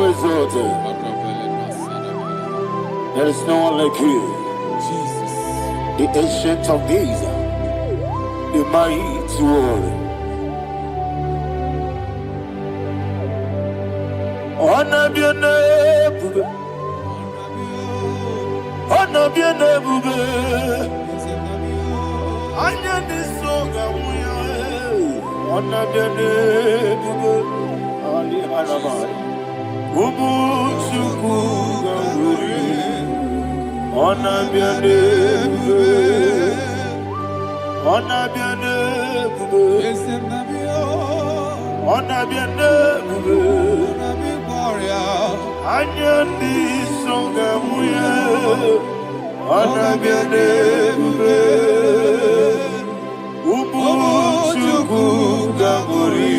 thou exalted. There is no one like you. Jesus. The ancient of days, the mighty warrior. Honor be your name, honor be your name. Anya ni soga muya, honor be your name. Ali Alabari, Ubu Chuku Gamburi, honor be your name, honor be your name, honor be your name. Anya ni soga muya, honor be your name. Ubu Chuku Gamburi,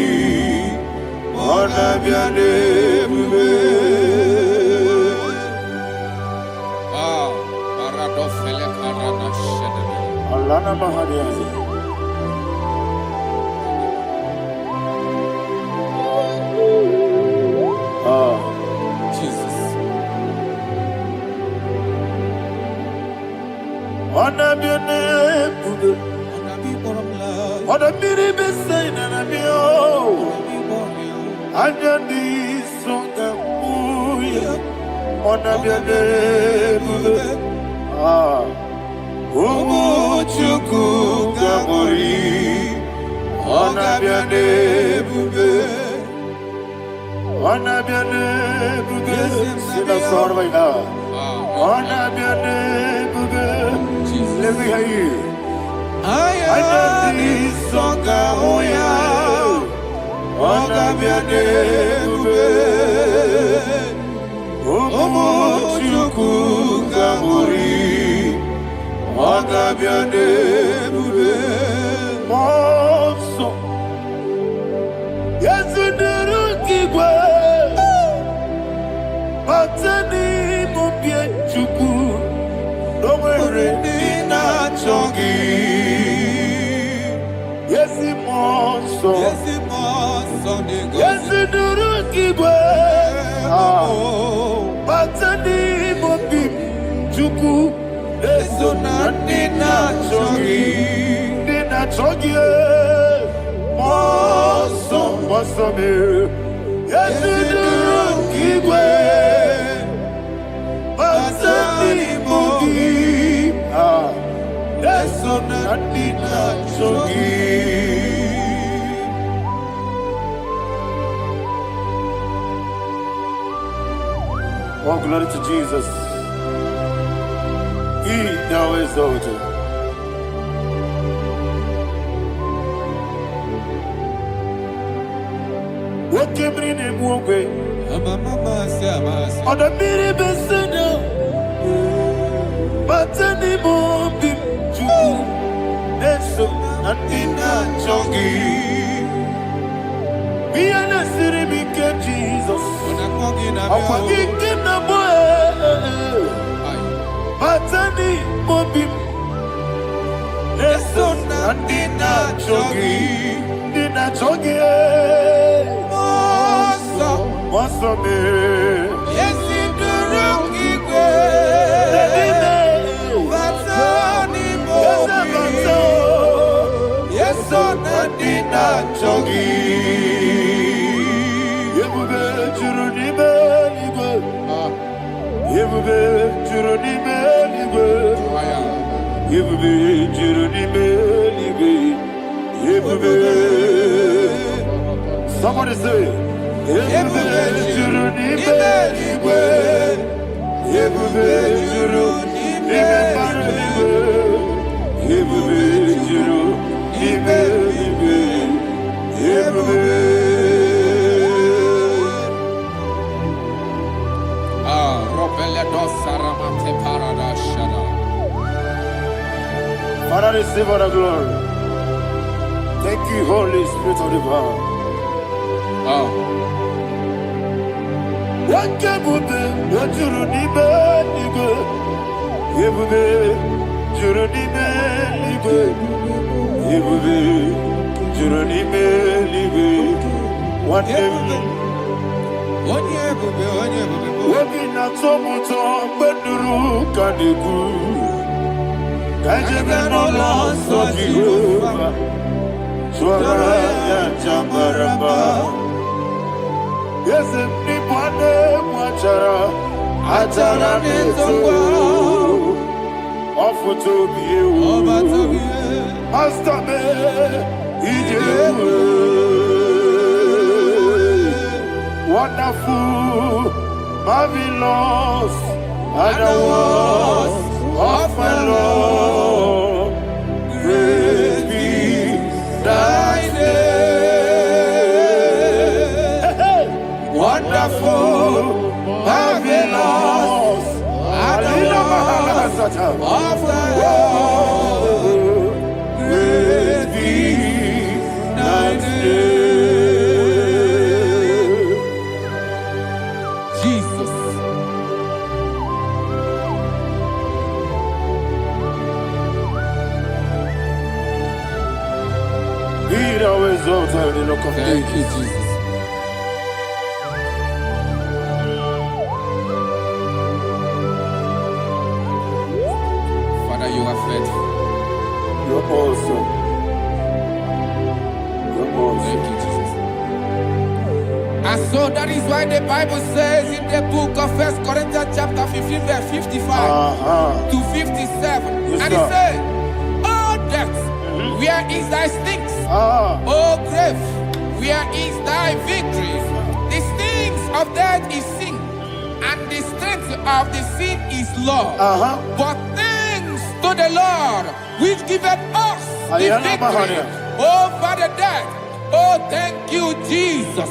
honor be your name. Paradofele karana shedebe. Alana Mahadiazi. Jesus. Honor be your name. Honor be the same and be oh. Anya ni songa muya, honor be your name. Umu Chuku Gamburi, honor be your name. Honor be your name. Sing a song right now. Honor be your name. Let me hear you. Anya ni songa muya, honor be your name. Umu Chuku Gamburi, honor be your name. Monso, yes you do Igbo, Batani Mubie Chuku, no way na chongi. Yes you monso, yes you do Igbo, Batani Mubie Chuku. Eso nani na chogi, moso me. Yesu Igwe, basani mogi. Eso nani na chogi. Oh, glory to Jesus. He now exalted. What came in him one way? On the mini besena, but any more big Jew. That's so and in a chongi. We are the city became Jesus. I'm forgetting the boy. Batani Mobim Leson and Dina Chogi Mosso me Yes in the room Batani Mobim Yes on and Dina Chogi Yebube Churuni Beligo Yebube Churuni Beligo Yebube Churuni Beligo Yebube. Somebody say Yebube Churuni Beligo Yebube Churuni Beligo Yebube Churuni Beligo Yebube. Father, receive all the glory. Thank you, Holy Spirit of the power. What can you do? What you need, Nigo? You be, you need me, You be, you need me, What Wabina tomuto beduru kaniku. Kajebe no loss of Jehovah. Swara ya jambaraba. Yes, ni pwane mwachara. Atara neto. Ofuto biye. Master me. Ijebu. Wonderful, marvelous, are the words of my Lord. Great be thy name. Wonderful, marvelous, are the words of my Lord. Great be thy name. Thank you, Jesus. Father, you are faithful. You're awesome. You're awesome. Thank you, Jesus. And so that is why the Bible says in the book of 1 Corinthians chapter 15, verse 55 to 57. Yes, and it says, "Oh death, where is thy stings? Oh grave, where is thy victory? The stings of death is sin, and the strength of the sin is law. But thanks to the Lord, which giveth us the victory over the death. Oh, thank you, Jesus."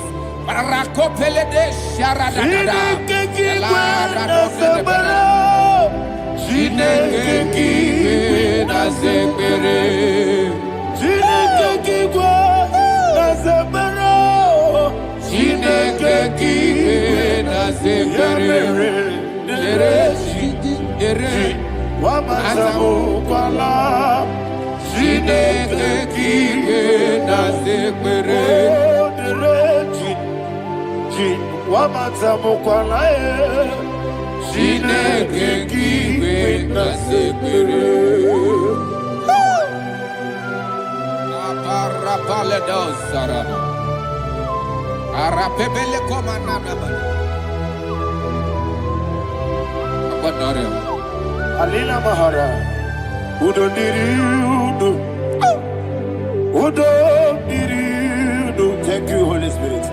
Alina Mahara, Udo Diriudu, Udo Diriudu. Thank you, Holy Spirit.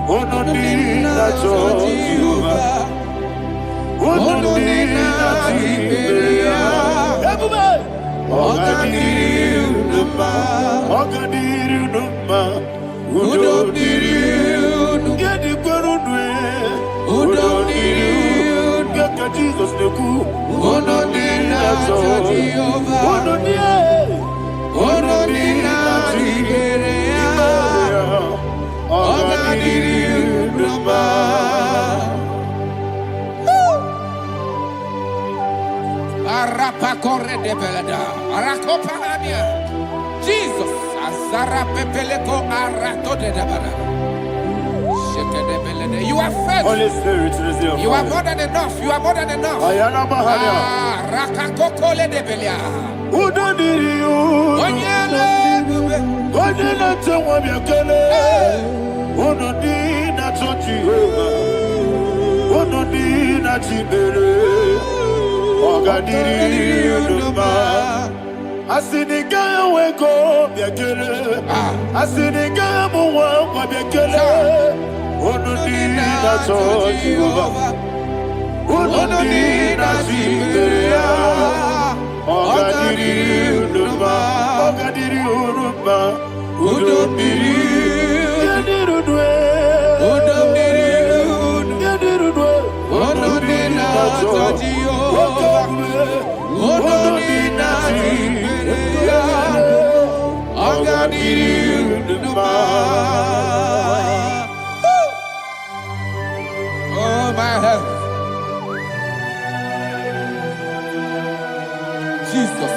Udo Diriudu, Udo Diriudu, Ogadiriudu, Udo Diriudu, Udo Diriudu, Jesus the good. Ono nina Jehovah. Ono nina Tiberia. Ogadiriuduma. Arapa corre de belada. Arakopa amia. Jesus. Azara pepeleko arato de dabara. You are faithful. Holy Spirit, you are more than enough. You are more than enough. Rakakokole de belia. Udo diriu. Onyele. Onyele tewa miakele. Udo dina Jehovah. Udo dina Tibere. Ogadiriuduma. Asinika weko miakele. Asinika muwa miakele. Onodina Jehovah, Onodina Tiberia, Ogadiriuduma, Ogadiriuduma, Udomdirudwe, Onodina Jehovah, Onodina Tiberia, Ogadiriuduma. My health. Jesus.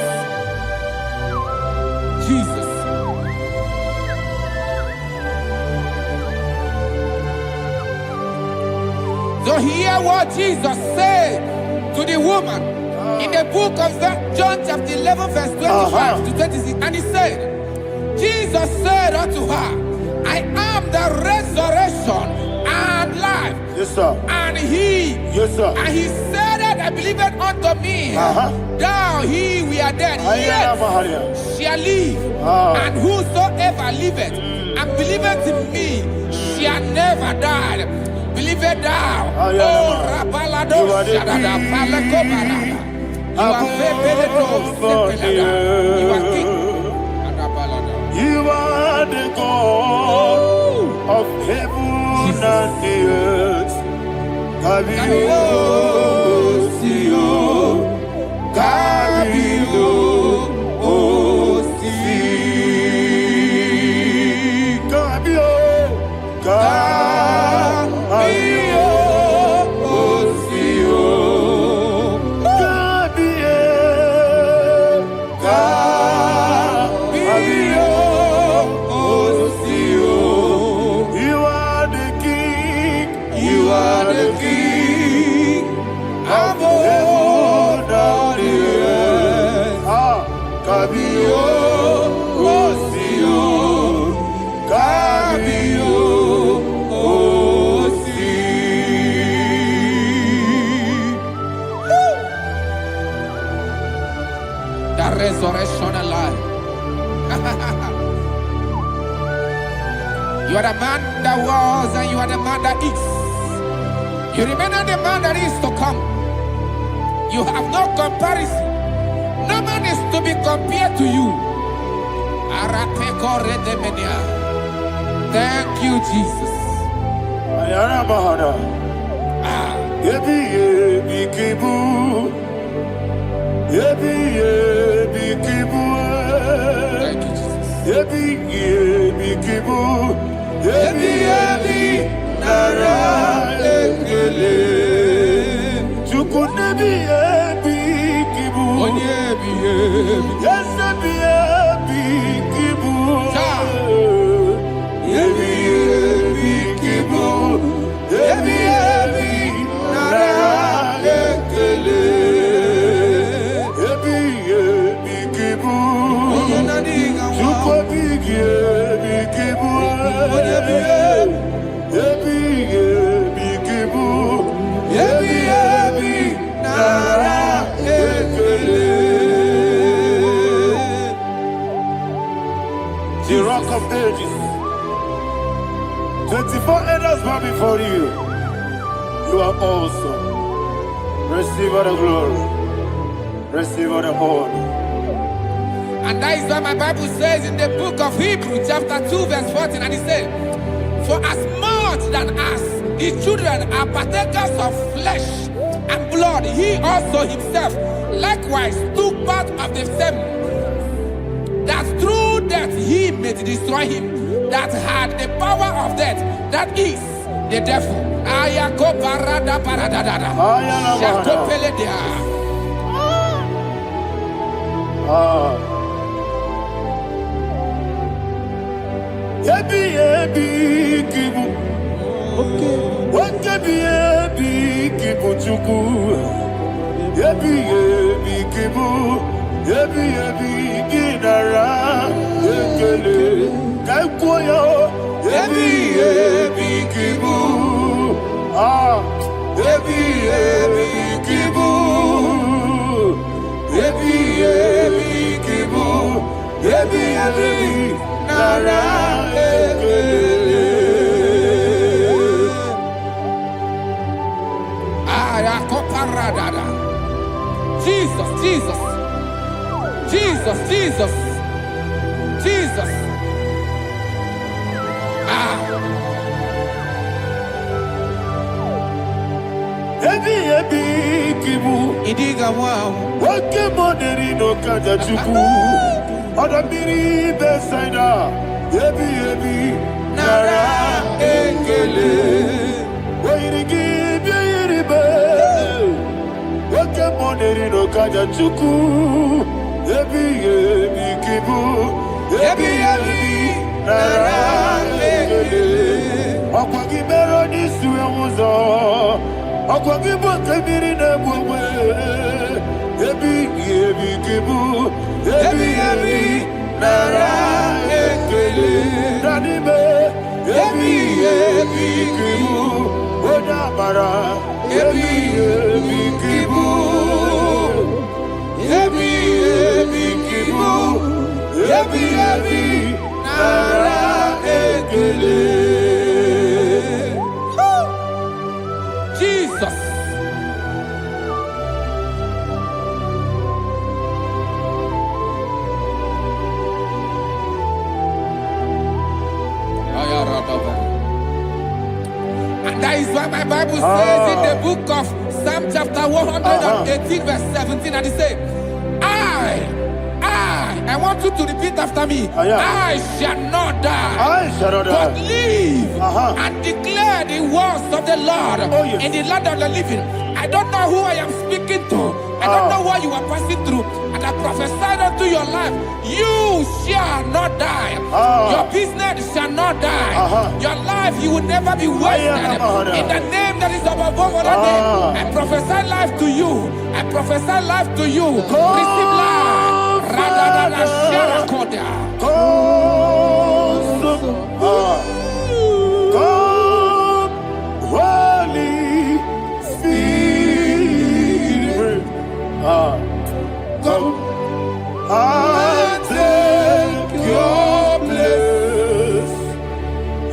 Jesus. So hear what Jesus said to the woman in the book of John chapter 11 verse 25 to 26. And he said, Jesus said unto her, I am the resurrection and life. Yes, sir. And he, yes, sir. And he said that I believed unto me, thou he we are dead, yet shall live. And whosoever liveth and believeth in me shall never die. Believe it thou. Oh, Rabalado, Shadada, Palacobarada. You are You are king. You are the God of heaven and the earth. Kabio, Sio, Kabio, Osi, Kabio, Kabio, Osio, Kabio, Kabio, Osio. You are the king. You are the king of heaven and the earth. Kabio, Osio, Kabio, Osi. The resurrection and life. You are the man that was and you are the man that is. You remain the man that is to come. You have no comparison. No man is to be compared to you. Thank you, Jesus. Thank you, The rock of ages. 24 elders bow before you. You are awesome. Receive all the glory. Receive all the honor. And that is what my Bible says in the book of Hebrews chapter 2 verse 14. And it says, for as much than us, the children are partakers of flesh and blood, he also himself likewise took part of the same, that through death he may destroy him that had the power of death, that is the devil. Jesus, Jesus, Jesus, Jesus, Jesus. Idiga wow. Wake money no kaja chuku. Oda miri besaida. Ebi nara ekele. Wairigi biiribe. Wake money no kaja chuku. Ebi kibu. Ebi nara ekele. Okwagi mero ni suwe Wamuzo, Aquagibo, Kabirina, Ebi, Kibu, Ebi, Nara, Ekele, Nanibe, Ebi, Kibu, Odabara, Ebi, Kibu, Ebi, Kibu, Ebi, Nara, Ekele. Jesus. And that is why my Bible says in the book of Psalm chapter 118 verse 17, and it says, I want you to repeat after me. I shall not die, but live and declare the words of the Lord in the land of the living. I don't know who I am speaking to. I don't know what you are passing through. And I prophesied unto your life, you shall not die. Your business shall not die. Your life, you will never be wasted. In the name that is above all other name, I prophesy life to you. I prophesy life to you. Receive life. Radadada Sharakoda. Come, Holy Spirit. Come and take your place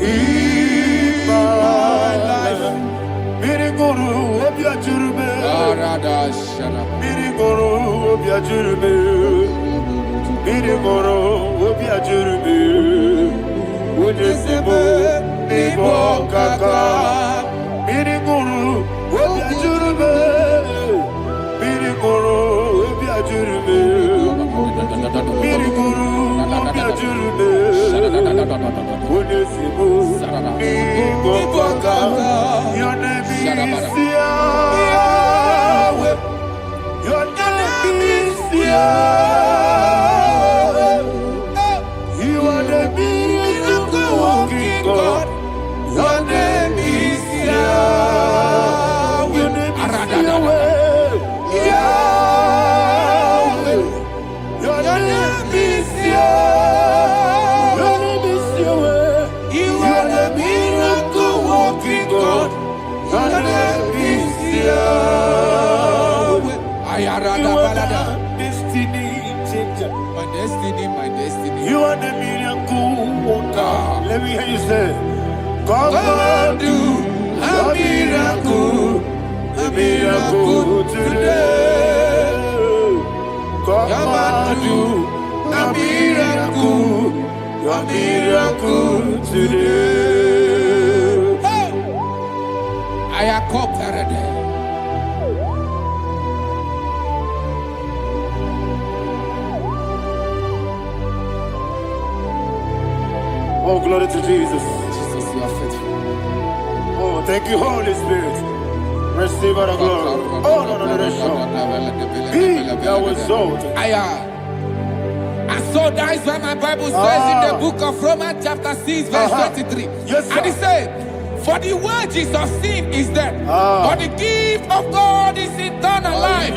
in my life. Miriguru Obiajurbe. Miriguru Obiajurbe. Miriguru Obiajurbe. Udesibo Ibo Kaka. Miriguru Obiajurbe. Miriguru Obiajurbe. Miriguru Obiajurbe. Udesibo Ibo Kaka. Your name is Yahweh. Your name is Yahweh. You are the miracle working God. Your name is Yahweh. Your name is Yahweh. Yahweh. Your name is Yahweh. Your name is Yahweh. You are the miracle working God. Your name is Yahweh. You are the destiny changer. My destiny. You are the miracle worker. Let me hear you say, come and do a miracle today. Come and do a miracle today. Hey! I am cooperative. Oh, glory to Jesus. Jesus, you are faithful. Oh, thank you, Holy Spirit. Receive our glory. Oh, no. Be thou exalted. And so that is why my Bible says in the book of Romans chapter 6 verse 23. Yes, sir. And it says, for the wages of sin is death, but the gift of God is eternal life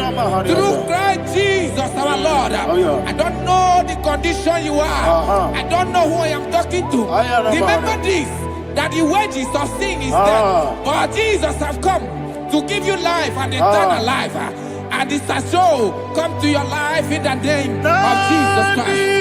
through Christ Jesus our Lord. I don't know the condition you are. I don't know who I am talking to. Remember this, that the wages of sin is death, but Jesus has come to give you life and eternal life. And this shall so come to your life in the name of Jesus Christ.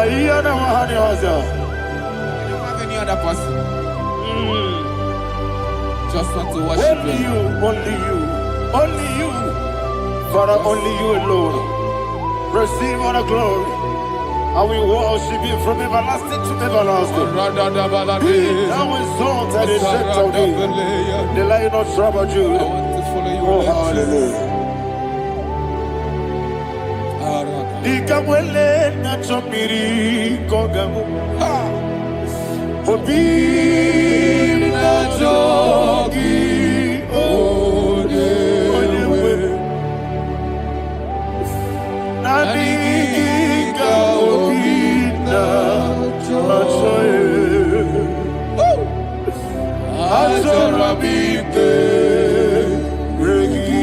I don't have any other person. Just want to worship only you, Father, only you alone. Receive all the glory, I will worship you from everlasting to everlasting. Be thou exalted and set of thee. The Lion of tribe of Judah. Oh, hallelujah. Ikamwele na chomiri kogamu. Obi na jogi onewe. Nani ka obi na jogi. Azorabike regi.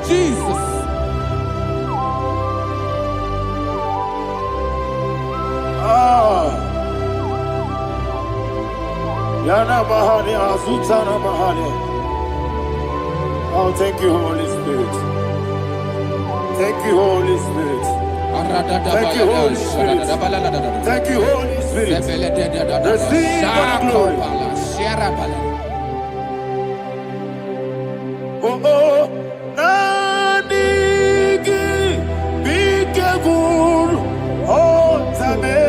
Jesus. Yana Mahani Azutana Mahani. Oh, thank you, Holy Spirit. Thank you, Holy Spirit. Thank you, Holy Spirit. Thank you, Holy Spirit. Receive my glory. Oh, oh, Nanigi, Bigagul, oh, Tame.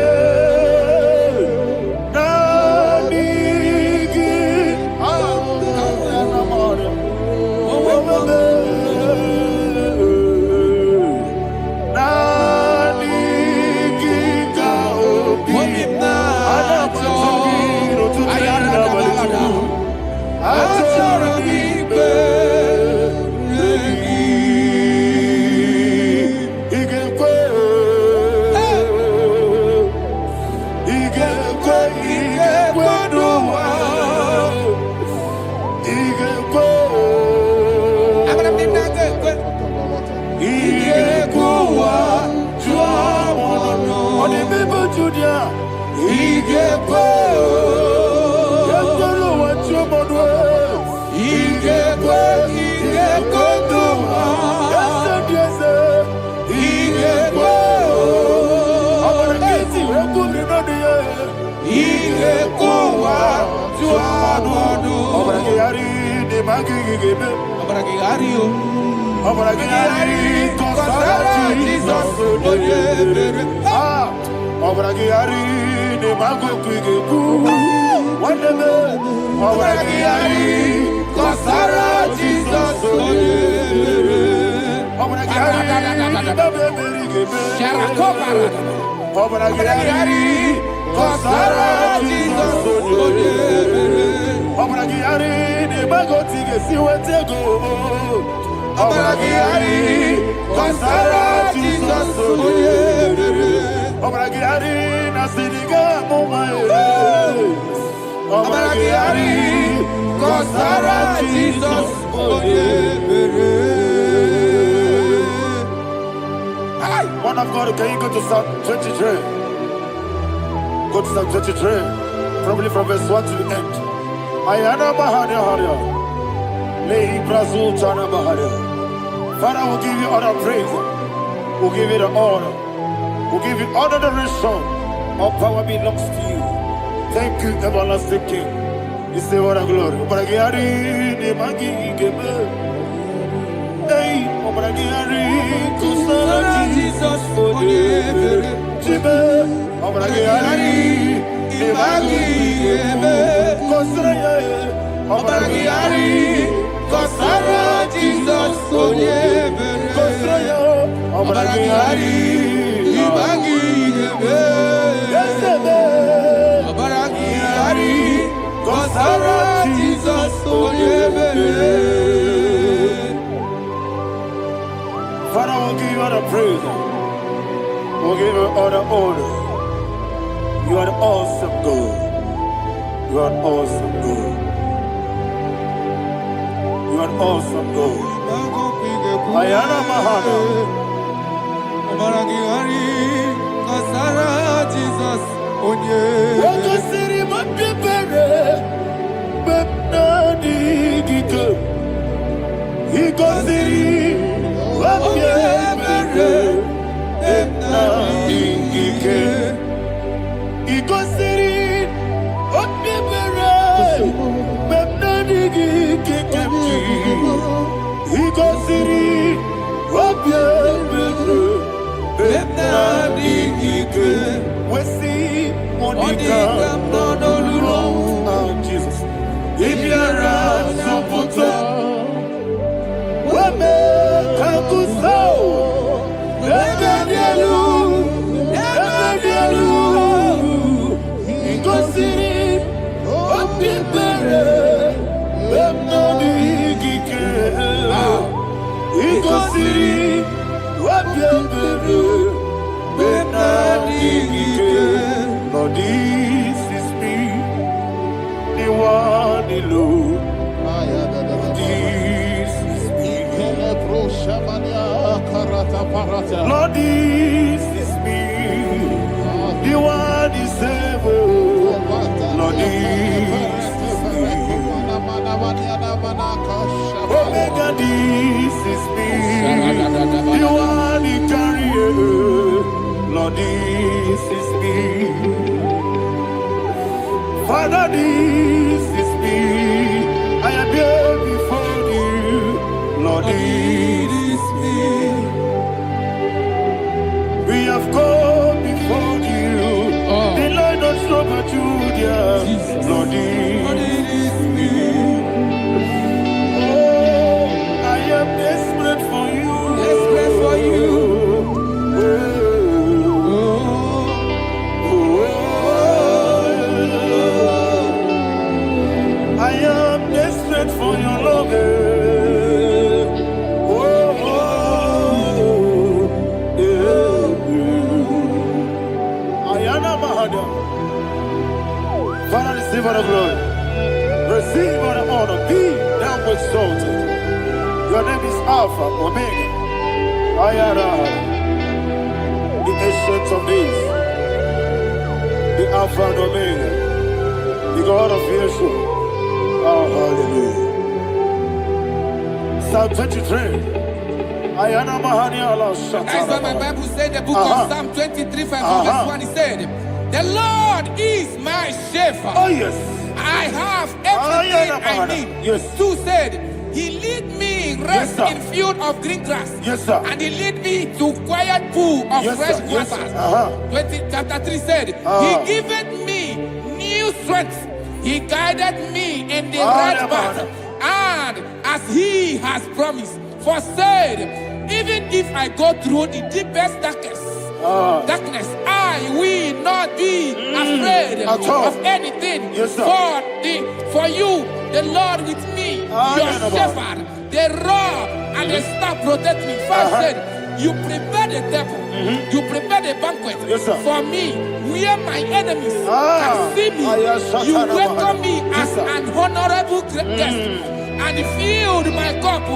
Man of God, can you go to Psalm 23? Go to Psalm 23, probably from verse 1 to the end. Ayana Bahari Haria. Lehi Brazil Chana Bahari. Father, we'll give you all the praise. We'll give you the honor. We'll give you all the adoration. All power belongs to you. Thank you, everlasting King. You say what a glory. Obragari, the Magi, Gebe. Hey, Obragari, Kusara, Jesus, for you. Jibe, Obragiari, Ibagi, Kosraya, Obragiari, Kosara, Jesus, Kosraya, Obragiari, Ibagi, Obragiari, Kosara, Jesus, Father, we'll give you all the praise. We'll give you all the honor. You are awesome God. You are awesome God. You are awesome God. Ayana Mahana. Jesus. Waka siri mapipere. Bepnani gike. Iko siri. Wapipere. Bepnani gike. Iko siri. Wapipere. Bepnani gike. Iko siri. Wapipere. Bepnani gike. Wesi Monica. Oh, Jesus. If you're a Sopoto, Wame Kakuso, Ebedielu, Ikosiri, Opipere, Bemnodi Gike, Ikosiri, Opipere, Bemnodi Gike. Lord, this is me, the one alone. This is me. Lord, this is me, the one is able. Lord, this is me. Omega, this is me, the one he carries. Lord, this is me. Father, this is me. I am here before you. Lord, this is me. We have come before you. The Lord not so but you, dear. Lord, this is me. Oh, I am desperate for you. Desperate for you. I am desperate for your love. Ayana Mahada. Father, receive all the glory. Receive all the honor. Be thou exalted. Your name is Alpha, Omega. Ayana. The ancient of days. The Alpha and Omega. The God of Yeshua. Oh, hallelujah. Psalm 23. Ayana Mahani Allah Shatara. That's what my Bible said in the book of Psalm 23, verse 1. He said, the Lord is my shepherd. Oh, yes. I have everything I need. Yes. 2 said, he lead me rest in field of green grass. Yes, sir. And he lead me to quiet pool of fresh waters. Chapter 3 said, he giveth me new strength. He guided me in the right path, and as he has promised, for said, even if I go through the deepest darkness, I will not be afraid of anything. Yes, for you, the Lord with me, your shepherd, the rod and the staff protect me. First said, you prepare the table, you prepare the banquet for me, where my enemies can see me. You welcome me as an honorable guest, and filled my cup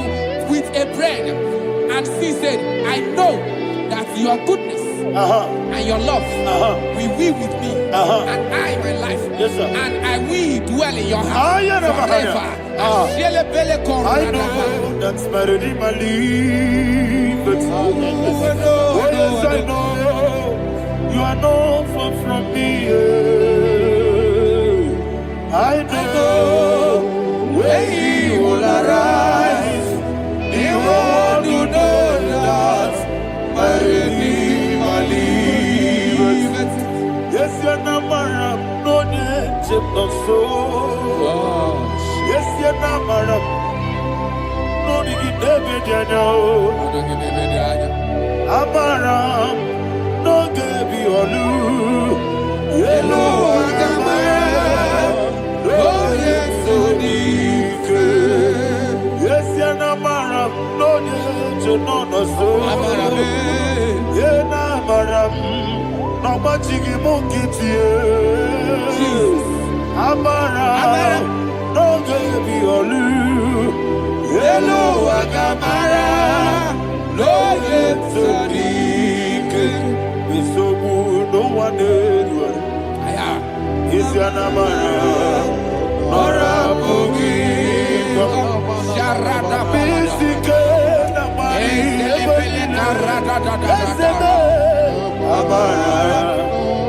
with a bread. And she said, I know that your goodness and your love will be with me, and I, my life, and I will dwell in your house forever. I know that's better than my leave. Yes, I know you are not far from me. I know when he will arise, the world will know that my Redeemer lives. so. Yes, you're not madam. No, you never did. Amaram, no, give you all. Yellow, oh, yes, so deep. Yes, you're not madam. No, you know, so. Yeah, Amaram. No machigi mukiti Amara no gebi olu Hello agamara no yetsodik Bisobu no one aya Isianamara Nora bugi Sharada bisike na mari Amara,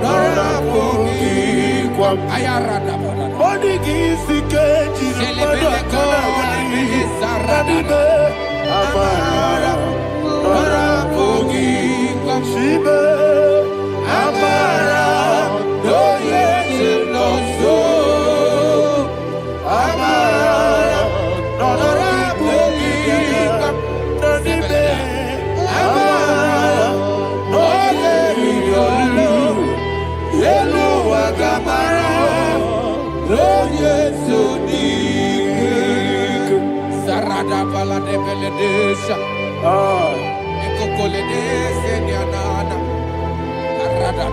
Nora Pogi, Ayarada, Bodigi, Sikeji, Amara, Nora Pogi, Shibe, Amara, no yes, no so, Amara, Nora Pogi, Nanibe, Amara. Hello, Agamara, Roye Sodik, Sarada Bala de Beledesha, Ecocole Seniana, Arada,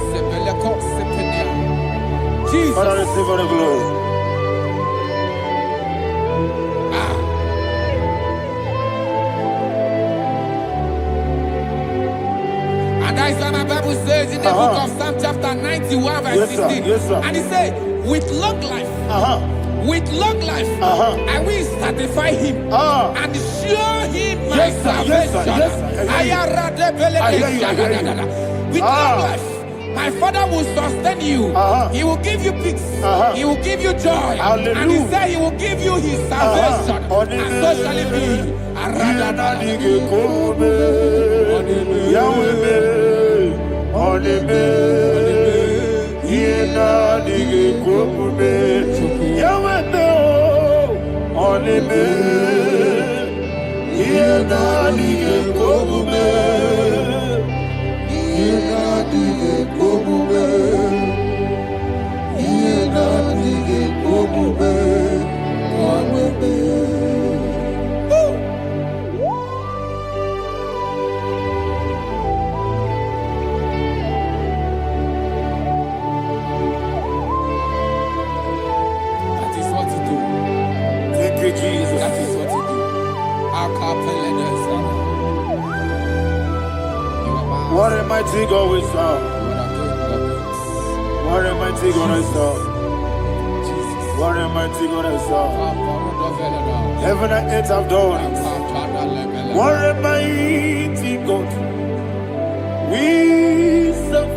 Sebeleco, Sepenia. Jesus, Father, receive the glory. And that's what my Bible says in the book of Psalm chapter 91 verse 16. Yes, sir. And he said, with long life, I will satisfy him and show him my salvation. With long life, my Father will sustain you. He will give you peace. He will give you joy. Hallelujah. And he said he will give you his salvation. And so shall it be. Jesus. That is what you do. What a mighty God we serve. What a mighty God I serve. What a mighty God I serve. Heaven and earth have done it. What a mighty God we serve.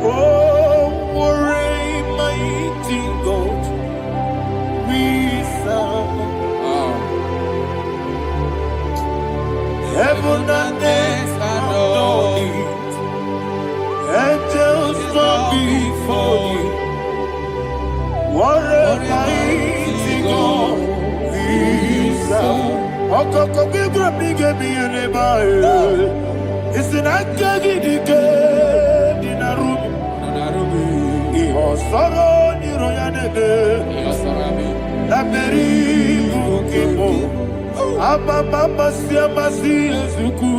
Oh, what a mighty God we serve. Heaven and earth adore it. Angels bow before you. What a mighty God we serve. Okoko bigro bige bi eneba. It's an akagi dike dinarubi. Iho soro ni royanebe. La peri bukipo. Ababa siamasi ezuku.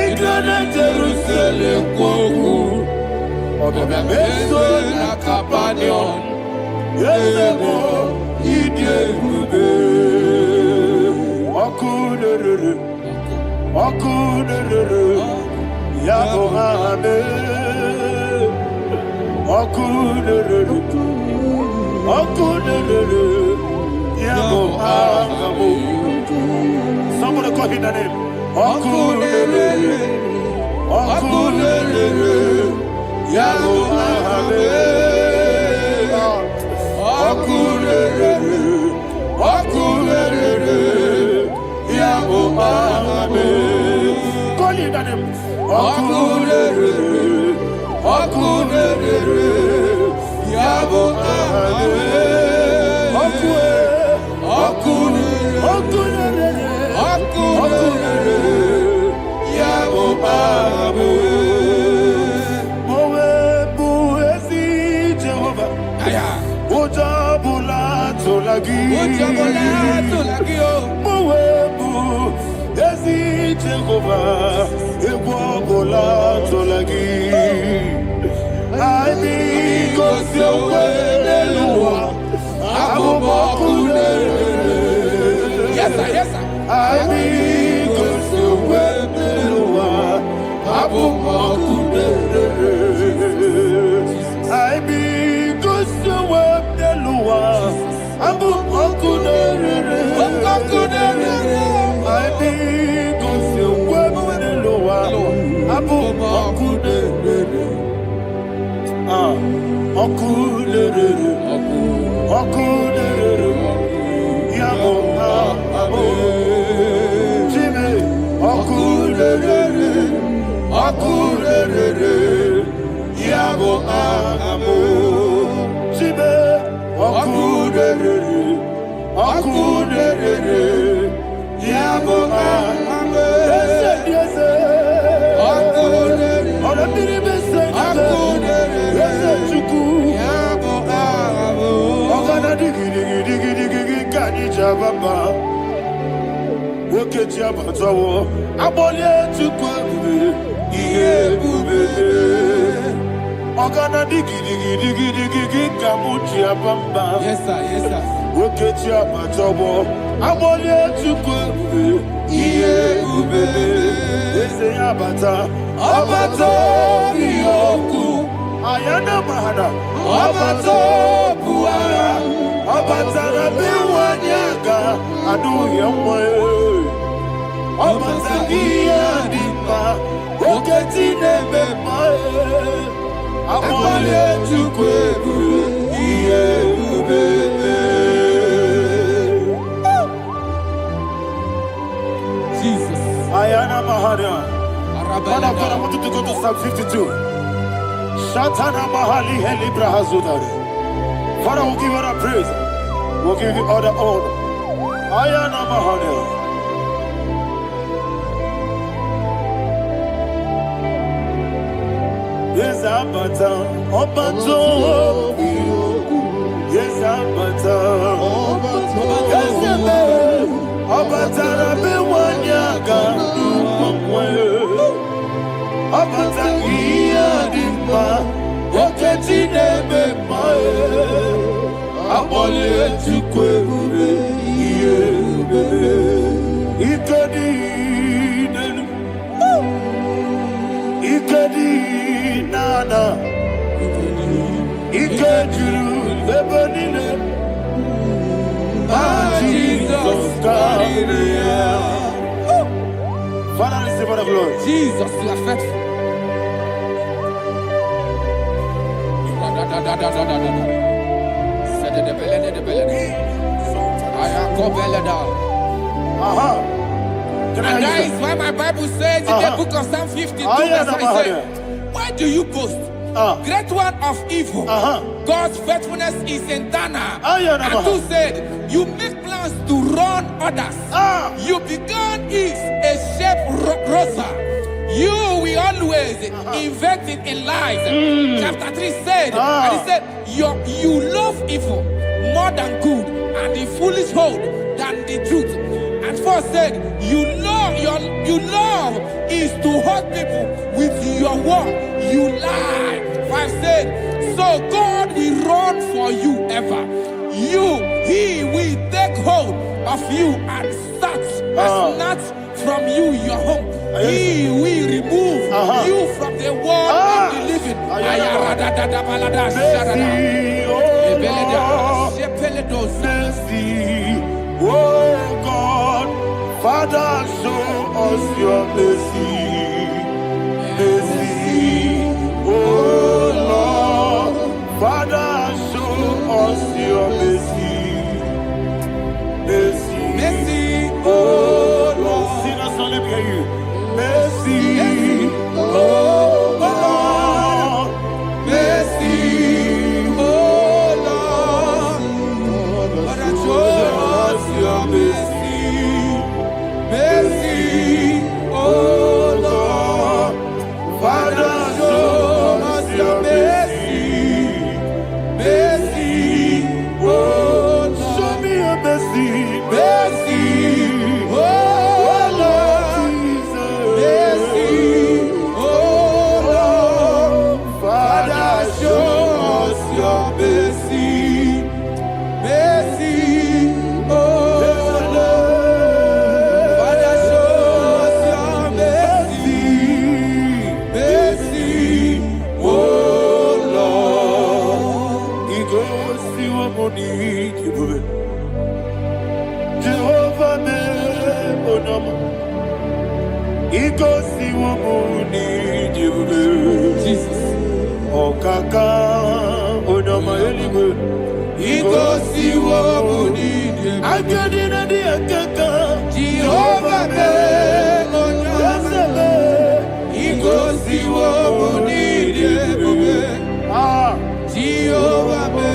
Iglana Jerusalem koku. Oga meso na kapanion. Yesebo idie gube. Okunere. Yago hame. Okunere. Yago hame. Somebody call him the name. Okunere. Yago hame. Okunere. Yago hame. Call him the name. Okunere. Okunere, Yabo Abe. Mowebu ezi Jehovah Ebola tolagi Ani kosyowe neluwa Abubakune Yes sir, yes sir. Ani kosyowe neluwa Abubakune Ani kosyowe neluwa Abu Okunere, I be consumed with the lower. Abu Okunere, Okunere, Yabo Abu, Jimmy, Okunere, Yabo Abu, Jimmy. Okunere, Yabo Abe. Yes, Okunere, Chuku, Yabo Abe. Ogana digi, kani jababa. Woke jabatawo, abole Chuku, iye bube. Ogana digi, kamuchi abamba. Yes sir, yes sir. Wokechi abatobo, abole Chukwu, iye ube. Eze abata, abato biyoku, ayana mahana, abato buara, abata na biwanyaga, adu yamwe. Abata iya dimba, wokechi nebe mae. Abole Chukwu, iye ube. Jesus. Ayana Mahana. Father, I want you to go to Psalm 52. Shatana Mahali Helibra Hazudari. Father, we'll give you all the praise. We'll give you all the honor. Ayana Mahana. Yes, Abata. Obato. Yes, Abata. Yes, Abata Bewanyaga. Abata iya dimba. Oketi nebe mae. Abole Chukwu iye ube. Ikedi nenu. Ikedi nana. Ikediru lebenine. Jesus, God. Father, receive all the glory. Jesus, you are faithful. And that is why my Bible says in the book of Psalm 52, verse 37, why do you boast? Great one of evil. God's faithfulness is eternal. And who said, you make plans to run others. You began is a shape rosa. You will always invent it in lies. Chapter 3 said, and he said, you love evil more than good, and the foolish hold than the truth. And 4 said, you love is to hurt people with your word. You lie. 5 said, so God will run for you ever. He will take hold of you and snatch from you your home. He will remove you from the world of the living. Oh God, Father, show us your mercy. Mercy, oh Lord, Father, show us your mercy. Mercy, Mercy, oh Lord, sing us all, let me hear you. Mercy, oh Lord, Igosi wamuni jibube. Jesus. Okaka onama eligwe. Igosi wamuni jibube. Agadina di akaka. Jehovah be onyama. Igosi wamuni jibube. Jehovah be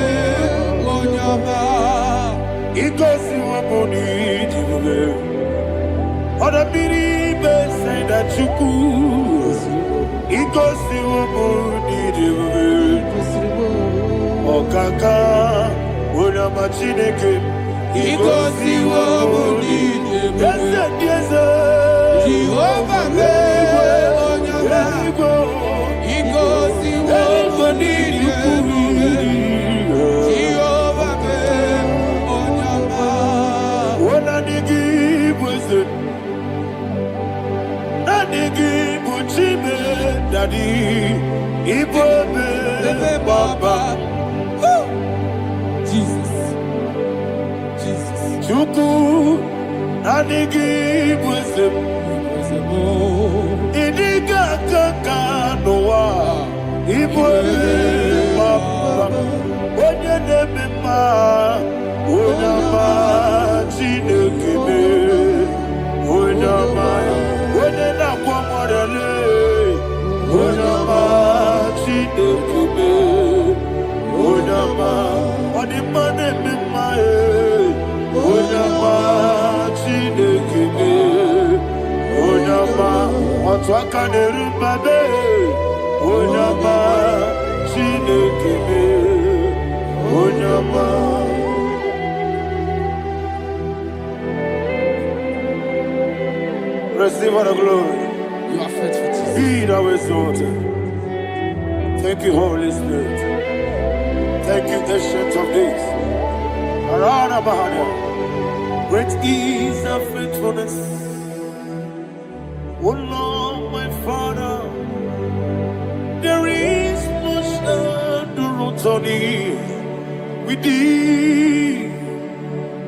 onyama. Igosi wamuni jibube. Oda biri be say that you could. Igosi wamuni jibube. Okaka onama chineke. Igosi wamuni jibube. Yes, Jehovah be onyama. Igosi wamuni jibube. Jehovah be onyama. Ona nigi bwese, na nigi buchime dadi, ibobe baba. Jesus. Jesus. Chuku, na nigi bwese, idiga kaka noa, ibobe baba. Onye nebe ma, onama chinekebe, onama, onye na kwa morele, onama chinekebe, onama, onima nebe ma onama chinekebe, onama, otwaka nerumbabe, onama chinekebe, onama. Receive all the glory. You are faithful, Jesus. Be thou exalted. Thank you, Holy Spirit. Thank you, Ancient of Days. Arana Bahania. Great is thy faithfulness. O Lord, my Father, there is no shadow on thee. With thee,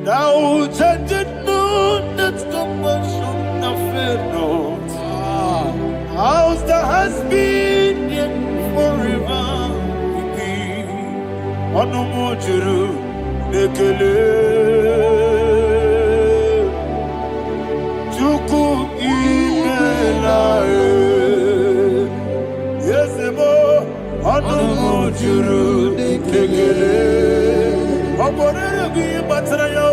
thou judgest not that compassion have failed not. How's the has been yet forever with thee? Onomojuru nekele Chuku imelae Yesebo onomojuru nekele Oborere gwi batrayo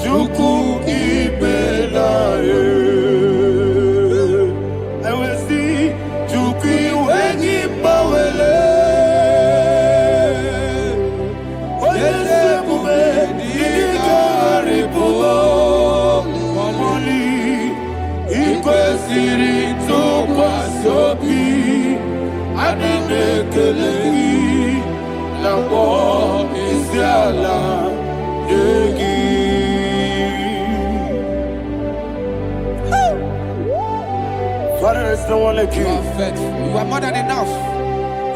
Chuku imelae Father, there's no one like you. You are faithful. You are more than enough.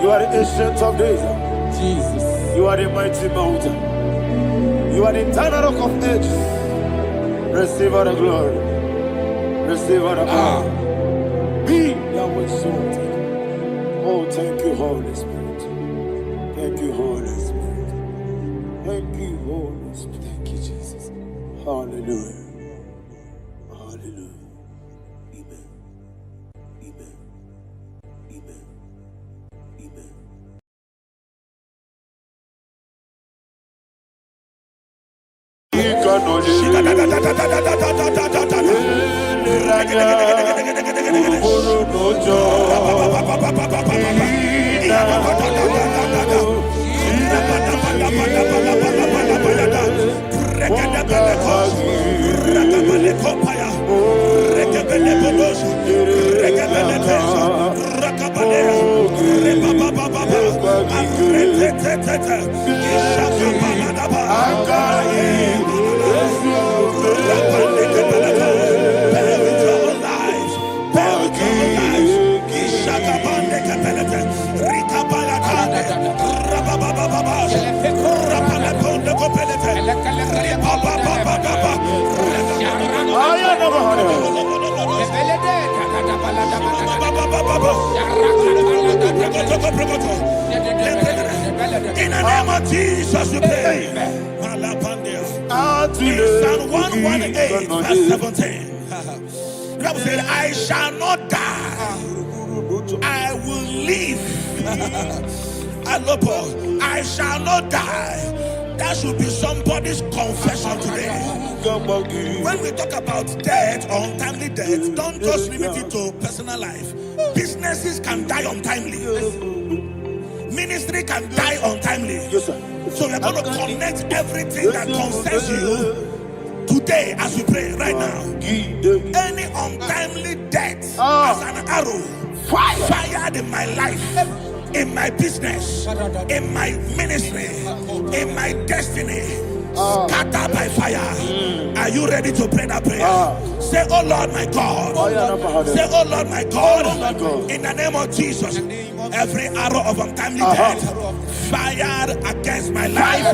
You are the ancient of days. Jesus. You are the mighty mountain. You are the eternal rock of ages. Receive all the glory. Receive all the honor. Be thou exalted. Oh, thank you, Holy Spirit. Thank you, Holy Spirit. Thank you, Holy Spirit. Thank you, Jesus. Hallelujah. Hallelujah. Amen. Amen. Amen. Amen. Jesus we pray. In Psalm 118 verse 17, the Bible said, I shall not die, I will live. I shall not die. That should be somebody's confession today. When we talk about death or untimely death, don't just limit it to personal life. Businesses can die untimely. Ministry can die untimely. So we're going to connect everything that concerns you today as we pray right now. Any untimely death as an arrow fired in my life, in my business, in my ministry, in my destiny, scattered by fire. Are you ready to pray that prayer? Say, oh Lord my God. Say, oh Lord my God. In the name of Jesus, every arrow of untimely death fired against my life,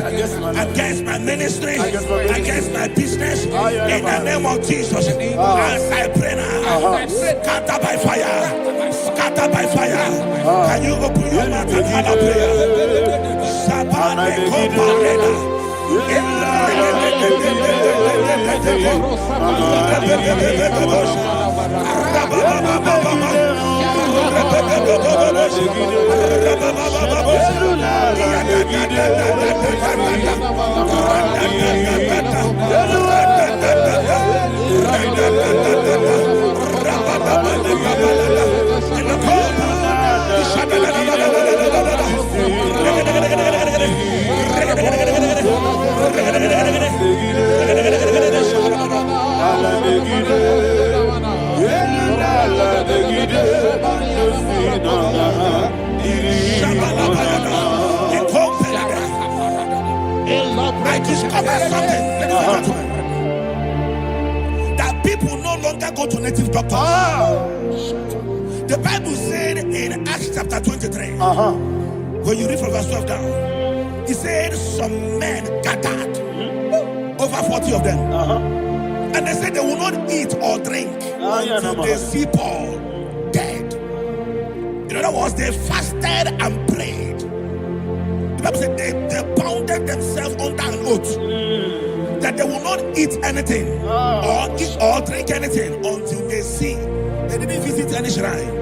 against my ministry, against my business, in the name of Jesus, as I pray now, scattered by fire, scattered by fire. Can you open your mouth and have a prayer? I discovered something, that people no longer go to native doctors. The Bible said in Acts chapter 23, when you read from verse 12 down, it said some men gathered, over 40 of them, and they said they will not eat or drink until they see Paul dead. In other words, they fasted and prayed. The Bible said they bounded themselves under an oath that they will not eat anything or drink anything until they see. They didn't visit any shrine.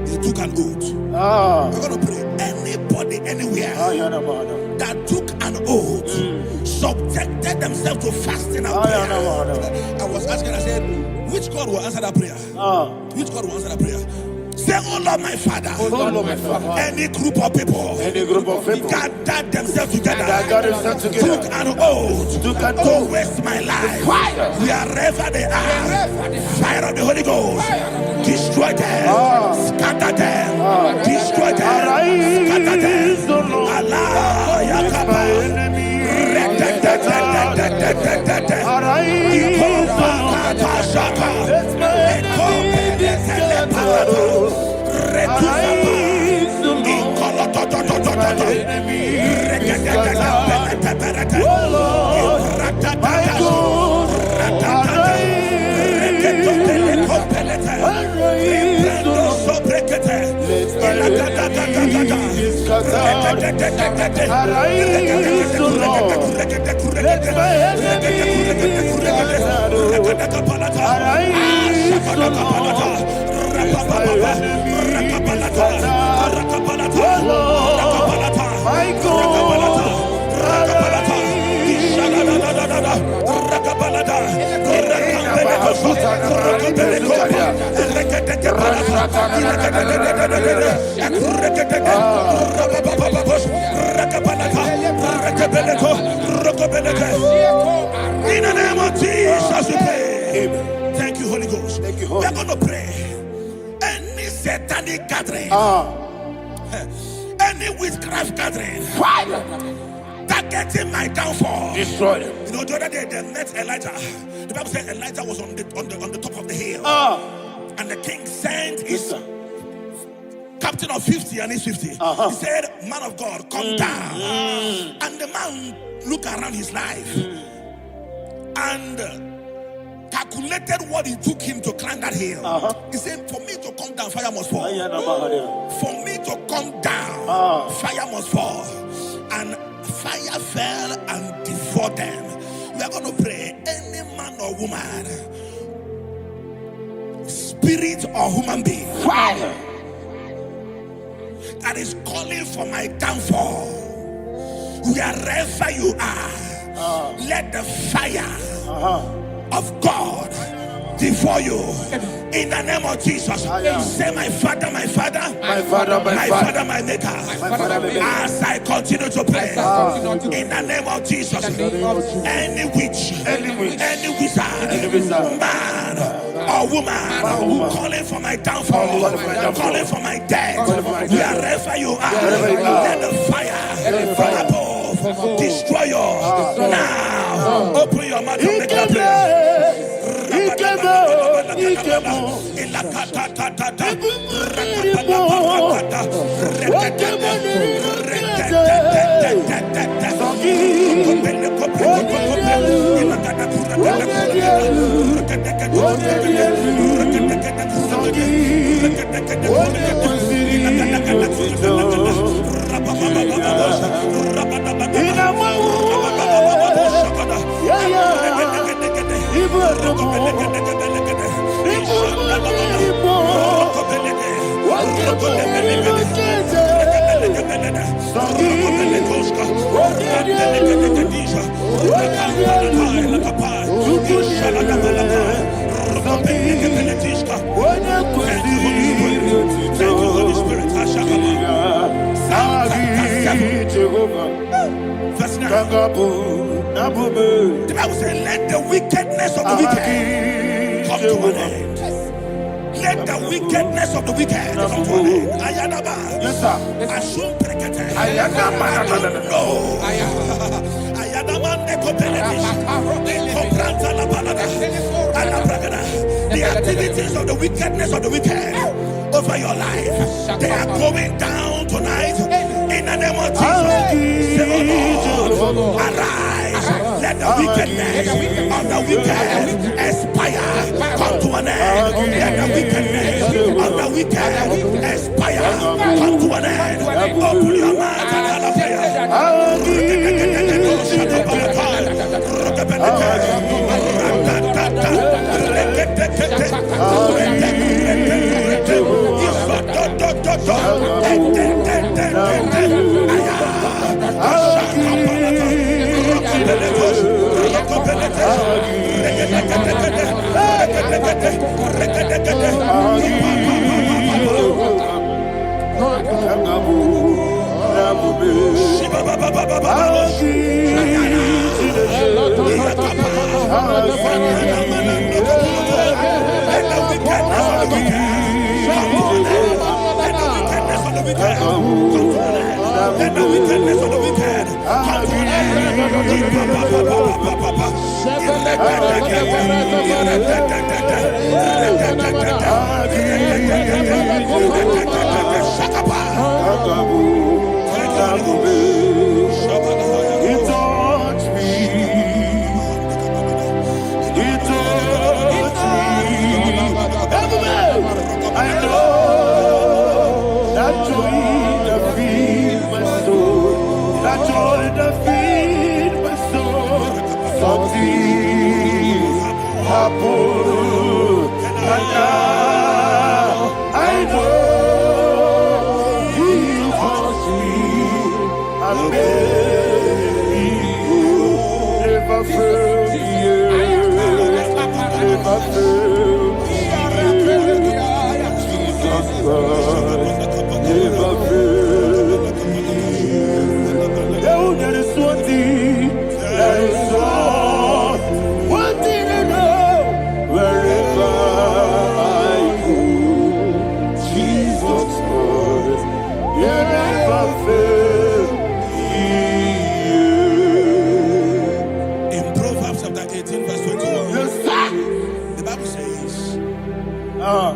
They took an oath. We're going to pray. Anybody, anywhere that took an oath, subjected themselves to fasting and prayer. I was asking, I said, which God will answer that prayer? Which God will answer that prayer? Say, oh Lord my Father, any group of people gathered themselves together, took an oath to waste my life, wherever they are, fire of the Holy Ghost, destroy them, scatter them, destroy them, scatter them. Allah Yakaba, In the name of Jesus we pray. Thank you, Holy Ghost. We're going to pray. Any satanic gathering, any witchcraft gathering, targeting my downfall, destroy them. You know, the other day they met Elijah. The Bible said Elijah was on the top of the hill, and the king sent his captain of 50 and his 50. He said, man of God, come down. And the man looked around his life and calculated what it took him to climb that hill. He said, for me to come down, fire must fall. For me to come down, fire must fall. And fire fell and devoured them. We are going to pray. Any man or woman, spirit or human being, Fire. that is calling for my downfall, wherever you are, let the fire of God before you, in the name of Jesus. Say, my Father, my Father, My Father, my Father, my Maker. As I continue to pray, in the name of Jesus, any witch, any wizard, man or woman, calling for my downfall, calling for my death, wherever you are, let the fire from above destroy you now. Open your mouth and make a prayer. The Bible says, let the wickedness of the wicked come to an end. Let the wickedness of the wicked come to an end. Ayadaba. Yes, sir. Assume prekete. Ayadaba. No. Ayadaba nekopeletish. Nekopranta la balada. Alabragada. The activities of the wickedness of the wicked over your life, they are going down tonight in the name of Jesus. Say, oh Lord, arise. Let the wickedness of the wicked expire. Come to an end. Let the wickedness of the wicked expire. Come to an end. Open your mouth and let the wickedness of the wicked come to an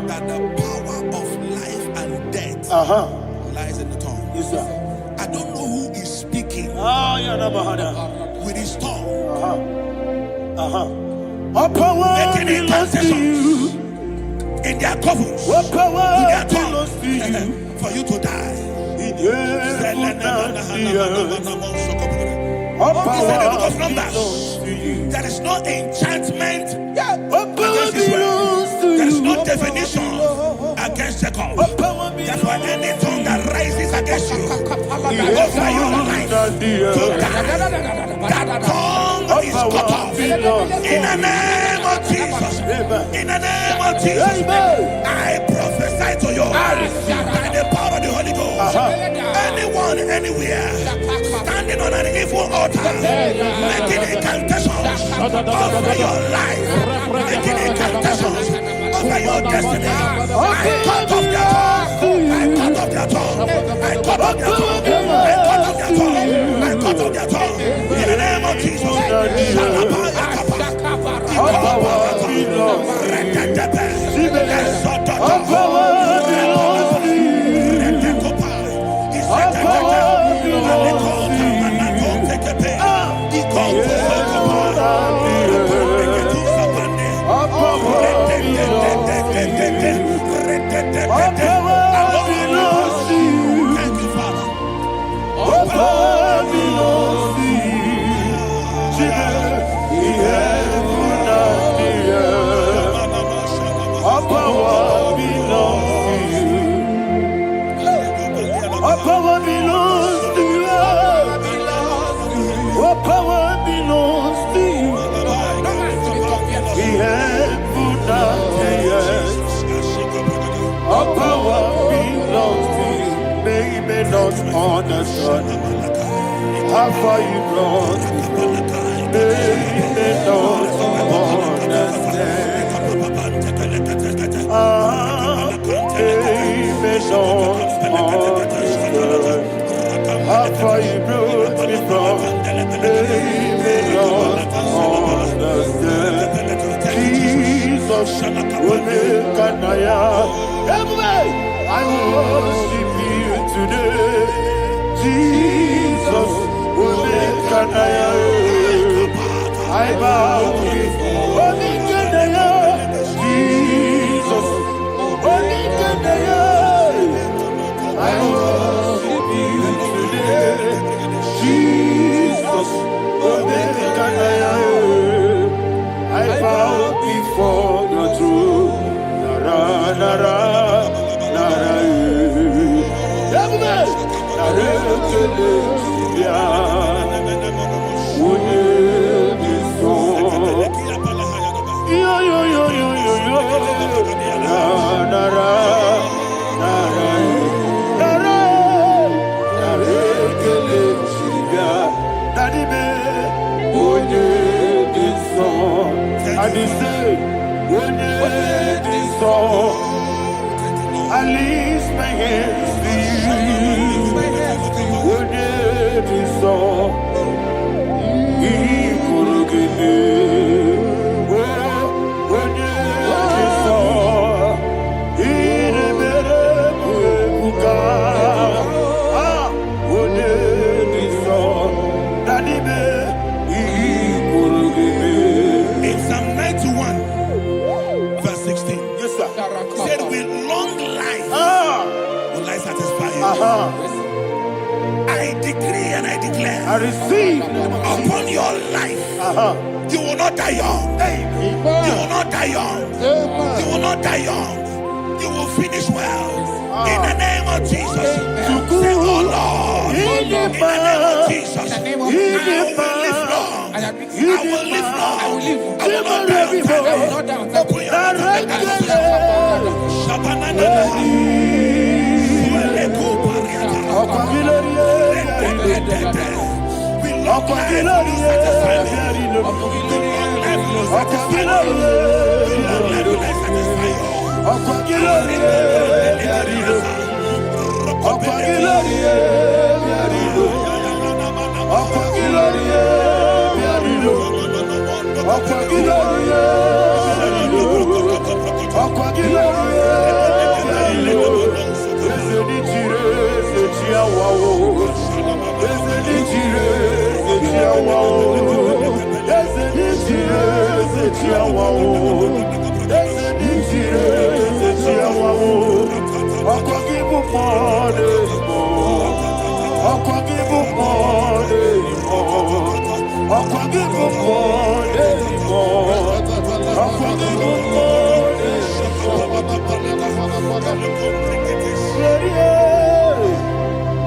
that the power of life and death lies in the tongue. Yes, sir. I don't know who is speaking with his tongue, making intercessions in their covens with their tongue for you to die. There is no enchantment against Israel. There is no definition against Jacob. Therefore, any tongue that rises against you over your life, that tongue is cut off. In the name of Jesus. In the name of Jesus. I prophesy to you by the power of the Holy Ghost. Anyone, anywhere, standing on an evil altar, making incantations over your life, making incantations over your destiny, I cut off their tongue. I cut off their tongue. I cut off their tongue. I cut off their tongue. I cut off their tongue. In the name of Jesus. Understand how far you brought me from. They don't understand. They don't understand how far you brought me from. They don't understand. Jesus, will make an I worship you today. Jesus, will make an I bow before Jesus, will make an I worship you today. Jesus, will make an I bow before the throne. Nara, nara. I lift my hands to you. Would it be so? He could give me. Would it be so? He never would it be so? Daddy, he could give me. In Psalm 91, verse 16. Yes, sir. Said with long life will I satisfy you. I decree and I declare, I receive upon your life, you will not die young. You will not die young. You will not die young. You will finish well. In the name of Jesus. Say, oh Lord, in the name of Jesus, I will live long. I will live long. I will not die young. Open your I'll give you more.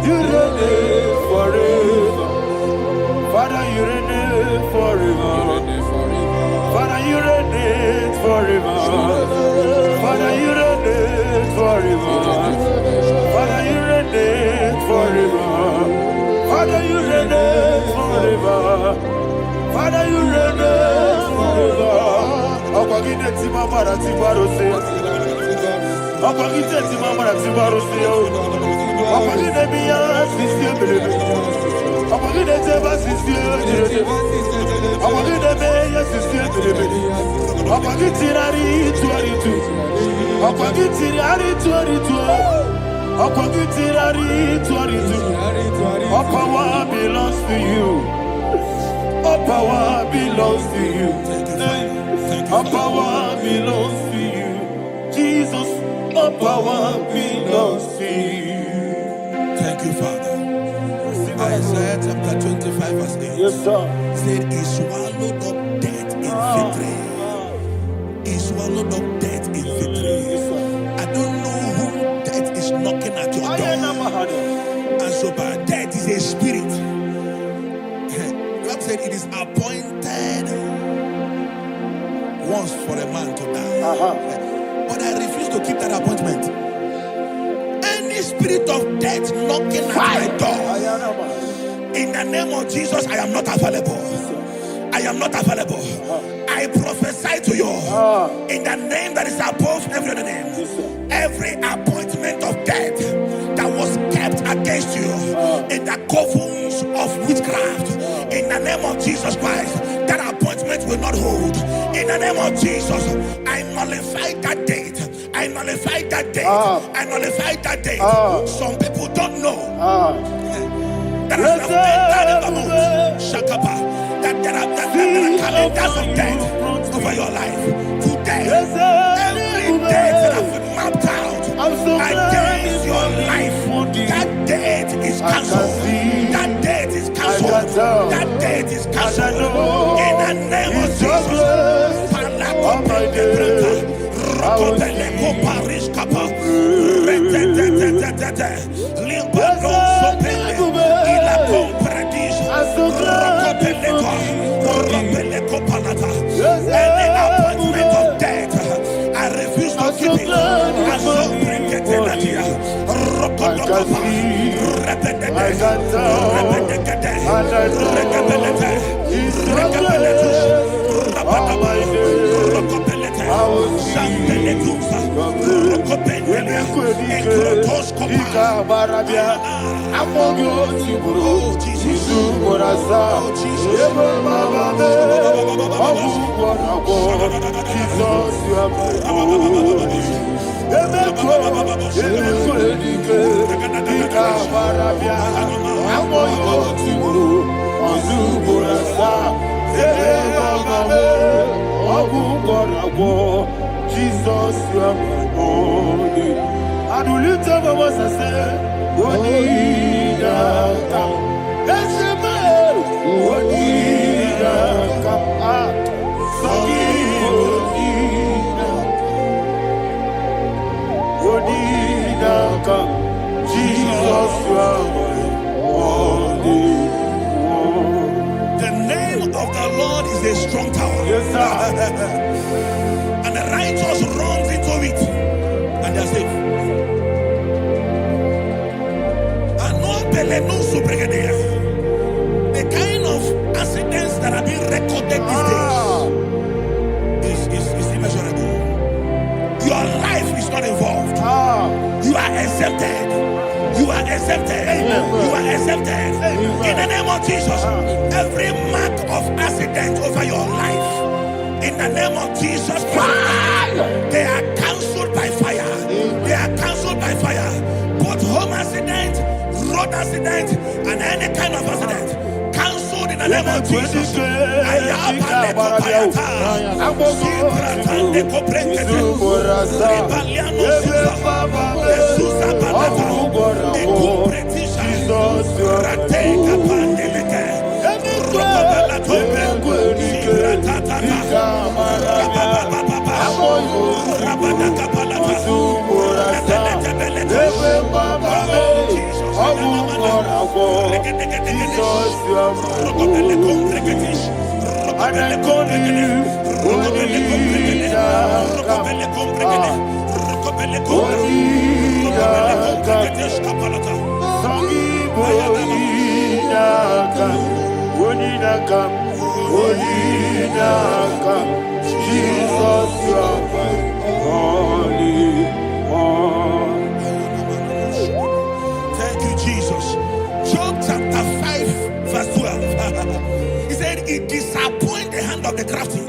You reign forever. Father, you reign forever. Father, you reign forever. Father, you reign forever. Father, you reign forever. Father, you reign forever. Father, you reign forever. Akwagide timamara tibarose. Akwagide timamara tibarose. Akwagide biya sisi belebe. Akwagide teba sisi belebe. Akwagide biya sisi belebe. Akwagide rari tuaritu. Akwagide rari tuaritu. Akwagide rari tuaritu. All power belongs to you. All power belongs to you. All power belongs to you. Jesus, all power belongs to you. Thank you, Father. Isaiah chapter 25 verse 8. Yes, sir. Said he swallowed up death in victory. He swallowed up death in victory. I don't know whom death is knocking at your door. And so by death is a spirit. God said it is appointed once for a man to die. But I refuse to keep that appointment. Any spirit of death knocking at my door, in the name of Jesus, I am not available. I am not available. I prophesy to you in the name that is above every other name. Every appointment of death that was kept against you in the covens of witchcraft, in the name of Jesus Christ, that appointment will not hold. In the name of Jesus, I nullify that date. I nullify that date. I nullify that date. Some people don't know that there are calendars of death over your life. Today, every date that I've mapped out against your life, that date is cancelled. That date is cancelled. That date is cancelled. In the name of Jesus. Any appointment of death, I refuse to keep it. I so bring it in Jesus, you are my only. And we lift up our voice and say, Onida come. Let's say, Onida come. Onida come. Jesus, you are my only. The name of the Lord is a strong tower. Yes, sir. And the righteous runs into it and they are safe. The kind of accidents that are being recorded these days is immeasurable. Your life is not involved. You are exempted. You are exempted. You are exempted. In the name of Jesus, every mark of accident over your life, in the name of Jesus Christ, they are cancelled by fire. They are cancelled by fire. Both home accident, road accident, and any kind of accident, cancelled in the name of Jesus. Jesus, you are my only one. Thank you, Jesus. Job chapter 5, verse 12. He said, it disappoints the hand of the crafty,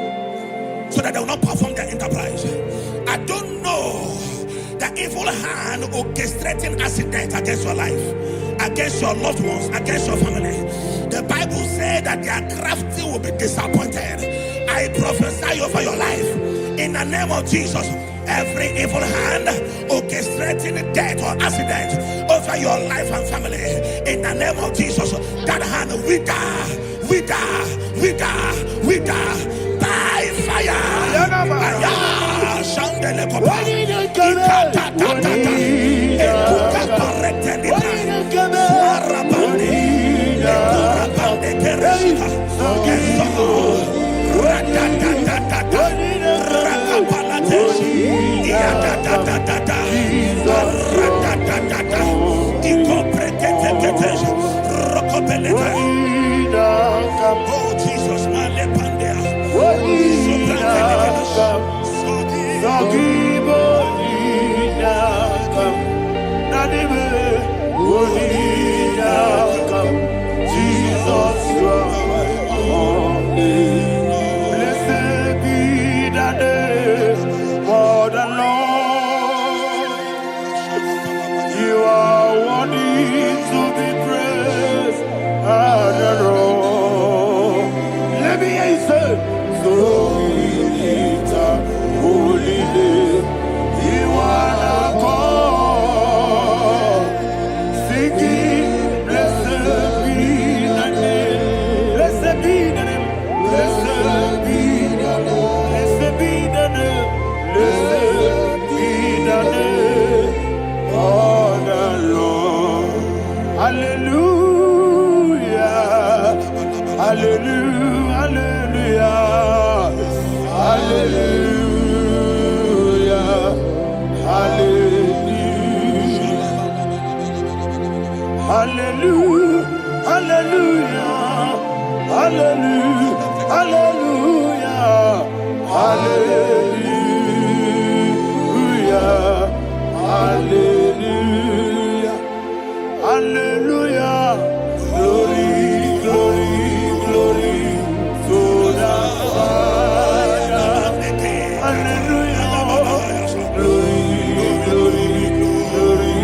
so that they will not perform their enterprise. I don't know the evil hand orchestrating accident against your life, against your loved ones, against your family. The Bible said that their crafty will be disappointed. I prophesy over your life in the name of Jesus. Every evil hand orchestrating death or accident over your life and family, in the name of Jesus, that hand wither by fire. Oh Jesus, Jesus, you are my only. Blessed be the name for the Lord. You are worthy to be praised and adored. Let me hear you say, so we lift up holy name. You are the God. Singing, blessed be the name. Blessed be the name. Blessed be the name. Blessed be the name. Blessed be the name of the Lord. Hallelujah. Hallelujah. Hallelujah. Hallelujah. Hallelujah. Hallelujah. Hallelujah. Hallelujah. Hallelujah. Hallelujah. Hallelujah. Glory, glory, glory to the Father. Hallelujah. Glory, glory, glory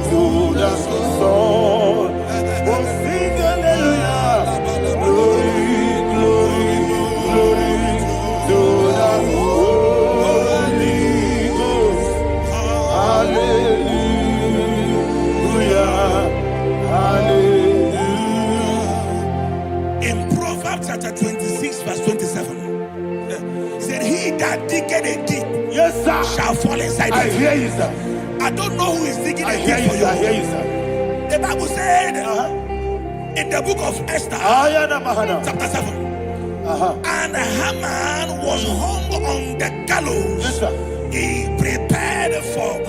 to the Son. Oh, sing hallelujah. Glory, glory, glory to the Holy Ghost. Hallelujah. Hallelujah. in Proverbs chapter 26, verse 27, he said, he that diggeth a deep, Yes, sir, shall fall inside I it. hear you, sir. I don't know who is digging I a hear deep you, for sir. I hear you. you, sir. The Bible said in the book of Esther, chapter 7, and Haman was hung on the gallows. Yes, sir. He prepared for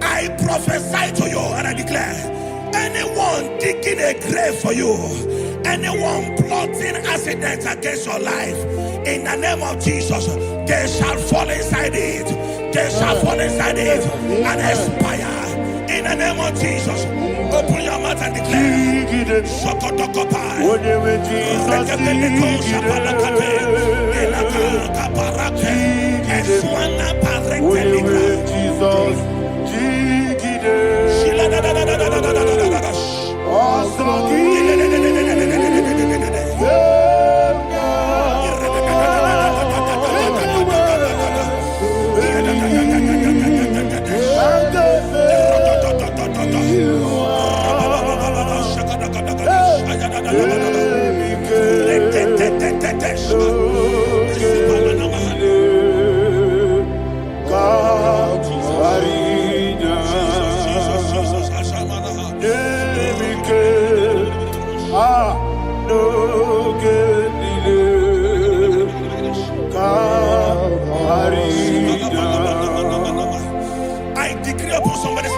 I prophesy to you and I declare, anyone digging a grave for you, anyone plotting accidents against your life, in the name of Jesus, they shall fall inside it. They shall fall inside it and expire. In the name of Jesus, open your mouth and declare. Shokotokopai.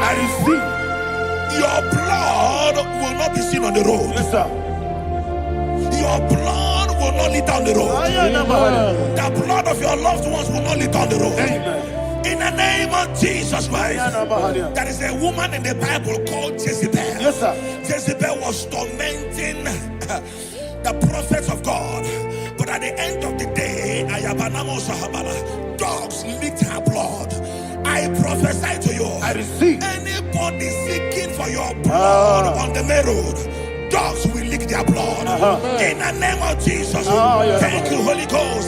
I receive. Your blood will not be seen on the road. Yes, sir. Your blood will not litter on the road. The blood of your loved ones will not litter on the road. Amen. In the name of Jesus Christ. There is a woman in the Bible called Jezebel. Yes, sir. Jezebel was tormenting the prophets of God. But at the end of the day, dogs licked her blood. I prophesy to you. I receive. Anybody seeking for your blood on the main road, dogs will lick their blood. In the name of Jesus. Thank you, Holy Ghost.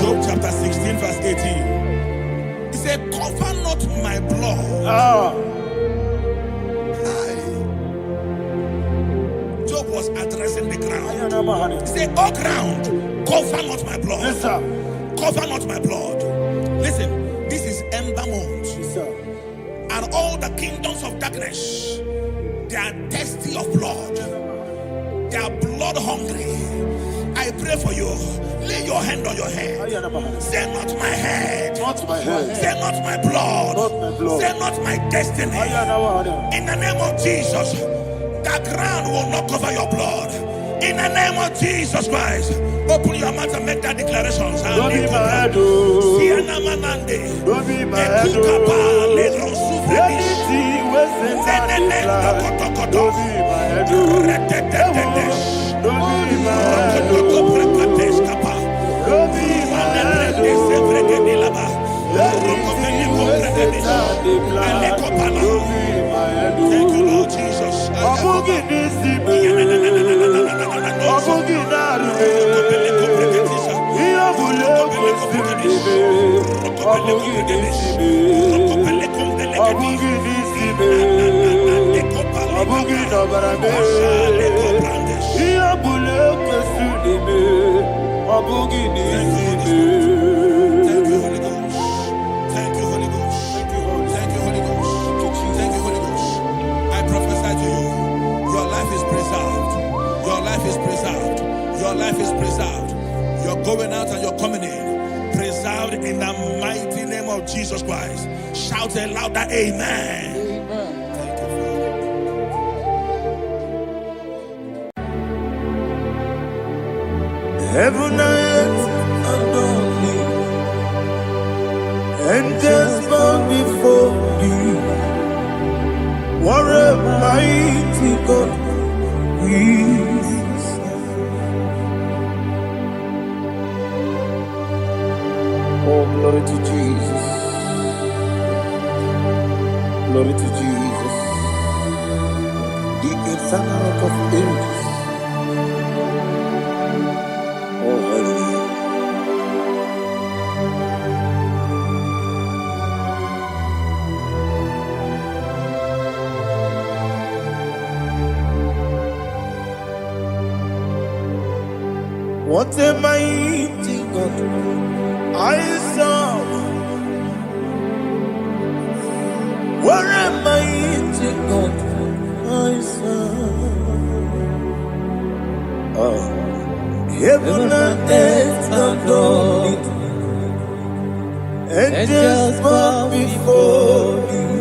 Job chapter 16 verse 18. He said, cover not my blood. Job was addressing the ground. He said, oh ground, cover not my blood. Yes, sir. Cover not my blood. Listen, this is ember month. Yes, sir. And all the kingdoms of darkness, they are thirsty of blood. They are blood hungry. I pray for you. Lay your hand on your head. Say not my head. Not my head. Say not my blood. Not my blood. Say not my destiny. In the name of Jesus, the ground will not cover your blood. In the name of Jesus Christ, open your mouth and make that declaration. Don't be my head. Don't be my head. Anything was in that decline. Don't be my head. Don't be my head. Don't be my head. Thank you, Lord Jesus. Your life is preserved. You're going out and you're coming in. Preserved in the mighty name of Jesus Christ. Shout a louder amen. Amen. Thank you, Father. Heaven and earth adore me, angels bow before you. What a mighty God we. Oh, glory to Jesus. Glory to Jesus. The eternal rock of ages. Oh, hallelujah. What a mighty God I saw. What a mighty God I saw. Oh, heaven and earth adore it, angels bow before you.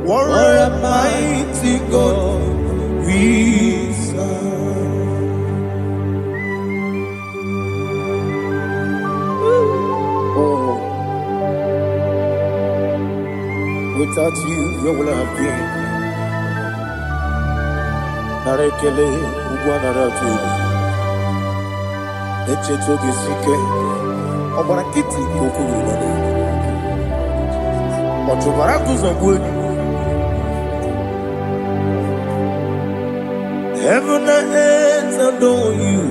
What a mighty God we serve. Without you, where will I have been? Narekele, Ugwanaratu. Echetoge Sike. Obarakiti Kokuru. Otobaraku Zangwe. Heaven and earth adore you.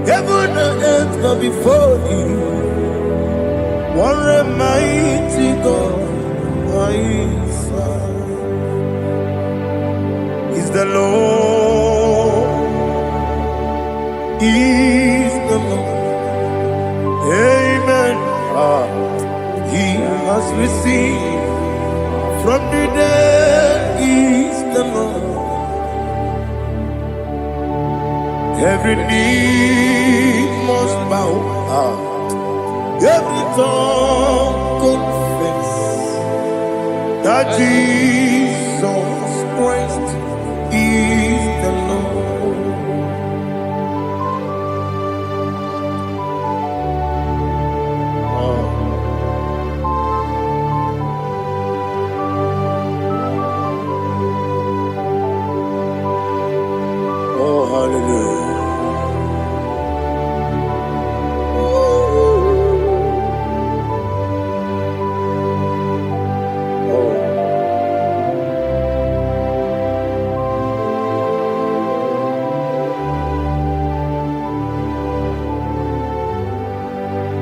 Heaven and earth bow before you. What a mighty God I serve. Is the Lord. Is the Lord. Amen. He has received from the dead. Is the Lord. Every knee must bow. Every tongue confess that Jesus Christ is the Lord. Oh, hallelujah.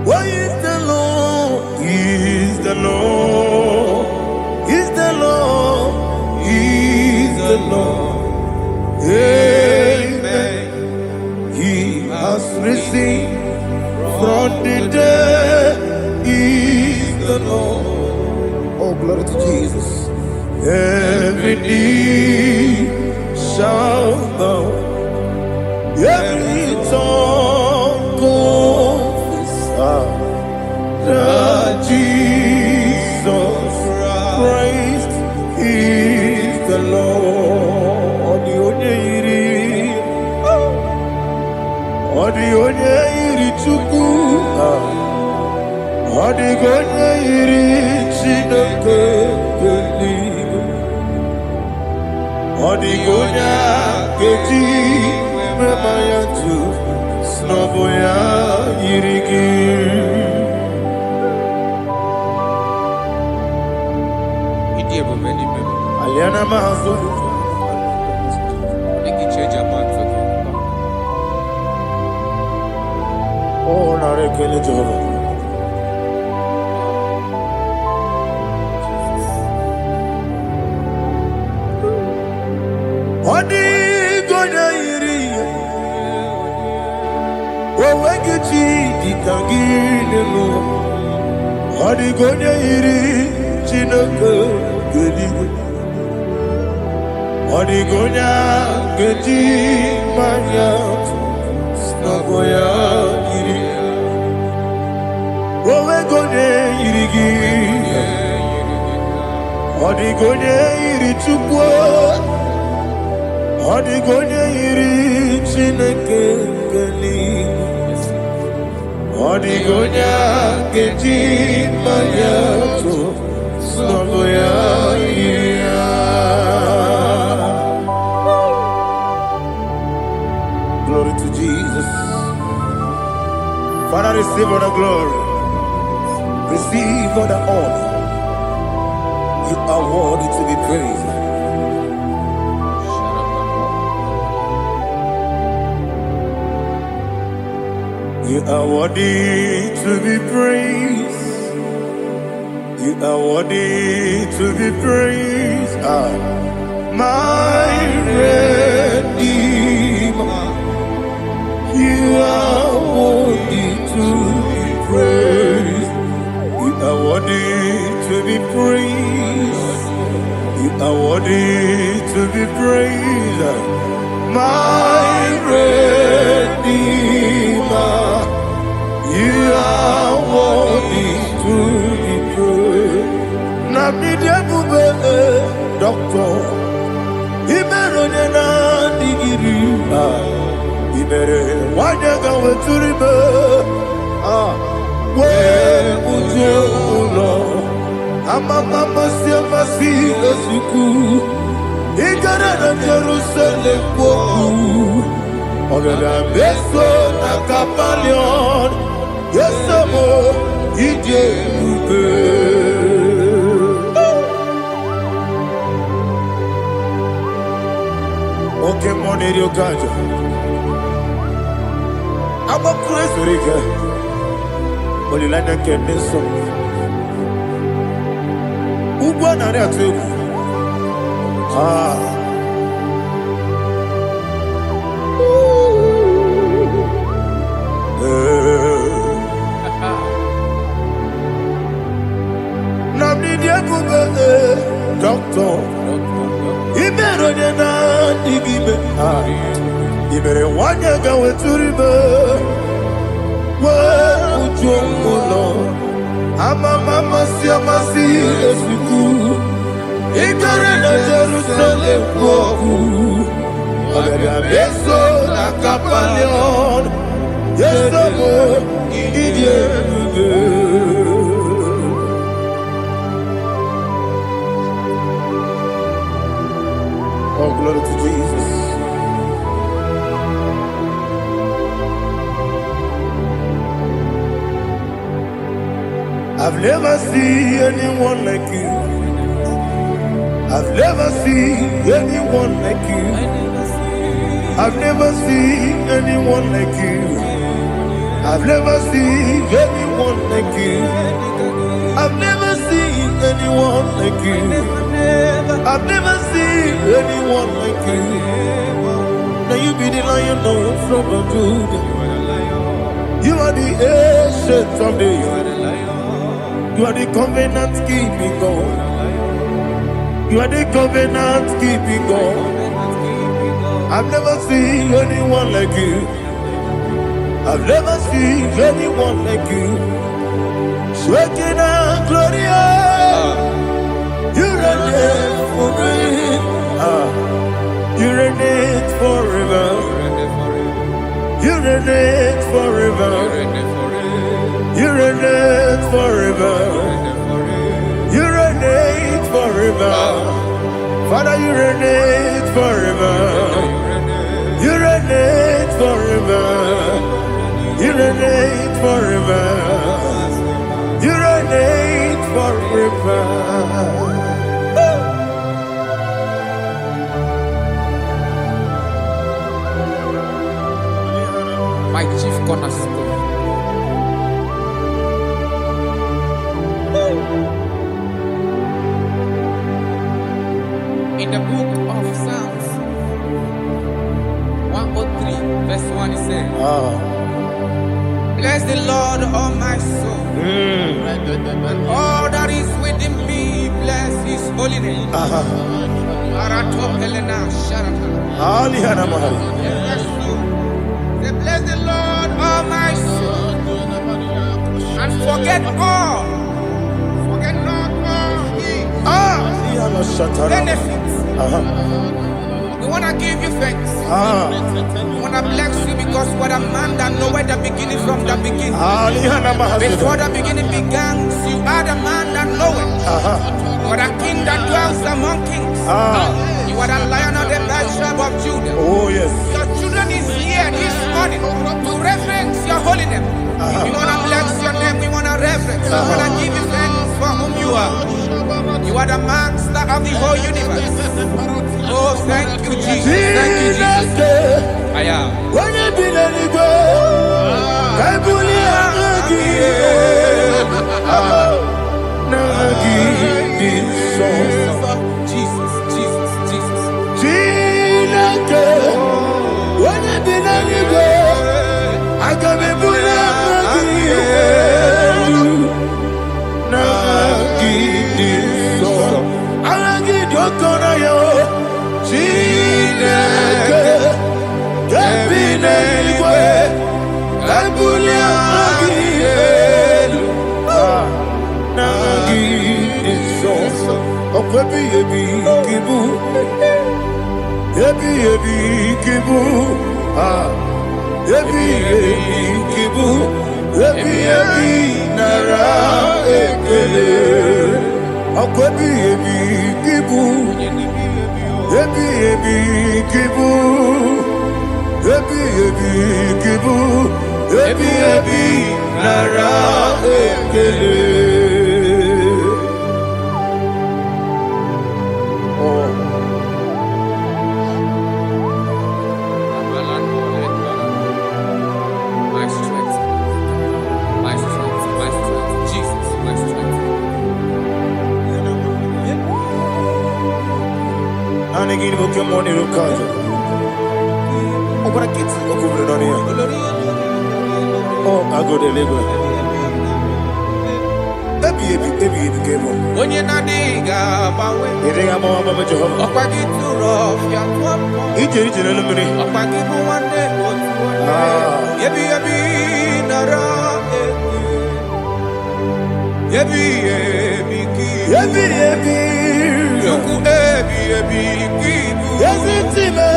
Why is the Lord? Is the Lord? Is the Lord? Is the Lord? Amen. He has risen from the dead. Is the Lord? Oh, glory to Jesus. Every knee shall bow. Every tongue confess that Jesus Christ is the Lord. The only Chuku, the only Chineke, the only Keji, Memayatu, Snoboya, Irigi. Aliana Mahazo. Oh, Narekele Jehovah. Odi gonya iri. Owegechi ditangine mo. Odi gonya iri Chineke gedigo. Odi gonya gedi manya. Snagoya iri. Owegonya irigi. Odi gonya iri chukwu. Odi gonya iri Chineke gedigo. Odi gonya gedi manya. Snagoya iri. Glory to Jesus. Father, receive all the glory. Receive all the honor. You are worthy to be praised. You are worthy to be praised. You are worthy to be praised. My Redeemer. You are worthy to be praised. You are worthy to be praised. You are worthy to be praised. My Redeemer. You are worthy to be praised. Nabidia Bube, Doctor. Imeronena digiri. Ibere wanyaga weturibe. Where would you, Lord? Amama siamasi esuku. Igara na Jerusalem woku. Ogada beso na kapalion. Yesamo ije ube. Okay, money rio kaja. I'm a crazy rigger. Only like that can be so. Uba na rea tu. Namni dia kuba doctor. Ibero de na digibe. Ibere wanya gawe turibe. Wa ujomulo. Mama siamasi esuku. Igara na Jerusalem woku. Ogada beso na kapalion. Yesamo idie buge. Oh, glory to Jesus. I've never seen anyone like you. I've never seen anyone like you. I've never seen anyone like you. I've never seen anyone like you. I've never seen anyone like you. I've never seen anyone like you. Now you be the lion from the Judah. You are the ancient of days. You are the covenant keeping God. You are the covenant keeping God. I've never seen anyone like you. I've never seen anyone like you. Shaking and glorious. You reign forever. You reign forever. You reign forever. You reign forever. You reign forever. Father, you reign forever. You reign forever. You reign forever. You reign forever. My chief cornerstone. In the book of Psalms 103, verse 1, it says, bless the Lord, all my soul, and all that is within me, bless his holy name. Bless the Lord, all my soul, and forget not all his benefits. We want to give you thanks. We want to bless you because what a man that knoweth the beginning from the beginning. Before the beginning began, you are the man that knoweth. You are the king that dwells among kings. You are the lion of the tribe of Judah. Oh yes. Your children is here this morning to reverence your holy name. We want to bless your name. We want to reverence. We want to give you thanks for whom you are. You are the master of the whole universe. Oh, thank you, Jesus. Thank you, Jesus. I am. Jesus, Jesus, Jesus. Akwebi ebi kibu. Ebi ebi kibu. Ebi ebi kibu. Ebi ebi nara ekele. My strength, my strength, my strength, Jesus, my strength. Nani gini boke moni rukaja. Okora kiti okubule nani ya. Oh, agode lego. Ebi kebo. Onye nadiga bawe. Ere ama mama Jehova. Okwagi turo ya twampo. Ije na lumini. Okwagi muwane otuwane. Ebi nara eke. Ebi ki. Ebi. Juku ebi kibu. Yazitime.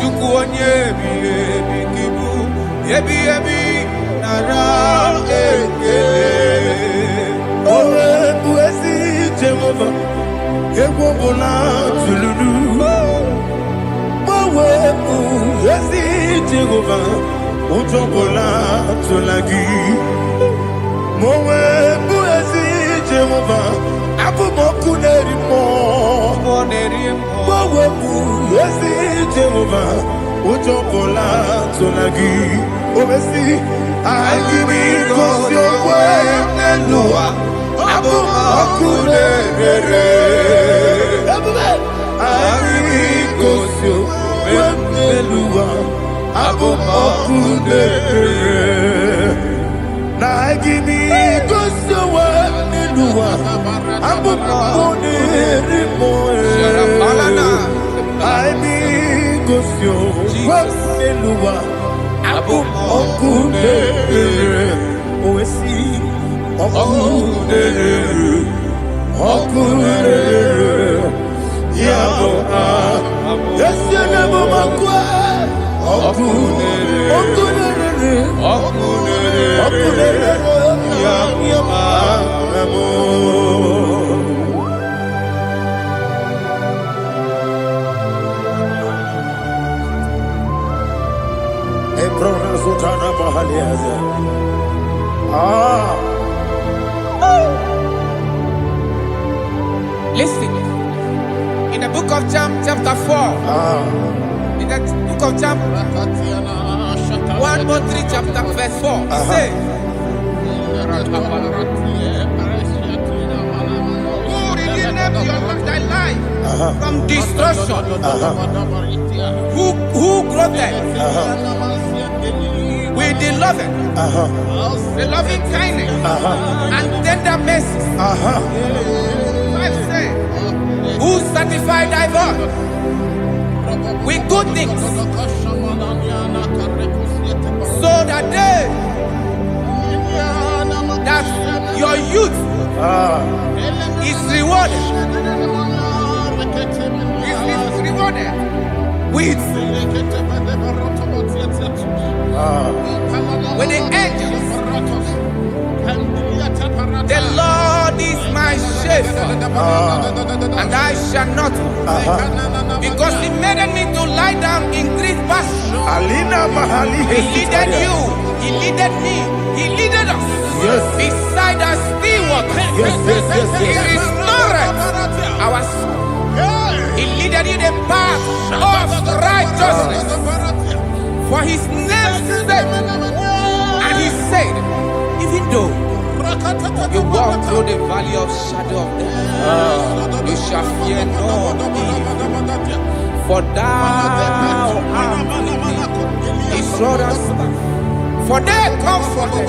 Juku onye ebi kibu. Ebi nara eke. Owe buezi Jehova. Egwo bola tululu. Owe buezi Jehova. Ujo bola tulagi. Mowe buezi Jehova. Abu moku nerimo. Mowe buezi Jehova. Ujo bola tulagi. Obesi. Agimi kosyo wenelua. Abu moku nerere. Agimi kosyo wenelua. Abu moku nerere. Na agimi kosyo wenelua. Abu moku nerimo. Agimi kosyo wenelua. Abu moku nerere. Oesi. Okunere, yabo yesene mumakwa. Okunere, yabo Ebrona sultana bahaliaza. Listen, in the book of Psalm chapter 4, in the book of Psalm 113 chapter verse 4, it says, who redeemed thy life from destruction? Who clothed with the loving kindness and tender mercy? Who sanctified thy body with good things, so that your youth is rewarded with the angels. The Lord is my shepherd, and I shall not want, because He made me to lie down in green pastures. He leaded you, He leaded me, He leaded us beside the still waters. He restored our soul. He leaded you the path of righteousness for His name's sake. And He said, even though you walk through the valley of shadow of death, you shall fear no evil, for thou art with me. His rod and staff, for they comforted.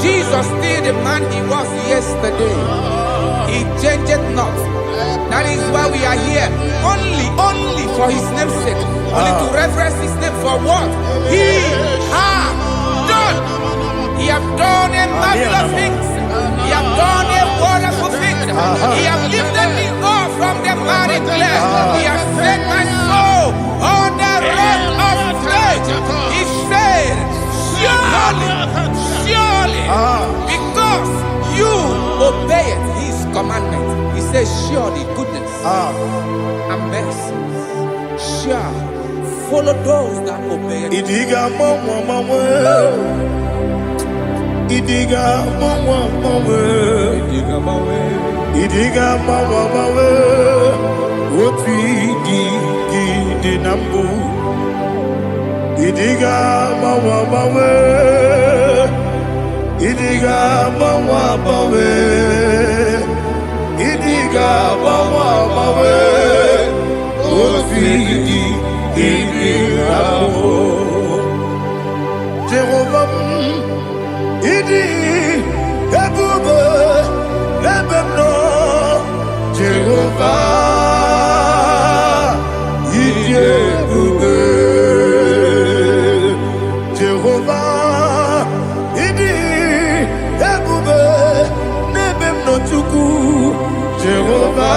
Jesus still the man He was yesterday. He changed not. That is why we are here. Only for His name's sake. Only to reference His name for what He has done. He has done a marvelous things. He has done a wonderful thing. He has lifted me up from the miry clay. He has set my soul on the rock of faith. He said, surely, because you obey says, surely goodness and mercy shall follow those that obey him. Idiga mama, Idiga mama, Idiga mama, what we di nambu. Idiga mama, Idiga mama, Idiga mama, what we di nambu. Jehovah, Idi, Ebube, Ebemno, Jehovah, Idi, Ebube, Jehovah, Idi, Ebube, Nebemno Chuku, Jehovah,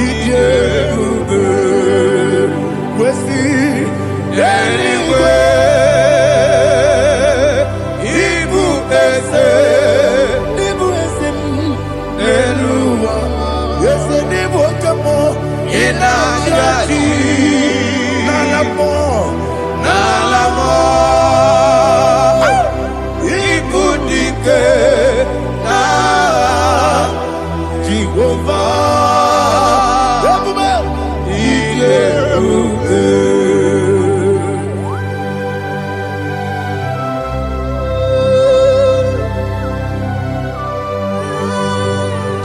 Idi, Ebube, Wesi, anyway.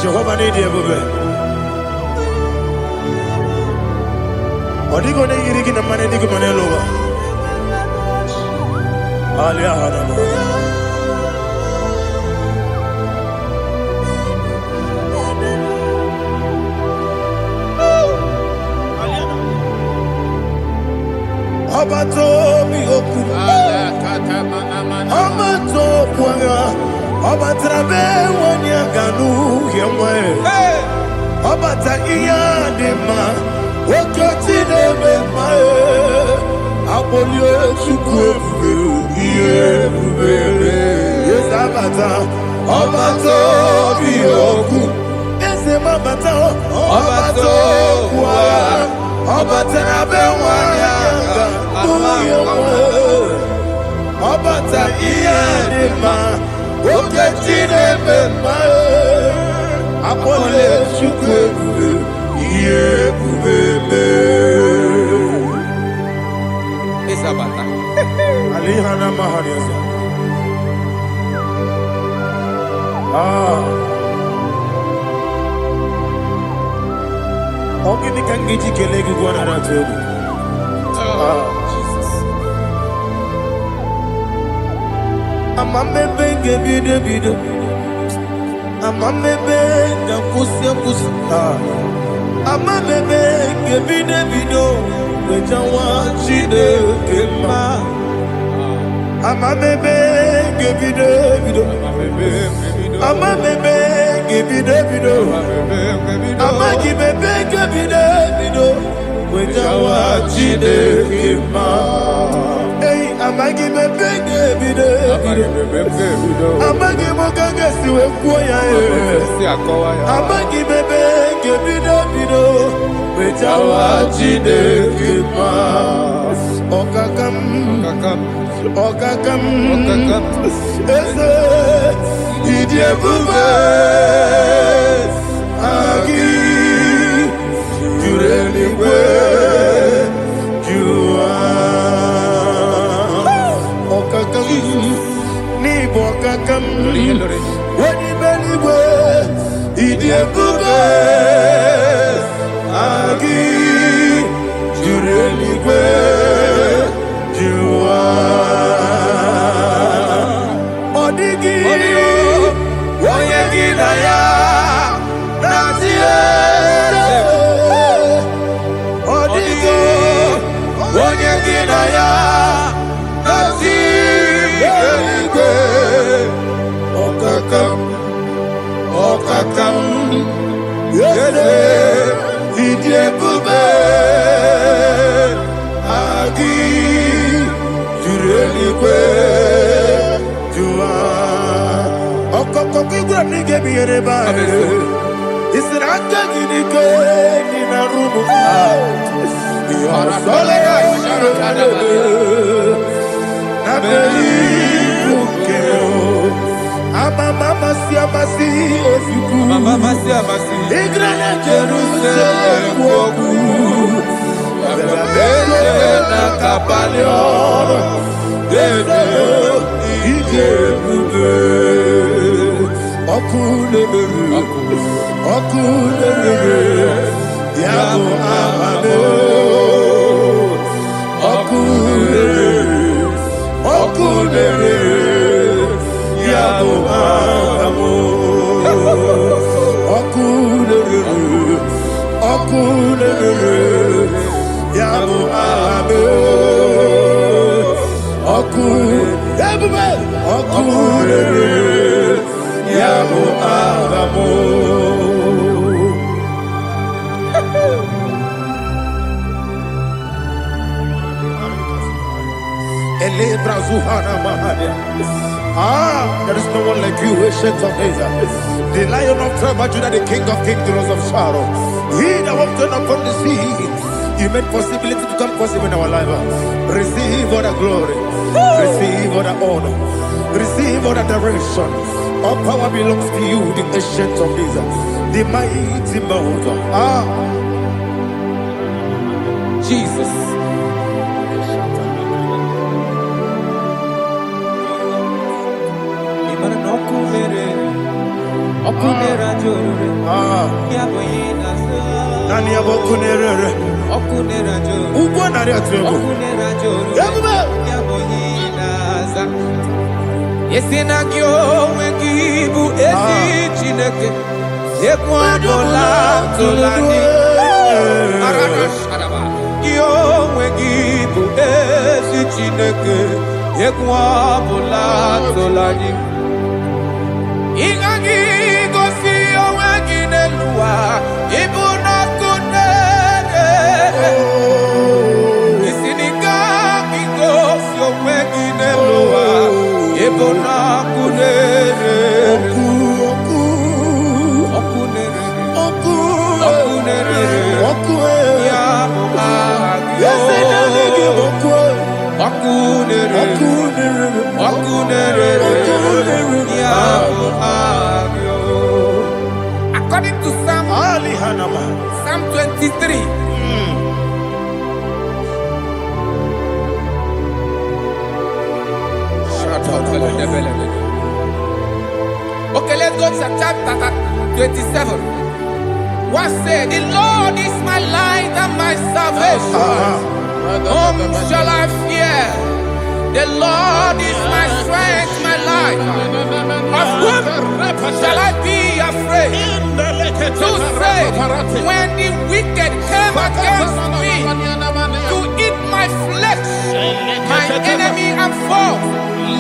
Jehovah need you, baby. Odigo ne yirigi na mane digo mane loba. Alia hadama. Abato mi oku. Abato kwanga. Abatrabe wanya ganu yemwe. Abata iya dema. Okoti neme mae. Abolio chukwe iye bubele. Yes abata. Abato mi oku. Ese mabata. Abato kwa. Abatrabe wanya ganu yemwe. Abata iya dema. Okoti neme mae. Abolio chukwe iye bubele. Isabata. Alihana mahariasa. Ogini kangiji kelegi gwana ratogu. Jesus. Amamebe ngebido. Amamebe ngakusi. Amamebe ngebido. Wejawa chide kema. Amamebe ngebido. Amamebe ngebido. Amagibebe ngebido. Wejawa chide kema. Hey, amagibebe ngebido. Amagimoga siwe kuya. Amagibebe ngebido. Wejawa chide kema. Okakam. Ese idie bube. Agi jureli kwe jua. Okakam ni bokakam. Wadi beli kwe idie bube. Agi jureli kwe jua. Odigi oyegi na ya natie. Odigi oyegi na ya natie. Okakam yede idie bube. Agi jureli kwe jua. He said, I'm taking it in a room. Mama siamasi ofiku. Mama siamasi. Igrana Jerusalem woku. Bebe na kapalion. Bebe ije bube. Okulele. Yabo amado. Okulele. Yabo amo, okulele, yabo amo, okulele, yabo amo. Elebra zuhana mahania. There is no one like you, ancient of days. The Lion of tribe of Judah, the King of kings, the Rose of Sharon. He that walked upon the sea. You made possibility to become possible in our life. Receive all the glory. Receive all the honor. Receive all the direction. All power belongs to you, the ancient of days. The mighty mountain. Jesus. Nani abokunere. Ugbo nari atuego. Yabuba. Yesina kyo wengibu esi chineke. Yekwadola tolani. Kyo wengibu esi chineke. Yekwadola tolani. Ingagi gosi owengi nelua ibuna kunere. Isinika gosi owengi nelua ibuna kunere. According to Psalm 23. Okay, let's go to chapter 27. What said? The Lord is my light and my salvation. Whom shall I fear? The Lord is my strength, my life. Of whom shall I be afraid? To say, when the wicked came against me to eat my flesh, my enemy and foe,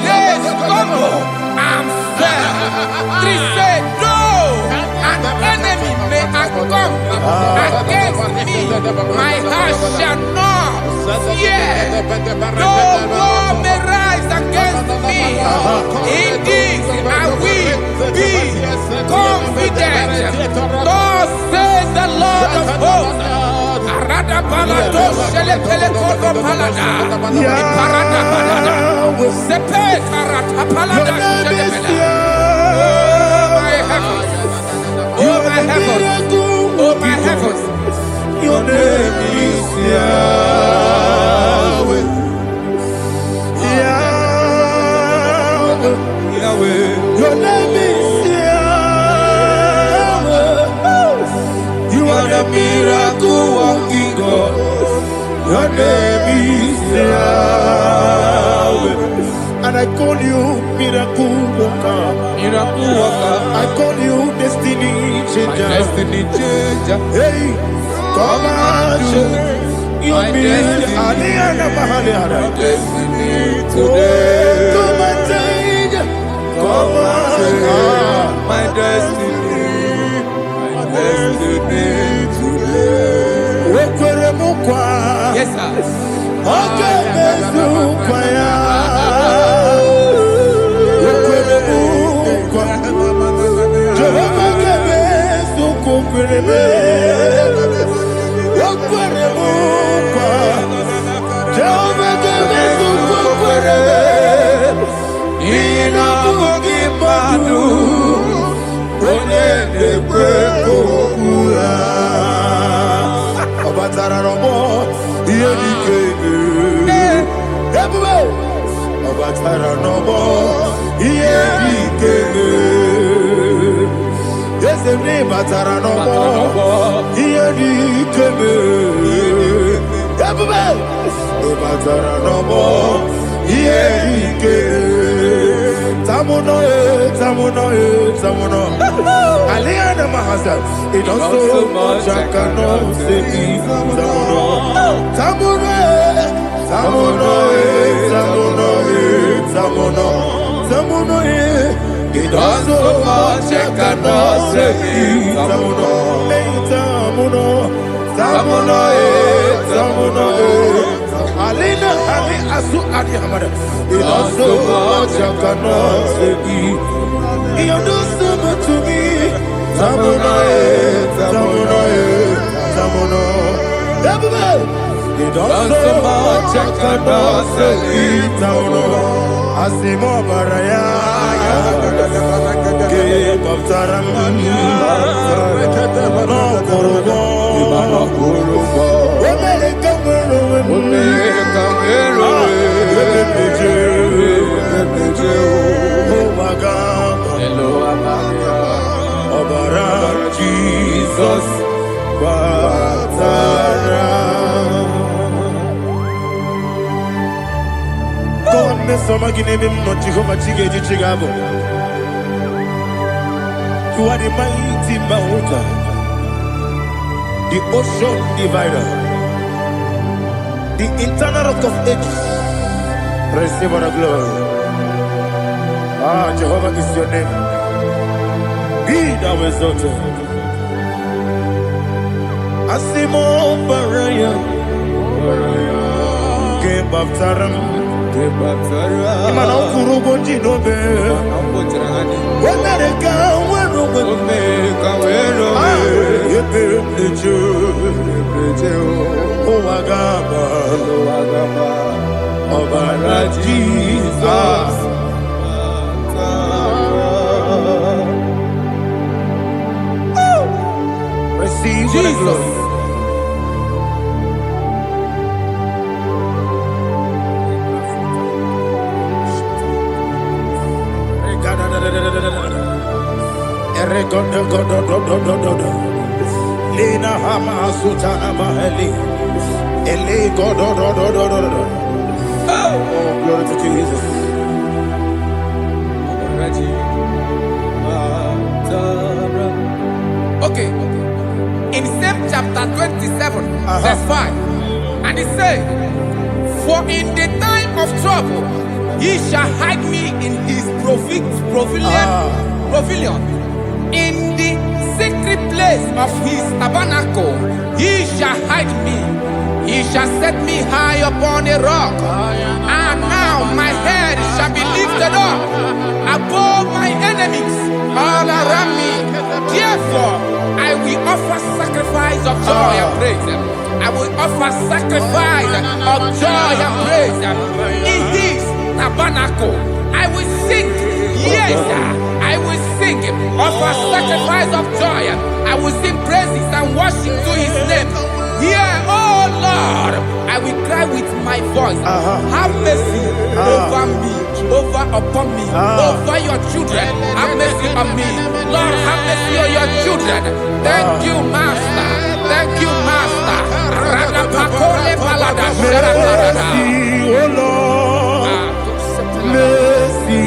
they stumble and fell. 3 said, no, an enemy may come against me, my heart shall not fear. No war may rise against me. In this I will be confident. Thus says the Lord of hosts. Arada balado shele pele kodo palada. Iparada balada. Sepe karata palada shele pele. Oh my heavens. Oh my heavens. Your name is Yahweh. Yahweh. Your name is Yahweh. You are the miracle working God. Your name is Yahweh. And I call you miracle worker. Miracle worker. I call you destiny changer. My destiny changer. Hey, come on, your destiny. My destiny today. Come on, change. Come on, my destiny. My destiny today. Yes, sir. me. Okwere mukwa. Jehovah gave us okwere. Ina mugi madu. Onye nekwe kokura. Obatara robo. Iye dikebe. Everywhere. Obatara robo. Iye dikebe. Yes, the name Batara no more. Here he came. Everybody, Batara no more. Here he came. Tamuno, Tamuno, Tamuno. Aliana Mahasa. It don't so much I cannot say. Tamuno, Tamuno, Tamuno, Tamuno, Tamuno, Tamuno. It does so much I cannot say. Tamuno, Tamuno, Tamuno, Tamuno. Alina, Ali, Asu, Adi Hamada. It does so much I cannot say. You do so much to me. Tamuno, Tamuno, Tamuno. Everybody. It does so much I cannot say. Tamuno. Asimo Baraya. Give up Taram, no Kurugo, Jesus, Batara. God, Miss Somagin, not Jehovah Chiggy Chigabo. You are the mighty mountain, the ocean divider, the internal rock of ages. Receive all the glory. Ah, Jehovah is your name. Be thou exalted. Asimo Baraya, Game of Taram, Imano Kuruboji Nobe. When I go, Jesus. Receive Jesus. Lena Hama Sutana Maheli. Ele go do. Oh, glory to Jesus. Okay. In same chapter 27, verse 5, and it says, "For in the time of trouble, he shall hide me in his pavilion. In the secret place of his tabernacle, he shall hide me. He shall set me high upon a rock. And now my head shall be lifted up above my enemies all around me. Therefore, I will offer sacrifice of joy and praise. I will offer sacrifice of joy and praise. In his tabernacle, I will sing. Yes, I will sing. Offer sacrifice of joy. I will sing praises and worship to his name. Here, oh Lord, I will cry with my voice. Have mercy over me, upon me, over your children. Have mercy on me. Lord, have mercy on your children. Thank you, Master. Thank you, Master. Mercy, oh Lord. Mercy,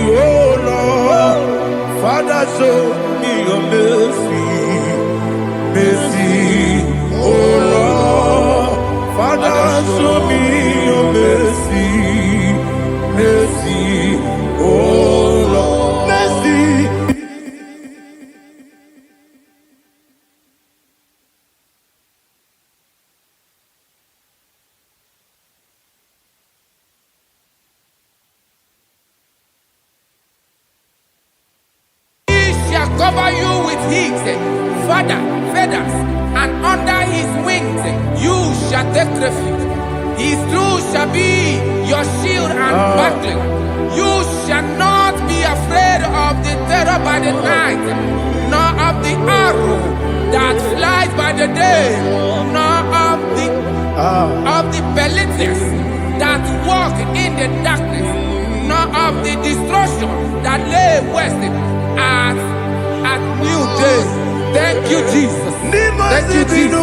oh Lord. Father, show me your mercy. Mercy, oh Lord. Father, show me your mercy. Mercy, oh Lord. Mercy. Cover you with heat. Father, feathers, and under his wings you shall take refuge. His truth shall be your shield and buckler. You shall not be afraid of the terror by the night, nor of the arrow that flies by the day, nor of the pestilence that walk in the darkness, nor of the destruction that lay waste at new day. Thank you, Jesus. Thank you, Jesus.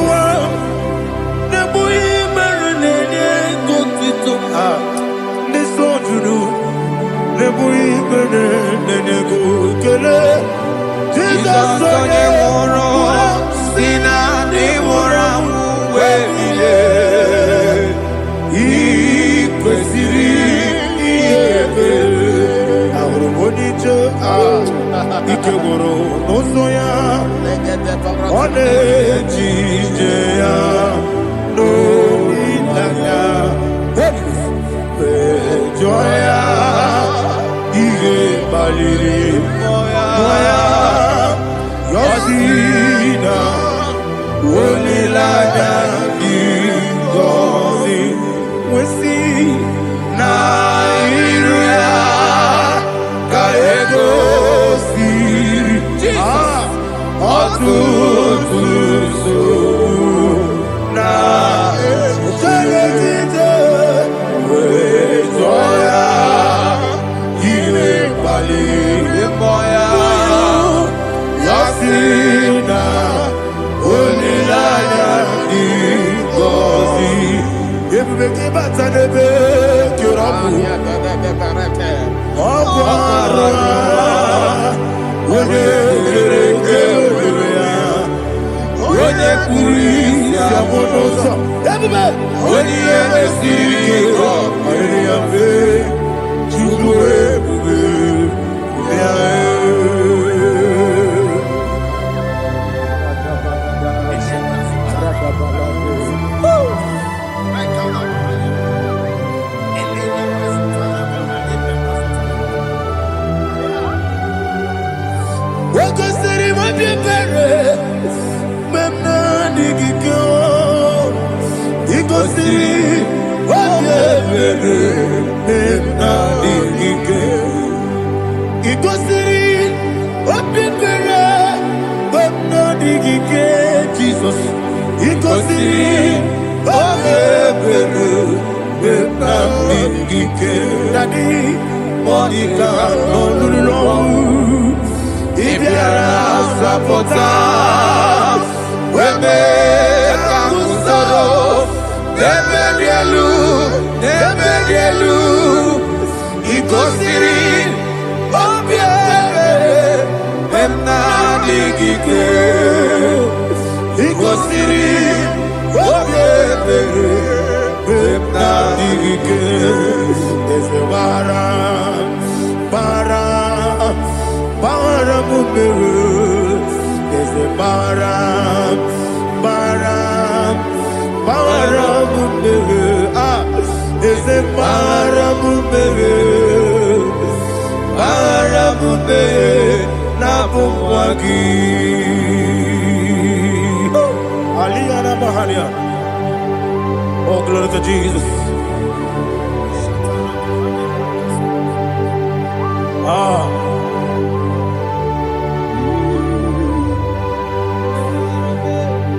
Oh, glory to Jesus.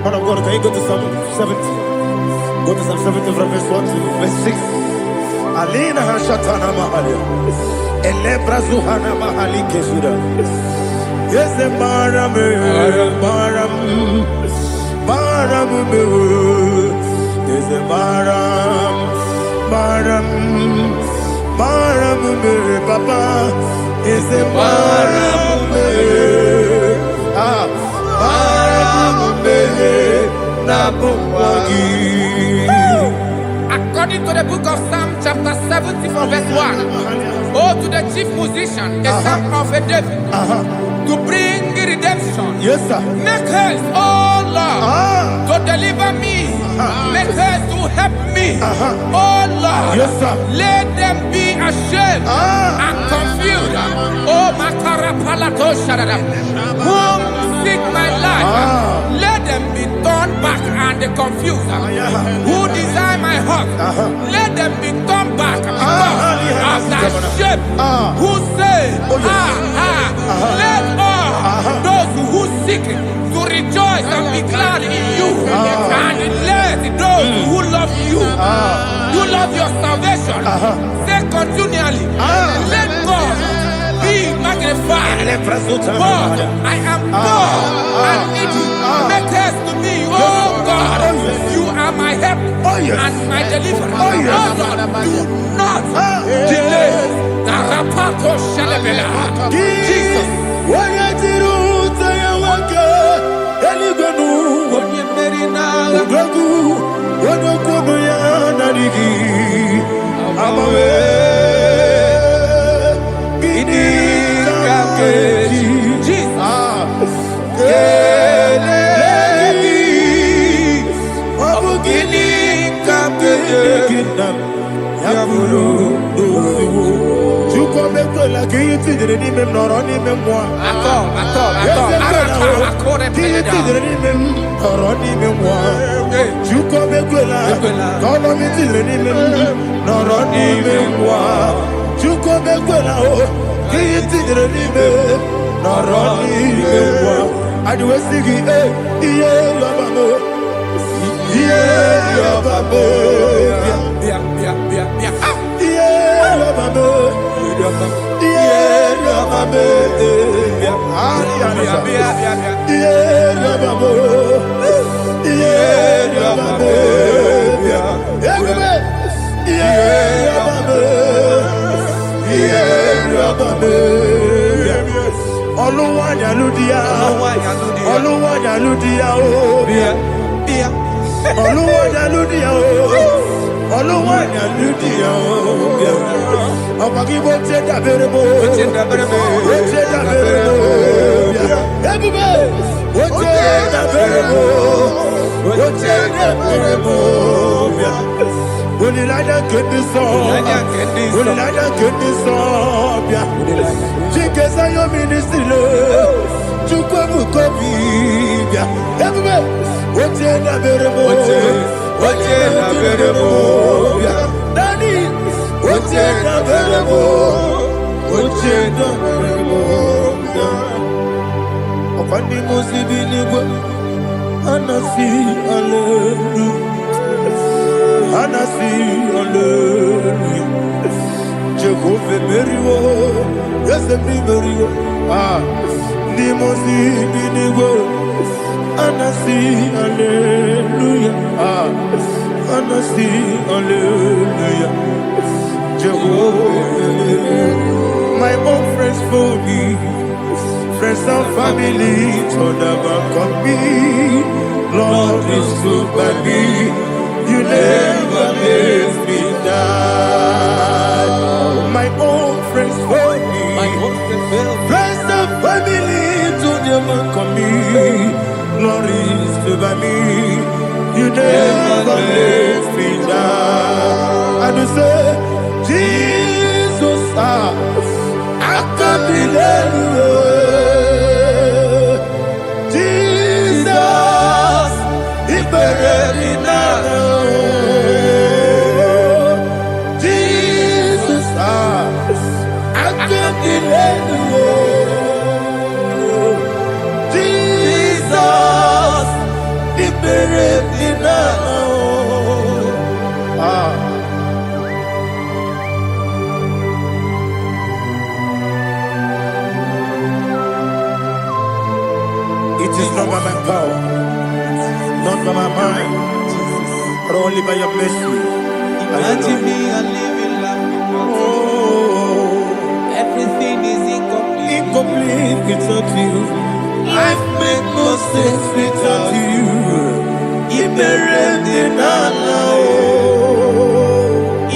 Man of God, can you go to Psalm 70? Go to Psalm 70 from verse 1 to verse 6. Alina Hashatana Mahalia. Elebra Zuhana Mahali Kesura. Yes, the Baram, Baram, Baram, yes, the Baram, Baram, Baram, Papa, yes, the Baram, According to the book of Psalm chapter 70 from verse 1, oh, to the chief musician, a son of a David, to bring redemption. Yes, sir. Make haste, oh Lord, to deliver me. Make haste to help me. Oh Lord, yes, sir. Let them be ashamed and confused. Oh, Makara Palato Shadada, whom seek my life. Let let them be turned back and confused. Who design my heart, let them be turned back because of that shape. Who say, let all those who seek to rejoice and be glad in you, and let those who love you, you love your salvation, say continually, let God be magnified. God, I am poor and needy. Make haste to me, oh God. You are my help and my deliverer. Oh God, do not delay. Jesus. My own friends for me, friends and family, told about come me. Lord is good by me, you never let me die. My own friends for me, friends and family, told about come me. Lord is good by me, you never let me die. And you say, Jesus, I can't believe you. Jesus, He buried me now. Jesus, I can't believe you. Jesus, He buried me now. It is not by my power, not by my mind, but only by your mercy. Imagine me and living life without you. Everything is incomplete. Incomplete without you. Life makes no sense without you.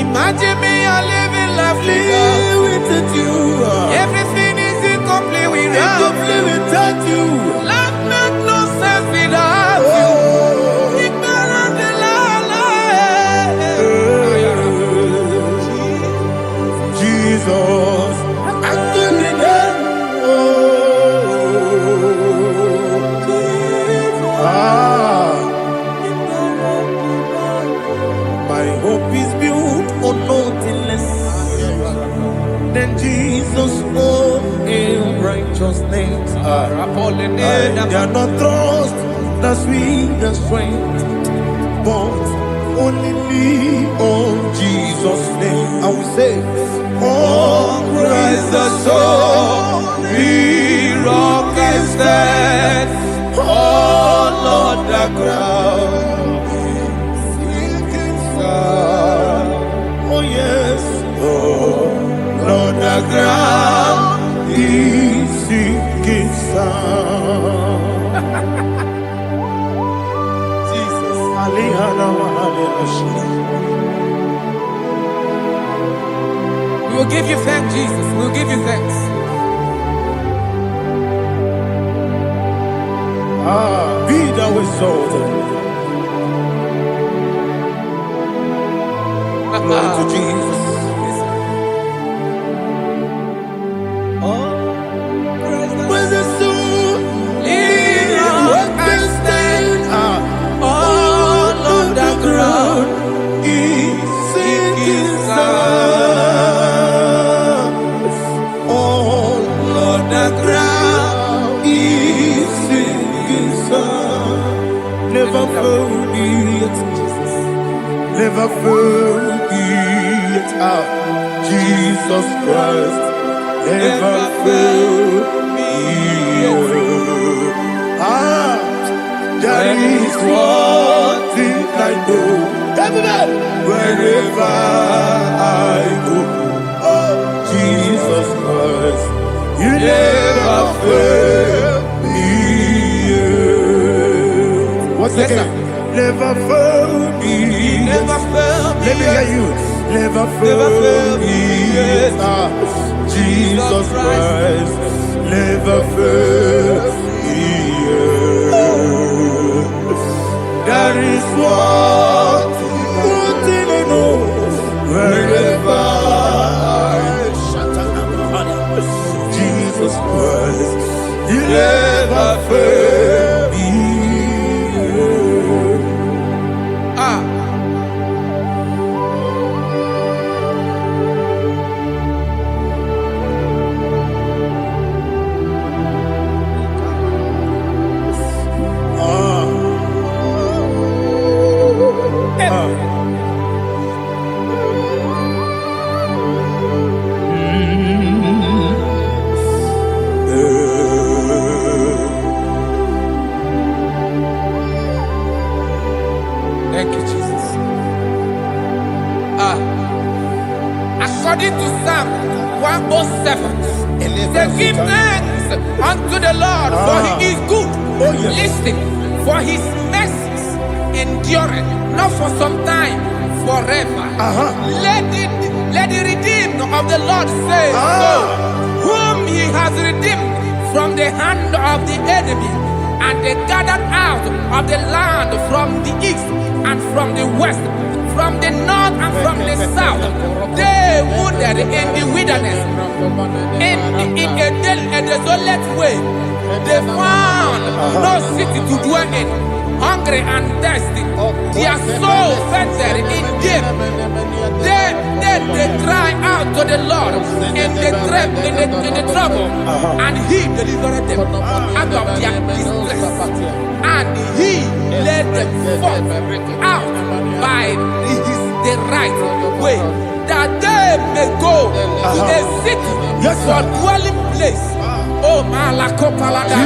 Imagine me and living life without you. Everything is incomplete without you. Life makes no sense without you. Jesus, I couldn't Jesus, oh, in righteousness. I cannot trust the sweetest strength, but only me on Jesus' name. I will say, oh, Christ the soul, the rock is dead. Oh, Lord, the ground is sinking sun. Oh, yes, oh, Lord, the ground is sinking sun. Jesus, we will give you thanks, Jesus. We will give you thanks. Be thou exalted. Glory to Jesus. When the soul can stand, all on the ground is sinking sand. All on the ground is sinking sand. Never forget, never forget, Jesus Christ. Never fail me. That is one thing I know. Wherever I go, oh, Jesus Christ, you never fail me. Once again, never fail me. Never fail me. Let me hear you. Never fail me. Jesus Christ never fails me. That is one thing I know. Wherever Jesus Christ, He never fails me. Thank you, Jesus. According to Psalm 107, they give thanks unto the Lord, for He is good. Oh, yes. Listen, for His mercies endureth, not for some time, forever. Let the redeemed of the Lord say so, whom He has redeemed from the hand of the enemy, and they gathered out of the land from the east and from the west, from the north and from the south. They wandered in the wilderness, in a desolate way. They found no city to dwell in, hungry and thirsty. Their soul fainted in deep. They cry out to the Lord in the trouble, and He delivered them out of their distress, and He led them forth out by the right way, that they may go to a city for dwelling place. Oh, Malakopalada,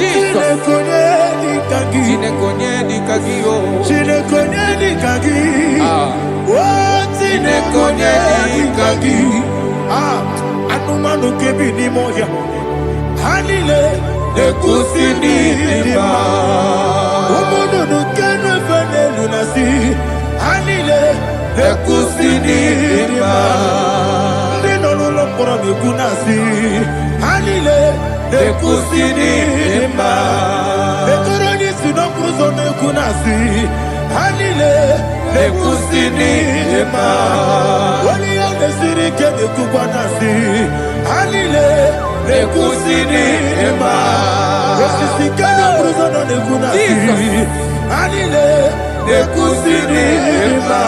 Jesus. Anumanu kebi ni moya Hanile Ekusini nima Umudu nukenu fene lunasi Hanile Ekusini nima Ndino lulopora mikunasi Hanile Ekusini nima Ekoroni sinokruzo mikunasi Hanile Ekusini nima Wali yone sirike mikubanasi Hanile Ekusini nima Esisikana bruzono mikunasi Hanile Ekusini nima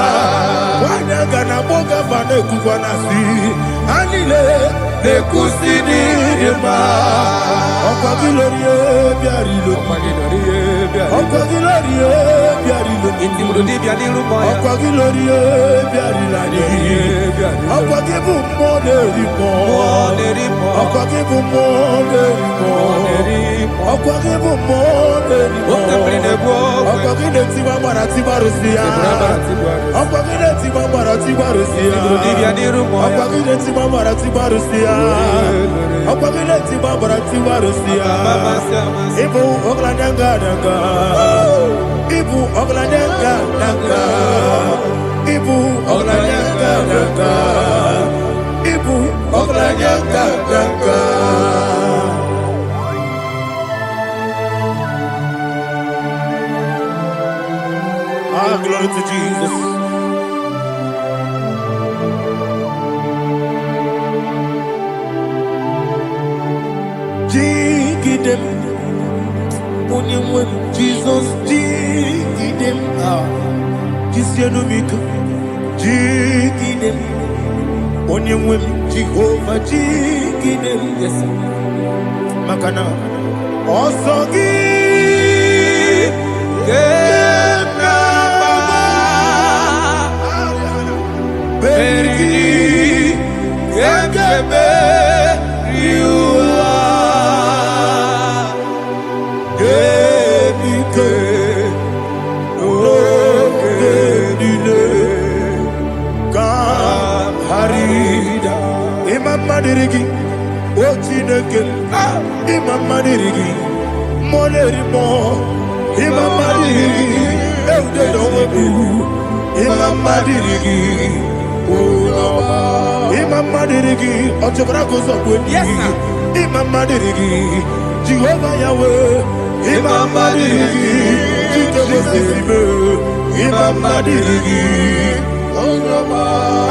Wanyaga na boga vane Wanasi, Anile, Nekusini, Ema, Okagilorie, Biarilo, Okagilorie, Biarilo, Okagilorie, Biarilani, Okagibu Moderimo, Okagibu Moderimo, Okagibu Moderimo, Okagile Tiba Maratiba Rusia, Okagile Tiba Maratiba Rusia, Okagile Tiba Maratiba Rusia, Okagile Tiba Maratiba Rusia, Ibu Ogladanga Danga, Ibu Ogladanga Danga, Ibu Ogladanga Danga, Ibu Ogladanga Danga. Ah, glory to Jesus. Jigidem, Jesus, Jigidem, Kisianomika, Jigidem, Onyemwem, Jehovah, Jigidem, yes, Makana, Osogi, Berigi, Gekebe, Riua, Gebike, Ogedile, Kam Harida, Imam Madirigi, Ochineke, Imam Madirigi, Molerimo, Imam Madirigi, Eudedowebu, Imam Madirigi. Imam Madirigi, Ochobragos of Winnie, Imam Madirigi, Jehovah Yahweh, Imam Madirigi, Imam Madirigi,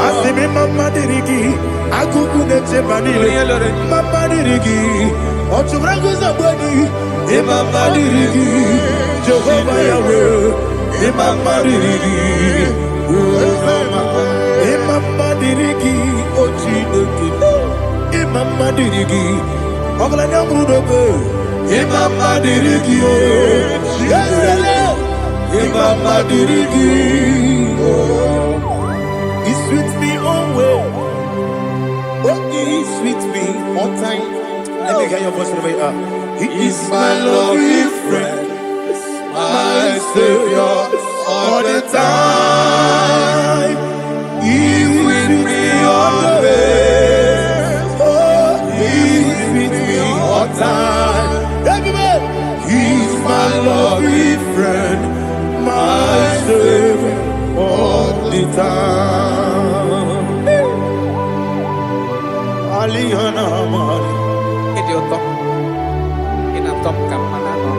Asim Imam Madirigi, Akukune Manili, Imam Madirigi, Ochobragos of Winnie, Imam Madirigi, Jehovah Yahweh, Imam Madirigi, Imam Madirigi, Ochineke, Imam Madirigi, Oglanya Brudobe, Imam Madirigi, Imam Madirigi, He sweet me always, He sweet me all time. Let me hear your voice wherever you are. He is my lovely friend, my Savior, all the time. He's with me always. Oh, He's with me all time. Everybody, He's my lovely friend, my Savior all the time. Alihana Mari. Idiotom. Inatom kamanano.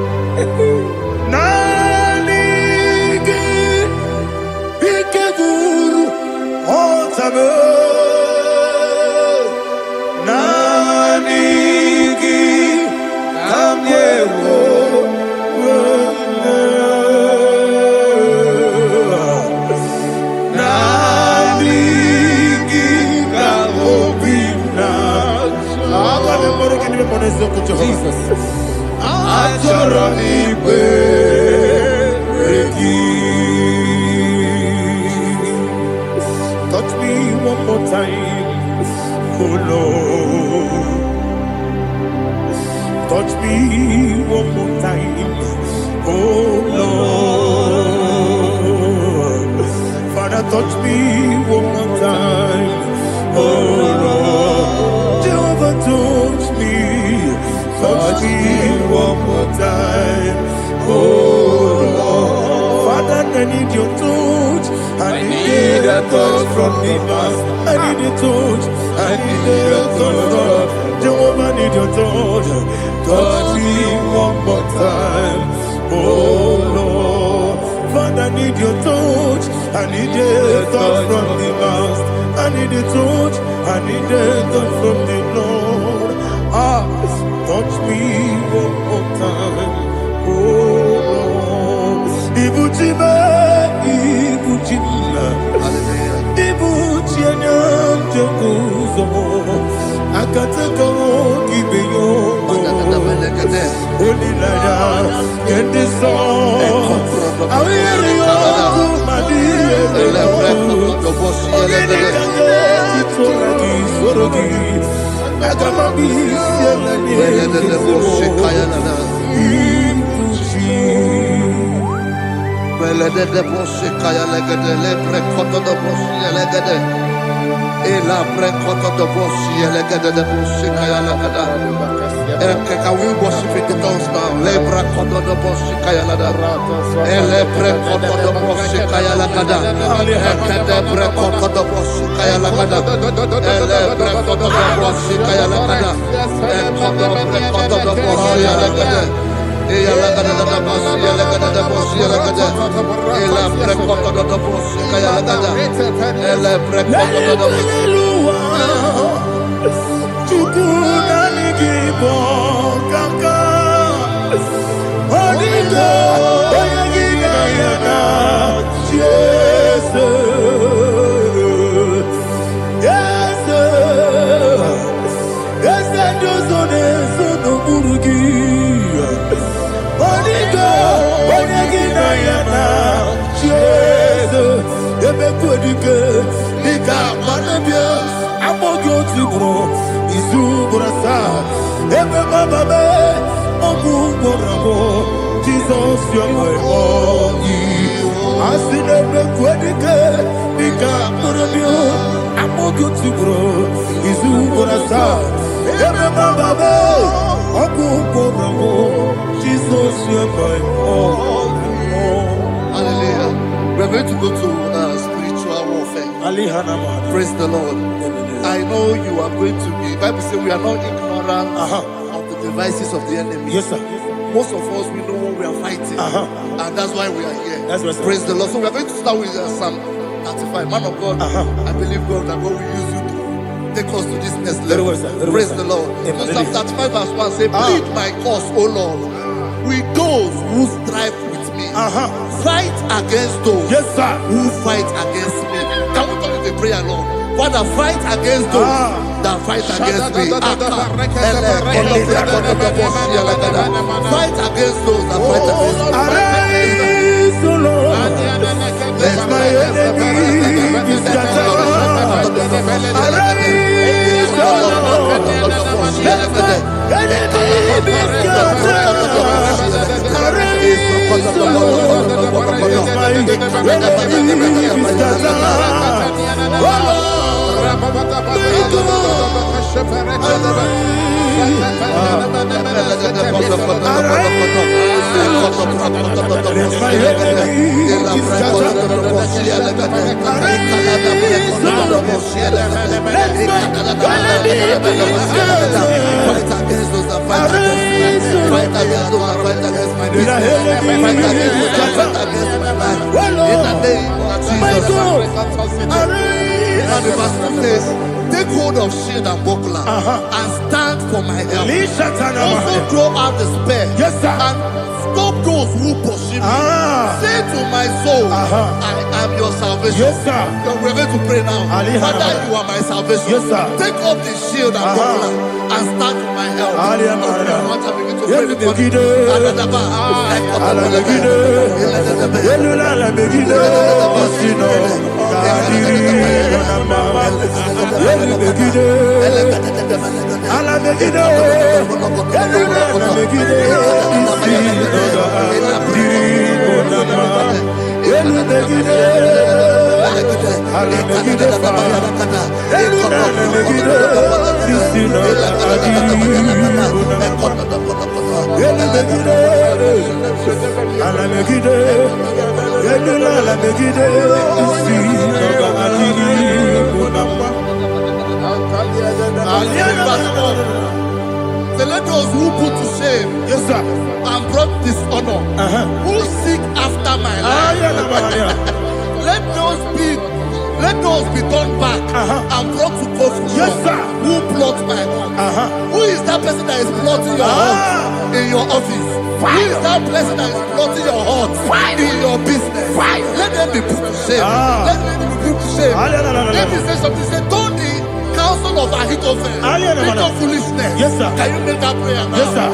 Nanigi Ikeguru Otame Nanigi Kamyewo Nanigi Kamobina Jesus Achoronipe touch me one more time, oh Lord. Touch me one more time, oh Lord. Father, touch me one more time, oh Lord. Jehovah, touch me one more time, oh Lord. Father, I need your touch. I need a touch from the past. I need a touch. I need a touch from Jehovah. I need your touch. Touch me one more time, oh Lord. Father, I need your touch. I need a touch from the past. I need a touch. I need a touch from the Lord. Touch me one more time, oh Lord. Ibuchima, Ibuchima, Ibuchima. Ozo, Akataka Kibiyo, Olilaya, Kendiso, Awirio, Madia, Soragi, Sorogi, Agamabi, Belede de bosse kaya legede le prekoto de bosse legede e la prekoto de bosse legede de bosse kaya legede can we worship in the tongues now le prekoto de bosse kaya legede e le prekoto de bosse kaya legede e de prekoto de bosse kaya legede e le prekoto de bosse kaya legede e koto prekoto de bosse legede Ella la gana da boss, ella gana da boss, ella gana. Ella precoto da boss, ella gana. Ella precoto da boss. Chukuna nikibo kaka. Odito, oyagina yana. Jesus, yes, yes, Josone sono burugi. Odito, oyagina yana. Jesus, ebe kodike, nika manabia, amogyo tibro, izubrasa, ebe bababe, ogu borabo, Jesus, you're my only. Asine ebe kodike, nika manabia, amogyo tibro, izubrasa, ebe bababe, ogu borabo, Jesus, you're my only. Hallelujah. We're going to go to spiritual warfare. Praise the Lord. I know you are going to be. Bible says we are not ignorant of the devices of the enemy. Yes, sir. Most of us, we know what we are fighting. And that's why we are here. That's right, sir. Praise the Lord. So we are going to start with Psalm 35. Man of God, I believe God that God will use you to take us to this next level. Very well, sir. Very Praise well, the sir. Lord. Amen. So Psalm 35 verse 1 says, plead my cause, O Lord, with those who strive with me. Fight against those Yes, sir. who fight against me. Can we call it a prayer, Lord? Father, fight against those that fight against me. Fight against those that fight against me. Arise, O Lord. Let my enemy be scattered. Arise, O Lord. Let my enemy be scattered. Arise, O Lord. Let my enemy be scattered. Oh And the verse says, take hold of shield and buckler and stand for my help. Also throw out the spear. Yes, sir. And stop those who pursue me. Say to my soul, I am your salvation. Yes, sir. We're going to pray now. Father, you are my salvation. Yes, sir. Take up the shield and buckler and stand for my help. So let those who put to shame, yes, sir, and brought dishonor, who seek after my life, let those be turned back and brought to confusion. Yes, sir. Who plot my hurt? Who is that person that is plotting your hurt in your office? Who is that person that is plotting your hurt in your business? Let them be put to shame. Let them be put to shame. Let me say something. Say, turn the counsel of Ahithophel, think of foolishness. Yes, sir. Can you make that prayer now? Yes, sir.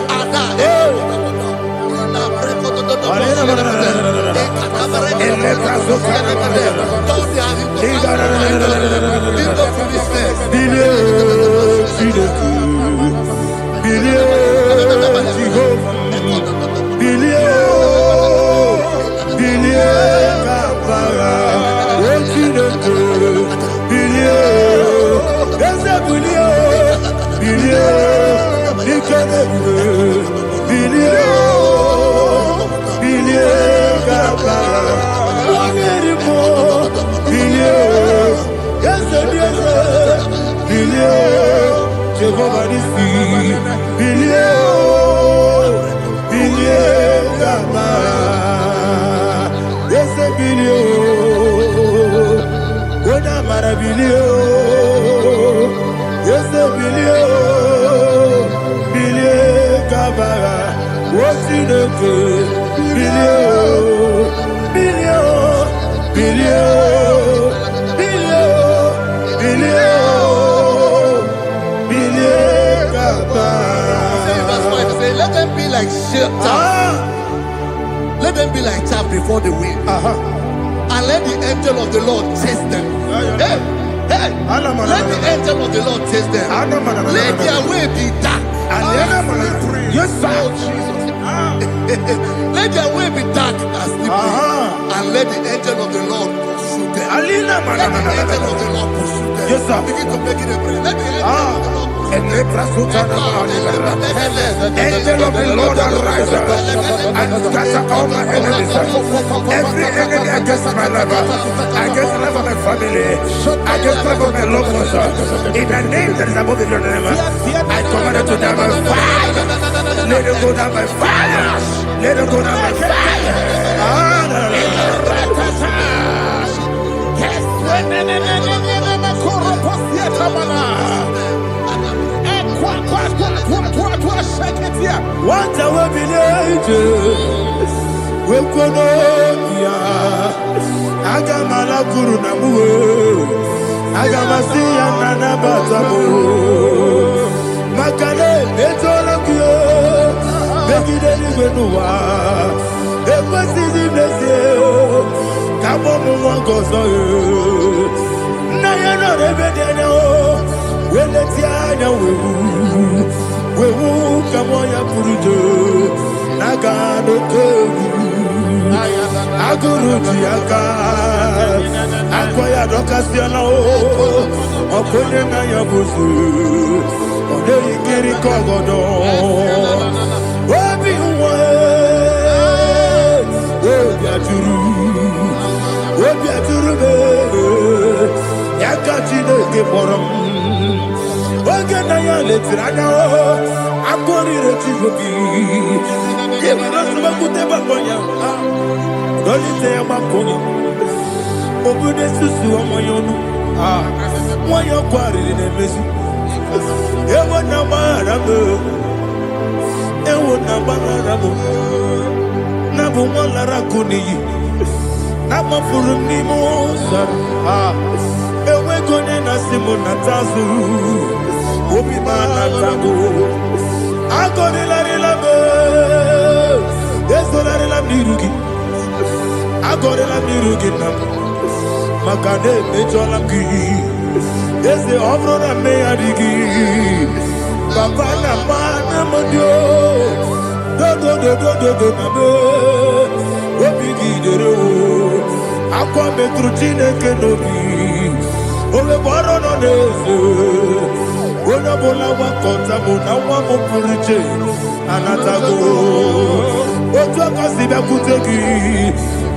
Let them be like let them be like chaff before the wind. And let the angel of the Lord chase them. Hey, hey, let the angel of the Lord chase them. Let their way be dark. Yes, sir. Let their way be dark as slippery. And let the angel of the Lord pursue them. Let the angel of the Lord pursue them. Yes, sir. Begin to make it a prayer. Let the angel of the Lord Angel of the Lord arise and scatter all my enemies. Every enemy against my life, against the life of my family, against the life of my loved ones. In the name that is above the name, I command it to die by fire. Let it go down by fire. Let it go down by fire. What I will be ages, we could Agamala Guru Namu, Agamasi and Nanabatamu, Makale, Betolakio, Begidani Benua, Equasi Blessio, Kabomu Gozo, Nayana Rebedeno, Weletiana Wewu Kamoya Purujo, Nagano Kogu, Aguru Jiaka, Akoya Docasiano, Okone Nayabusu, Odei Kiri Kogodo, Obi Obiaturu, Yakachino Geporum. Oganaya letrana akori retivoki yebana subakute bakonya dolite makonya obude susu omoyonu moyo kwari nemezi ewo na marabu na bu molara kuni na mafuru ni mosar ewe gone na simona tazu Obi manatago, agore la relabe, esolare la mirugi, agore la mirugi nam, makade mejolamgi, ese ovro na meadigi, papa na mana modio, do nabe, obi gidero, akwa metrutine kenobi, ole boro no nezo. Onabola wakota bona wamopurije anatago otu akasibe kutegi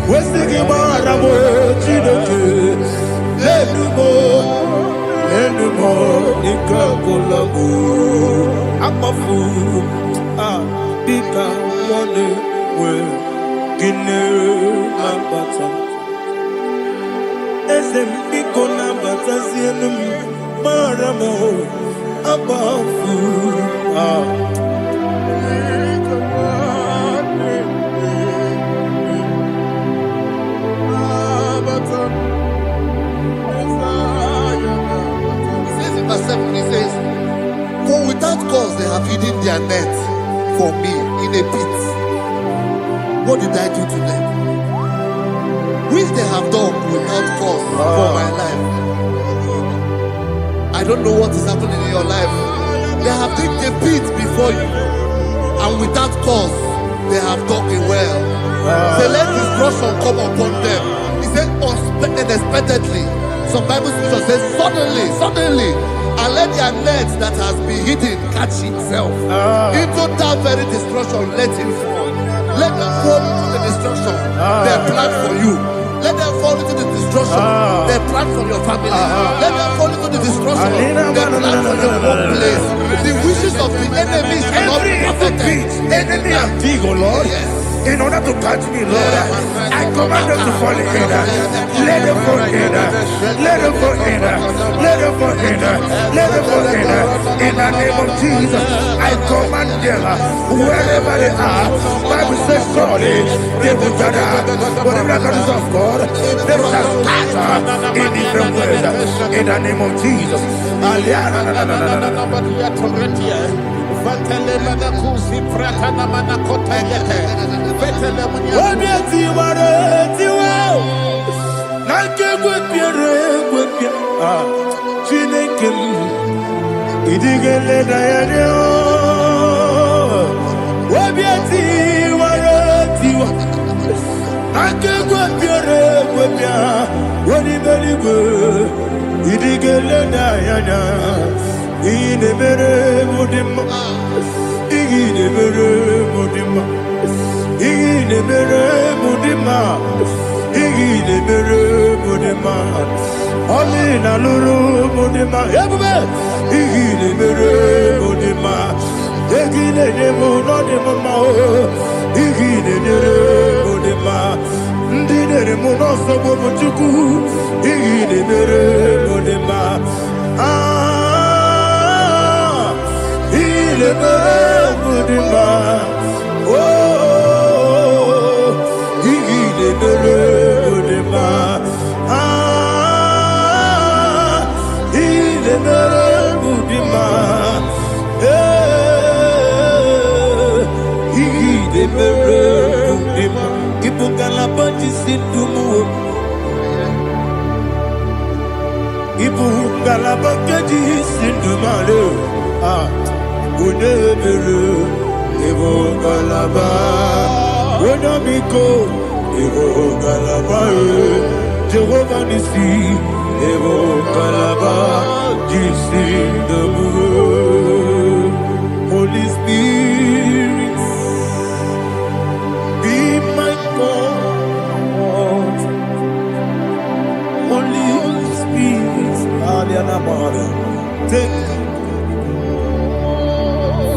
wesigi marabo chineke lenumo ikakolago akpafu bika one we gine ambata ese mbiko nambata sienum maramo above have hidden their net for me in a pit. What did I do to them? Which they have done without cause for my life. I don't know what is happening in your life. They have digged a pit before you, and without cause, they have dug it well. Say, let destruction come upon them. He said, unexpectedly. Some Bible scripture says, suddenly, and let their net that has been hidden catch itself. Into that very destruction, let him fall. Let them fall into the destruction they plan for you. Let them fall into the destruction they plan for your family. Let them fall into the destruction they plan for your workplace. The wishes of the enemies cannot be perfected. Enemy and dig, oh Lord. Yes. In order to catch me, Lord, I command them to fall in. Let them fall in. Let them fall in. Let them fall in. Let them fall in. In the name of Jesus, I command them wherever they are. Bible says surely they will gather. Whatever the is of God, they shall scatter in different ways. In the name of Jesus. Holy Spirit, be my God. Holy Spirit, take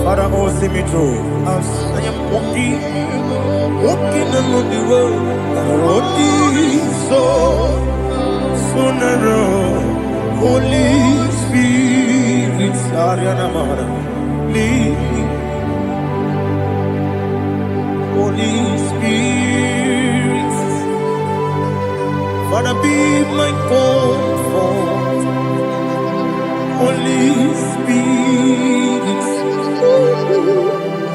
Father, oh, see me through. As I am walking along the road, the road is so narrow. Holy Spirit, lead me. Holy Spirit, Father, be my comfort. Holy Spirit,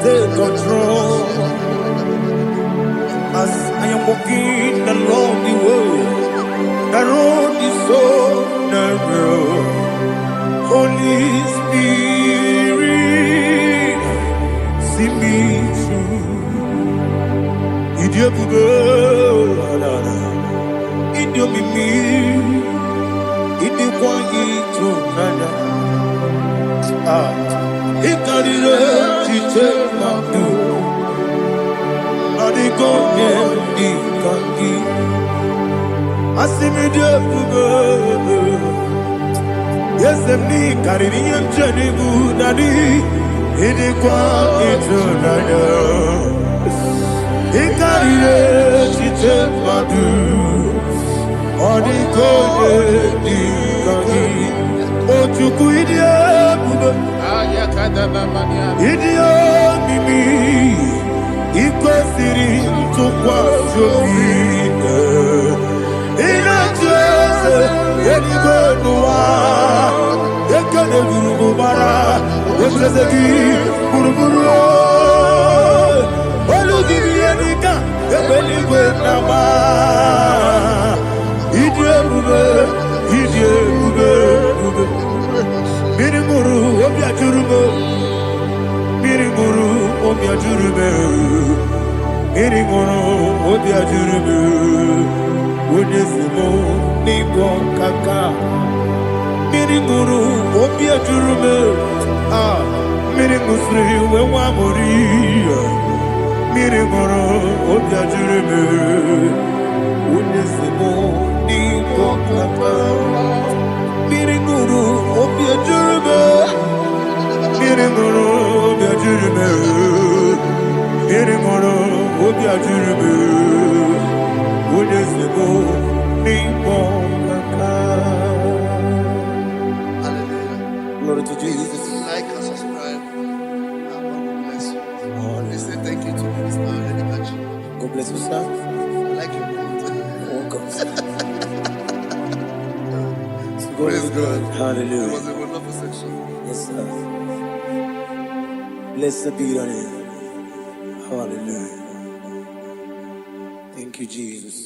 take control. As I am walking along the road is so narrow. Holy Spirit, see me through. Idiopube, Idiomimi, Idikwangi Tunanya. Ikarire Chiche Mabdu. Adigonye Ikangi. Asimi Idiopube. Yes, me Caribbean journey daddy. Idikwangi Tunanya. Ikarire Chiche Mabdu. Adigonye Ikangi. Ochuku Idiopube. Idiomimi, Ikosiri, Tukwasomi, Inachese, Yenigonua, Ekanegurubara, Tezeki, Buruburu, Oludibianika, Ebeligwe Nama, Idrebube, Mirimuru, Obiajurube, Mirimuru, Obiajurube, Mirimuru, Obiajurube, Unesimo, Nigo Kaka, Mirimuru, Obiajurube, Mirimusri, Wewamuri, Mirimuru, Obiajurube, Unesimo, Nigo Kaka, Mirimuru, Obiajurube, Mirimuru, Obiajurube, Mirimuru, Obiajurube, Unesimo, Nigo Kaka. Glory to Jesus. Like and subscribe. God bless you. They say thank you to Minister Lady Bachi. God bless you, sir. I like your mouth. Welcome. Praise God. Hallelujah. It was a wonderful section. Yes, sir. Blessed be your name. Hallelujah. Thank you, Jesus.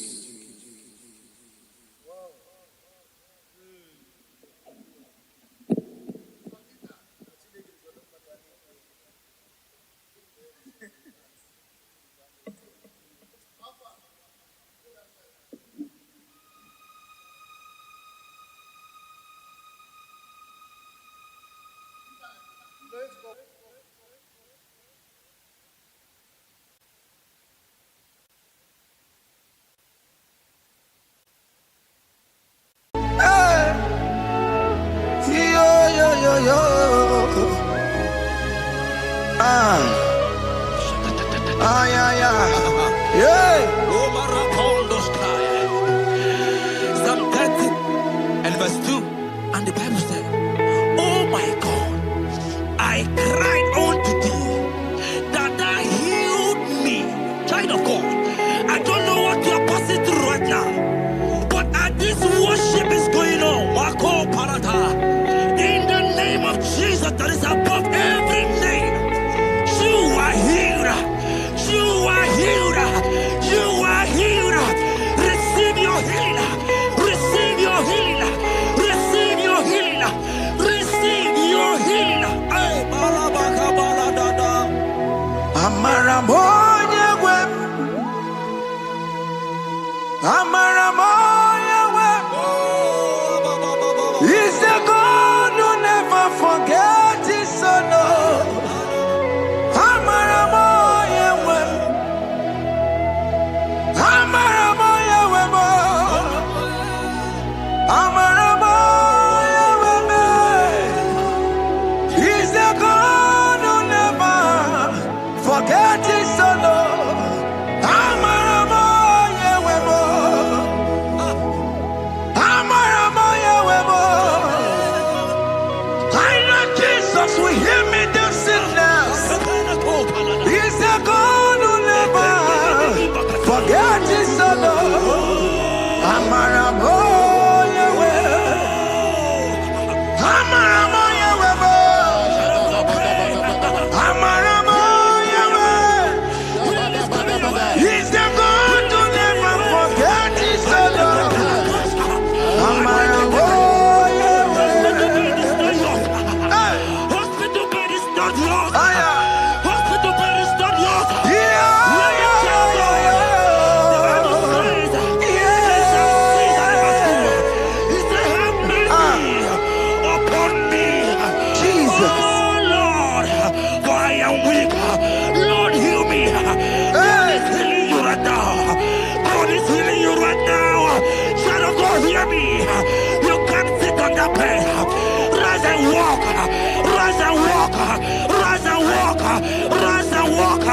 Psalm 30 and verse 2. And the Bible said, oh my God, I cried unto thee that thou healed me. Child of God, I don't know what you are passing through right now, but as this worship is going on, Wako Parata, in the name of Jesus that is above every name, you are healed. You are healed. You are healed. Receive your healing. Receive your healing. Receive your healing. Receive your healing. Ay, balabaka baladada. Amaramoya web. Amaramoya web. He's the God who never forgets his son. Amaramoya web. Amaramoya web. Amaramoya web. He's the God who never forgets his son. Amaramoya web. Amaramoya web. I know Jesus will hear me the sickness. He's the God who never forget his son. Amaramoya web. Amaramoya web. Amaramoya web. He's the God who never forget his son. Amaramoya web. Hospital bed is not yours. Hospital bed is not yours. You can't sit on that bed. Rise and walk. Rise and walk. Rise and walk. Rise and walk.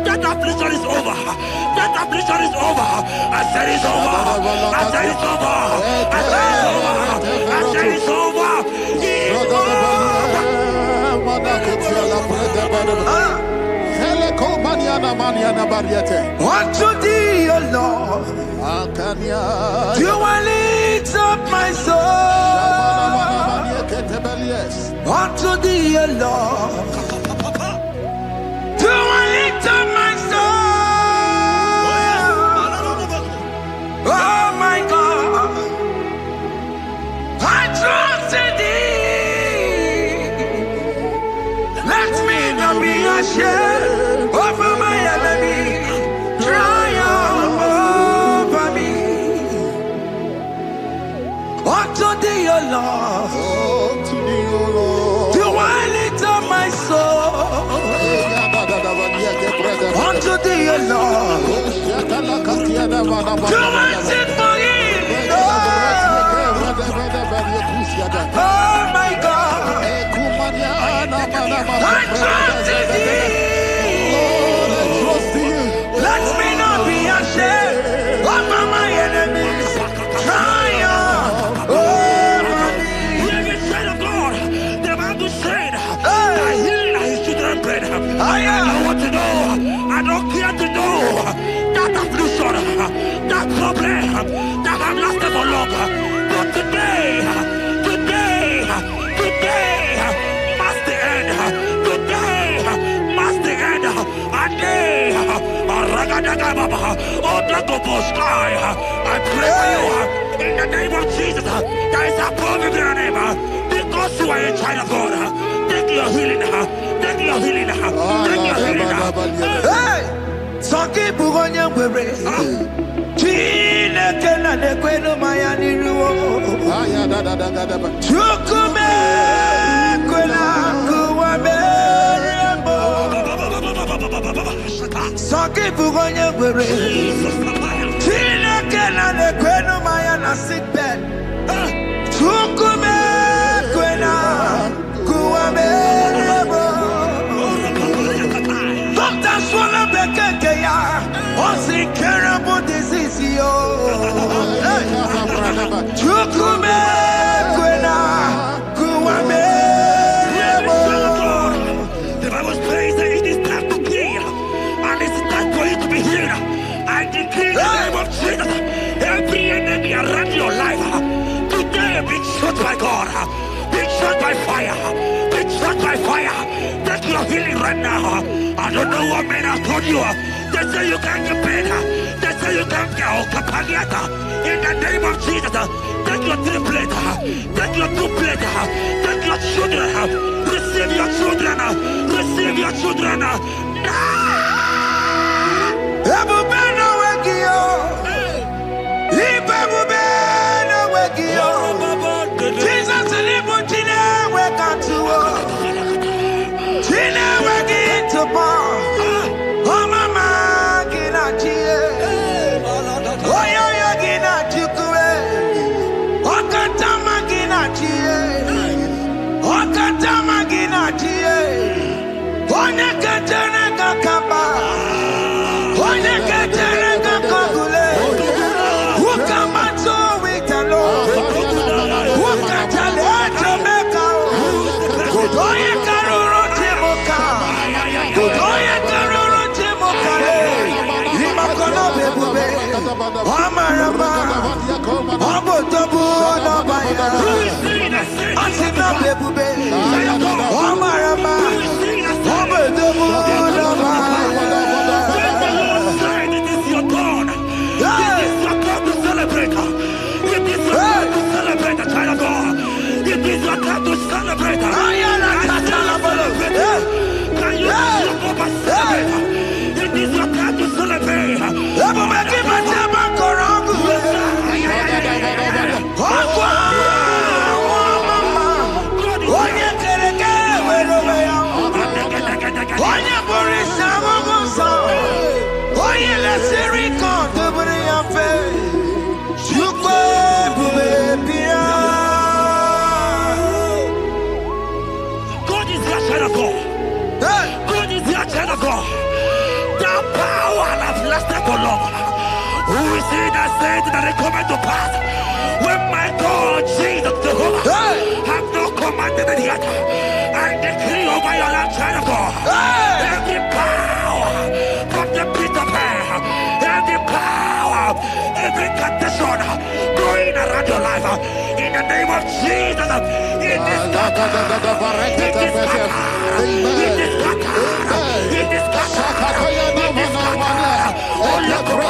That affliction is over. That affliction is over. I said it's over. I said it's over. I said it's over. I said it's over. Unto thee, O Lord, do I lift up my soul. Unto thee, O your love. Do I lift up my soul? Oh my God, I trust in thee. Let me not be ashamed over my enemy. Triumph over me. Unto thee, your love. Do I lift up my soul? Unto thee, your love. Do I sit for him? Oh my God, I trust in thee. Let me not be ashamed over my enemies. Triumph over me. Living child of God, the Bible said, I heal his children bread. I don't want to know, I don't care to know that affliction, that problem, that have lasted for long. But today, must the end. Today, must the end. I pray for you in the name of Jesus. There is a problem in your name because you are a child of God. Take your healing. Take your healing. Take your healing. Hey, Sanki Bugonya Webre. Chine Kena de Kweno Mayani Ruo. Chukume Kwena Kuwabe. Sanki Bugonya Webre. Chine Kena de Kweno Mayana sick bed. Chukume Kwena Kuwabe. Doctor Swallow Bekeya. What's the terrible disease? Chukume Kwena Kuwabe. The Bible says that it is time to heal, and it's time for you to be healed. I decree in the name of Jesus, every enemy around your life today be shot by God, be shot by fire, be shot by fire. Take your healing right now. I don't know what men have told you. They say you can't get better. They say you can't get Okapaniata. In the name of Jesus, take your 3 plate, take your 2 plate, take your children, receive your children, receive your children. Ebubena Wegio. Ibebubena Wegio. Jesus Libutine Wekantuo. Tine Wegi to Bar. Oh mama Gina Chie. Oh yo Gina Chukue. Okatama Gina Chie. Okatama Gina Chie. Onya Katana Kakaba. Onya Katana Kakabule. Ukamato Witalo. Ukatale Jamaica. Godoye Karuro Timoka. Godoye Karuro Timoka. Imakono Bebube. Amarama. Abotobu Nabaya. Asina Bebube. Amarama. Abotobu Nabaya. It is your turn. It is your time to celebrate. It is your time to celebrate the child of God. It is your time to celebrate. Can you celebrate? It is your time to celebrate. God is your child of God. God is your child of God. The power has lasted for long. Who is he that said that it coming to pass? When my God, Jesus, Jehovah, have not commanded it yet. I decree over your life, child of God. Every power from the pit of hell, every power, every condition going around your life, in the name of Jesus. It is scattered. It is scattered. It is scattered. It is scattered. It is scattered. Oh, look over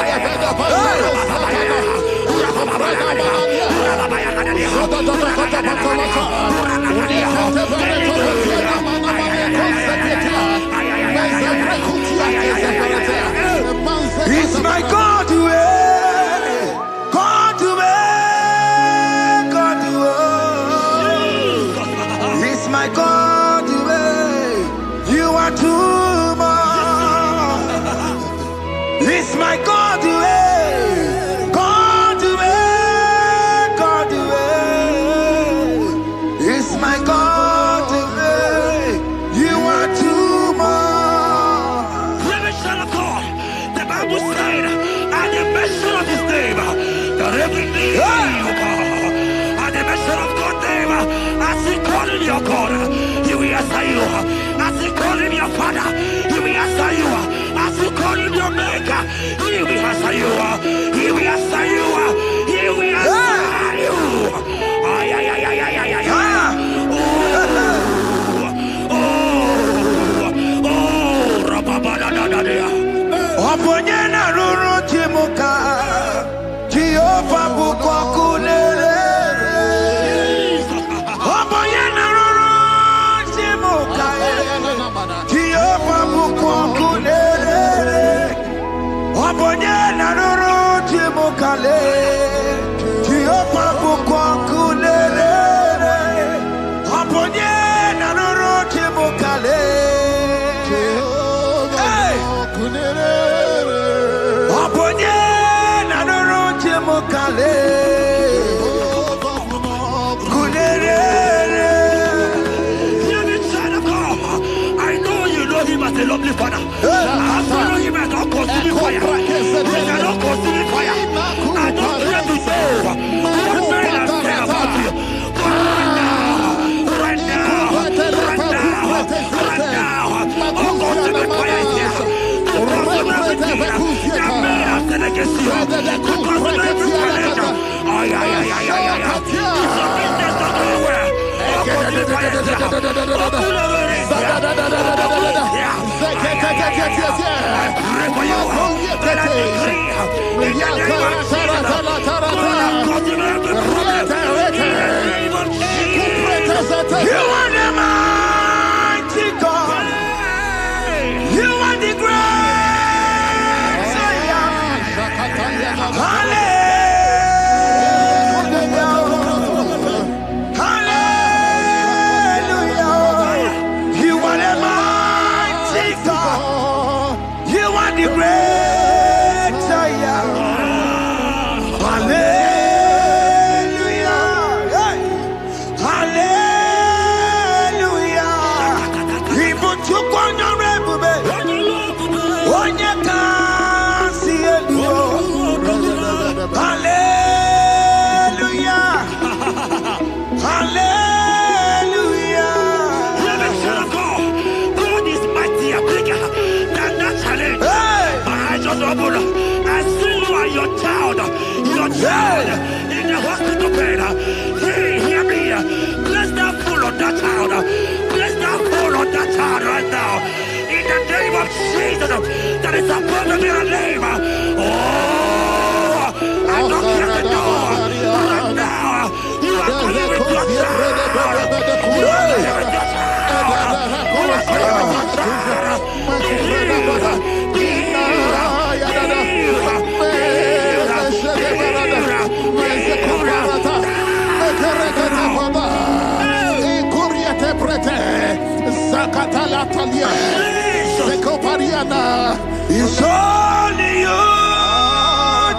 It's my God way, God way, God way. It's my God way. You are too much. It's my God way, God way, God way. It's my God way. You are too much. The Bible said, at the mention of his name, that every knee will bow. At the mention of God's name, as he call him your God, he will answer you. As he call him your Father, he will answer you. As you call him your Maker, he will answer you. He will answer you. He will answer you. Ay, ay, ay, ay, ay, ay, ay, ay. Oponyena ruru timuka, Jehovah bukwa kulele. Oponyena ruru timuka, Jehovah bukwa kulele. Oponyena ruru timuka le, Jehovah bukwa kulele. Oponyena ruru timuka le. A lovely Father. I follow him and don't consume fire. He cannot consume fire. I don't pray to know what men have said about you. But right now, oh, consuming fire is here. To consume everything that men have said against you. To consume every challenge. Ay, ay, ay, ay, ay, ay. It's a business not going well. Oh, consuming fire is here. Oh, consuming is here. I pray for you. That I decree in the name of Jesus. Continue every problem. In the name of Jesus. You are the mighty God. You are the great Zion. Hallelujah. The great Zion. Hallelujah. Hallelujah. Even to go on your rebbe. On your can see it. Hallelujah. Hallelujah. God is mighty and bigger than that challenge. I see you and your child in the hospital bed. Hear me. Bless that fool on that child. Bless that fool on that child right now. In the name of Jesus, that is above every name. Oh, I don't hear the door. Right now, you are going with your child. You are going with your child. You are going with your child. It's only you,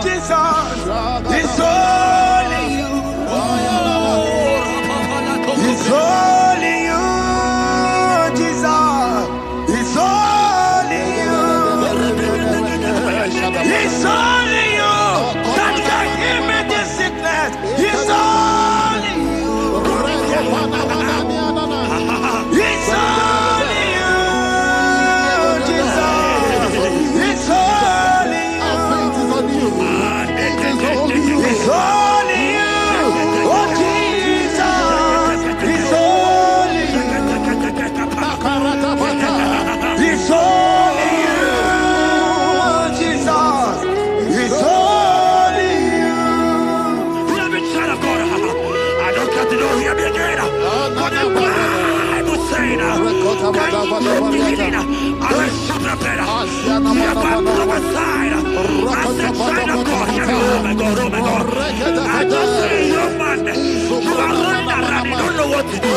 Jesus. It's only you. It's only you, Jesus. It's only you. It's only you that can heal me this sickness. It's only you. It's only you, Jesus. It's only you. It's only you. Oh, Jesus. don't hear me again. But the Bible saying, can you believe it? I will shout up better. You have prophesied. I said, child of God, hear me. Oh my God, oh my God. I just see you, man. You are running around, you don't know what to do.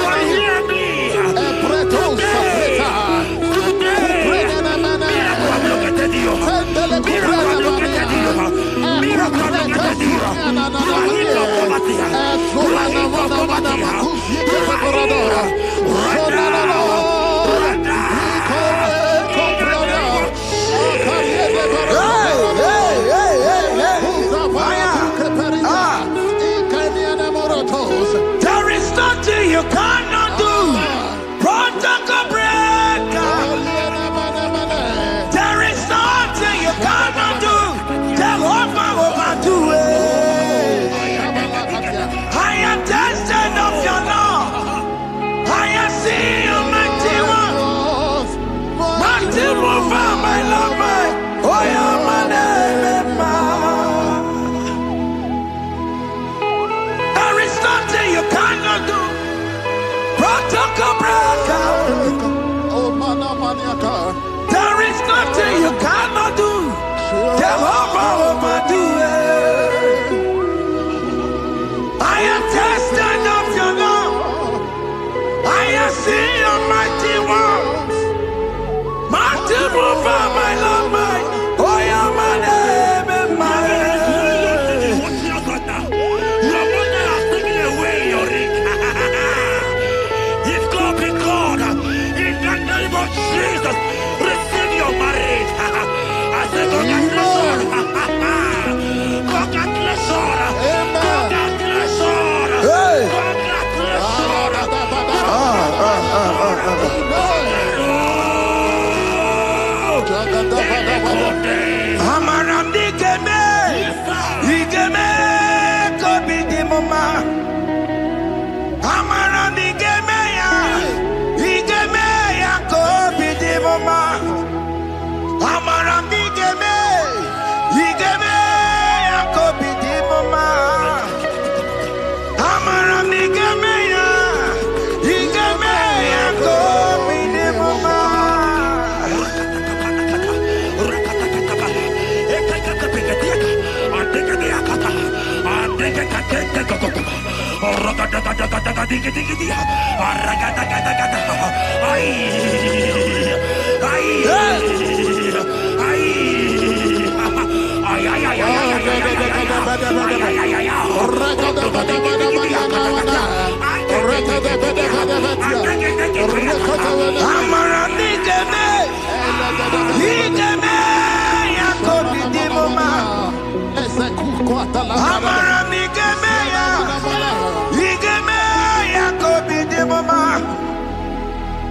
But hear me. There is nothing you cannot do. Protocol breaker. There is nothing you cannot do. Jehovah overdo it. I am tested of your law. I am seeing you, mighty one. Mighty mover, my love, my. Oh, yeah, my name, there is nothing you cannot do. Protocol breaker. There is nothing you cannot do. Jehovah overdo it. I am tested of your love. I am seeing your mighty ones. Mighty mover, my love, my. Oh, yeah, my name and my. Your mother has taken away your ring. If God be God, in the name of Jesus, receive your marriage. I said, congratulations. Congratulations.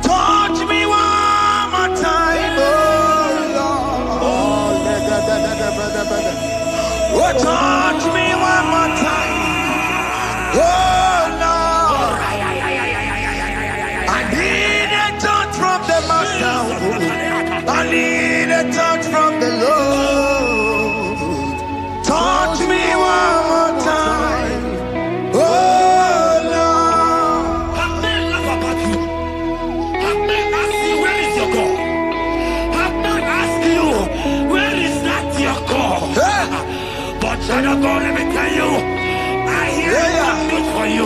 Touch me one more time, oh Lord. Oh, touch me one more time, oh Lord. I need a touch from the Master. I need a touch from the Lord. Touch me one more time, oh Lord. I may laugh about you. I may ask you, where is your God? I may ask you, where is that your God? But child of God, let me tell you, I hear good news for you.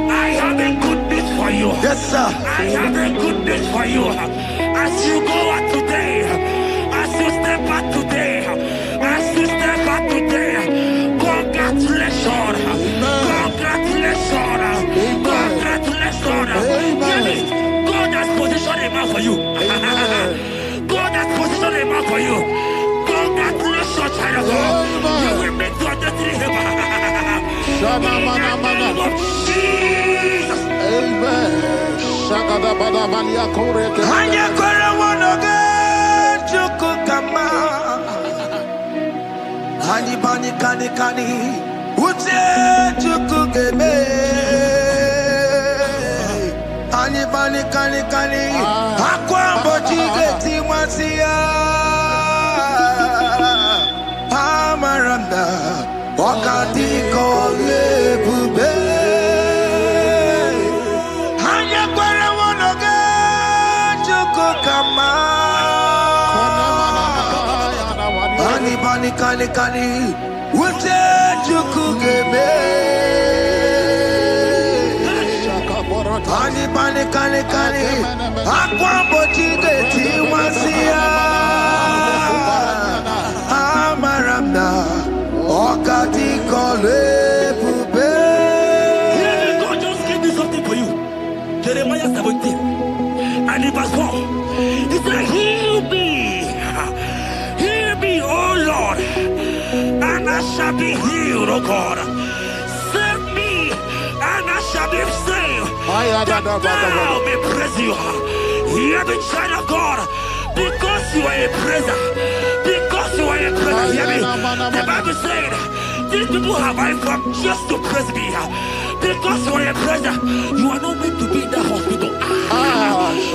I have a good news for you. Yes, sir. I have a good news for you. As you go out today, as you step out today, as you step out today, congratulations. Congratulations. Congratulations. God has positioned a man for you. God has positioned a man for you. Congratulations, child of God. You will make your destiny heaven. In the name of Jesus. Amen. Hani bani kani kani uche chukugeme. Hani bani kani kani akwambo chigeti mwasia. Amaranda wakati kole bube. kani Ute chukugeme Kani Akwambo chigeti wasia Amaramna Okati kole pube. God just gave me something for you. Jeremiah 17 and in verse 4. He said, heal me, O Lord, and I shall be healed, O God. Save me, and I shall be saved. That thou may praise you. Hear me, child of God, because you are a praiser. Because you are a praiser. Hear me. The Bible said, these people have I come just to praise me. Because you are a praiser, you are not meant to be in that hospital.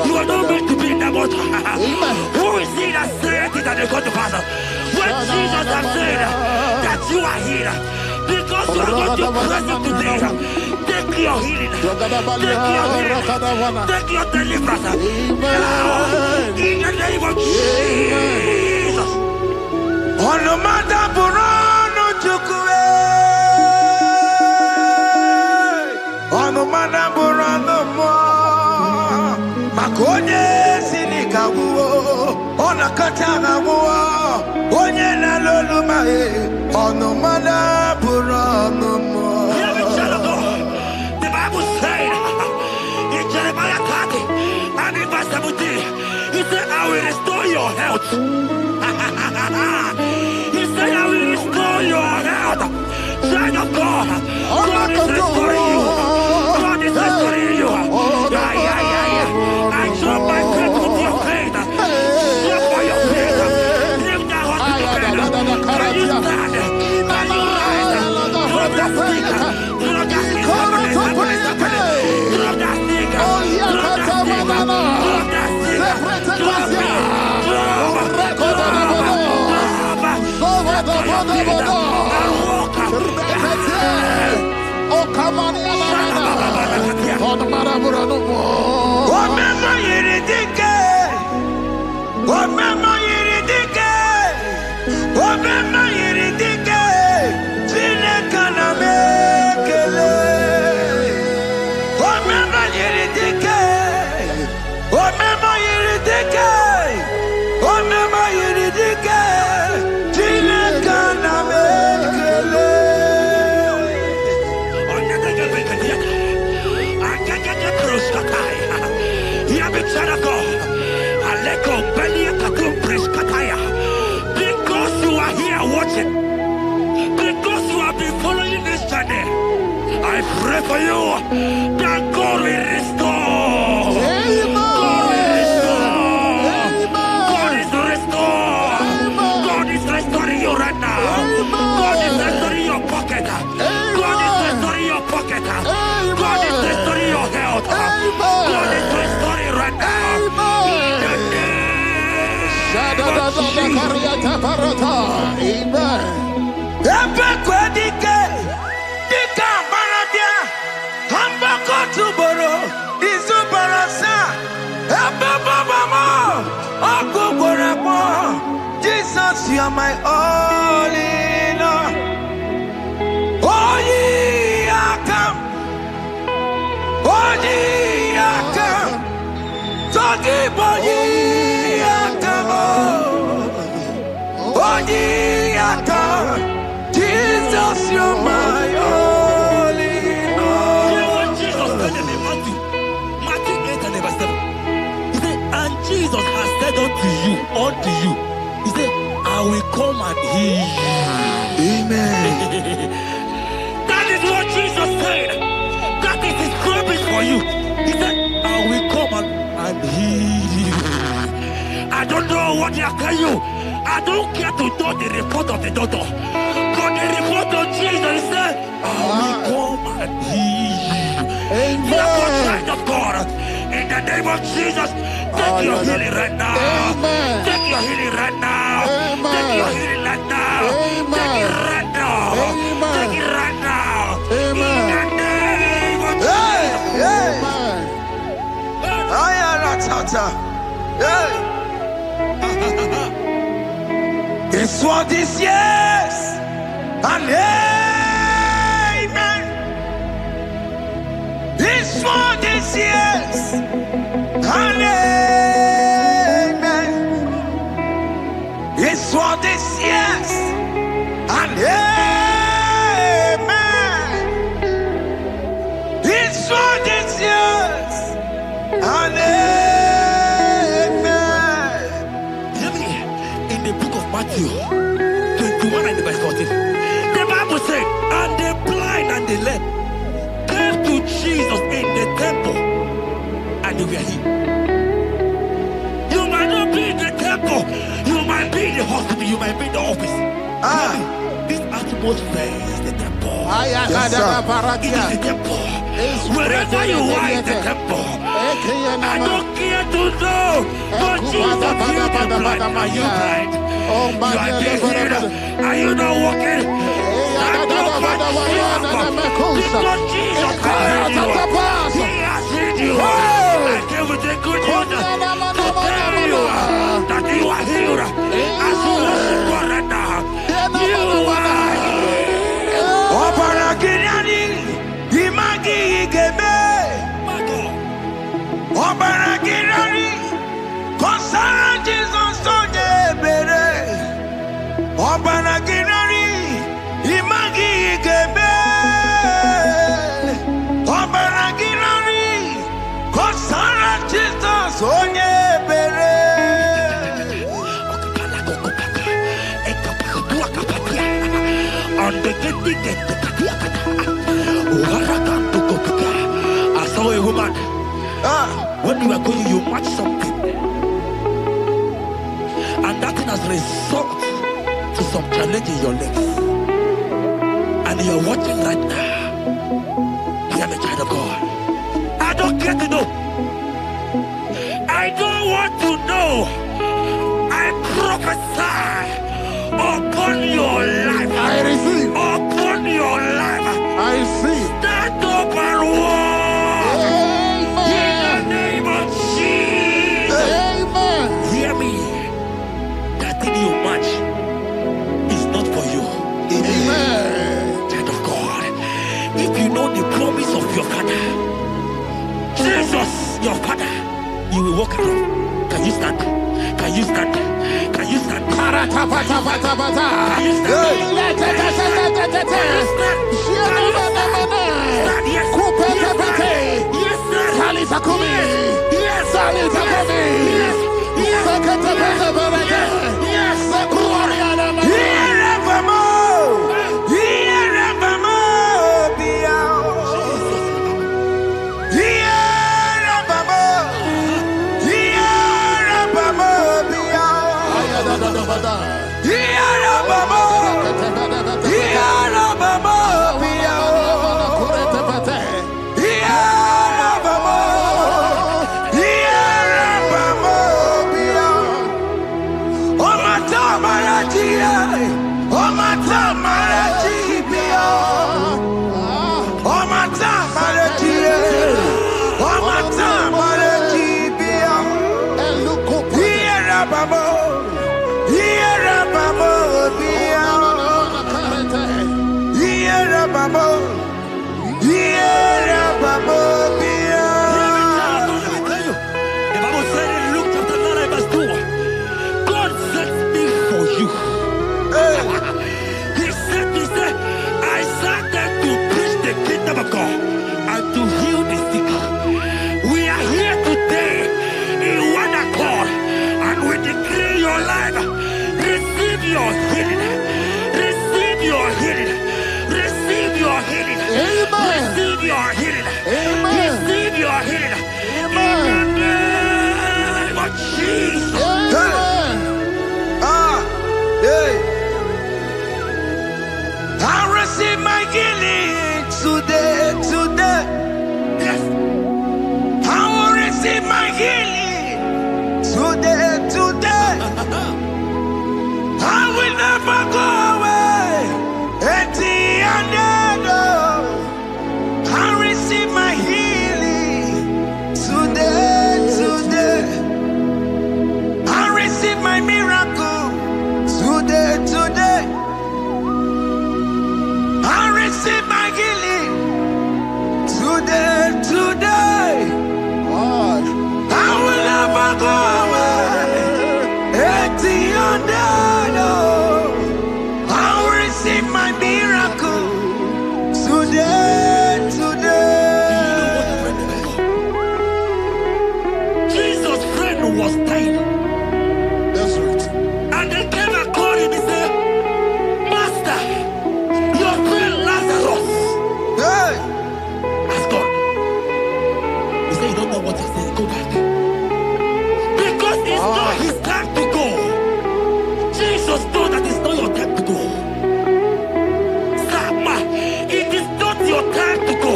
You are not meant to be in that water. Who is he that said it and they go to pass? When Jesus has said that you are healed, because you are going to praise him today, take your healing, take your deliverance. Now, in the name of Jesus. On no matter Burano Chukwe, on no matter Burano Mo, Makonye Sinikawo, on a Katana War, Onyena Lolumae, on no matter Burano Mo. The Bible said in Jeremiah 30 and in verse 17, he said, I will restore your health. He said, I will restore your health. Child of God, God is restoring you. God is restoring you. I drop my faith with your faith. Drop by your faith. Lift that hospital bed. Can you stand? Can you rise? Drop that stick. Drop that stick. Drop that stick. Drop that stick. Drop that stick. Drop it. Because you are here watching, because you have been following this journey, I pray for you that God will restore. God will restore. God is restoring. God is restoring you right now. God is restoring your pocket. God is restoring your pocket. God is restoring your health. God is restoring right now. Jesus, you are my all in all. Oh, ye are come. Oh, ye are come. Talking about ye are come. Oh, ye are come. Jesus, you are my all in all. You know what Jesus said in Matthew 8 and verse 7? He said, and Jesus has said unto you, he said, I will come and heal you. Amen. That is what Jesus said. That is his promise for you. He said, I will come and heal you. I don't know what they are telling you. I don't care to know the report of the doctor. But the report of Jesus, he said, I will come and heal you. Therefore, child of God, in the name of Jesus, take your healing right now. Amen. Take your healing right now. Amen. Take your healing right now. Amen. Take it right now. Amen. Take it right now. Amen. In the name of Hey, hey. Amen. I am not. Hey. It's what this yes and amen. This what this yes and amen. This what this yes and amen. This what this yes and amen. Hear me. In the book of Matthew 21 and verse 14, the Bible said, and the blind and the lame came to Jesus in the temple, and they were healed. You might not be in the temple, you might be in the hospital, you might be in the office. This atmosphere is the temple. Yes, It is the temple. Wherever you are in the temple, I don't care to know, but Jesus healed the blind. Are you blind? You are dead here. Are you not walking? Stand up and because Jesus has healed you. He has healed you. I came with a good news to tell you that you are healed. As you worship God right now, you are healed. Obaragirani, Imagi Igebe. Obaragirani, Konsara Jesus Tonebere. Obaragirani, Imagi Igebe. Obaragirani, Konsara Jesus Tonebere. I saw a woman. When you were going, you match something, and that thing has resulted to some challenge in your legs. And you're watching right now. I am a child of God. I don't care to know. I don't want to know. I prophesy upon your life. I receive. Upon your life. I receive. Stand up and walk. In the name of Jesus. Amen. Hear me. That thing you match is not for you. Amen. Child of God. If you know the promise of your father, Jesus, your father, you will walk around. Can you stand? Can you stand? Can you stand? Can you say you don't know what you're saying, go back. Because it's not his time to go. Jesus knows that it's not your time to go. Sama, it is not your time to go.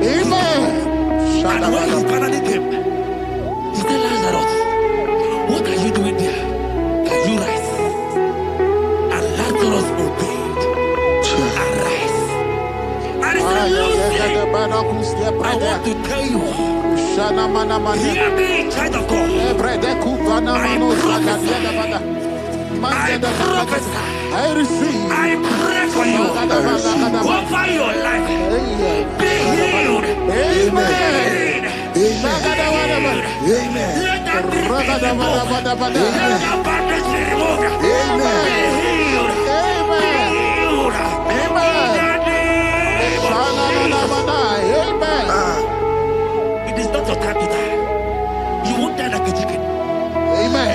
Amen. And when he finally came, he said, Lazarus, what are you doing there? Can you rise? And Lazarus obeyed. Arise. And he said, Lucy, I want to tell you, hear me, child of God. I prophesy. I receive. I pray for you. Over your life. Be healed. Amen. Let that disease be removed. Let that bandage be removed. Be healed. Be healed. It is not your time to die. You won't die like a chicken. Amen.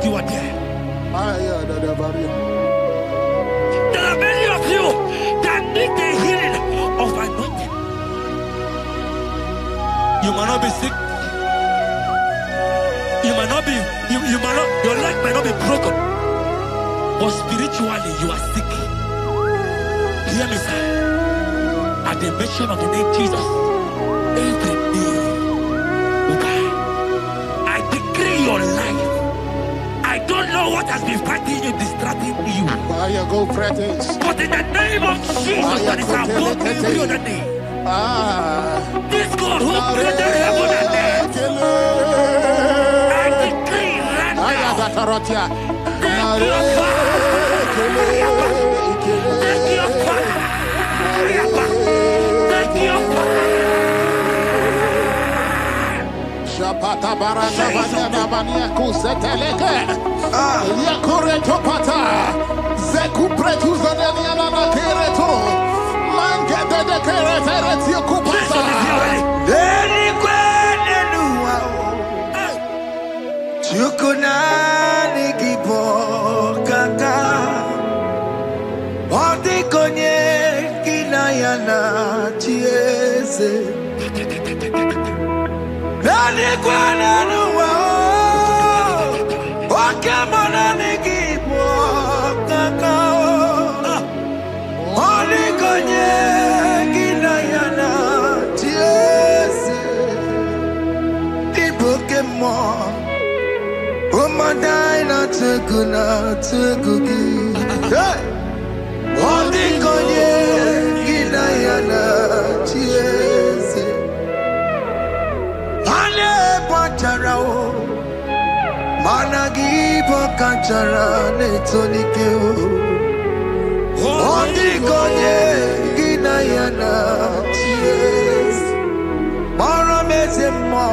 You are there. There are many of you that need the healing of anointing. You might not be sick. You might not be, you might not, your leg might not be broken. But spiritually you are sick. Hear me, sir. At the mention of the name Jesus, every day will die. I decree your life. I don't know what has been fighting you, distracting you. But in the name of Jesus, that is above every other name. This God who created heaven and earth, I decree right now, take your fire. Take your fire. Take your fire. Pata barata banyana mania kuseteleke yakure topata zeku pretuza deniana na kereto mangede de keretere tikupata Deni kwene nuwa chukuna nigibo kaka odi konye kinayana chieze Nani kwana nuwa wakemona nigibo kaka odi konye kinayana chieze ibokemo umadai na tukugi odi konye kinayana chieze chara netonike Odigonye ginayana Yes Mara mezemo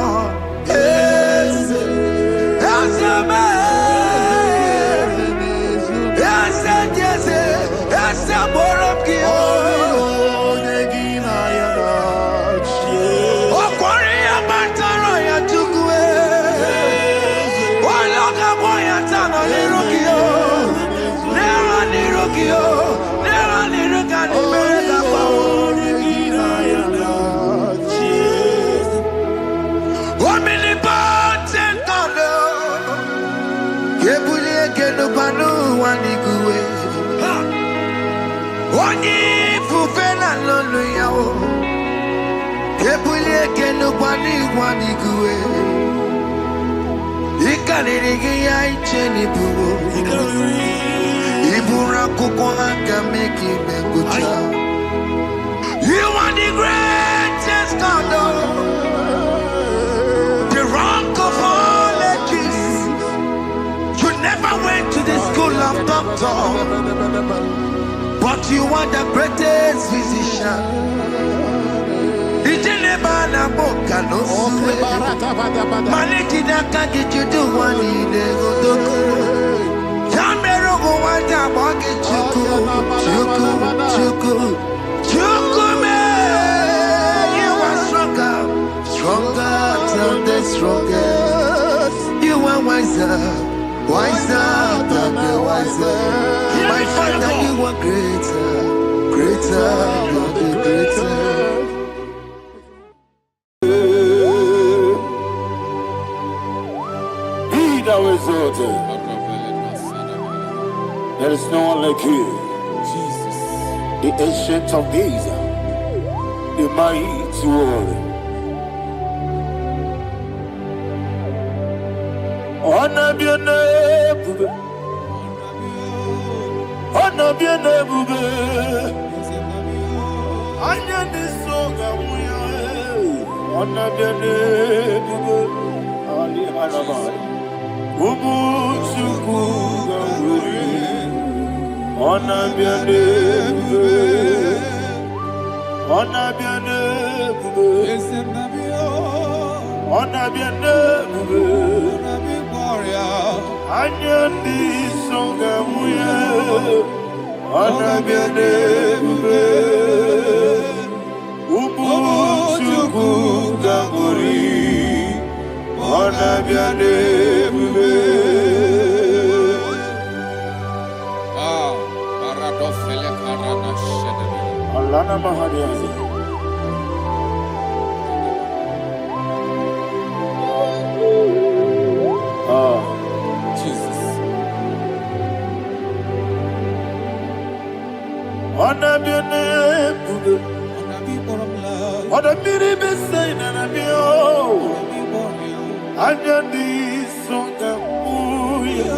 Yes Yes Yes Yes Borom kio You are the greatest God, the rock of all ages. You never went to the school of doctor, but you are the greatest physician. Stronger than the strongest. You are wiser than the wiser. My Father, you are greater than the greater. Be thou exalted. There is no one like you. Jesus. The ancient of days, the mighty warrior. Honor be a neighbor. Honor be a neighbor. Anya ni soga muya. Honor be a neighbor. Ali Arabai. Ubu chuku gamburi. Honor be a neighbor. Honor be a neighbor. Honor be a neighbor. Anya ni soga muya. Honor be a neighbor. Ubu chuku gamburi. Honor be a neighbor. Paradofele karana shedebe. Alana Mahadiazi. Jesus. Honor be a neighbor. What a miri be saying and a meal. Anya di songa muya.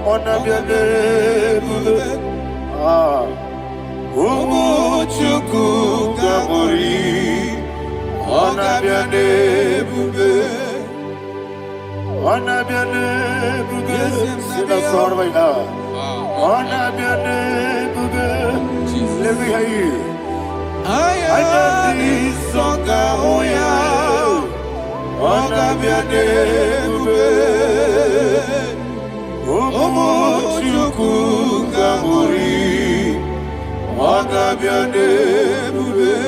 Honor be a neighbor. Umu chuku gamburi. Honor be a neighbor. Honor be a neighbor. Sila sorvay na. Honor be a neighbor. Let me hear you. Anya di songa muya. Honor be a neighbor. Umu chuku gamburi. Honor be a neighbor.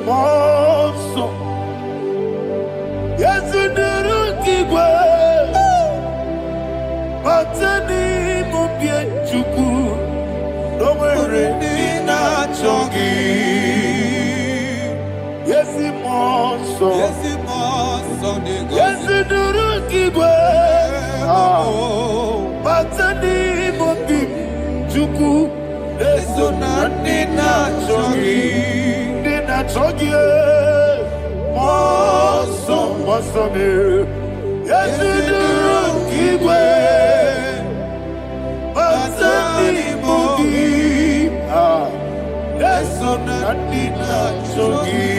Monso. Yes, in the Igbo. Batani mubie chuku. No mere nina chongi. Yes, monso. Yes, in the Igbo. Batani mubie chuku. Eso na nina chongi. Nina chongi. Monso, monso me. Yes, in the Igbo. Batani mubie. Eso na nina chongi.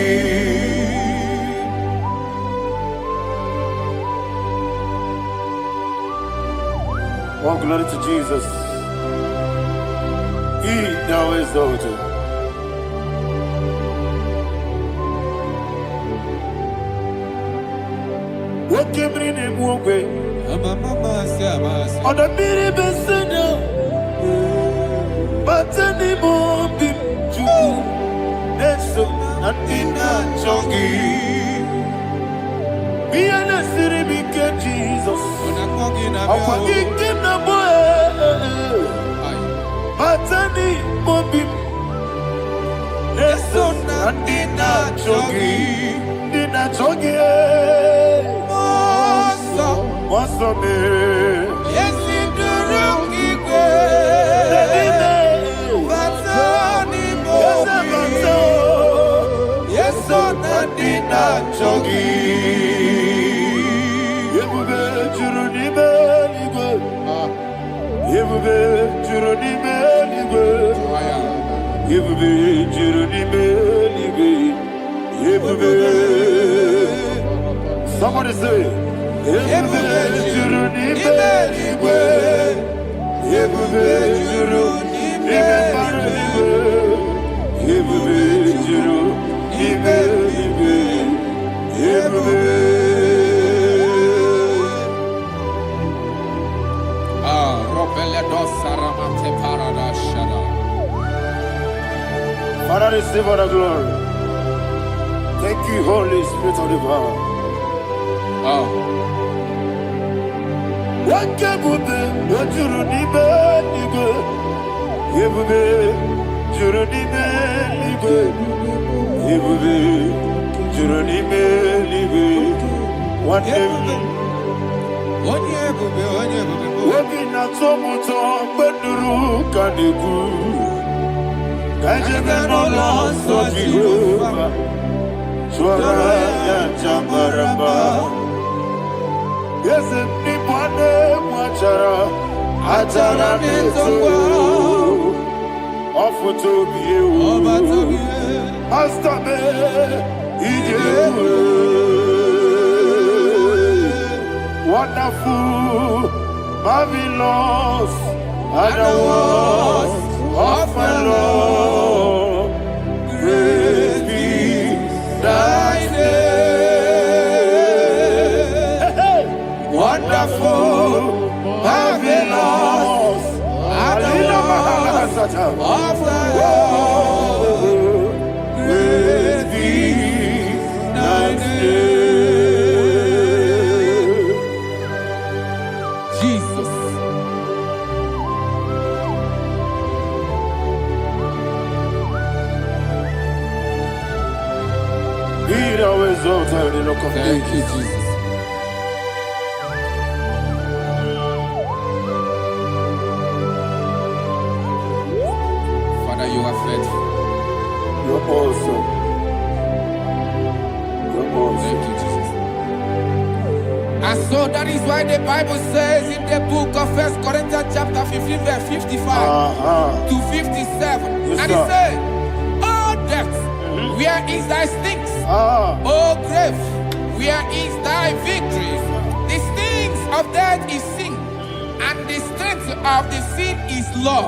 Oh, glory to Jesus. He thou exalted. What came in him walk way? On the miri besena, but anymore be to Neso and Ina Chongi. Be an city became Jesus. I'm forgetting the boy, but anymore be Neso and Ina Chongi. Ina Chongi. What's up, man? Yes, in the room, Igbo. Yes, on the dinner, Chogi. Yebube Juruni Beligwe. Yebube Juruni Beligwe. Yebube Juruni Beligwe. Yebube. Somebody say. Yebube Juruni Beligwe. Yebube Juruni Beligwe. Yebube Juruni Beligwe. Yebube. Father, receive all the glory. Thank you, Holy Spirit of the power. What can we do? What you do, Nibe? Yebube, Jurunibe, Nibe. Yebube, Jurunibe, Nibe. What Wabina Tomoto, Beduru, Kadiku. Kajabano Loso, Jehovah. Swara, Jambaraba. Yes, Nipane, Machara, Atara, Neto. Offer to be you. Master me, wonderful, marvelous, and the was of my Lord. Great be thy name. Wonderful, marvelous, and the was of my Lord. Great be thy name. Thank you, Jesus. Father, you are faithful. You're awesome. You're awesome. Thank you, Jesus. And so that is why the Bible says in the book of 1 Corinthians chapter 15, verse 55 to 57. Yes, and it says, "Oh death, where is thy stings? Oh grave, where is thy victory? The stings of death is sin, and the strength of the sin is law.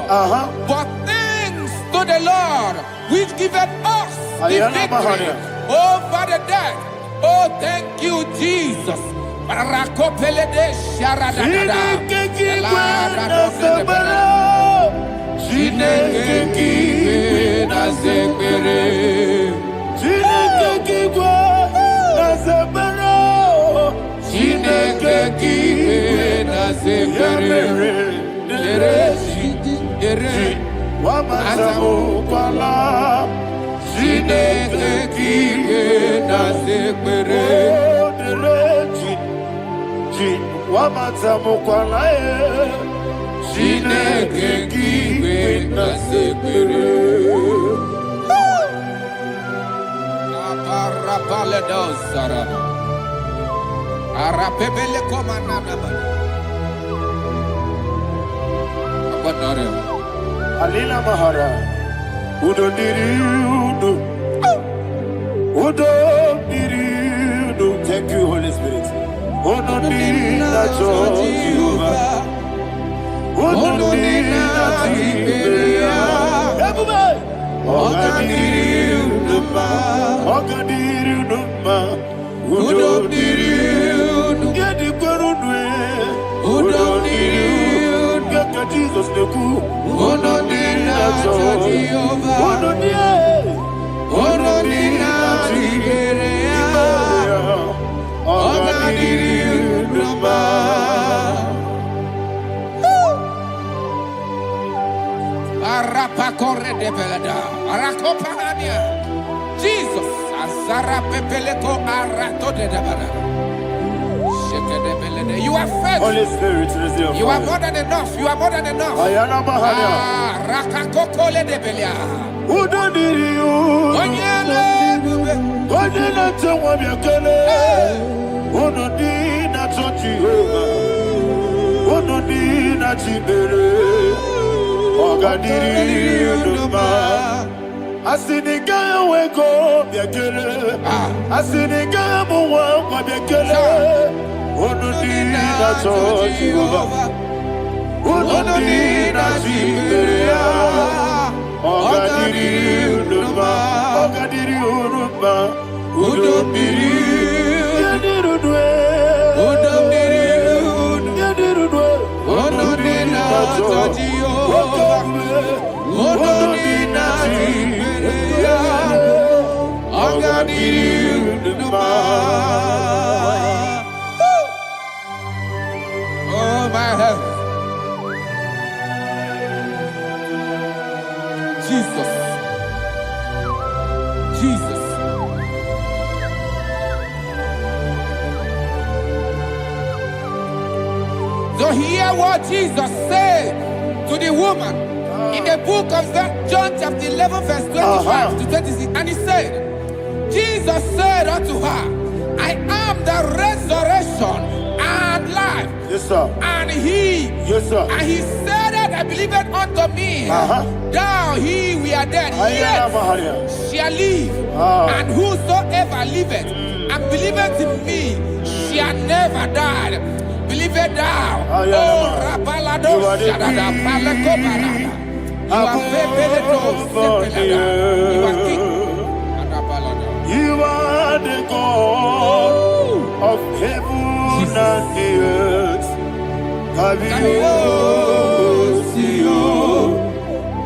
But thanks to the Lord, which giveth us the victory over the death. Oh, thank you, Jesus." Alila Mahara, Udo Diriudo, Udo Diriudo. Thank you, Holy Spirit. Udo Diriudo, Ononina Tiberia. Ogadiru Numa. Ogadiru Numa. Udodiru. Yedi Gurunwe. Udodiru. Gaka Jesus Neku. Ononina Jehovah. Ononina Tiberia. Ogadiru Numa. Arapakore de Belada, Arakopania, Jesus, Azara Pepeleko Arato de Dabara. You are faithful. Holy Spirit, receive. You are more than enough. You are more than enough. Ayana Mahania. Rakakokole de Belia. Udodiriu. Onyele. Onyele tewa biakele. Onodina Jehovah. Onodina Tibere. Ogadiriu Numa. Asiniga weko biakele. Asiniga muwa biakele. Onodina Jehovah. Onodina Tibere. Ogadiriu Numa. Ogadiriu Numa. Udomiriu. Yadirudwe. Udomiriu. Yadirudwe. Onodina Jehovah. Onodina Tiberia. Ogadiru Numa. Oh my health. Jesus. Jesus. So hear what Jesus said to the woman in the book of John chapter 11 verse 25 to 26. And he said, Jesus said unto her, I am the resurrection and life. Yes, sir. And he, Yes, sir. and he said that I believed unto me, thou he we are dead, Ayana Mahania. yet shall live. And whosoever liveth and believeth in me shall never die. Believe it thou. Oh, Rabalado, Shadada, Paleko Barada. You are Febeledo, Sepelada. You are king. You are the God of heaven and the earth. Kabio, Sio,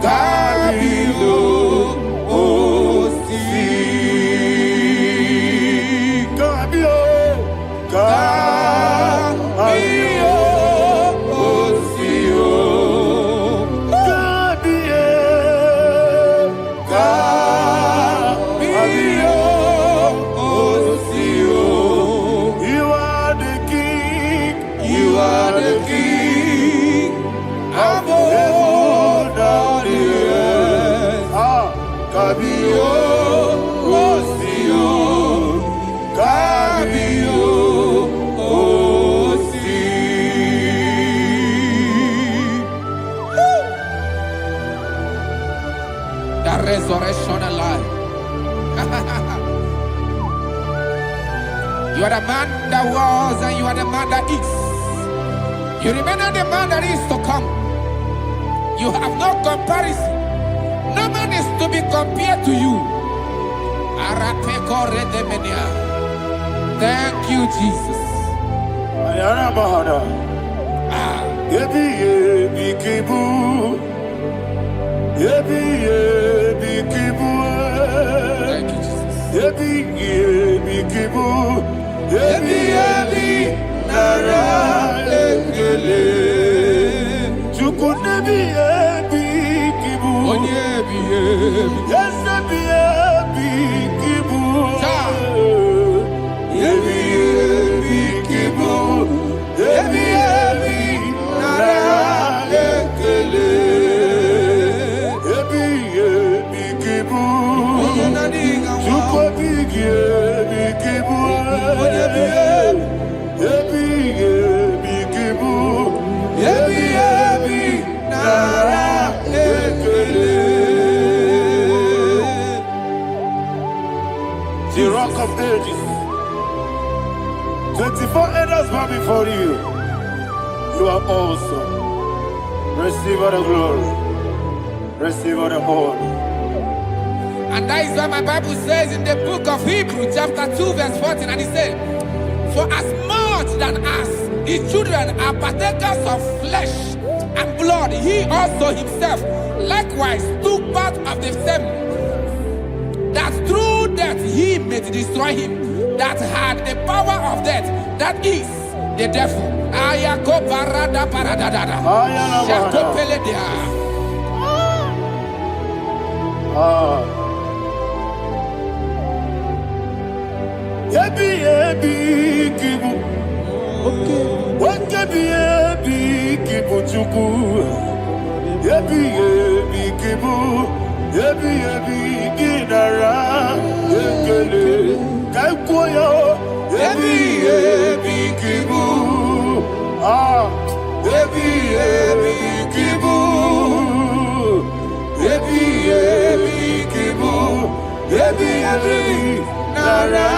Kabio, Osi, Kabio, Kabio, Osio, Kabio, Kabio, Osio. You are the king. You are the king. Above the earth. Kabio, Osio, Kabio, Osi. The resurrection alive. You are the man that was and you are the man that is. You remember the man that is to come. You have no comparison. No man is to be compared to you. Thank you, Jesus. Ayana Mahana. Yebi yebi kibu. Yebi yebi kibu. Thank you, Jesus. Yebi yebi kibu. Yebi yebi nara ekele. Chukunebi yebi kibu. Onyebi, yebi. Yes, yebi yebi kibu. Yebi yebi kibu. Yebi yebi nara ekele. Yebi yebi kibu. Chukwu yebi kibu. Yebi yebi kibu. Yebi yebi nara ekele. The rock of ages. 24 elders bow before you. You are awesome. Receive all the glory. Receive all the honor. And that is why my Bible says in the book of Hebrews chapter 2 verse 14, and it says, for as much than us, his children are partakers of flesh and blood, he also himself likewise took part of the same, that through death he may destroy him that had the power of death, that is the devil. Ayako parada paradadada. Shako peledea. Yebi yebi kibu. Wakebi yebi kibu chuku. Yebi yebi kibu. Yebi yebi ginara. Yekele kaikoyo. Yebi yebi kibu. Yebi yebi kibu. Yebi yebi kibu. Yebi yebi nara.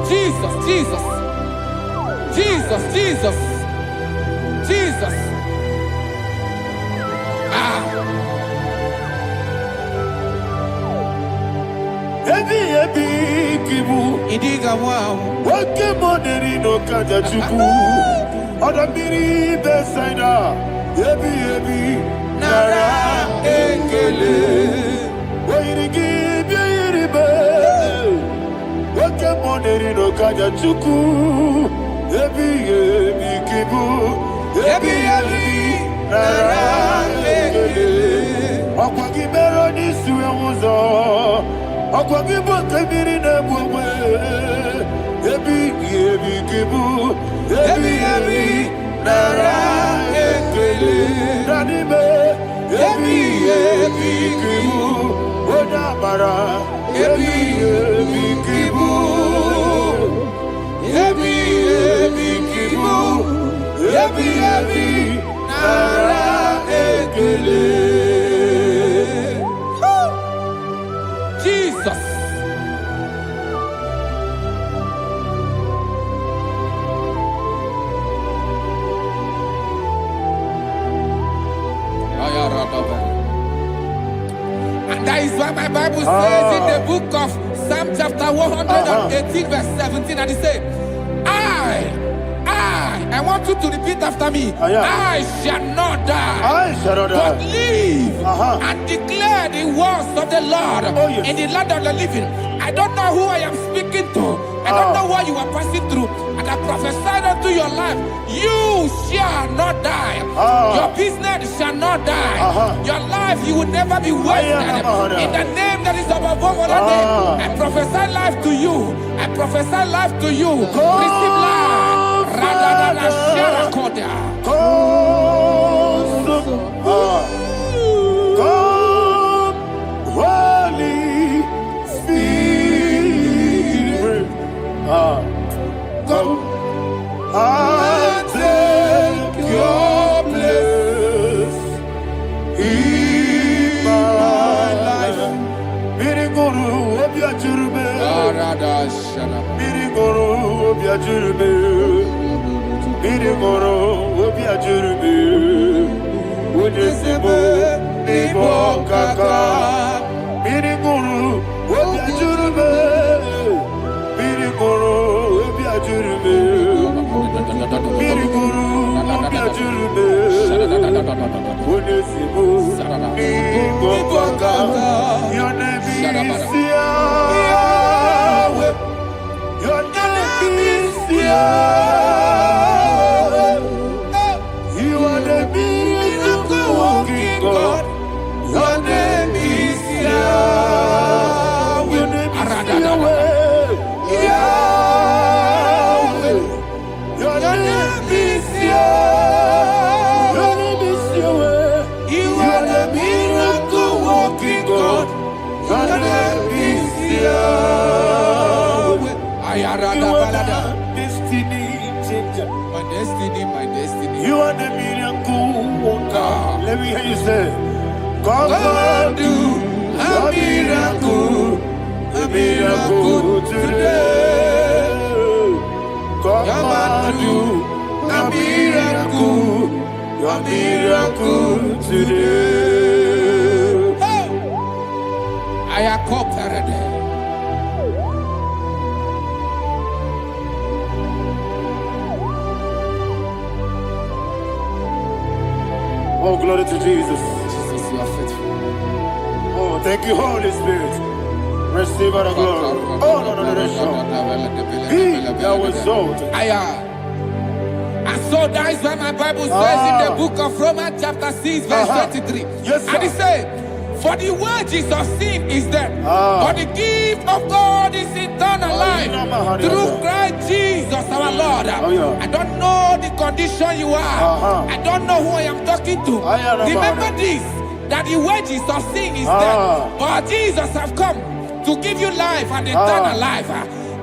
Jesus, Jesus, Jesus, Jesus, Jesus. Ebi ebi kibu. Idiga wow. Wake moneri no kaja chuku. Odamiri besaida. Ebi ebi nara ekele. Oirigi biiribe. Wake moneri no kaja chuku. Ebi ebi kibu. Ebi ebi nara ekele. Okwagi bero ni suwe muzo. Okwagi bokebiri na bwe. Ebi ebi kibu. Ebi ebi nara ekele. Nanime. Ebi ebi kibu. Oda bara. Ebi ebi kibu. Ebi ebi kibu. Ebi ebi nara ekele. Jesus. And that is why my Bible says in the book of Psalm chapter 118 verse 17, and it says, I want you to repeat after me. I shall not die, I shall not die, but live and declare the words of the Lord in the land of the living. I don't know who I am speaking to. I don't know what you are passing through. And I prophesied unto your life, you shall not die. Your business shall not die. Your life, you will never be wasted. In the name that is above all other name, I prophesy life to you. I prophesy life to you. Receive life. Radadada Sharakoda. Come, Holy Spirit. Come and take your place in my life. Miriguru obiajurube. Miriguru obiajurube. Miriguru obiajurube. Ujesebo nibo kaka. Miriguru obiajurube. Miriguru obiajurube. Miriguru obiajurube. Ujesebo nibo kaka. Your name is Yahweh. Your name is Yahweh. You are the miracle working God. Your name is Yahweh. Your name is Yahweh. Yahweh. Your name is Yahweh. Your name is Yahweh. You are the miracle working God. Your name is Yahweh. You are the destiny changer. My destiny, my destiny. You are the miracle worker. Let me hear you say, come and do a miracle, a miracle today. Come and do a miracle. Your miracle today. I am cooperated. Oh, glory to Jesus. Jesus, you are faithful. Oh, thank you, Holy Spirit. Receive our glory. Oh, no, He that was exalted. And so that is why my Bible says in the book of Romans chapter 6 verse 23. Yes, sir. And it says, for the wages of sin is death, but the gift of God is eternal life through Christ Jesus our Lord. I don't know the condition you are. I don't know who I am talking to. Remember this, that the wages of sin is death, but Jesus have come to give you life and eternal life.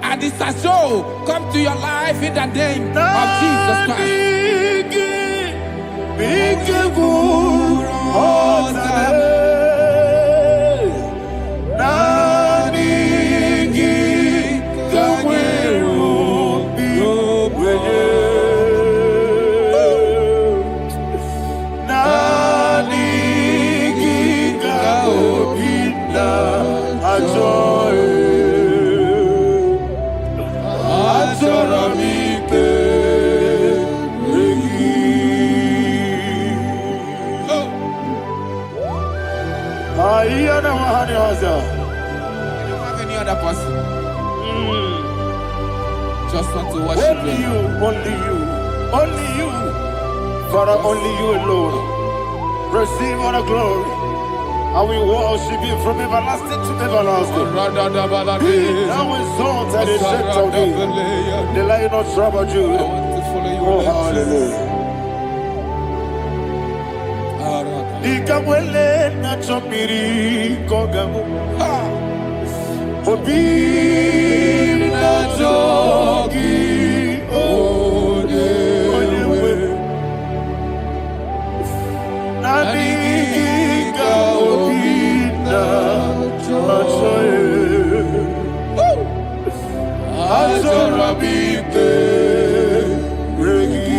And this has so come to your life in the name of Jesus Christ. I don't have any other person. Just want to worship only you, only you, only you. Father, only you alone. Receive all the glory. And we worship you from everlasting to everlasting. Be thou exalted and set on thee, the Lion of tribe of Judah. Oh, hallelujah. Ikamwele na chomiri kogamu. Obi na jogi odewe. Nadiga obi na choye. Azorabite regi.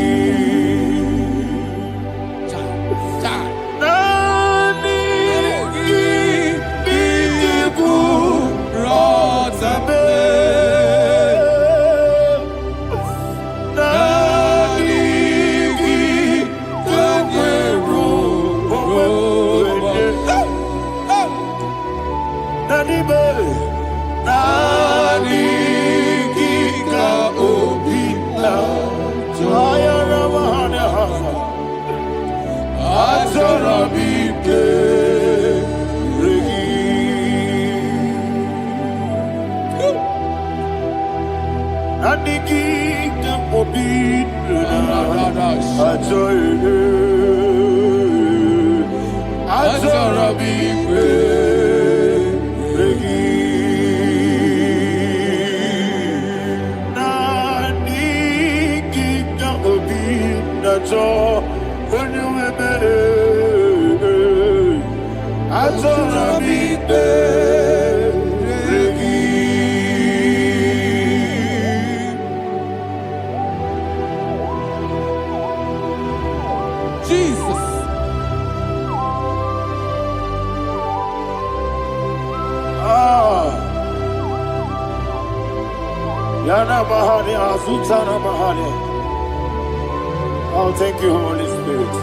Oh, thank you, Holy Spirit.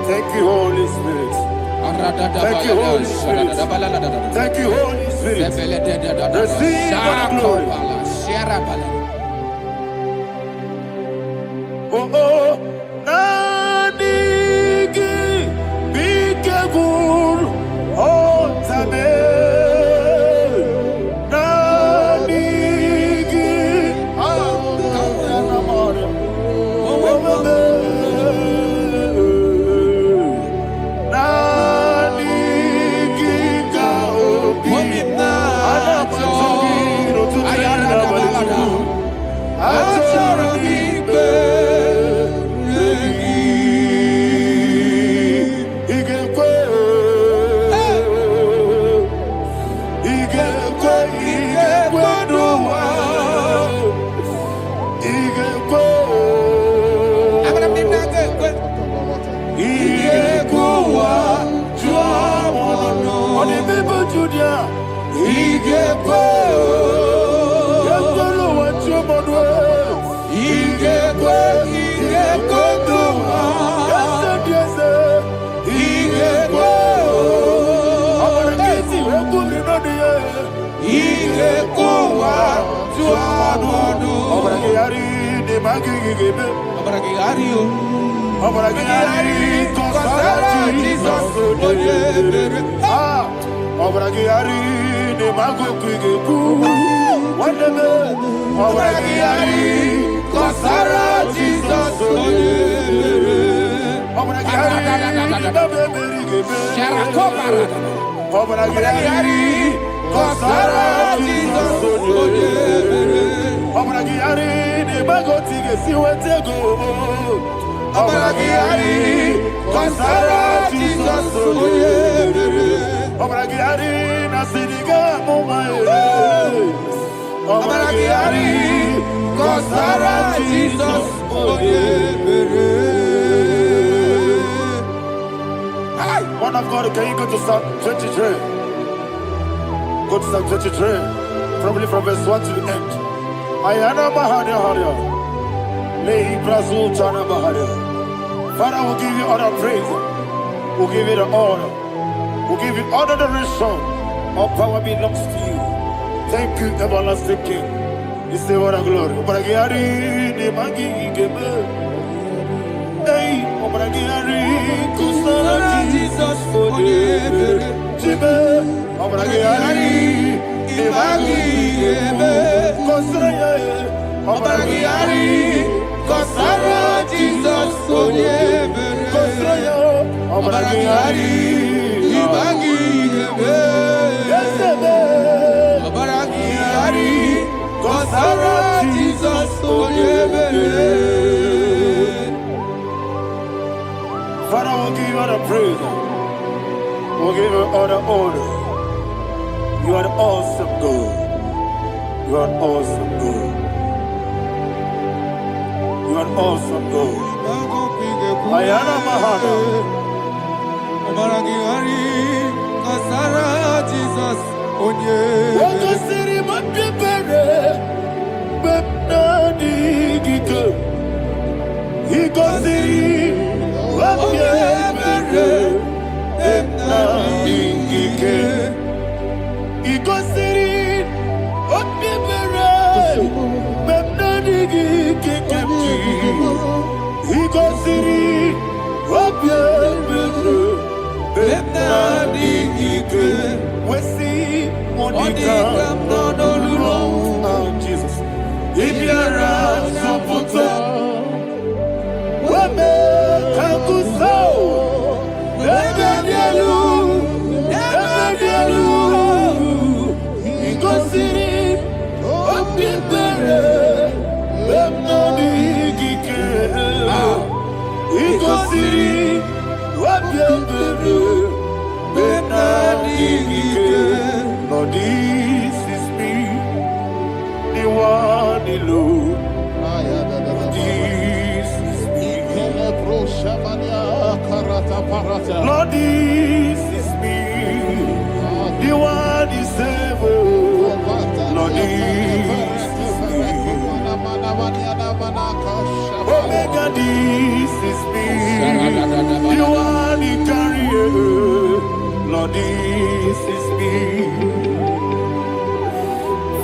Thank you, Holy Spirit. Thank you, Holy Spirit. Thank you, Holy Spirit. Receive the glory. Oh, oh, Nadigi, Bikagur, oh, Tabe. Bible Junior. Igbo. Yekolo wachomodwe. Igbo. Igbo. Yese. Igbo. Abarakiti wekuli nodiye. Igbo wa tuamodu. Abarakiyari de magigigebe. Abarakiyari o. Abarakiyari kosara Jesus odebere. Abarakiyari de magogigegu. Wandeme. Abarakiyari kosara Jesus odebere. Abarakiyari de beberigebe. Abarakiyari kosara Jesus odebere. Abarakiyari de magotige siwetego. Abarakiyari kosara Jesus odebere. Abarakiyari nasidiga mumaye. Abarakiyari kosara Jesus odebere. Man of God, can you go to Psalm 23? Go to Psalm 23, probably from verse 1 to the end. Ayana Maharia Haria. Lei Brazil Chana Maharia. Father, we'll give you all the praise. We'll give you the honor. We'll give you all the adoration. All power belongs to you. Thank you, everlasting King. You say what a glory. Obragiari, the Magi Gebe. Hey, Obragiari, Kusara Jesus for the Jibe. Obragiari, the Magi Gebe. Kusara, Obragiari, Kusara Jesus for the Kusara, Obragiari, the Magi Gebe. Yes, Obragiari, Kusara Jesus for the Father, we'll give you all the praise. We'll give you all the honor. You are the awesome God. You are an awesome God. You are an awesome God. Ayana Mahana. Jesus. Waka siri mapepere. Bepnadi gike. Iko siri. Jesus. If you're Lord, this is me, the one alone. This is me. Lord, this is me, the one is able. Lord, this is me. Omega, this is me, the one in carrier. Lord, this is me.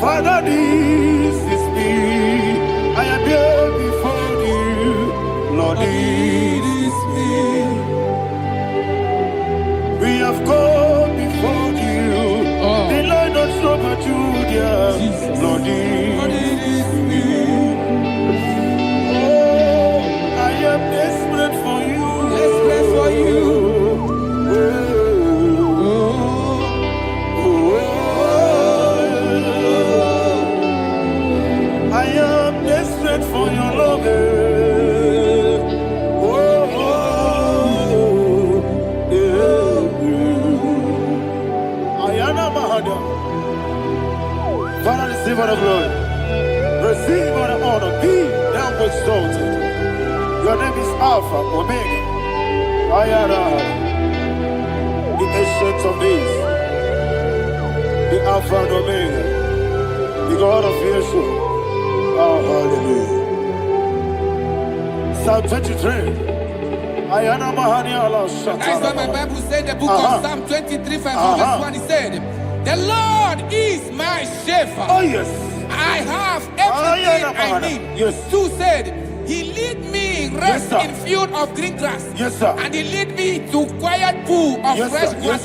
Father, this is me. I am here before you. Lord, this is me. We have come before you. The Lord of Summer Judah. Lord, this is me. Oh, I am desperate for you. Desperate for you. I am desperate for your love. Ayana Mahada. Father, receive all the glory. Receive all the honor. Be thou exalted. Your name is Alpha, Omega. Ayana. The ancient of days. Alpha and Omega, the God of Yeshua. Oh, hallelujah. Psalm 23. Ayana Mahani Allah Shata. That's what my Bible said in the book of Psalm 23, verse 1. It said, the Lord is my shepherd. Oh, yes. I have everything I need. Yes. 2 said, he lead me rest in field of green grass. Yes, sir. And he lead me to quiet pool of fresh waters.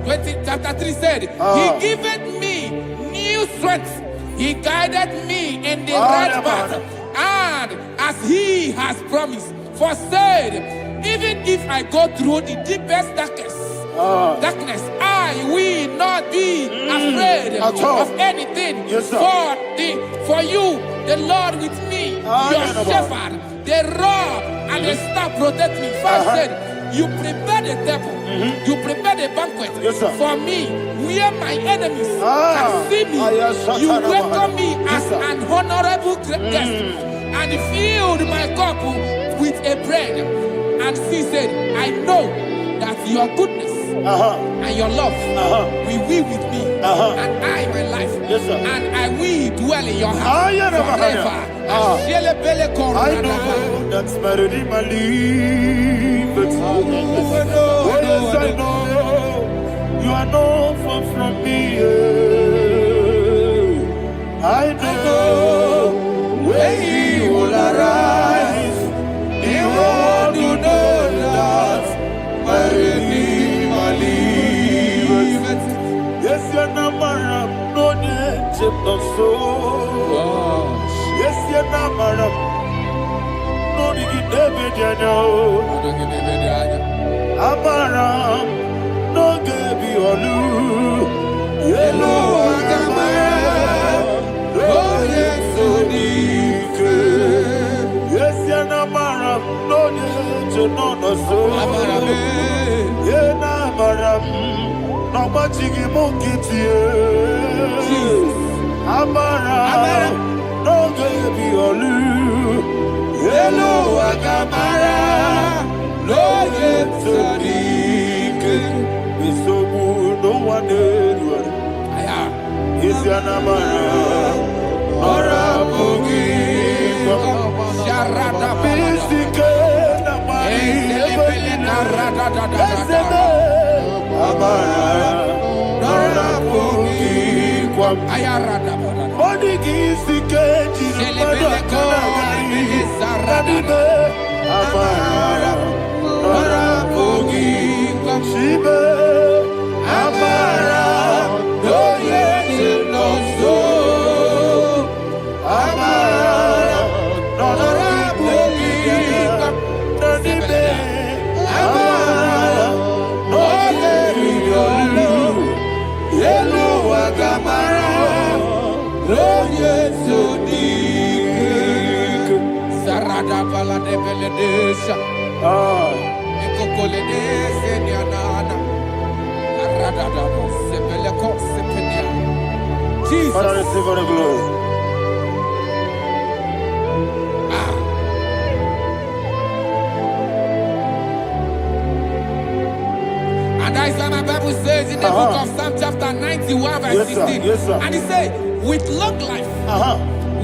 20, chapter 3 said, he giveth me new strength. He guided me in the right path. And as he has promised, for said, even if I go through the deepest darkness, I will not be afraid of anything. Yes, sir. For you, the Lord with me, your shepherd, the rod and the staff protect me. First said, you prepare the table, you prepare the banquet for me, where my enemies can see me. You welcome me as an honorable guest, and filled my cup with a bread. And she said, I know that your goodness and your love will be with me, and I, my life, and I will dwell in your house forever. I know that's my Redeemer lives. Oh, yes, I know you are not far from me. I know when he will arise, the world will know that my Redeemer lives. Yes, you're not married, no need to know so. Yes, you're not married, no need to know. Amaram, no give you a loo. Yellow, oh, yes, so deep. Yes, you're not married, no need to know so. Yeah, Namaram, no much you won't get you. Amaram, no give you a loo. Yellow, Agamara. No get so deep. It's so good, no one did. Is your number? Or a boogie? Sharada Basic, Jesus. Father, receive all the glory. And that is why my Bible says in the book of Psalm chapter 91 verse 16. Yes, sir. And it says, with long life,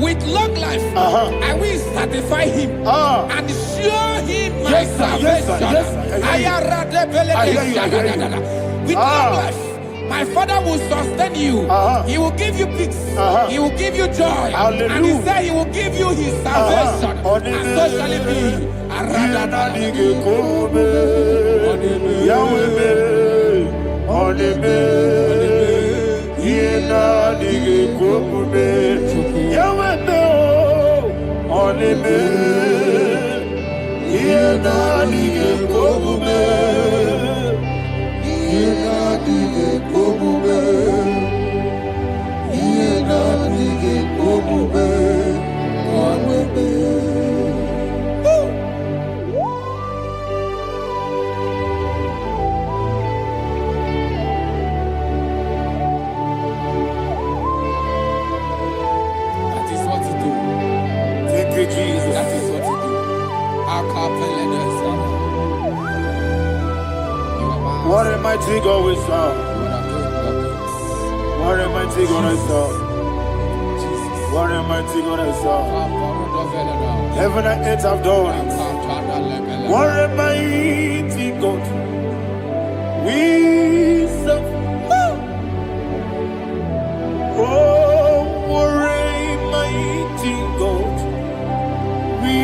with long life, I will satisfy him and show him my salvation. With long life, my Father will sustain you. He will give you peace. He will give you joy. Hallelujah. And he said he will give you his salvation. And so shall it be. What a mighty God we serve. What a mighty God I serve. What a mighty God I serve. Heaven and earth have done it. What a mighty God we serve. Oh, what a mighty God we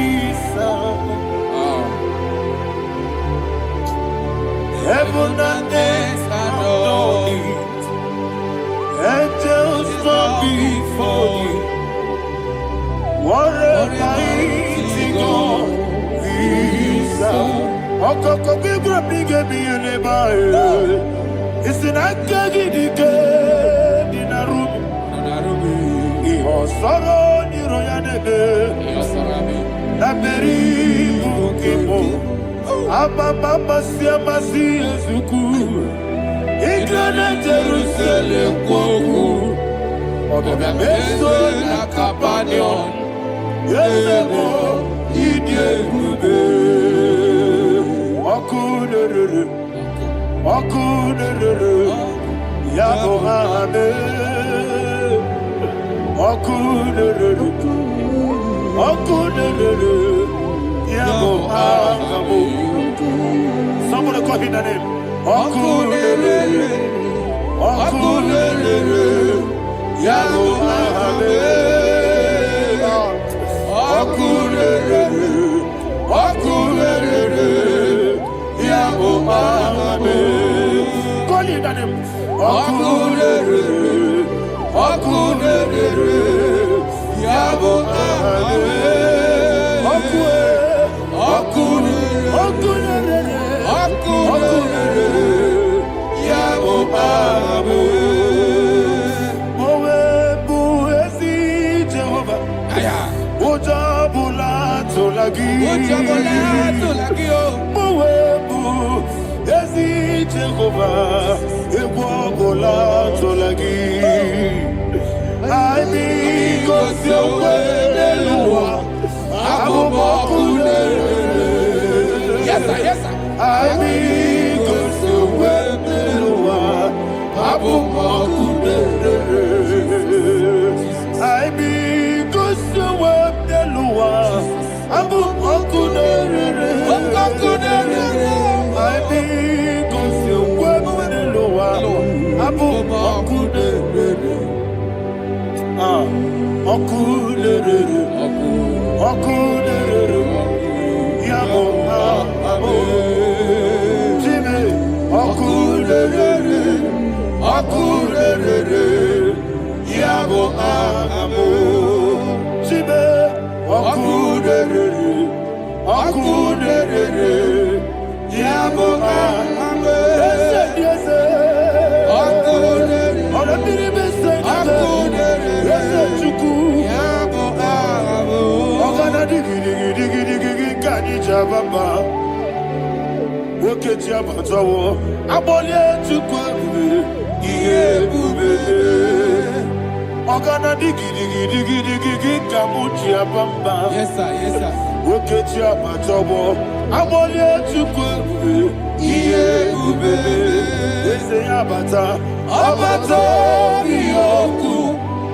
serve. Heaven and earth have done it. Angels bow before you. What a mighty God we serve. Okoko bigro bige bi eneba. It's an akagidike dinarubi. Iho soro ni royanebe. Naberi bukibo. Ababa siama si ezuku. Igrana Jerusalem kwoku. Odoga meso na Capernaum. Yelemo idie gube. Okunere. Yabo ame. Okunere. Yabo ame. Somebody call him the name. Okunere. Yabo ame. Okunere. Yabo ame. Call him the name. Okunere. Yabo ame. Yes, sir. Yes, sir.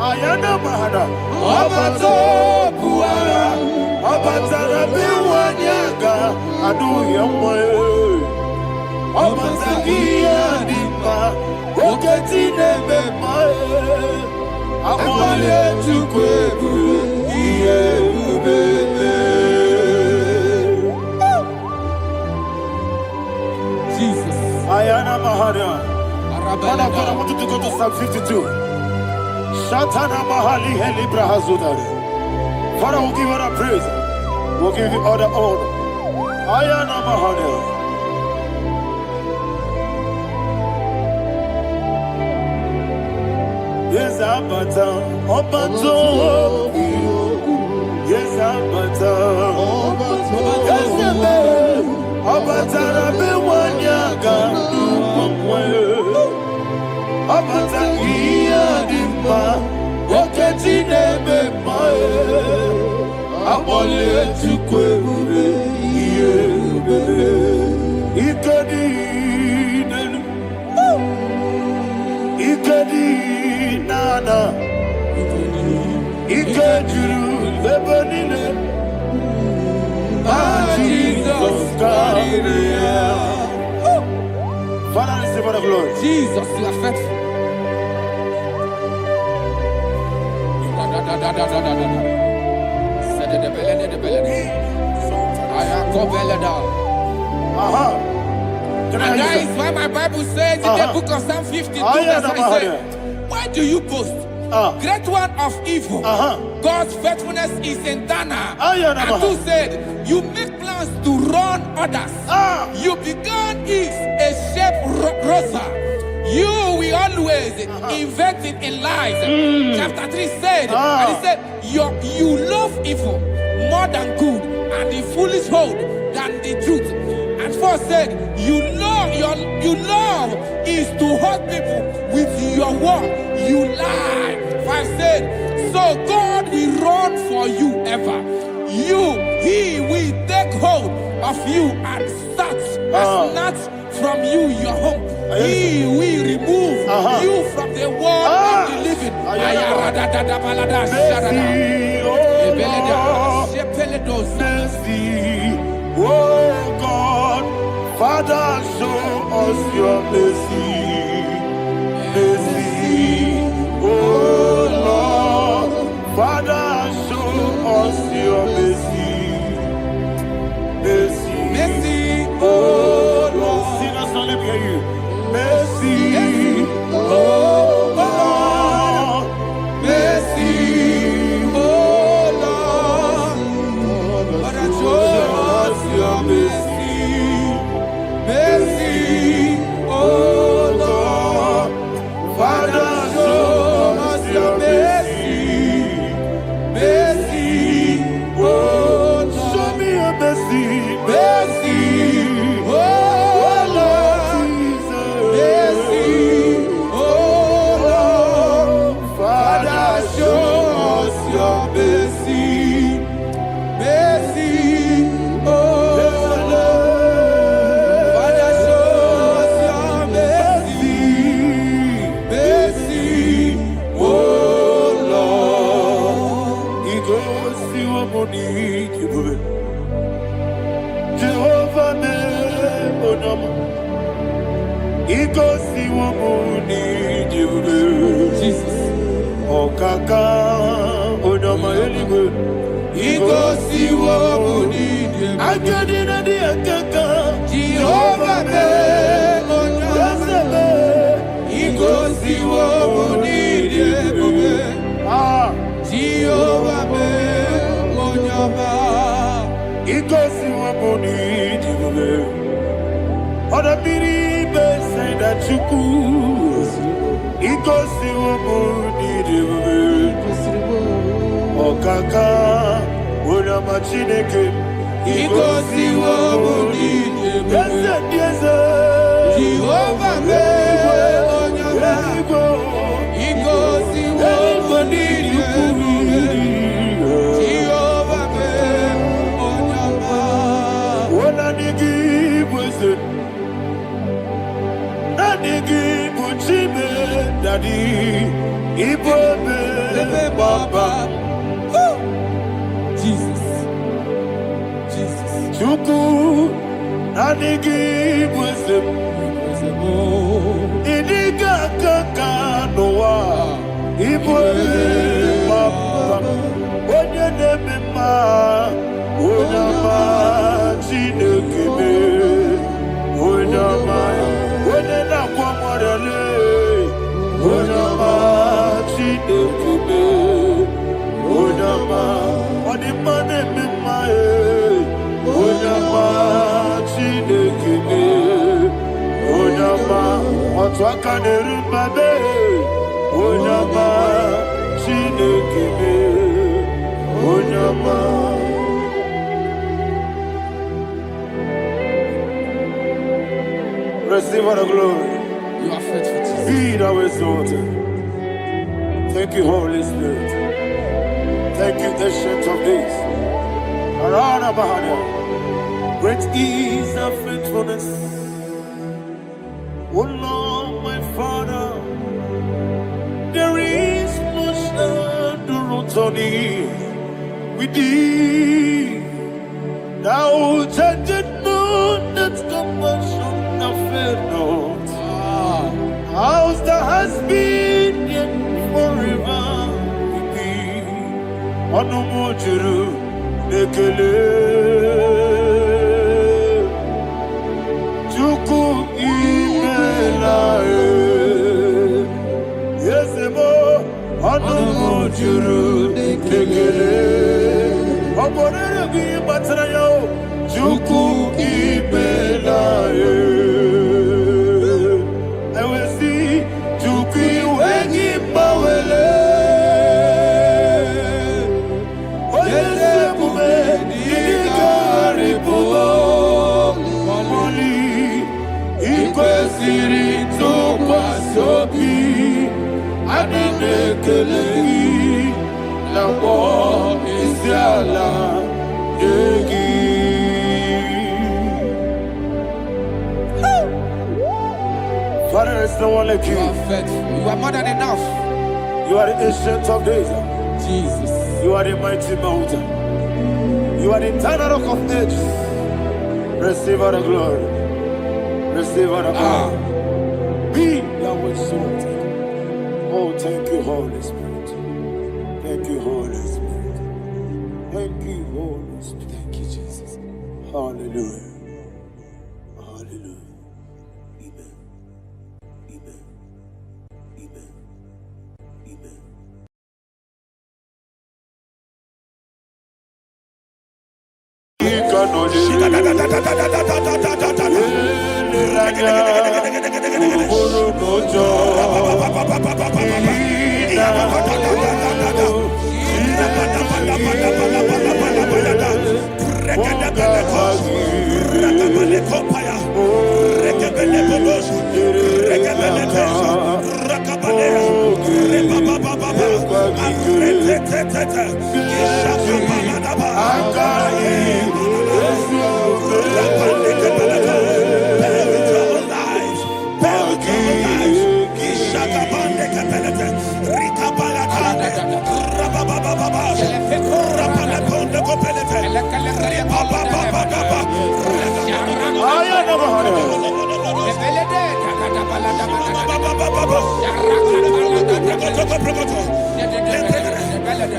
Ayana mahana, abato buara, abatara biwanyaga, adu yamwe, abatagia dimba, oketi nebe mae, amwale tukwebu, iye ubebe. Jesus. Ayana mahana. Father, I want you to go to Psalm 52. Shatana Mahali Helibra Hazudari. Father, we'll give you the praise. We'll give you all the honor. Ayana Mahali. Yes, Abata. Obato. Yes, Abata. Yes, Abata. Rabe Wanyaga. Abata iya dimba, oketi nebe mae, abole tukwe ube, iye ube, ikadi nenu, Ikedi nana, Ikejuru lebanile, Jesus Father, receive all the glory. Jesus, you are faithful. And that is why my Bible says in the book of Psalm 52, verse 9, why do you boast? Great one of evil. God's faithfulness is eternal. And who said, you make plans to run others. You began is a shape rosa. You will always invent it in lies. Chapter 3 said, and he said, you love evil more than good, and the foolish hold than the truth. And 4 said, you love is to hurt people with your word. You lie. 5 said, so God will run for you ever. He will take hold of you and snatch from you your home. He will remove you from the world of the living. Oh God, Father, show us your mercy. Mercy, oh Lord, Father, show us your mercy. Mercy, Mercy, oh Lord, sing us only hear you. Mercy, oh Lord, mercy, oh Lord, Father, show us your mercy. Mercy, oh Lord, Father, show us your mercy. Mercy, oh Lord, show me your mercy. Mercy, oh Lord, mercy, oh Lord, Father, show us your mercy. Mercy, oh Lord, Father, show us your mercy. Mercy, oh Lord. He goes to a money, Jehovah me onama. He goes to a money, Jesus. Oh kaka onama eligo. He goes to a money, Agadi na di akaka. Jehovah me onama. He goes to a money, Jehovah me onama. He goes to a money, Oda biri be say that you could. He goes to a money, oh kaka, Oda machineke. He goes to a money, yes, Jehovah me onama. He goes to a money, Jehovah me onama. What I give was it? Daddy, Igbo Baba. Jesus. Chuku, Nanigi Wisdom. Idiga Kaka Noa, Igbo Baba. Onye Nebima, Onama, Chinekime, Onama, Onena Kwamorele. Onama, Chinekime, Onama, Onimane Mimae, Onama, Chinekime, Onama, Otwakanerumabe, Onama, Chinekime, Onama. Receive all the glory. You are faithful, Jesus. Be thou exalted. Thank you, Holy Spirit. Thank you, Ancient of Days. Arana Bahana. Great is thy faithfulness. O Lord, my Father, Tony, we did. Now, judged moon that's compassion of not. House that has been yet forever we be. Onomojuru, Nekele. Chuku imelae. Yesemo, Onomojuru, Nekele. Oborere bi batrayo, Chuku imelae. Father, there's no one like you. You are faithful. You are more than enough. You are the ancient of days. Jesus. You are the mighty mountain. You are the eternal rock of ages. Receive all the glory. Receive all the power. Be thou exalted. Oh, thank you, Holy Spirit. Thank you, Holy Spirit. Thank you, Holy Spirit. Thank you, Jesus. Hallelujah. Hallelujah. Amen. Amen. Amen. Amen.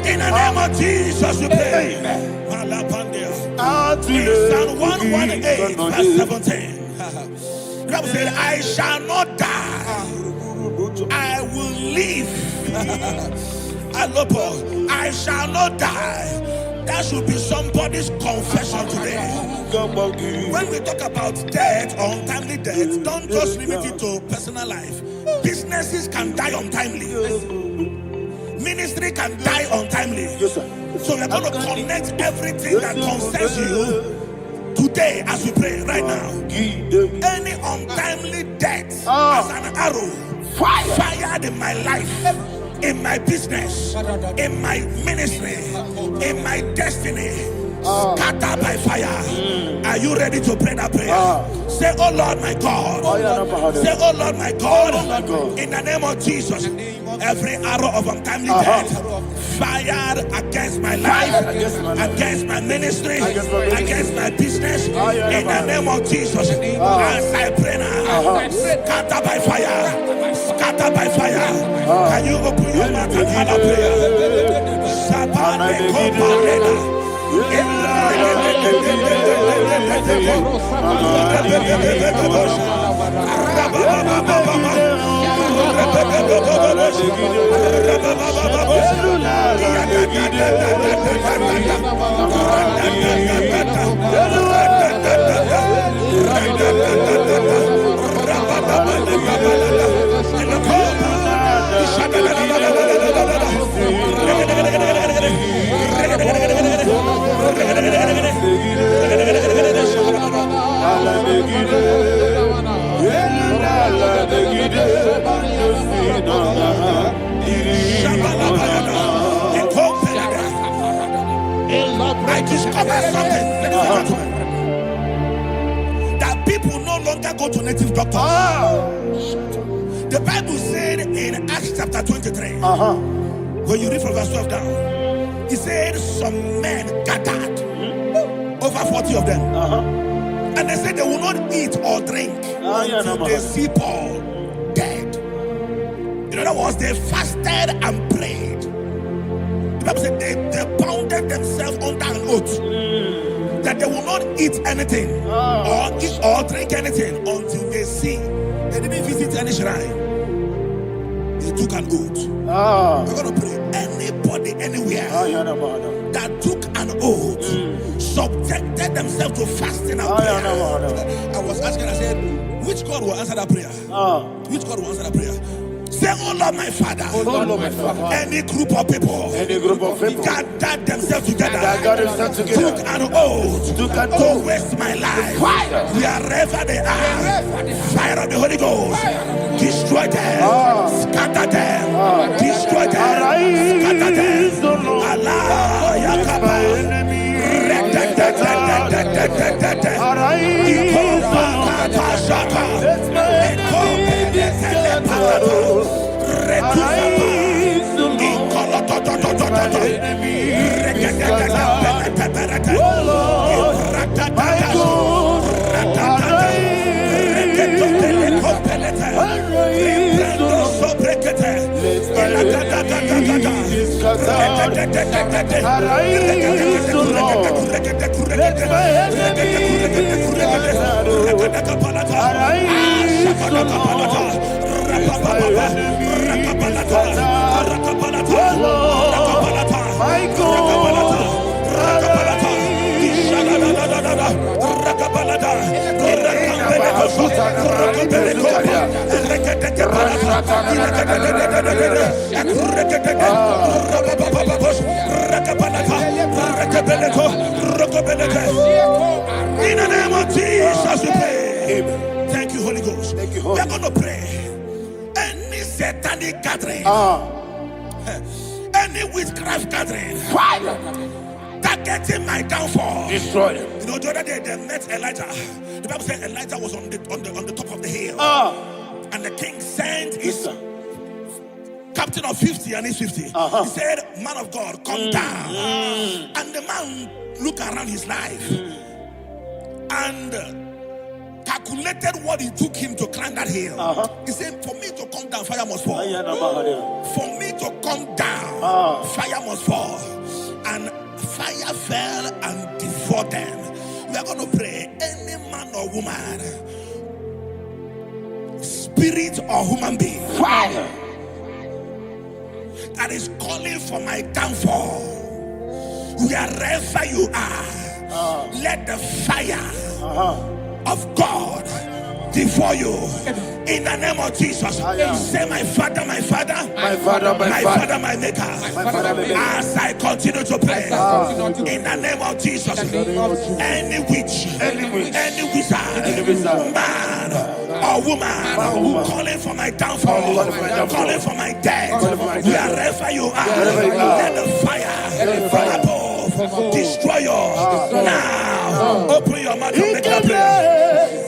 In the name of Jesus, we pray. In Psalm 118, verse 17, the Bible said, I shall not die, I will live. I shall not die. That should be somebody's confession today. When we talk about death, untimely death, don't just limit it to personal life. Businesses can die untimely. Ministry can die untimely. Yes, sir. So we're going to connect everything that concerns you today as we pray right now. Any untimely death as an arrow fired in my life, in my business, in my ministry, in my destiny, scatter by fire. Are you ready to pray that prayer? Say, oh Lord my God. Say, oh Lord my God. In the name of Jesus, every arrow of untimely death fired against my life, against my ministry, against my business, in the name of Jesus, as I pray now, scatter by fire, scatter by fire. Can you open your mouth and have a prayer? I discovered something. That people no longer go to native doctors. The Bible said in Acts chapter 23, when you read from verse 12 down, He said some men gathered, over 40 of them. And they said they will not eat or drink until they see Paul dead. In other words, they fasted and prayed. The Bible said they bounded themselves under an oath that they will not eat anything or eat or drink anything until they see. They didn't visit any shrine. They took an oath. We're going to pray. Anybody, anywhere that took an oath, subjected themselves to fasting and prayer. I was asking, I said, which God will answer that prayer? Which God will answer that prayer? Say, oh Lord, my Father. Oh Lord, my Father. Any group of people gathered themselves together, took an oath to waste my life. Wherever they are, fire of the Holy Ghost, destroy them, scatter them, destroy them, scatter them. Allah, Yakaba, in the name of Jesus, we pray. Thank you, Holy Ghost. Thank you, We are going to pray. Any satanic gathering, any witchcraft gathering, targeting my downfall, destroy them. You know, the other day they met Elijah. The Bible said Elijah was on the top of the hill, and the king sent his captain of 50 and his 50. He said, man of God, come down. And the man looked around his life and calculated what it took him to climb that hill. He said, for me to come down, fire must fall. For me to come down, fire must fall. And fire fell and devoured them. We are going to pray. Any man or woman, spirit or human being, that is calling for my downfall, wherever you are, let the fire of God devour you in the name of Jesus. Say, my Father, my Father, My Father, my Father, my Maker. Father, my Maker. As I continue to pray in the name of Jesus, any witch, any wizard, man or woman calling for my downfall, calling for my death, wherever you are, let the fire from above destroy you now. Open your mouth and make a prayer.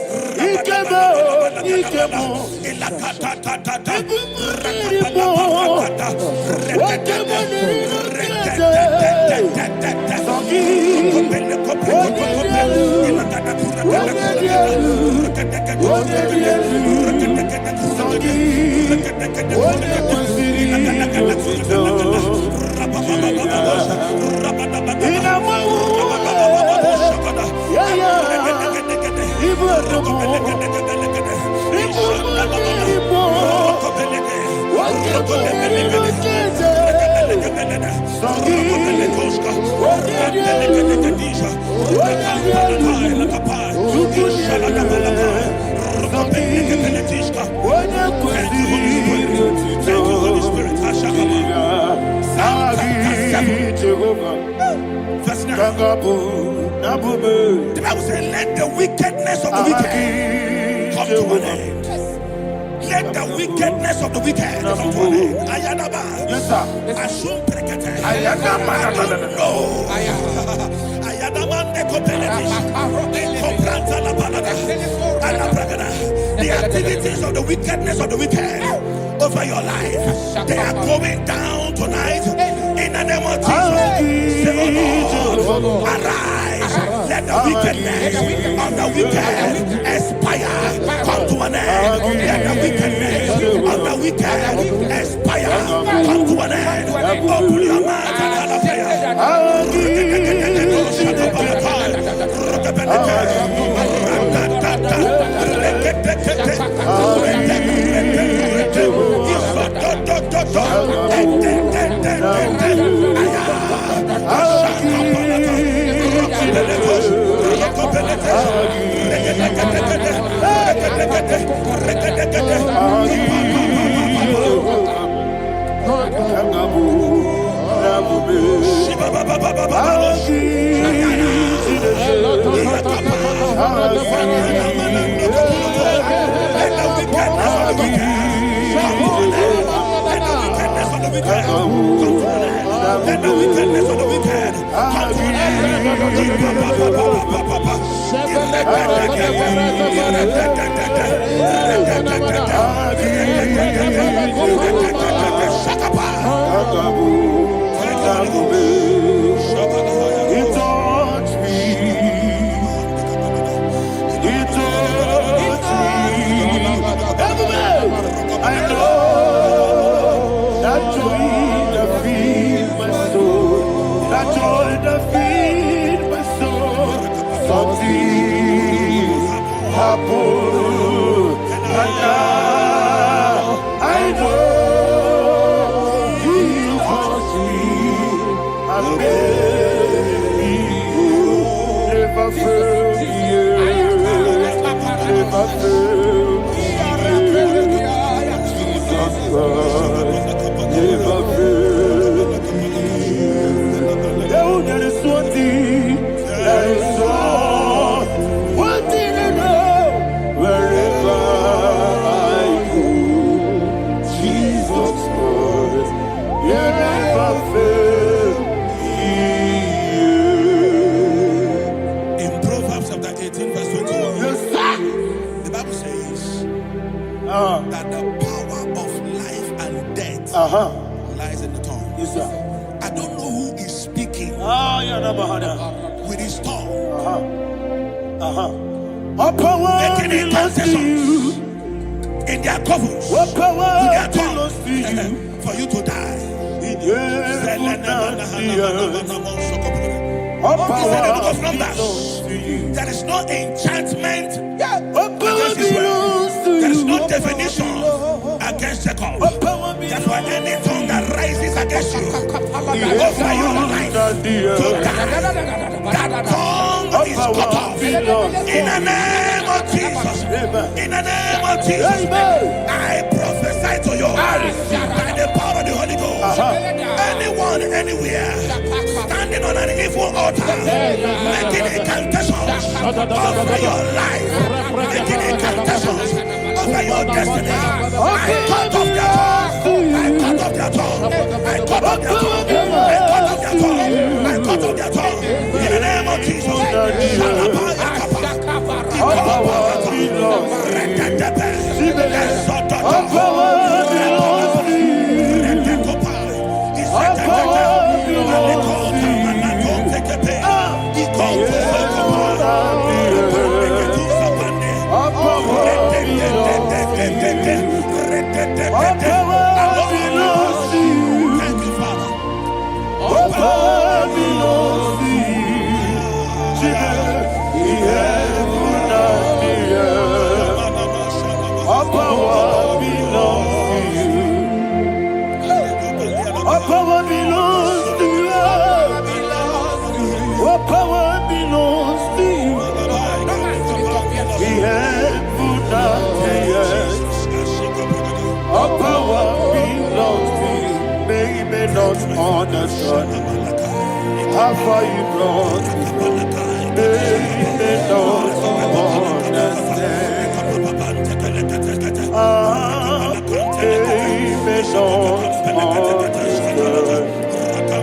The Bible says, let the wickedness of the wicked come to an end. Let the wickedness of the wicked come to an end. Ayadaba. Yes, sir. Assume prekete. Ayadaba. No. Ayadaba nekopeletish. Kompranta la balada. Ala bragada. The activities of the wickedness of the wicked over your life, they are going down tonight in the the name of Jesus. Say, oh Lord, arise. Let the wickedness of the wicked expire. Come to an end. Let the wickedness of the wicked expire. Come to an end. Open your mouth and that the power of life and death lies in the tongue. Yes, sir. I don't know who is speaking with his tongue, making incantations in their covens with their tongue for you to die. He said in the book of Numbers, there is no enchantment against Israel. There is no definition against Jacob. Therefore, any tongue that rises against you over your life to die, that tongue is cut off. In the name of Jesus. In the name of Jesus. I prophesy to you by the power of the Holy Ghost. Anyone, anywhere, standing on an evil altar, making incantations over your life, making incantations over your destiny, I cut off their tongue. I cut off their tongue. I cut off their tongue. I cut off their tongue. I cut off their tongue. In the name of Jesus. Understand how far you brought me, they don't understand. They don't understand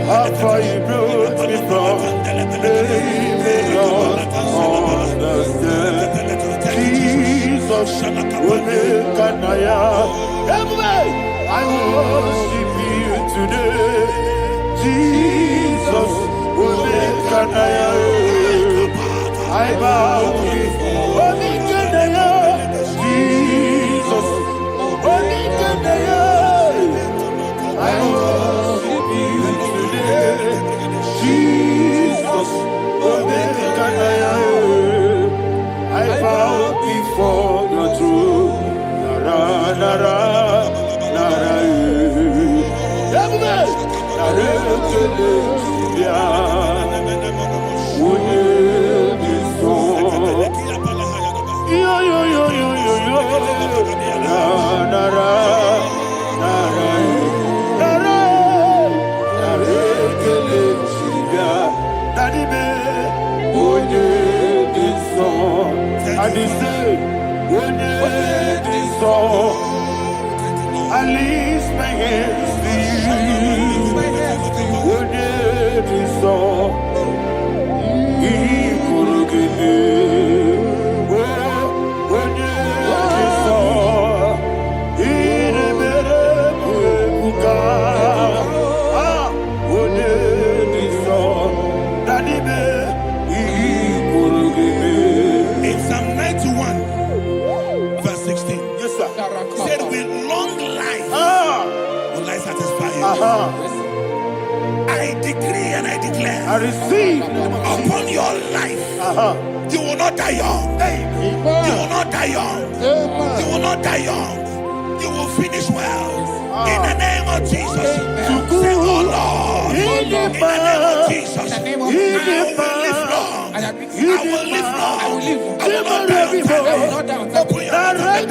how far you brought me from. They don't understand. Jesus will make an eye. I worship you today. Jesus, Omekanaya, I bow before Omekanaya, Jesus, Omekanaya, I worship you today, Jesus, Omekanaya, I bow before your throne, Nara, Nara, Nara, I lift my hands to you. What did you saw? He could get me. What did you saw? He never could. Ah, what did you saw? Daddy, he could get me. In Psalm 91, verse 16. Yes, sir. He said, with long life will I satisfy you. I decree and I declare, I receive upon your life, you will not die young. You will not die young. You will not die young. You will finish well. In the name of Jesus. Say, oh Lord, in the name of Jesus, I will live long. I will live long. I will not die on time. I will not die on time.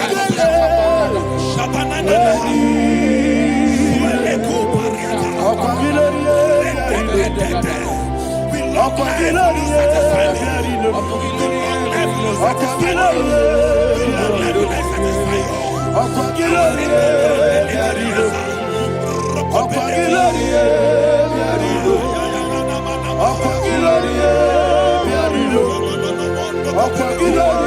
Open your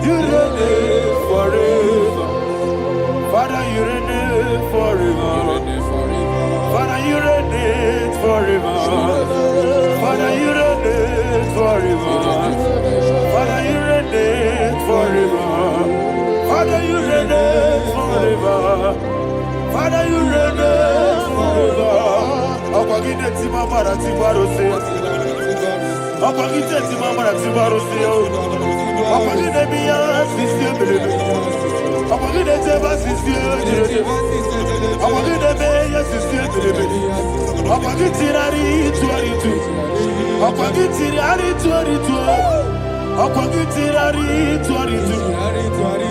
you reign forever. Father, you reign forever. Father, you reign forever. Father, you reign forever. Father, you reign forever. Father, you reign forever. Father, you reign forever. Akwagide ti mama ra ti baro se. Akwagide ti mama ra ti baro se. Akwagide mi ya sisi ebelebe. Akwagide te ba sisi ebelebe. Akwagide me ya sisi ebelebe. Akwagide rari tuaritu. Akwagide rari tuaritu. Akwagide rari tuaritu.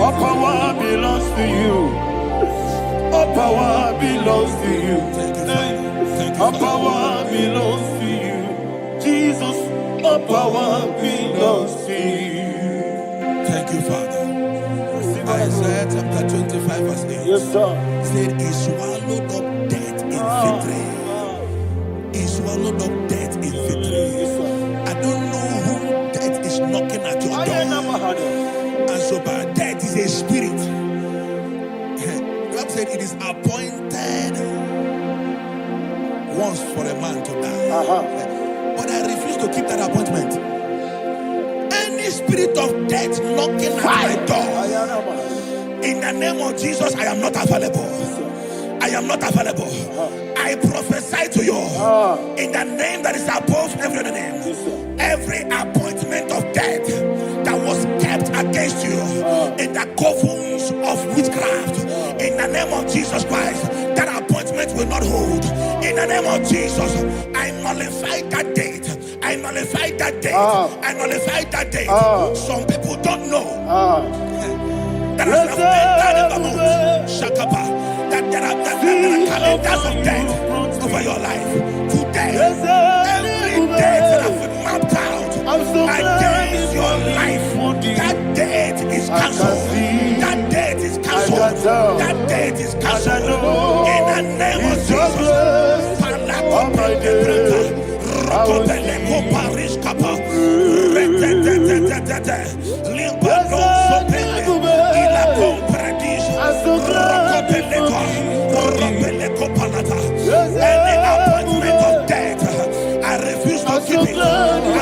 All power belongs to you. All power belongs to you. All power belongs to you. Jesus, all power belongs to you. Thank you, Father. Isaiah chapter 25, verse 8. Yes, sir. Said, he swallowed up death in victory. He swallowed up death in victory. I don't know who death is knocking at your door. And so, but death is a spirit. God said it is appointed once for a man to die. But I refuse to keep that appointment. Any spirit of death knocking at my door, in the name of Jesus, I am not available. I am not available. I prophesy to you in the name that is above every other name. Every appointment of death that was kept against you in the covens of witchcraft, in the name of Jesus Christ, that appointment will not hold. In the name of Jesus, I nullify that date. I nullify that date. I nullify that date. Some people don't know that has entered in the month, Shakapa, that there are calendars of death over your life. Today, every date that has been mapped out against your life, that date is cancelled. That date is cancelled. That date is cancelled. In the name of Jesus. Rokopeleko Paris Kappa. Limbano Sopele. Ila Compradis. Rokopeleko Palata. Any appointment of death, I refuse to keep it. I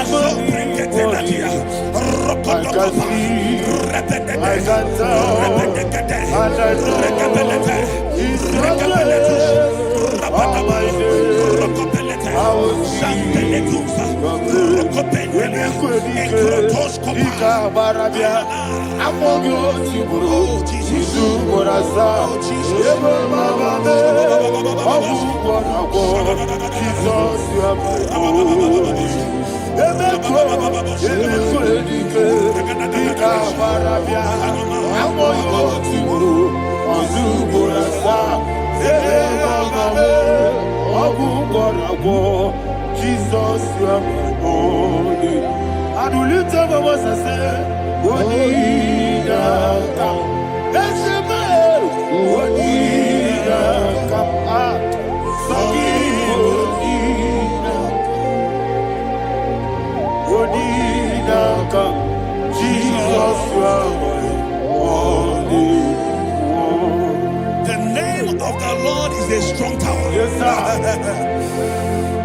so bring it in the year. Rokopeleko. Jesus, you are holy. I do lift up my voice and say, Wodina kam, Eshema, Wodina kam, Sagi Wodina kam, Jesus, you are holy. The name of the Lord is a strong tower. Yes, sir.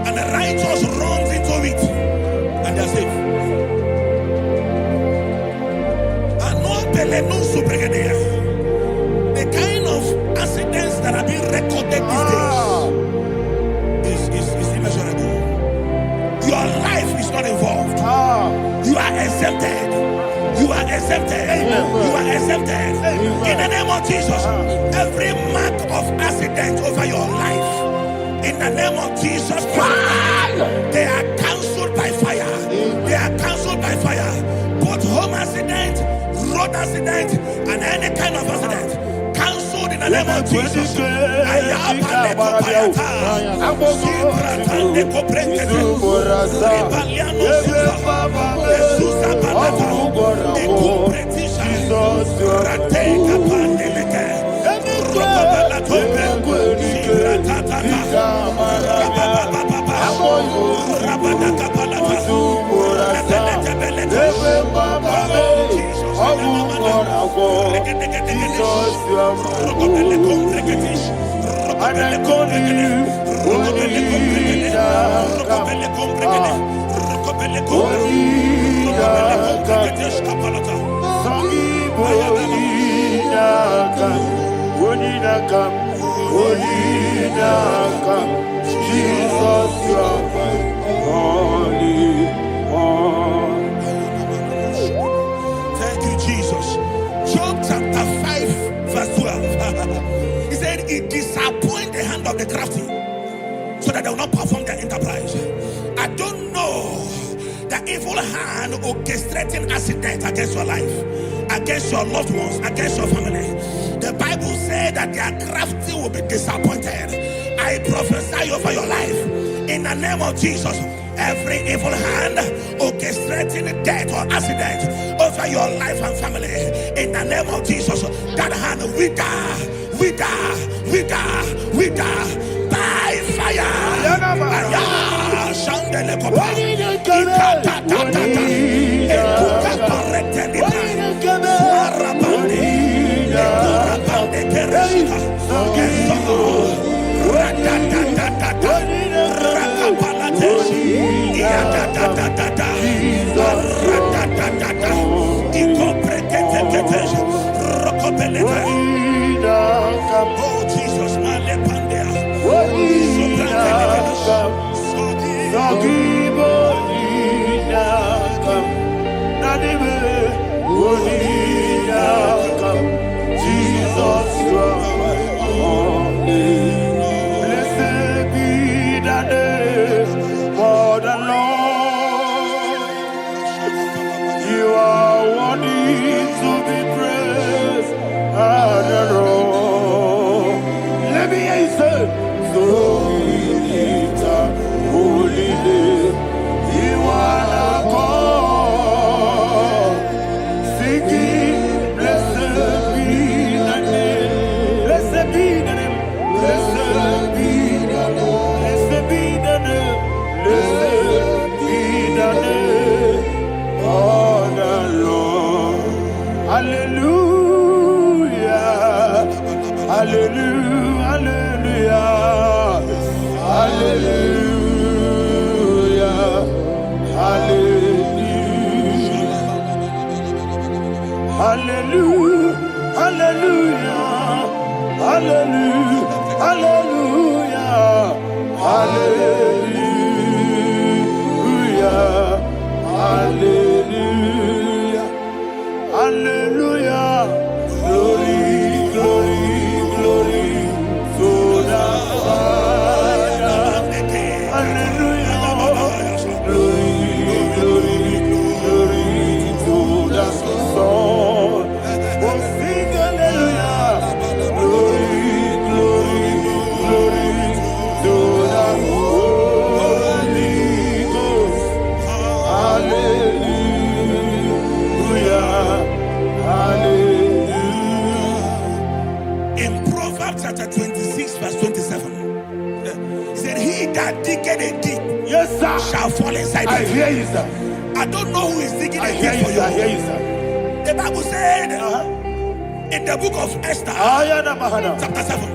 And the righteous runs into it and they're safe. The kind of accidents that are being recorded these days is immeasurable. Your life is not involved. You are exempted. You are exempted. You are exempted. In the name of Jesus, every mark of accident over your life, in the name of Jesus Christ, they are cancelled by fire. They are cancelled by fire. Both home accident, road accident, and any kind of accident, cancelled in the name of Jesus. Jesus, you are holy. Thank you, Jesus. Job chapter 5, verse 12. He said, it disappoints the hand of the crafty so that they will not perform their enterprise. I don't know the evil hand orchestrating accident against your life, against your loved ones, against your family. The Bible said that their crafty will be disappointed. I prophesy over your life in the name of Jesus. Every evil hand orchestrating death or accident over your life and family, in the name of Jesus, that hand wither by fire. Oh Jesus, blessed be the name for the Lord. You are worthy to be praised. shall fall inside I it. hear you, sir. I don't know who is digging I a hear pit you, for sir. I hear you. you, sir. The Bible said in the book of Esther, chapter 7,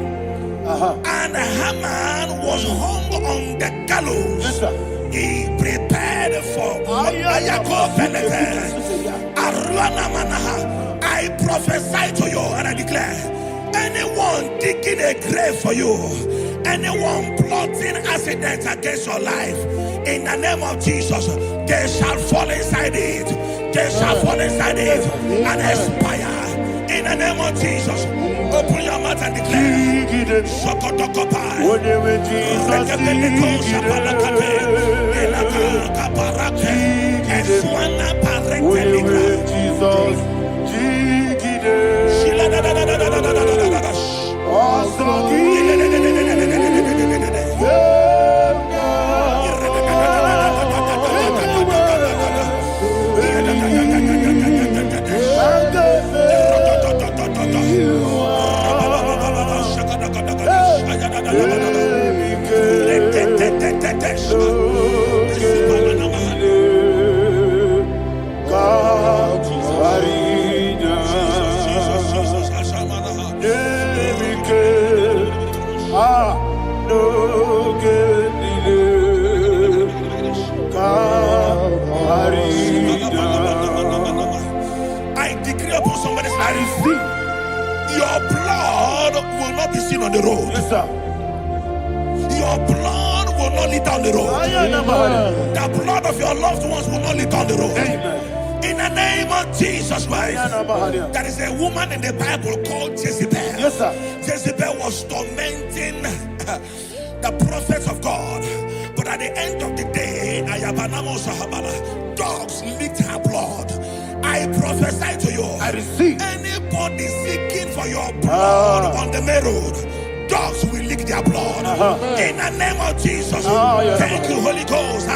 and Haman was hung on the gallows. Yes, sir. He prepared for I prophesy to you and I declare, anyone digging a grave for you, anyone plotting accidents against your life, in the name of Jesus, they shall fall inside it. They shall fall inside it and expire. In the name of Jesus, open your mouth and declare. Shokotokopai. I decree upon somebody's life, your blood will not be seen on the road. Yes, sir. Your blood will not lead down the road. The blood of your loved ones will not lead down the road. Amen. In the name of Jesus Christ. There is a woman in the Bible called Jezebel. Yes, sir. Jezebel was tormenting the prophets of God. But at the end of the day, dogs licked her blood. I prophesy to you. I receive. Anybody seeking for your blood on the main road, dogs will lick their blood. In the name of Jesus. Thank you, Holy Ghost.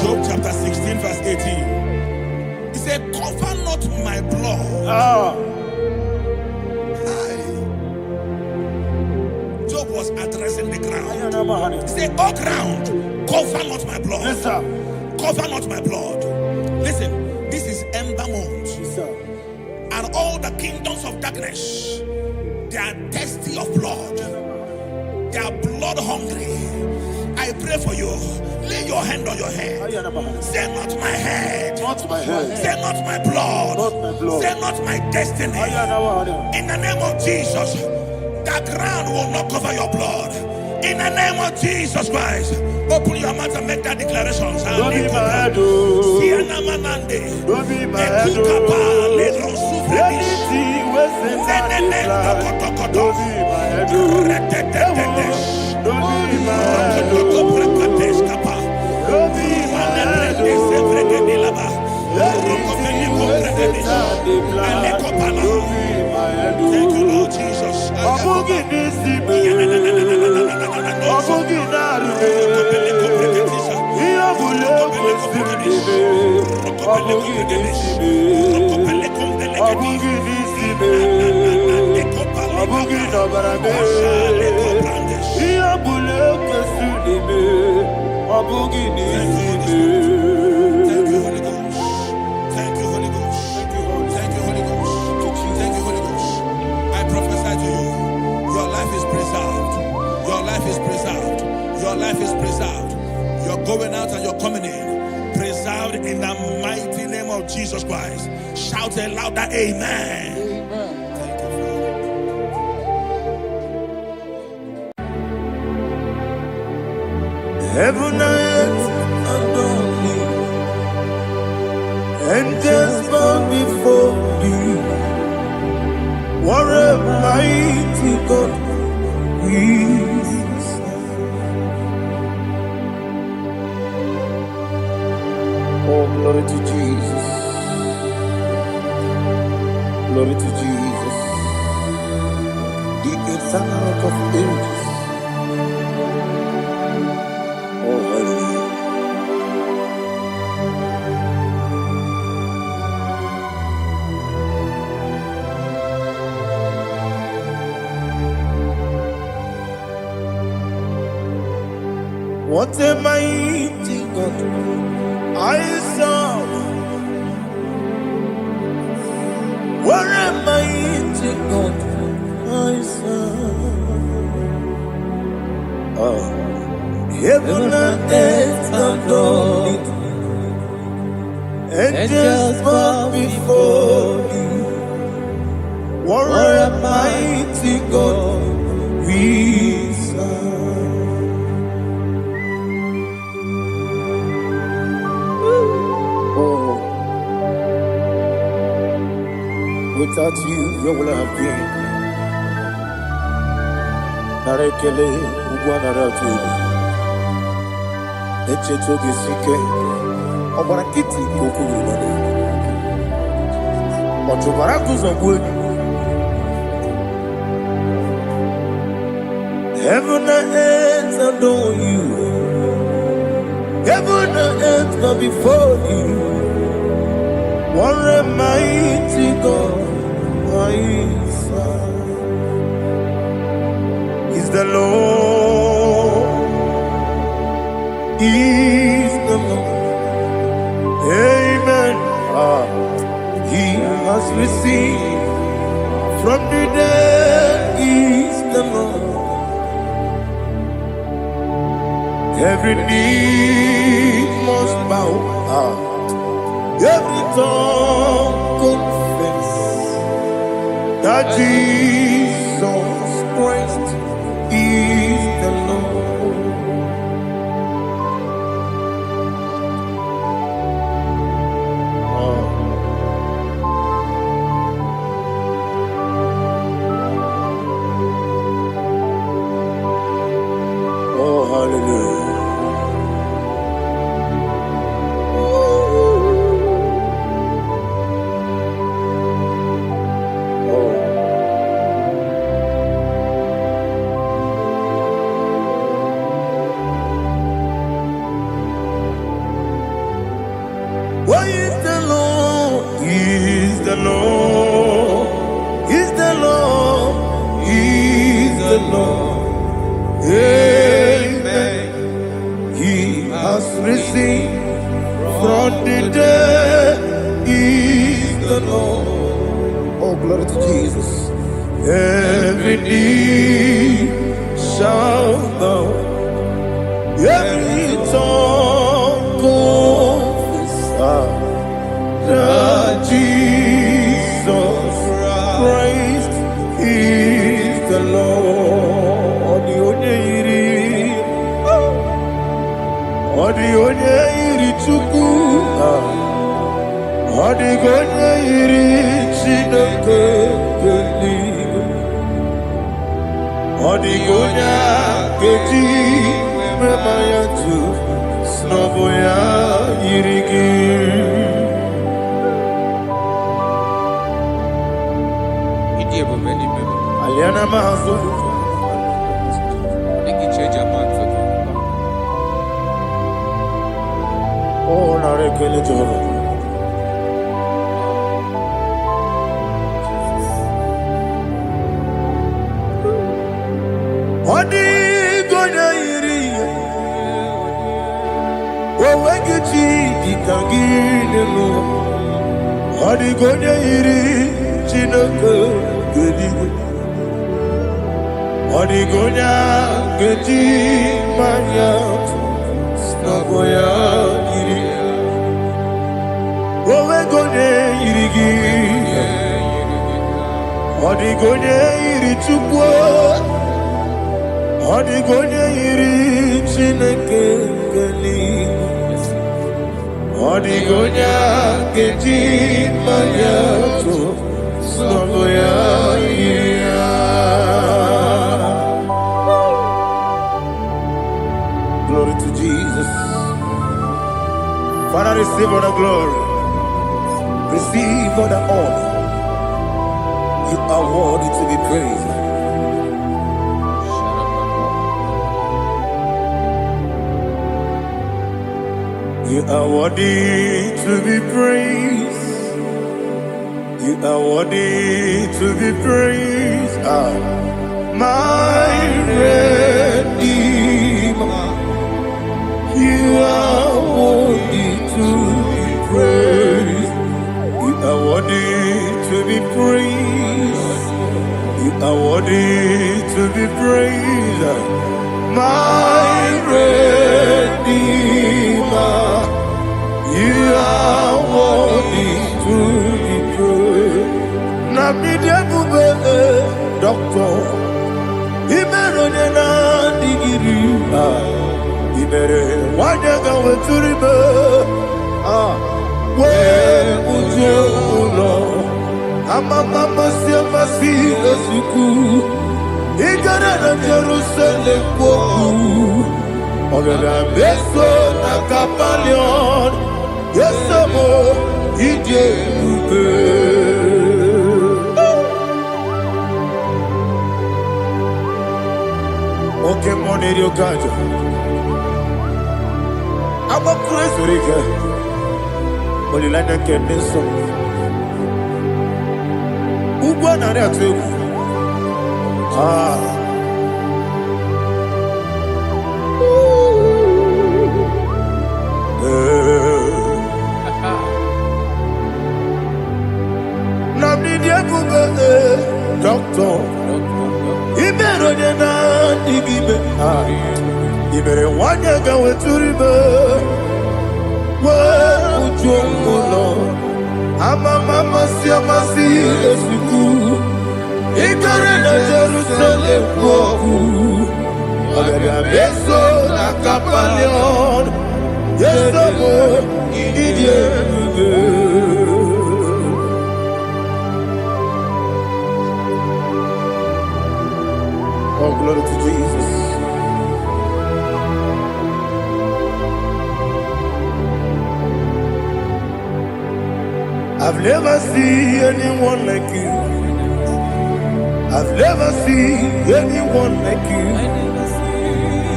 Job chapter 16 verse 18. He said, cover not my blood. Job was addressing the ground. He said, oh ground, cover not my blood. Yes, sir. Cover not my blood. Listen, this is ember month. Yes, sir. And all the kingdoms of darkness, they are thirsty of blood. They are blood hungry. I pray for you. Lay your hand on your head. Say not my head. Not my head. Say not my blood. Not my blood. Say not my destiny. In the name of Jesus, that ground will not cover your blood. In the name of Jesus Christ, open your mouth and make that declaration. Don't be mad, oh. Don't be mad, oh. Anything was in my life. Don't be mad, oh. Don't be mad, oh. Don't be mad, oh. Anything was in my life. Don't be mad, oh. Thank you, Lord Jesus. Your Your life is preserved. You're going out and you're coming in. Preserved in the mighty name of Jesus Christ. Shout a louder amen. Amen. Thank you, Father. Heaven and earth adore thee, angels bow before thee. What a mighty God we serve. Oh, glory to Jesus. Glory to Jesus. The eternal rock of ages. Oh, hallelujah. What a mighty God I serve. What a mighty God I serve. Oh. Heaven and earth adore thee, angels bow before thee. What a mighty God we serve. Oh, without you, where would I have been? Narekele ugwanaratu. Echetoge sike, obarakiti kokurubade. Otobaraku zongwe. Heaven and earth adore you. Heaven and earth bow before you. What a mighty God I serve. Is the Lord. Is the Lord. Amen. He has received from the dead. Is the Lord. Every knee must bow. Every tongue confess that Jesus Christ is the Lord. Oh, hallelujah. What is the Lord? Is the Lord? Is the Lord? Is the Lord? Amen. He has risen from the dead. Is the Lord? Oh, glory to Jesus. Every knee shall bow. Every tongue confess that Jesus Christ is the Lord. The onye iri Chukwu, the onye iri Chineke eluigwe, the onye keji mema ya tu, n'ọbụ ya yiri gị. Aliana mazo. Oh, narekele Jehovah. Odi gonya iri, owegichi dikangilelo. Odi gonya iri, Chineke geliwe. Odi gonya geji manya snaboya iri owe gonye irigi odi gonye iri chukwu odi gonye iri chineke gani odi gonye geji manya snaboya iri. Glory to Jesus. Father, receive all the glory. Receive all the honor. You are worthy to be praised. You are worthy to be praised. You are worthy to be praised. My Redeemer. You are worthy to be praised. You are worthy to be praised. You are worthy to be praised. My Redeemer. You are worthy to be praised. Namidebube doctor. Imeronena digiri. Ibere wanyaga weturibe we uje ulo amama masi esuku igara na Jerusalem kwoku ogara beso na kapalion yesamo ije ube oke moneri okajo Aba praise Rika. Olilanya Kenenso. Ugwa na reatu. Namnidia kube doctor. Ibero na digibe. Ibere wanyaga weturibe. Ujongolo amama masi esuku igare na Jerusalem kwoku ogara beso na kapalion yesamo idie Oh, glory to Jesus. I've never seen anyone like you. I've never seen anyone like you.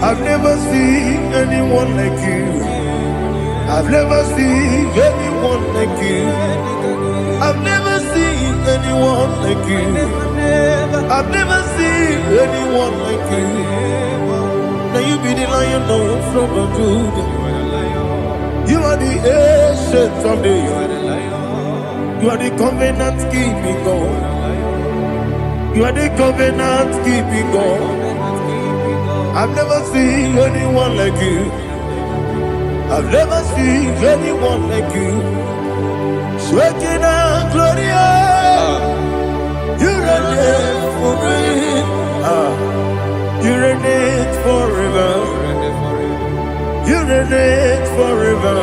I've never seen anyone like you. I've never seen anyone like you. I've never seen anyone like you. I've never seen anyone like you. Now you be the Lion from the Judah. You are the ancient of days. You are the covenant keeping God. You are the covenant keeping God. I've never seen anyone like you. I've never seen anyone like you. Shaking and glorious. You reign for me. You reign forever. You reign forever.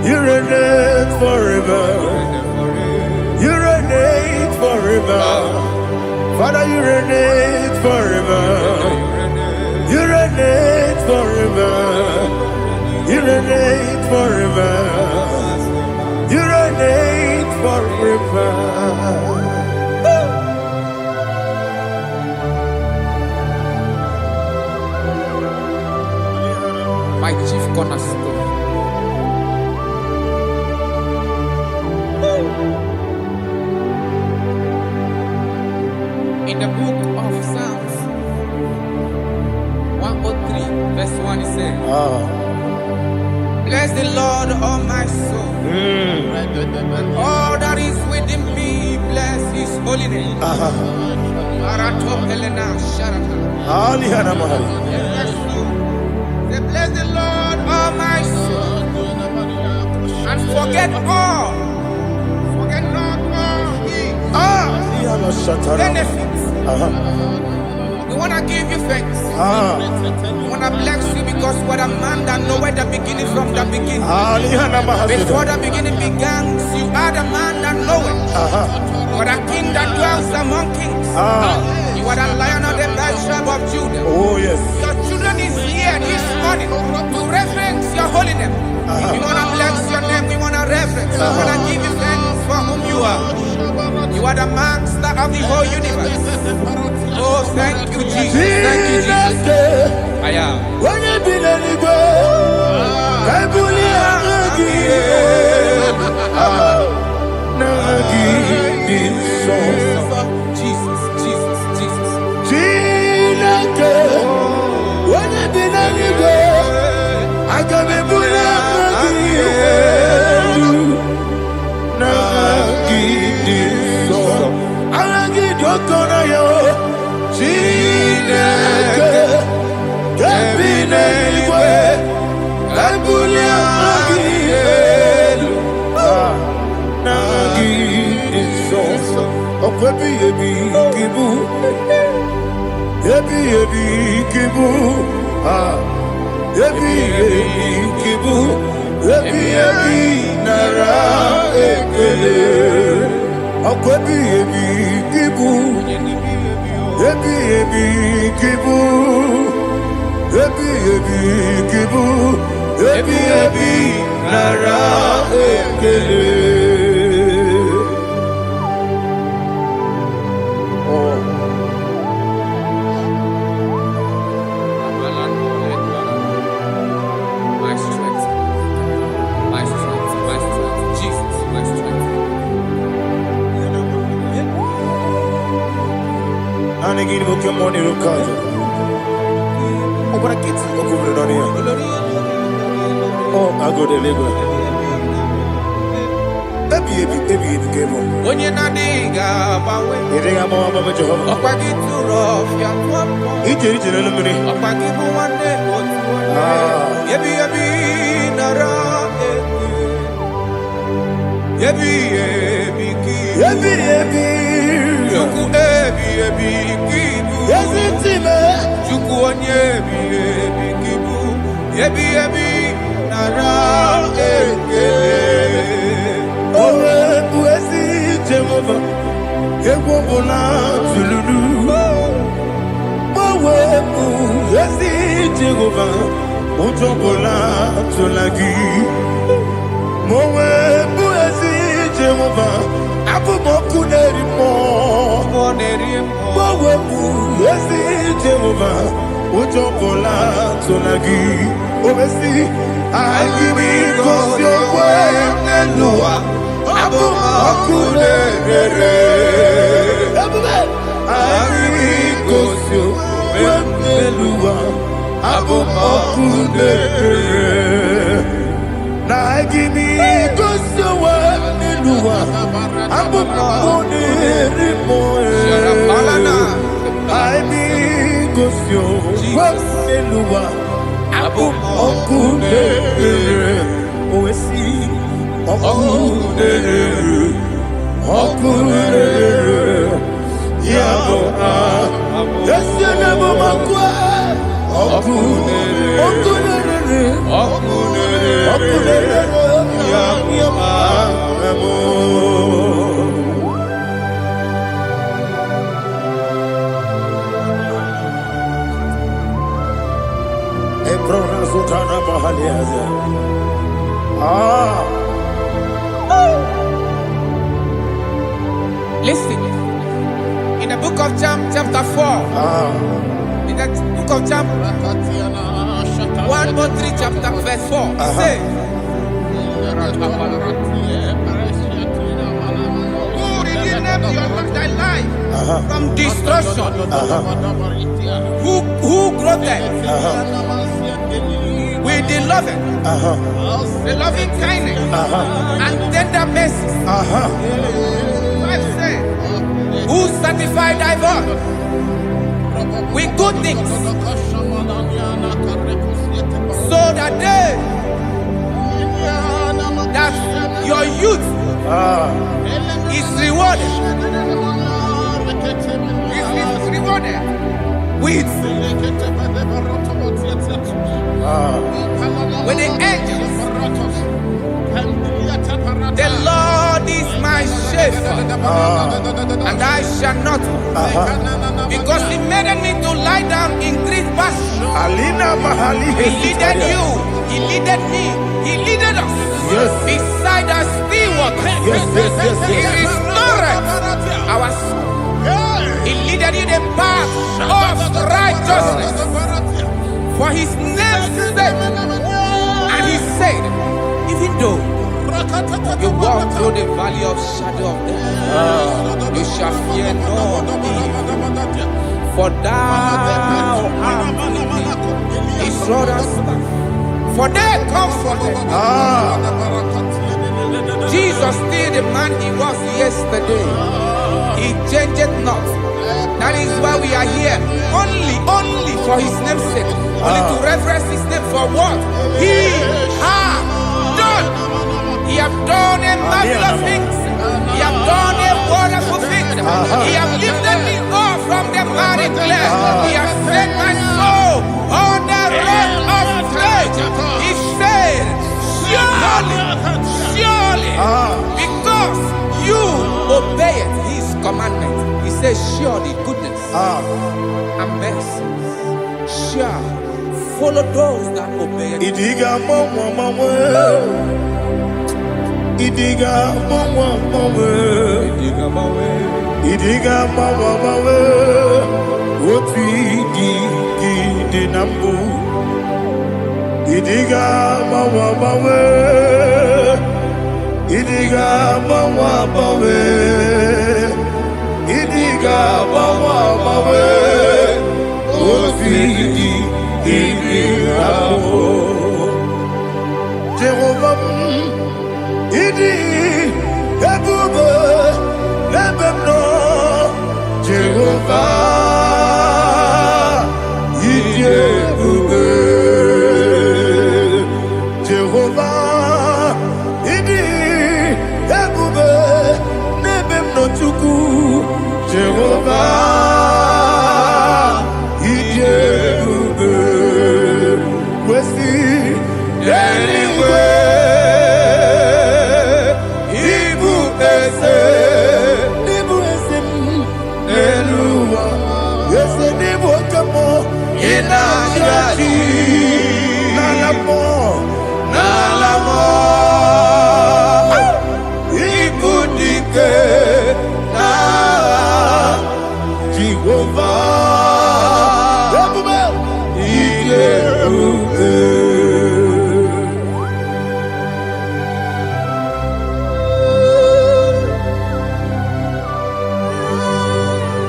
You reign forever. You reign forever. Father, you reign forever. You reign forever. You reign forever. You reign forever. My chief cornerstone. In the book of Psalms 103, verse 1, it says, Bless the Lord, all my soul. All that is within me, bless his holy name. Alihana Mahali. Say, bless the Lord, all my soul, and forget all. Forget not all his benefits. We want to give you thanks. We want to bless you because what a man that knoweth the beginning from the beginning. Before the beginning began, you are the man that knoweth. For a king that dwells among kings. You are the Lion of the tribe of Judah. Oh yes. Your children is here this morning to reverence your holiness. We want to bless your name. We want to reverence. We want to give you thanks for whom you are. You are the master of the whole universe. Oh, thank you, Jesus. Thank you, Jesus. I am. When you be the Igbo, I believe Jesus, Jesus, Jesus. When you be the Igbo, I can be Listen, in the book of John, chapter 4, in the book of John 1:3, chapter verse 4, it says, who redeemed thy life from destruction, who groweth with the loving kindness and tender mercy. who satisfy thy voice with good things, so that your youth is rewarded. Is rewarded with the angels. The Lord is my shepherd, and I shall not want, because He made me to lie down in green pastures. He leaded you, He leaded me, He leaded us beside the still waters. He restored our soul. He leaded you the path of righteousness for His name's sake. And He said, even though you walk through the valley of shadow of death, you shall fear no evil, for thou art with me. His rod and staff, for they comforted. Jesus still the man He was yesterday. He changed not. That is why we are here. Only for His name's sake. Only to reference His name for what He has done. He have done a marvelous things. He have done a wonderful thing. He have lifted me up from the miry clay. He has set my soul on the rock of faith. He said, surely, because you obeyed His commandment. He says, surely goodness and mercy shall follow those that obey Him. Idiga mawe Woti di nambu Idiga mawe Idiga mawe Idiga mawe Woti di nambu Jehovah Idi ebube ebemno Jehovah Idi ebube Jehovah Idi ebube nebemno Chukwu Jehovah Idi ebube Wesi anyway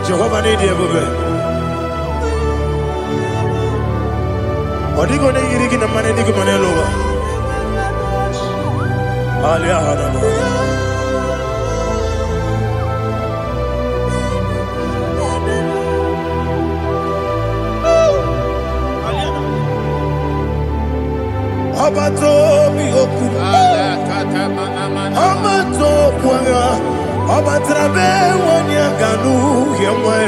Jehovah need you, baby. Odigo ne yiri kina mane digo mane lowa. Alia hana. Abato mi oku. Abato kwanga. Obatrabe wonya ganu yemwe.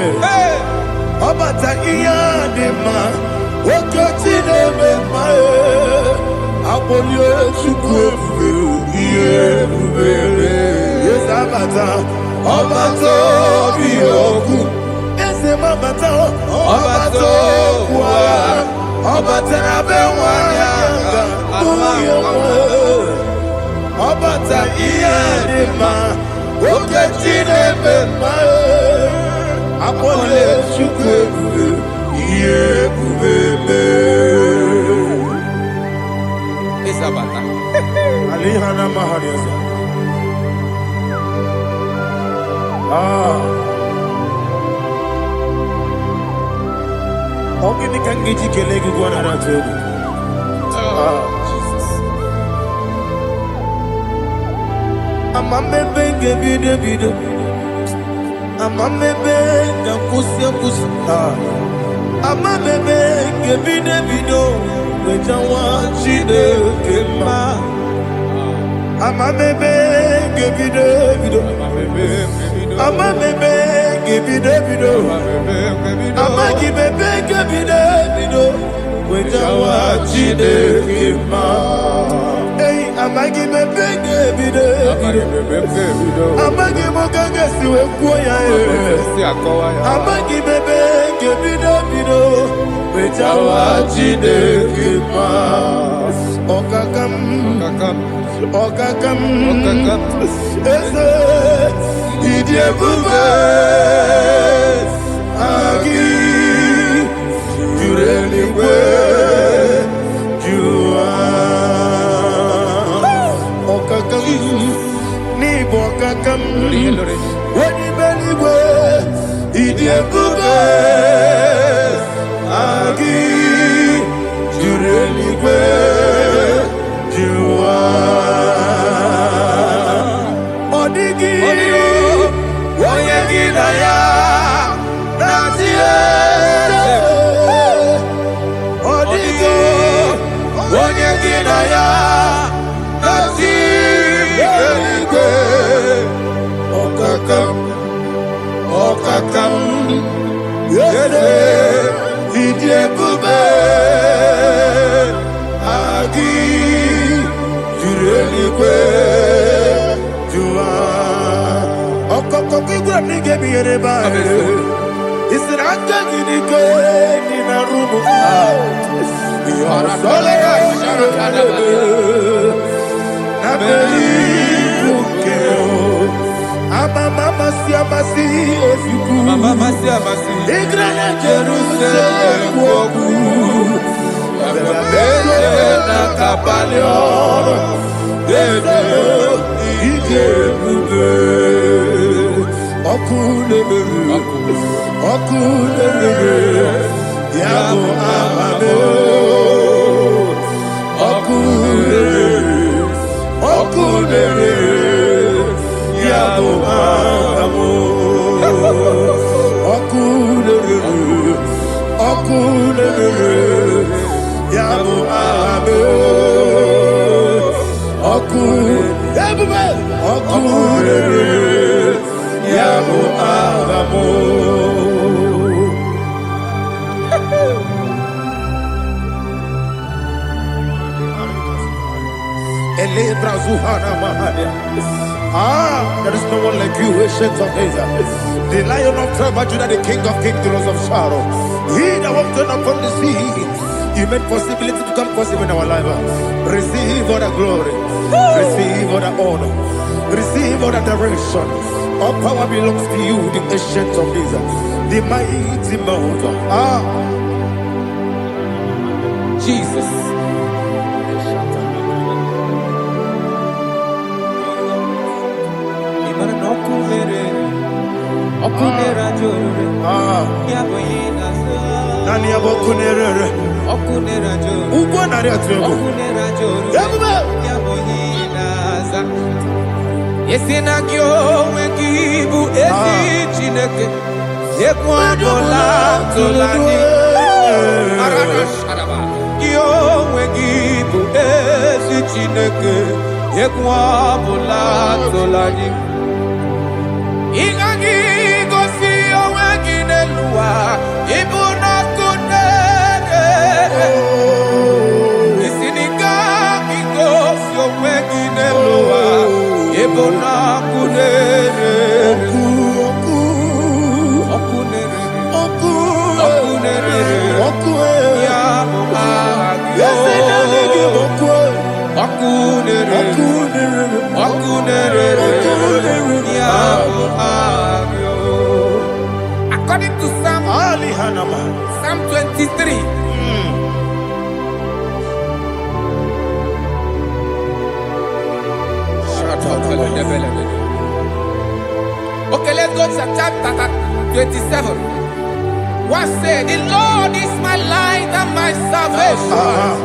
Obata iya dema. Okoti nebe mae. Abolio chukwu iye bubele. Yes abata. Obato biyoku. Ese mabata. Obato kwa. Obatrabe wonya ganu yemwe. Obata iya dema. Oketi nebe mae. Apole chukwu iye bubele. Isabata. Alihana mahariasa. Ogini kangiji kelegu gwana ratogu. Jesus. Amame benge bido. Amamebe nyakusia kusa. Amamebe gebide bido. Wejawa chide kema. Amamebe gebide bido. Amamebe gebide bido. Amagibebe gebide bido. Wejawa chide kema. Hey, amagibebe gebide bido. Amagimogaga siwe kuya e. Amagibebe gebide bido. Wejawa chide kema. Okakam. Eze idiebube agi jureligwe jua okakam ni bokakam wani beligwe idiebube agi jureligwe jua Okakam yede idiebube agi jureligwe jua okokokigwe nige biyereba isiranga gidike nina rumu yosole nabeli bukeo Mama siamasi efiku Mama siamasi Igrana Jerusalem woku Bebe na kapalion Bebe ije kube Okule Yabo amame Okule Yabo amo, okule, yabo amo, okule, yabo amo. Ele brazuhana mahania. There is no one like you, ancient of days. The Lion of tribe of Judah, the King of kings, the Rose of Sharon. He that walked upon the sea. You made possibility to come possible in our life. Receive all the glory. Receive all the honor. Receive all the direction. All power belongs to you, the ancient of days. The mighty mountain. Jesus. Nani abokunere okunera jo ugwo nari atego okunera jo yabuba yaboyinaza yesinagyo wekibu esi chineke yekwadola tolani arana sharaba yo wekibu esi chineke yekwadola tolani ingagi gosi owekinelua ibuna kunere isinika gosi owekinelua ibuna kunere okunere ya according to Psalm 23. Okay, let's go to chapter 27. What said? The Lord is my light and my salvation.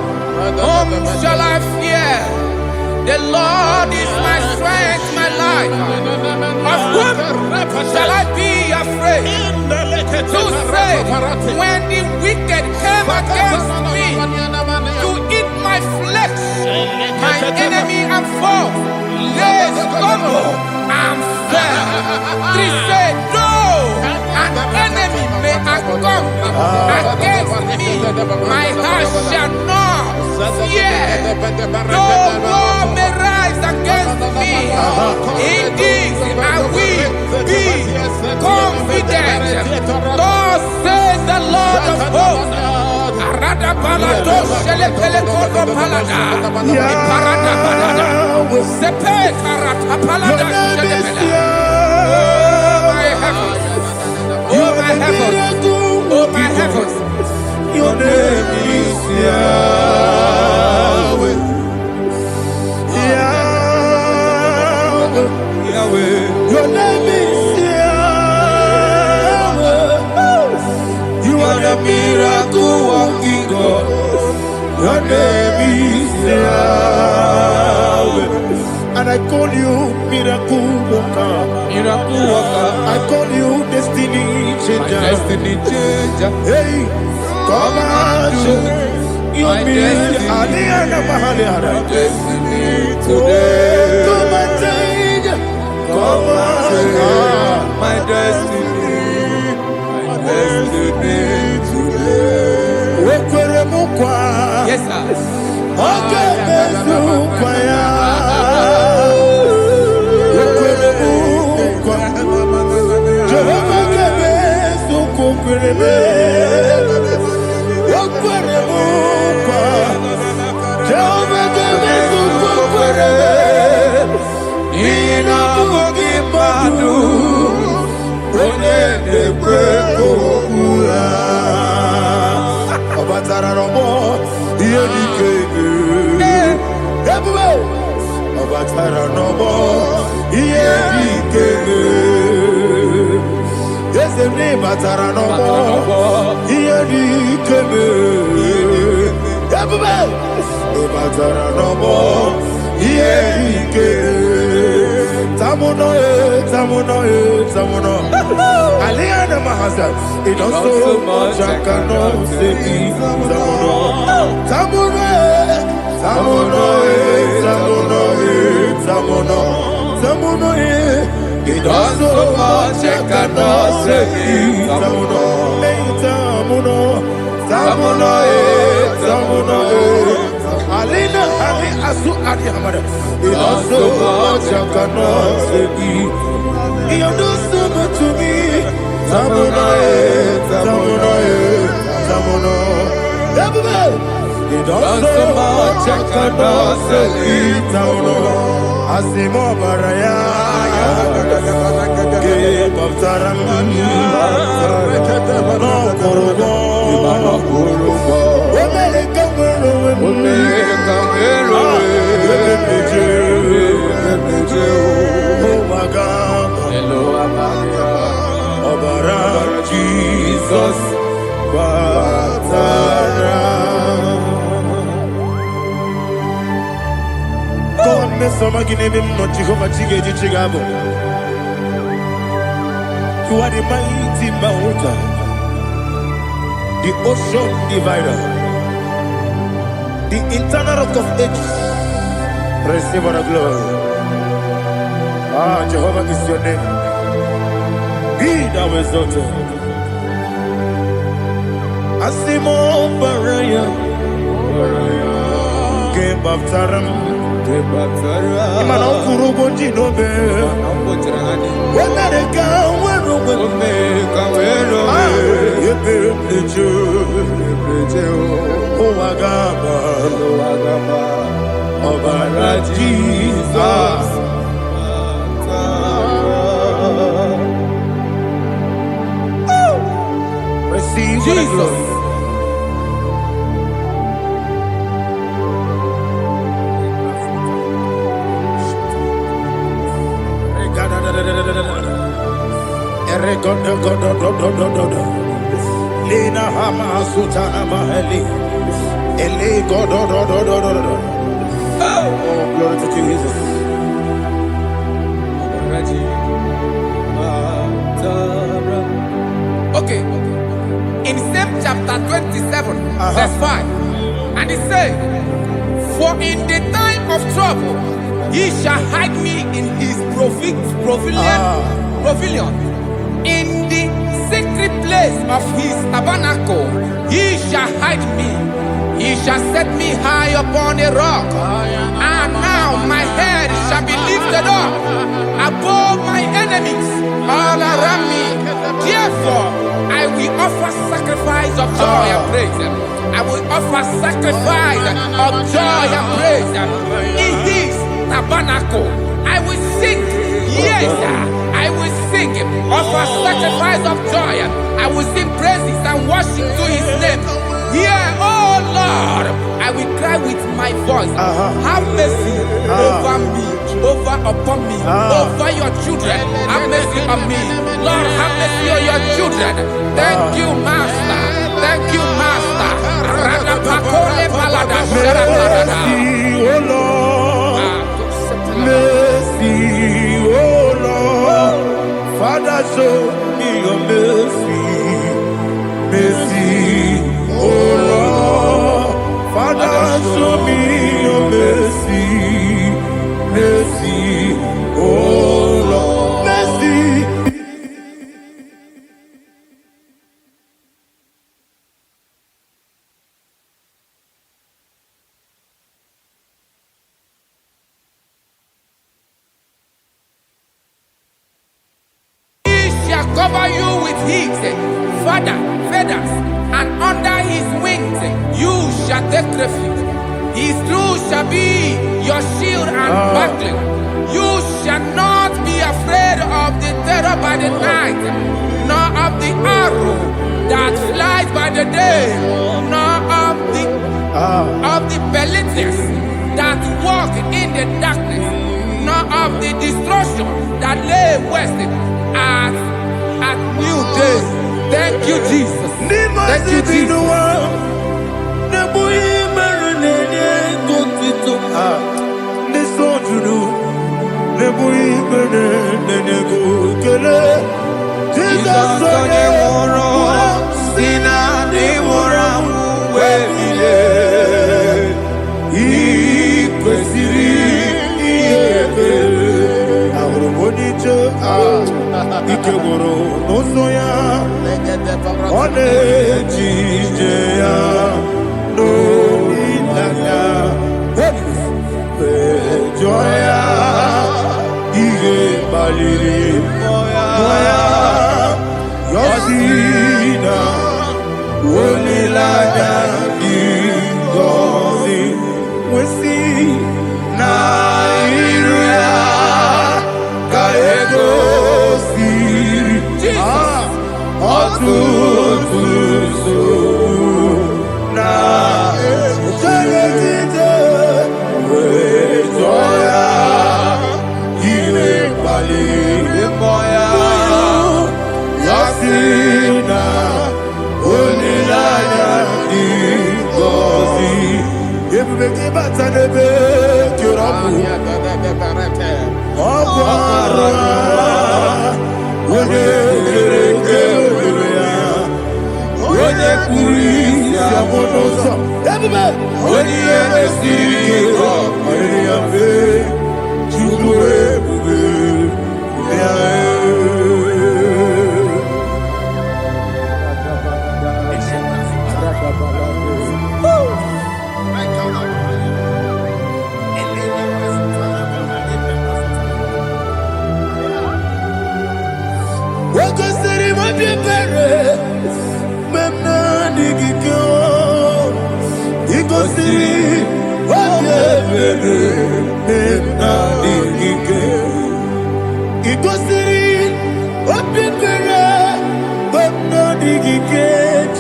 Whom shall I fear? The Lord is my strength, my life. Of whom shall I be 2 said, when the wicked came against me to eat my flesh, my enemy and foe, they stumble and fell. 3 said, no, an enemy may come against me, my heart shall not fear. No war may rise against me. In this I will be confident. Thus says the Lord of hosts. Oh my heavens, oh my heavens, Your name is Yahweh. Yahweh. Yahweh. Your name is Yahweh. You are the miracle working God. Your name is Yahweh. And I call you miracle worker. Miracle worker. I call you destiny changer. Destiny changer. Hey, come on, you mean Aliana Mahaliana. Destiny today. Come and change. Come on, my destiny. My destiny today. Yes, sir. Okay, Aliana Mahasa, it does so much I cannot say. Tamuno, it does so much I cannot say. Tamuno, Alina, Ali Asu Adi Hamada, it does so much I cannot say. You do so much to me. Tamuno. You do so much I cannot say. Tamuno. Asimo Baraya. Give up Taramania. No Korobo. Jesus, God, me so magine him not Jehovah Chige Chigabo. You are the mighty mountain, the ocean divider, the eternal rock of ages. Receive our glory. Ah, Jehovah is your name. Be thou exalted. Asimo Baraya, Game of Taram, Imano Kurubo Jinobe, when they go, when the Jew, Agaba, Obara Jesus. Receive Jesus. Lina Hama Sutana Maheli. Ele God. Oh, glory to Jesus. Okay. In same chapter 27, verse 5. And it says, for in the time of trouble, he shall hide me in his pavilion. In the secret place of his tabernacle, he shall hide me. He shall set me high upon a rock. And now my head shall be lifted up above my enemies all around me. Therefore, I will offer sacrifice of joy and praise. I will offer sacrifice of joy and praise in his tabernacle. I will sing, yes, I will sing, offer sacrifice of joy. I will sing praises and worship to his name. Here, oh Lord, I will cry with my voice. Have mercy over me, upon me, over your children. Have mercy on me. Lord, have mercy on your children. Thank you, Master. Thank you, Master. Mercy, oh Lord. Mercy, oh Lord. Father, show me your mercy. Mercy, oh Lord. Father, show me your mercy. Mercy, oh Lord. Mercy. Cover you with his feathers, and under his wings you shall take refuge. His truth shall be your shield and buckler. You shall not be afraid of the terror by the night, nor of the arrow that flies by the day, nor of the pestilence that walk in the darkness, nor of the destruction that lay waste at new day. Thank you, Jesus. Thank you, Jesus. Ikegoro nosoya one jijeya no ilaya joya iye baliri moya yosina olilaya igozi wesi na iruya kaego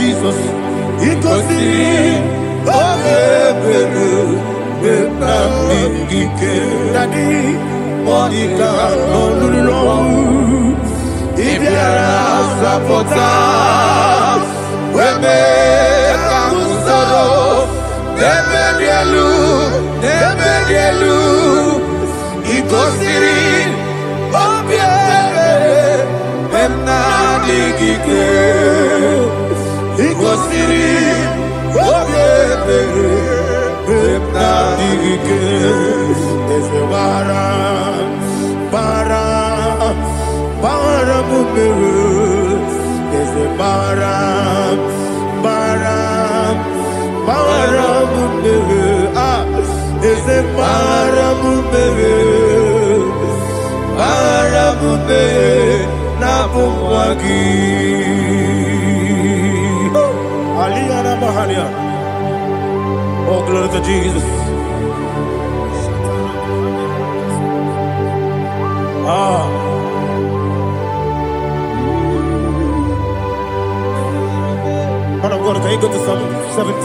Jesus, ike igosiri oge mere na ike eze bara mumere eze bara mumere eze bara mumere na bumwagi Aliyah na Mahalia. Oh, glory to Jesus. Man of God, can you go to Psalm 70?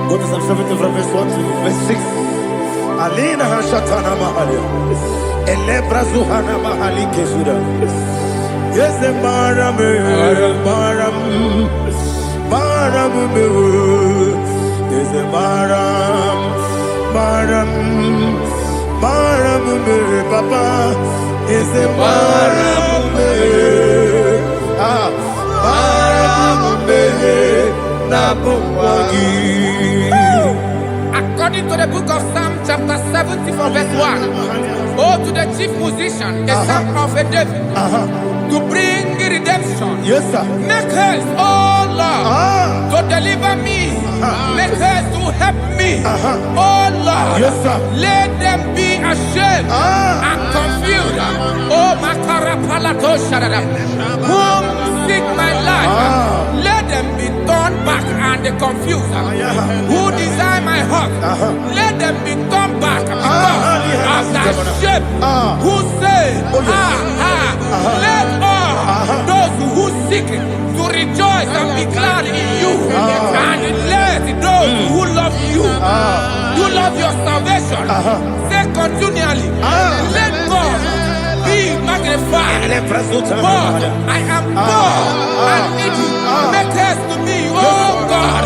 Go to Psalm 70 from verse 1 to verse 6. Alina Hashatana Mahalia. Elebra Zuhana Mahali Kesuda. Yes, the Maram. Yes, the Maram. Papa. Yes, the Maram. According to the book of Psalm chapter 70 from verse 1, oh, to the chief musician, a son of a David, to bring redemption. Yes, sir. Make haste, oh Lord, to deliver me. Make haste to help me. Oh Lord, yes, sir. Let them be ashamed and confused. Oh, Makarapalato Shadadam, whom seek my life. Let them be turned back and confused. Who desire my heart, let them be turned back because of that shape. Who say, let all those who seek to rejoice and be glad in you, and let those who love you, who love your salvation, say continually, let God be magnified. God, I am poor and needy. Make haste to me, oh God.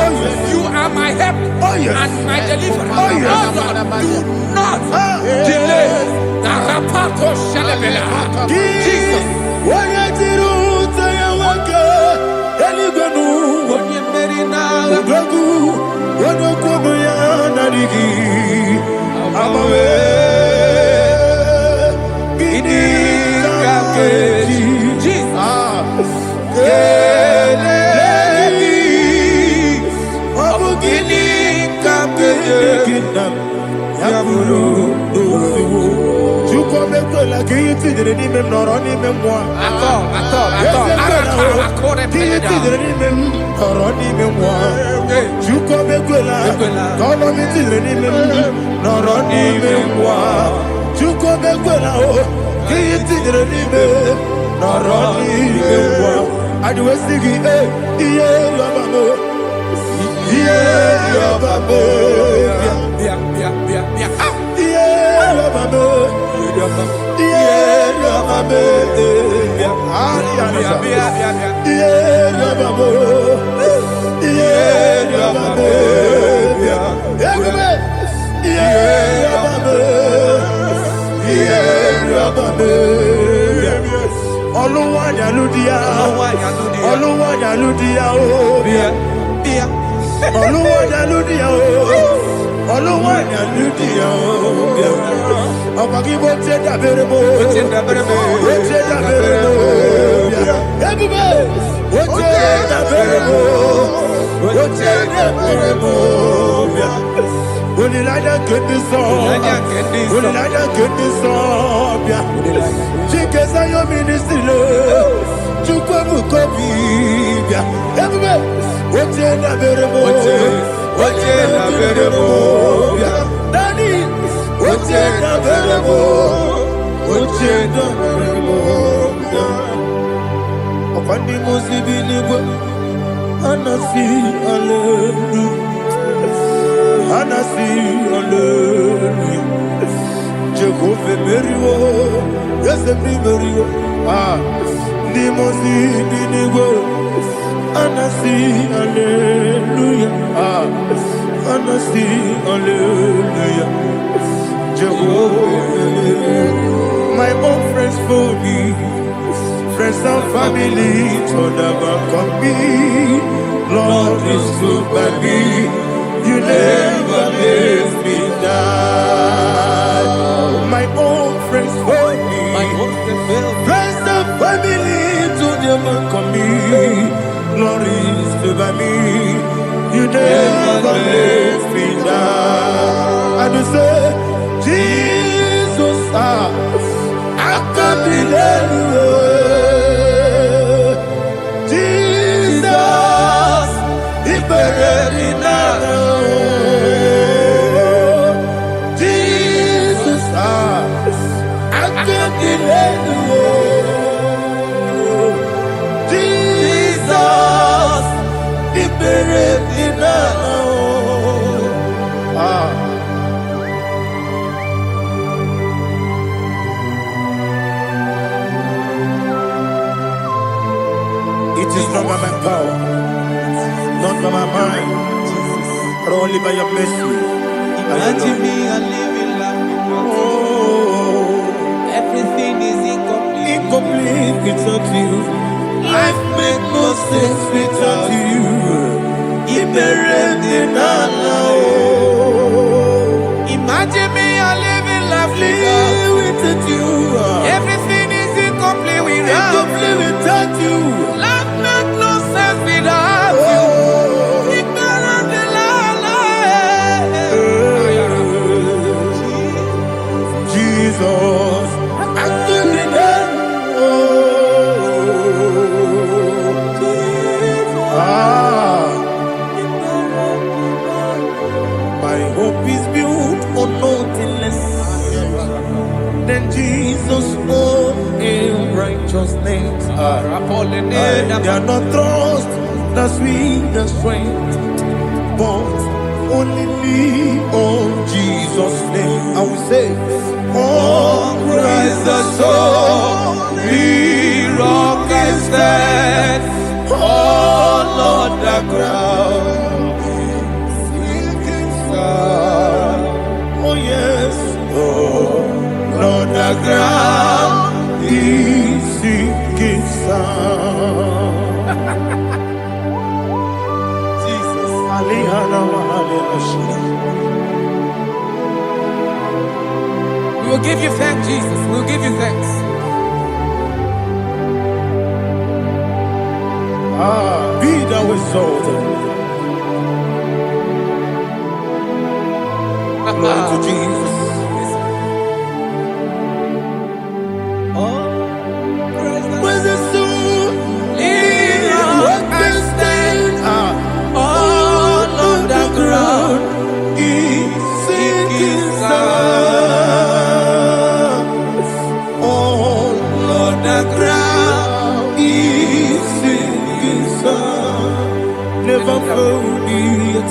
You are my help and my deliverer. Oh God, do not delay. Jesus. My own friends for me, Friends and family to never come me. Lord is good by me. You never let me die. My own friends fail me. Friends and family to never come me. Lord is good by me. You never let me die. And you say, Jesus, I can't believe you. Jesus, He buried me now. Jesus, I can't believe you. Jesus, He buried me now. It is not by my power, not by my mind, but only by your mercy. Imagine me a living life. Oh, Everything is incomplete. incomplete without you. Life makes no sense without you. Imagine me a living life Without you. Everything is incomplete Incomplete without you. Life makes no sense without you. Jesus, I couldn't help. My hope is built on nothing less than Jesus' own in righteousness. They are not trust the sweet strength, but only lean on Jesus' name. I will say, oh, Christ the solid rock is dead. Oh, Lord, the ground is sinking sun. Oh, yes, oh, Lord, the ground is sinking sun. Jesus, We will give you thanks, Jesus. We will give you thanks. be thou exalted. Glory to Jesus. When the soul what can stand all on the ground is sinking sun. All on the ground is sinking sun. Never forget,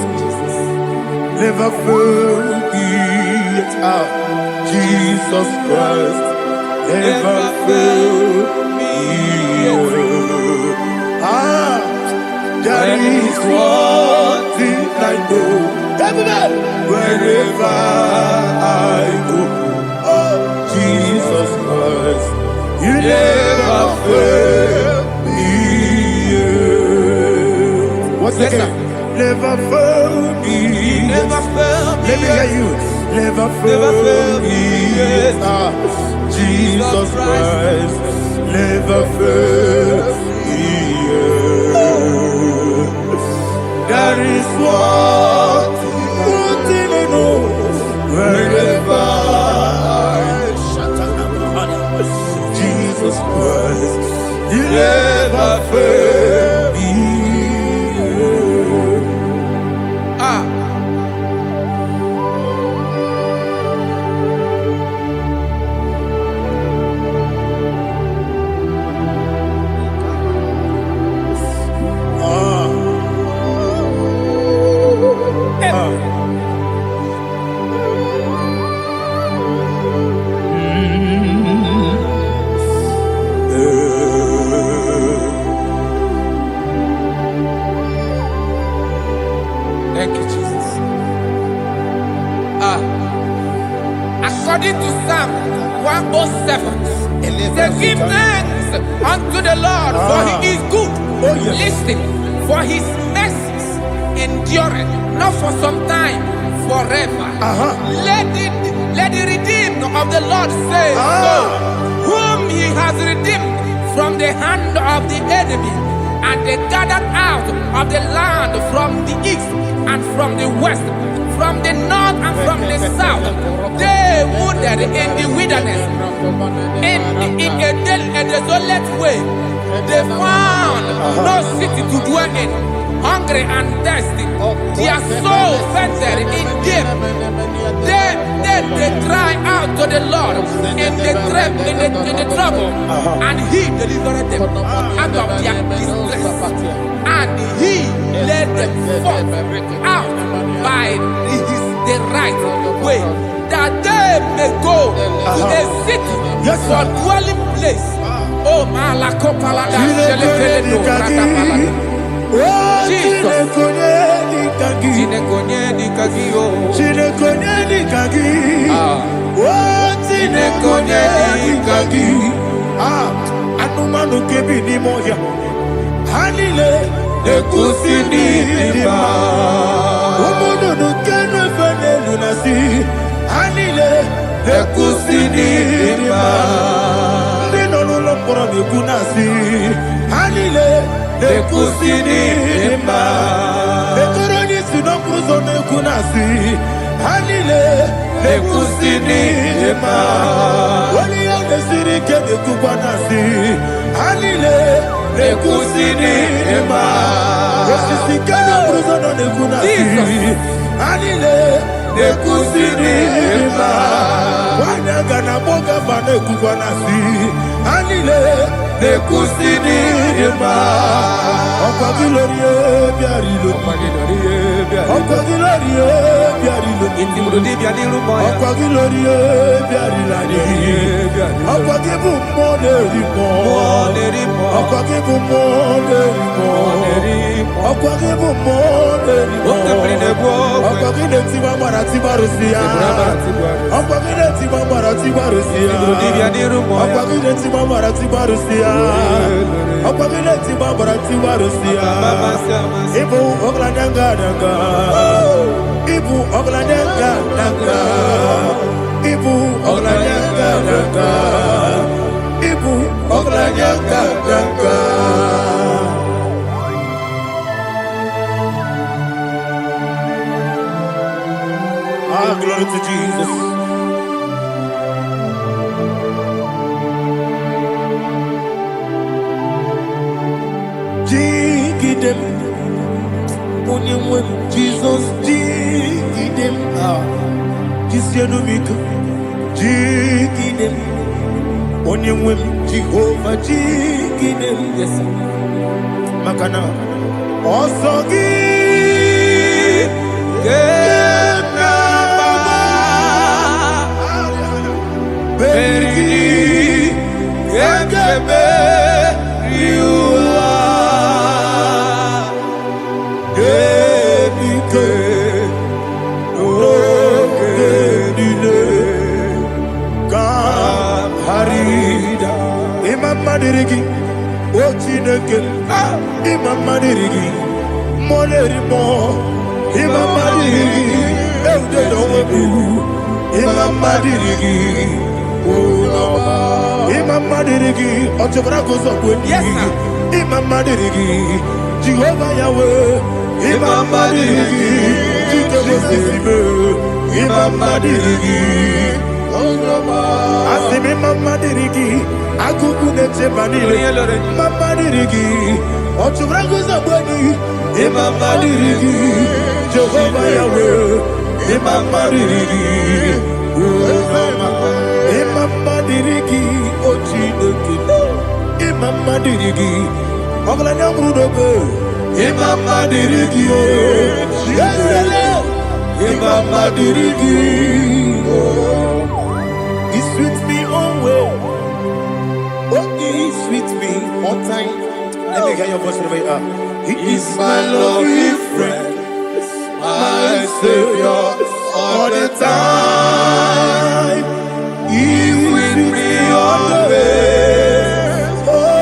never forget Jesus Christ. Never fail me. There is one thing I know. Everybody, wherever I go, oh, Jesus Christ, you never fail me. What's the name? Never fail me. Never fail me. Let me hear you. Never fail me. Jesus Christ, never fail me. There is one thing I know. Wherever Jesus Christ, you never fail me. Thank you, Jesus. According to Psalm 107, say, give thanks unto the Lord, for he is good. Oh, yes. Listen, for his mercies endureth, not for some time, forever. Let the redeemed of the Lord say so, whom he has redeemed from the hand of the enemy, and they gathered out of the land from the east and from the west, from the north and from the south. They wandered in the wilderness, in a desolate way. They found no city to dwell in, hungry and thirsty. Their soul fainted in them. Then they cry out to the Lord in the trouble, and he delivered them out of their distress. And he led them forth out by the right way, that they may go to a city for dwelling place. Oh, Malakopalada, Anumanu kebi ni moya, hanile kusini lima. Umudu nukenu fene lunasi, hanile kusini lima. Ndino nulokora nikunasi, hanile kusini lima. Ekoroni sinokuzo nikunasi, hanile kusini lima. Wali ya nesiri kene kubanasi, hanile kusini lima. Esisi kene kuzo nikunasi, hanile kusini lima. Wanaga na boga bane kubanasi, hanile kusini lima. Okwa gilorie biarilo, okwa gilorie biarilo, okwa gilorie biarilani, okwa gibu moderimo, okwa gibu moderimo, okwa gibu moderimo, okwa gileti mamarati barusia, okwa gileti mamarati barusia, okwa gileti mamarati barusia, okwa gileti mamarati barusia. Ibu ogladanga danga, Ibu ogladanga danga, Ibu ogladanga danga, Ibu ogladanga danga. Ah, glory to Jesus. Jigidem, Onyemwem, Jesus, Jigidem, Jisianumika, Jigidem, Onyemwem, Jehovah, Jigidem, yes, Makana, Osogi, Genaba, Bergi, Gekebe, Madirigi, Ochineke, Imam Madirigi, Molerimo, Imam Madirigi, Eudedobu, Imam Madirigi, Imam Madirigi, Ochobrako Sokweni, Imam Madirigi, Jehovah Yahweh, Imam Madirigi, Jitobosime, Imam Madirigi, Asimi Mama Dirigi, Akuku Neche Banile, Mama Dirigi, Ochubrago Zabani, Imama Dirigi, Jehovah Yahweh, Imama Dirigi, Imama Dirigi, Ochineke, Imama Dirigi, Oglanya Brudobe, Imama Dirigi, Imama Dirigi, He's with me always. Oh, he's with me all time. Let me hear your voice right now. He is my loving friend, my Savior all the time. He's with me always. Oh,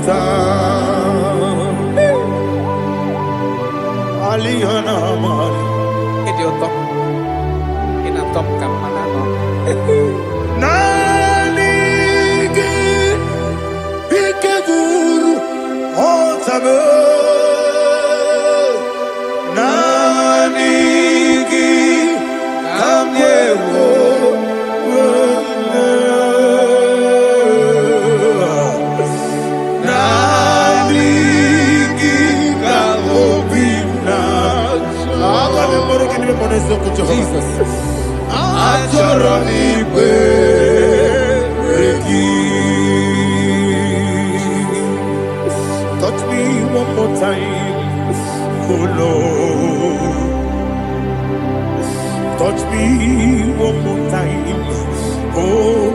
time. Aliyana Mari. Idioto. Inatom kamanano. Nanigi Ikeguru Otabe. Nanigi Kamyewo. Jesus. Touch me one more time, oh Lord. Touch me one more time, oh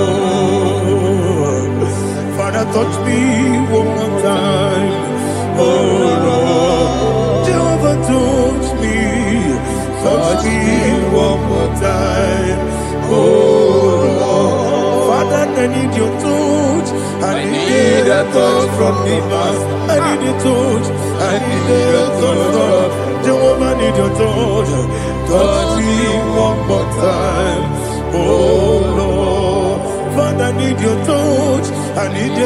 Lord. Father, touch me one more time, oh Lord. Jehovah, touch me. Touch me one more time, oh Lord. Father, I need your touch. I need a touch from the Master. I need a touch. I need a touch from Jehovah. I need your touch. Touch me one more time, oh Lord. Father, I need your touch. I need a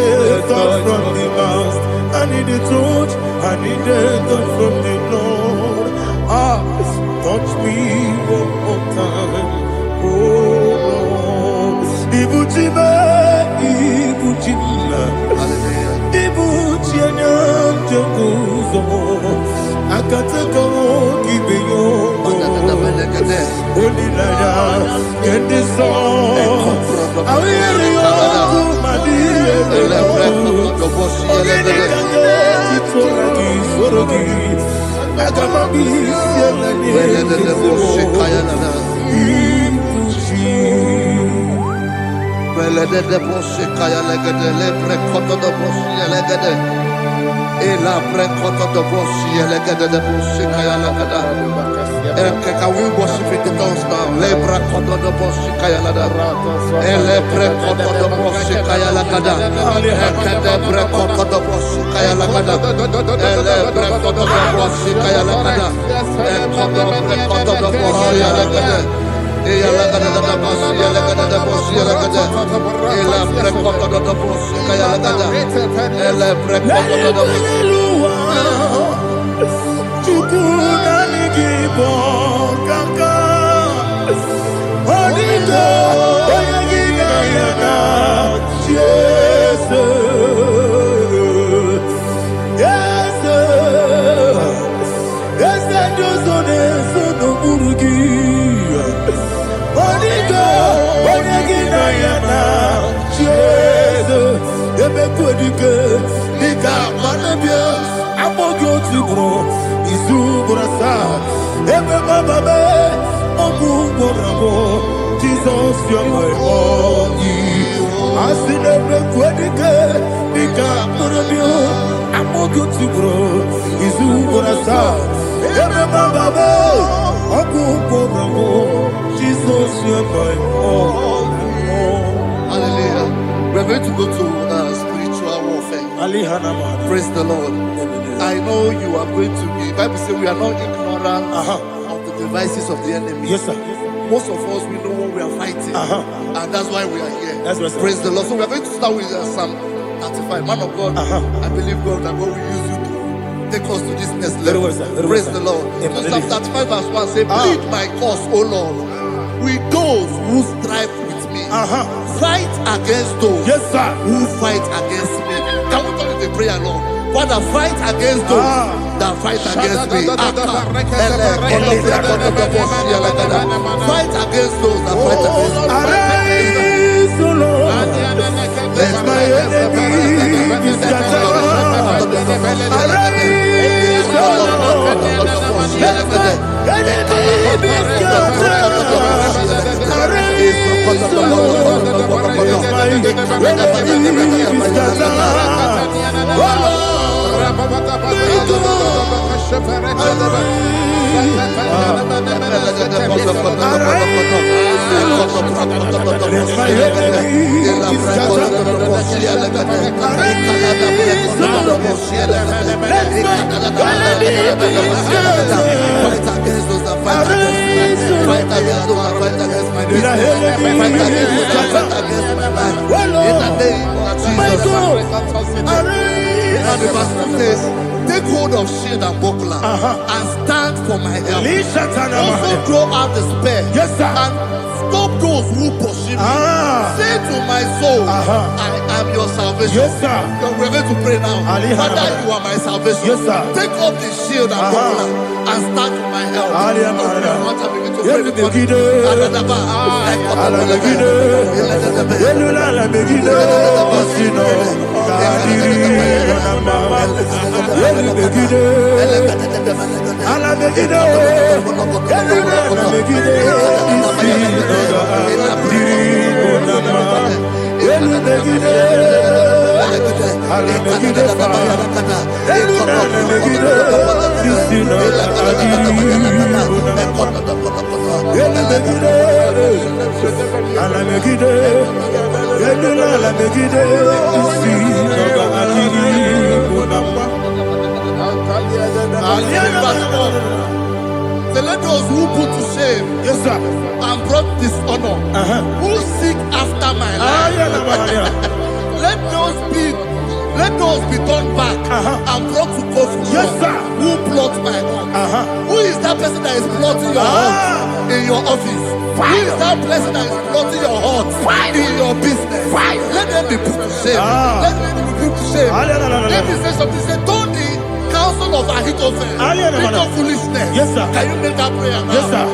touch from the Master. I need a touch. I need a touch from the Lord. Touch me one more time, oh Lord. Ibuchima, Ibuchima, Ibuchina, Jaguzo, Akatako, Gibeyo, Holy Lada, get this song. I hear you, Can we worship in the tongues now? Lebra koto do bosi kaya lada. Ele pre koto do bosi kaya lada. Ekede pre koto do bosi kaya lada. Ele pre koto do bosi kaya lada. Ekodo pre koto do bosi lada. Eya lada da bosi lada da bosi lada. Ele pre koto do bosi kaya lada. Ele pre koto do bosi. Igbo kaka Onigo Oyagina yana Jesus Yes Josone Sono Murugi Onigo Oyagina yana Jesus Ebe Kodike Nika Manabia Amogo Tibro Isu Burasa Ebe Bababe Ogu Borabo Jesus you're my only Asinebe Kwedike Nika Murabio Amogo Tibro Isu Burasa Ebe Bababe Ogu Borabo Jesus you're my only. Hallelujah. We're going to go to spiritual warfare. Praise the Lord. I know you are going to be. The Bible says we are not ignorant of the devices of the enemy. Yes, sir. Most of us, we know what we are fighting. And that's why we are here. That's right, sir. Praise the Lord. So we are going to start with Psalm 35. Man of God, I believe God that God will use you to take us to this next level. Very well, sir. Very Praise well, the sir. Lord. Amen. So Psalm 35 verse 1 says, plead my cause, O Lord, with those who strive with me. Fight against those Yes, sir. who fight against me. Can we call it a prayer, Lord? Father, fight against those that fight against me. Fight against those that fight against me. Arise, O Lord. Let my enemy be scattered. Arise, O Lord. Let my enemy be scattered. Arise, O Lord. Let my enemy be scattered. Oh Lord. Take hold of shield and buckler and stand for my help. Also throw out despair and stop those who pursue me. Say to my soul, I am your salvation. We're going to pray now. Father, you are my salvation. Take up the shield and buckler and stand for my help. So let those who put to shame and brought dishonor, who seek after my life, let those be turned back and brought to court who plot my heart. Who is that person that is plotting your heart in your office? Who is that person that is plotting your heart in your business? Let them be put to shame. Let them be put to shame. Let me say something. Say, don't the counsel of Ahithophel think of foolishness. Can you make that prayer now? Yes, sir.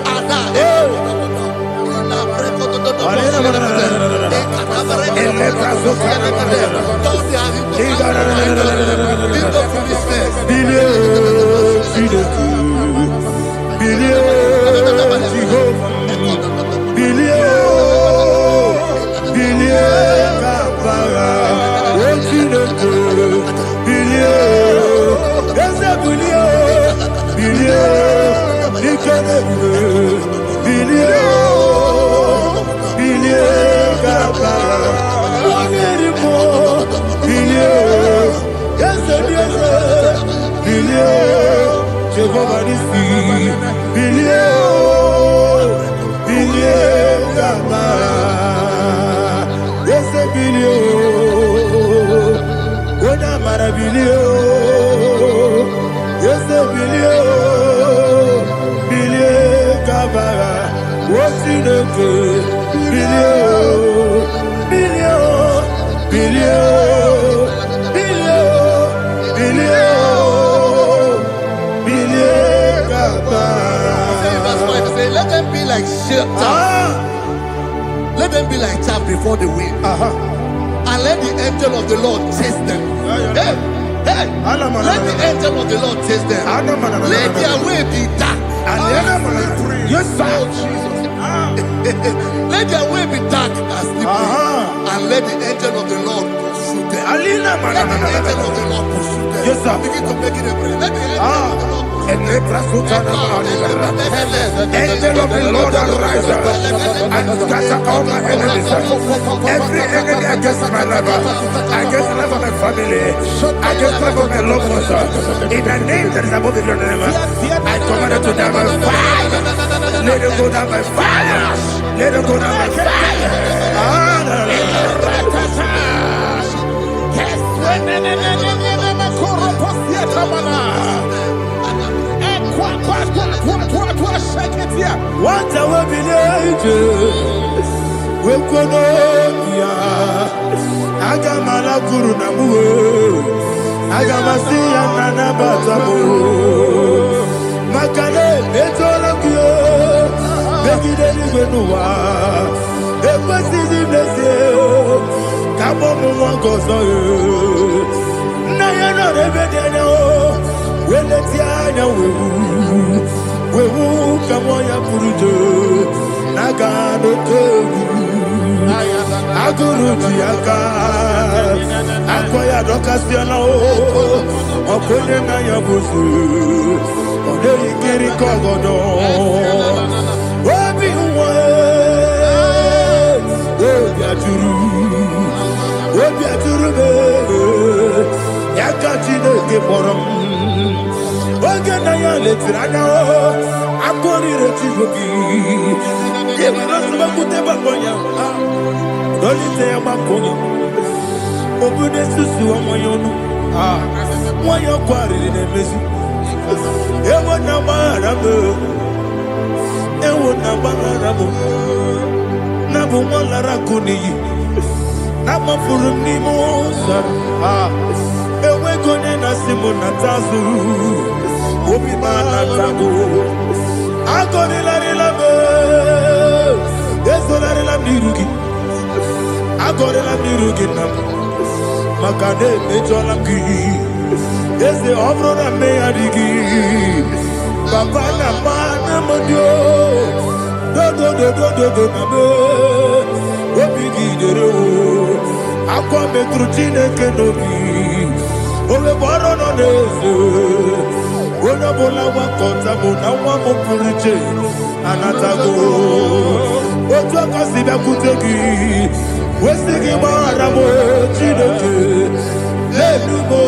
Let them be like chaff. Let them be like chaff before the wind. And let the angel of the Lord chase them. Let the angel of the Lord chase them. Let their way be dark. Yes, sir. Let their way be dark and slippery. And let the angel of the Lord pursue them. Let the angel of the Lord pursue them. Yes, sir. Begin to make it a prayer. Let the angel of the Lord Angel of the Lord arise and scatter all my enemies. Every enemy against my life, against the life of my family, against the life of my loved ones. In the name that is above your name, I command it to them by fire. Let it go down by fire. Let it go down by fire. What I will be we could Agamala Guru Namu Agamasia Nana Batamu Makane Betolakio Begideni Benua Epasizi Nesio Kabomu Wankoso Nayana Rebedeno Weletiana Wewu Kamoya Purujo Nagano Togu Aguru Tiaka Akoya dokasiana o. Okone na yabusu. Ode ikiri kogodo. Obi uwe. Obi aturu be. Yakachine ke borom. Oge na ya letirana o. Akori retivobi. Yebi rasuba kuteba konya. Dolite ya makonya. Obude susu amoyono. Moyo kwari ne mesu. Ewo na marabu. Ewo na marabu. Na bu molara kuni. Na mafuru ni mosa. Ewe kone na simu na tazu. Obi mana tabu. Akori lari labe. Eso lari la mirugi. Akori la mirugi na. Makane mejola ki. Ese obro na me adigi. Papa na mana modio. Do na me. Obi gidero. Akwa metru chineke nobi. Owe boro no nezo. Ona bola wakota mona wamo puriche. Anatago. Ojo kasibe kutegi. Wesigi maramo chineke. Lenumo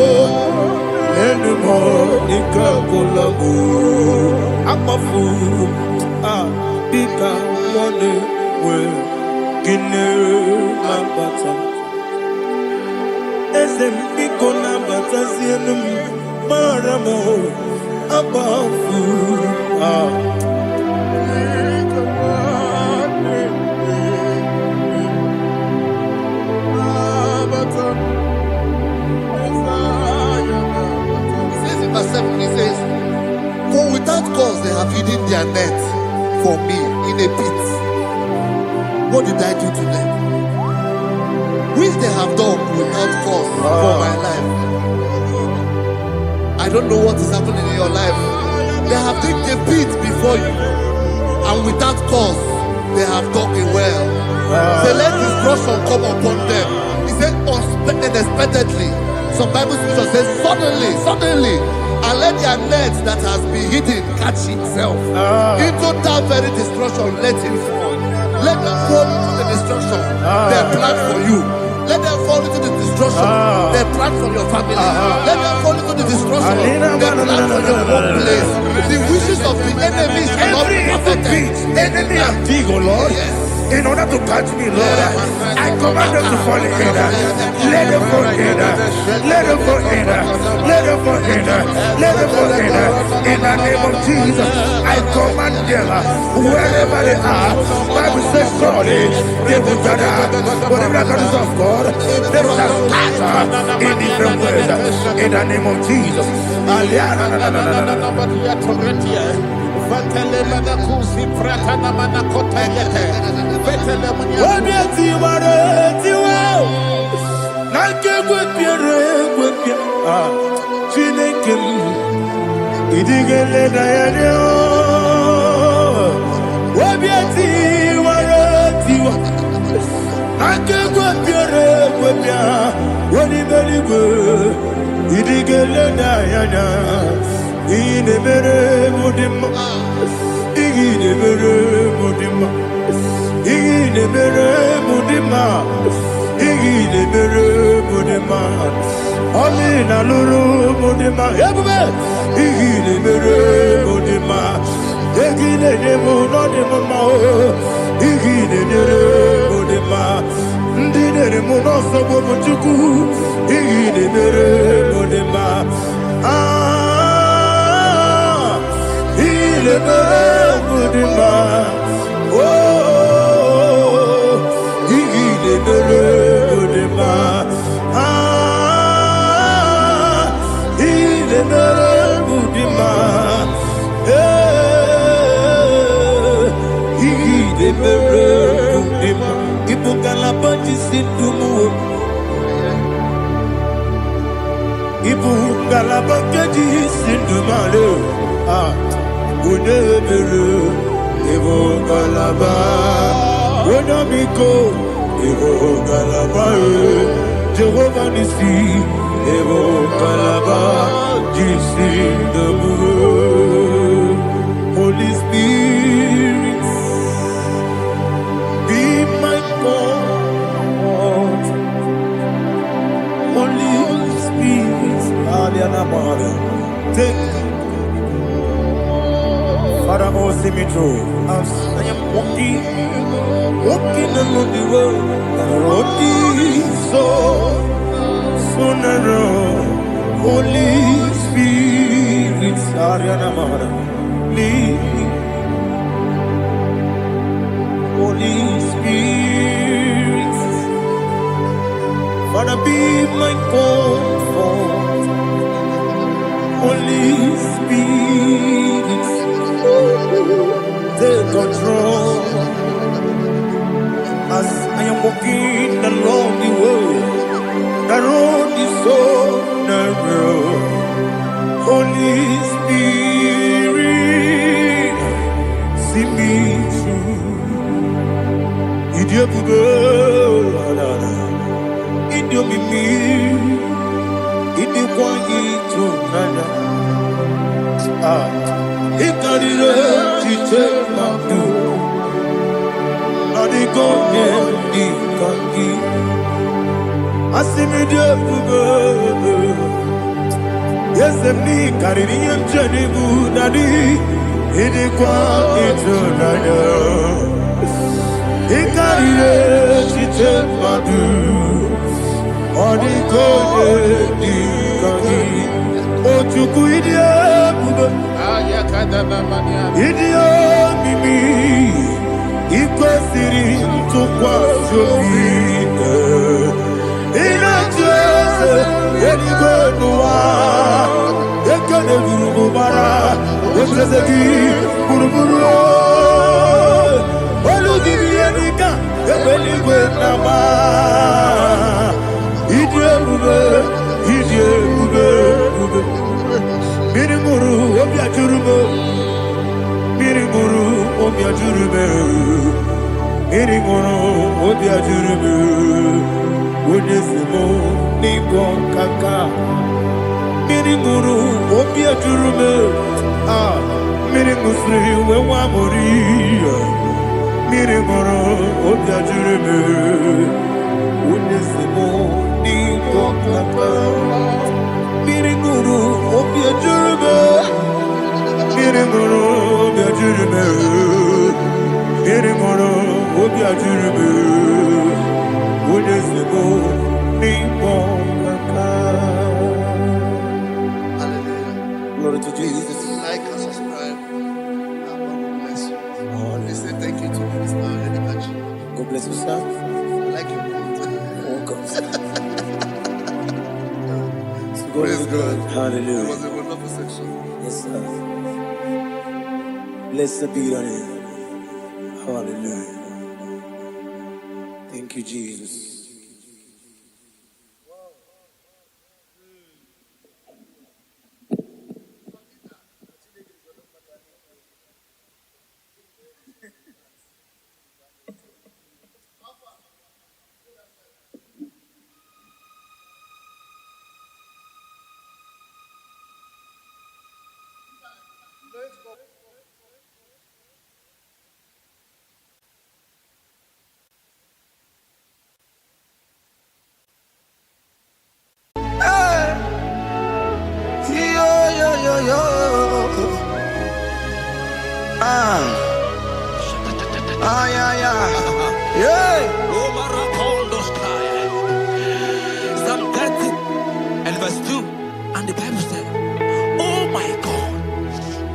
nikakolago. Akmafu. Bika one we. Gine mabata. Esem ikona batasienum maramo abafu. Verse 7, he says, for without cause they have hidden their net for me in a pit. What did I do to them? Which they have done without cause for my life. I don't know what is happening in your life. They have digged a pit before you, and without cause they have dug a well. Say, let destruction come upon them. He said, unexpectedly. Some Bible scripture says, suddenly, and let their net that has been hidden catch itself. Into that very destruction, let it fall. Let them fall into the destruction they plan for you. Let them fall into the destruction they plan for your family. Let them fall into the destruction they plan for your workplace. The wishes of the enemy shall not be perfected. Enemy and dig, oh Lord. Yes. In order to catch me, Lord, I command them to fall in. Let them fall in. Let them fall in. Let them fall in. Let them fall in. In the name of Jesus, I command them wherever they are. Bible says, surely they will gather. Whatever the God of God, they shall scatter in different ways. In the name of Jesus. Amina luru mudima ebube igile mere mudima egile demo no demo ma igile mere mudima ndine mo no sobo muchuku igile mere mudima igile mere mudima oh igile mere mudima Jehovah Nissi, Evo Kalaba, Jisi Dabu. Holy Spirit, be my God. Holy Spirit, take Father, oh, see me through. As I am walking along the road, the road is so narrow. Holy Spirit, lead me. Holy Spirit, Father, be my comfort. Holy Spirit, take control. As I am walking along the road is so narrow. Holy Spirit, see me through. Idiopube, Idiomimi, Idikwanyito, Nana. He got it up, he took my blue. Now they go there, he can't give. I see me there, yes, and me, Caribbean Jenny, Daddy. He did quite Nana. He got it up, he took my blue. Now they go there, he can't give. Oh, to go Idio mimi iko siri tukwa jovine ina jese eligwe nuwa ekene gurugu bara etrezegi buruburu olugibi enika ebeligwe nama Idio bube Miringuru obia jurube Miringuru obia jurube Miringuru obia jurube Wodesimo nigo kaka Miringuru obia jurube Miringusri wewa moria Miringuru obia jurube Wodesimo nigo kaka Miringuru obia jurube Miringuru obia jurube Miringuru obia jurube Wodesimo nigo kaka. Hallelujah. Glory to Jesus. Like and subscribe. God bless you. Let me say thank you to Minister Edikachi. God bless you, sir. I like you. Welcome, sir. Praise God. Hallelujah. It was a wonderful section. Yes, sir. Blessed be your name. Hallelujah. Thank you, Jesus. Psalm 30 and verse 2. And the Bible said, oh my God,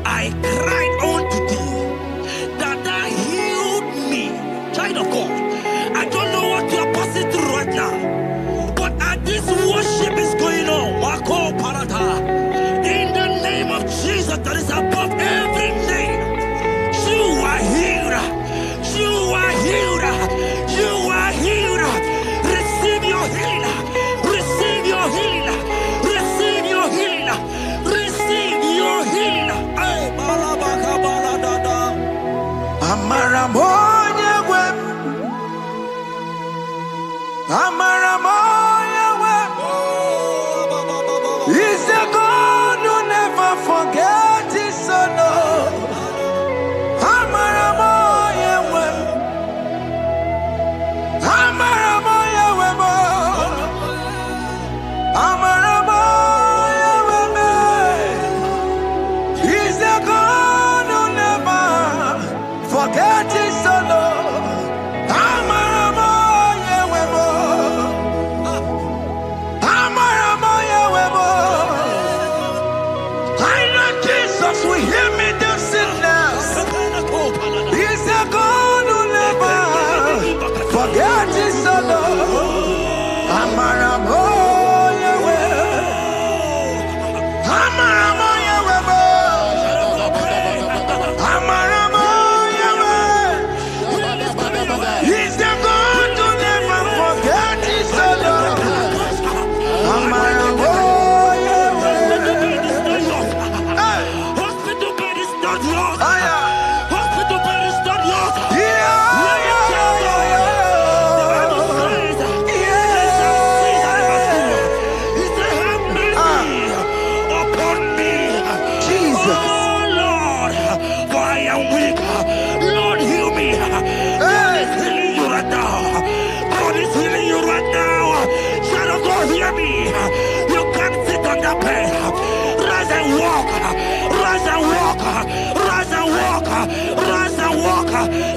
I cried unto thee that thou healed me. Child of God, I don't know what you are passing through right now, but as this worship is going on, Wako Parata, in the name of Jesus that is above every name, you are healed. You are healed. You are healed. Receive your healing. Receive your healing. Receive your healing. Receive your healing. Ay, balabaka baladada. Amaramoya wem. Amaramoya wem.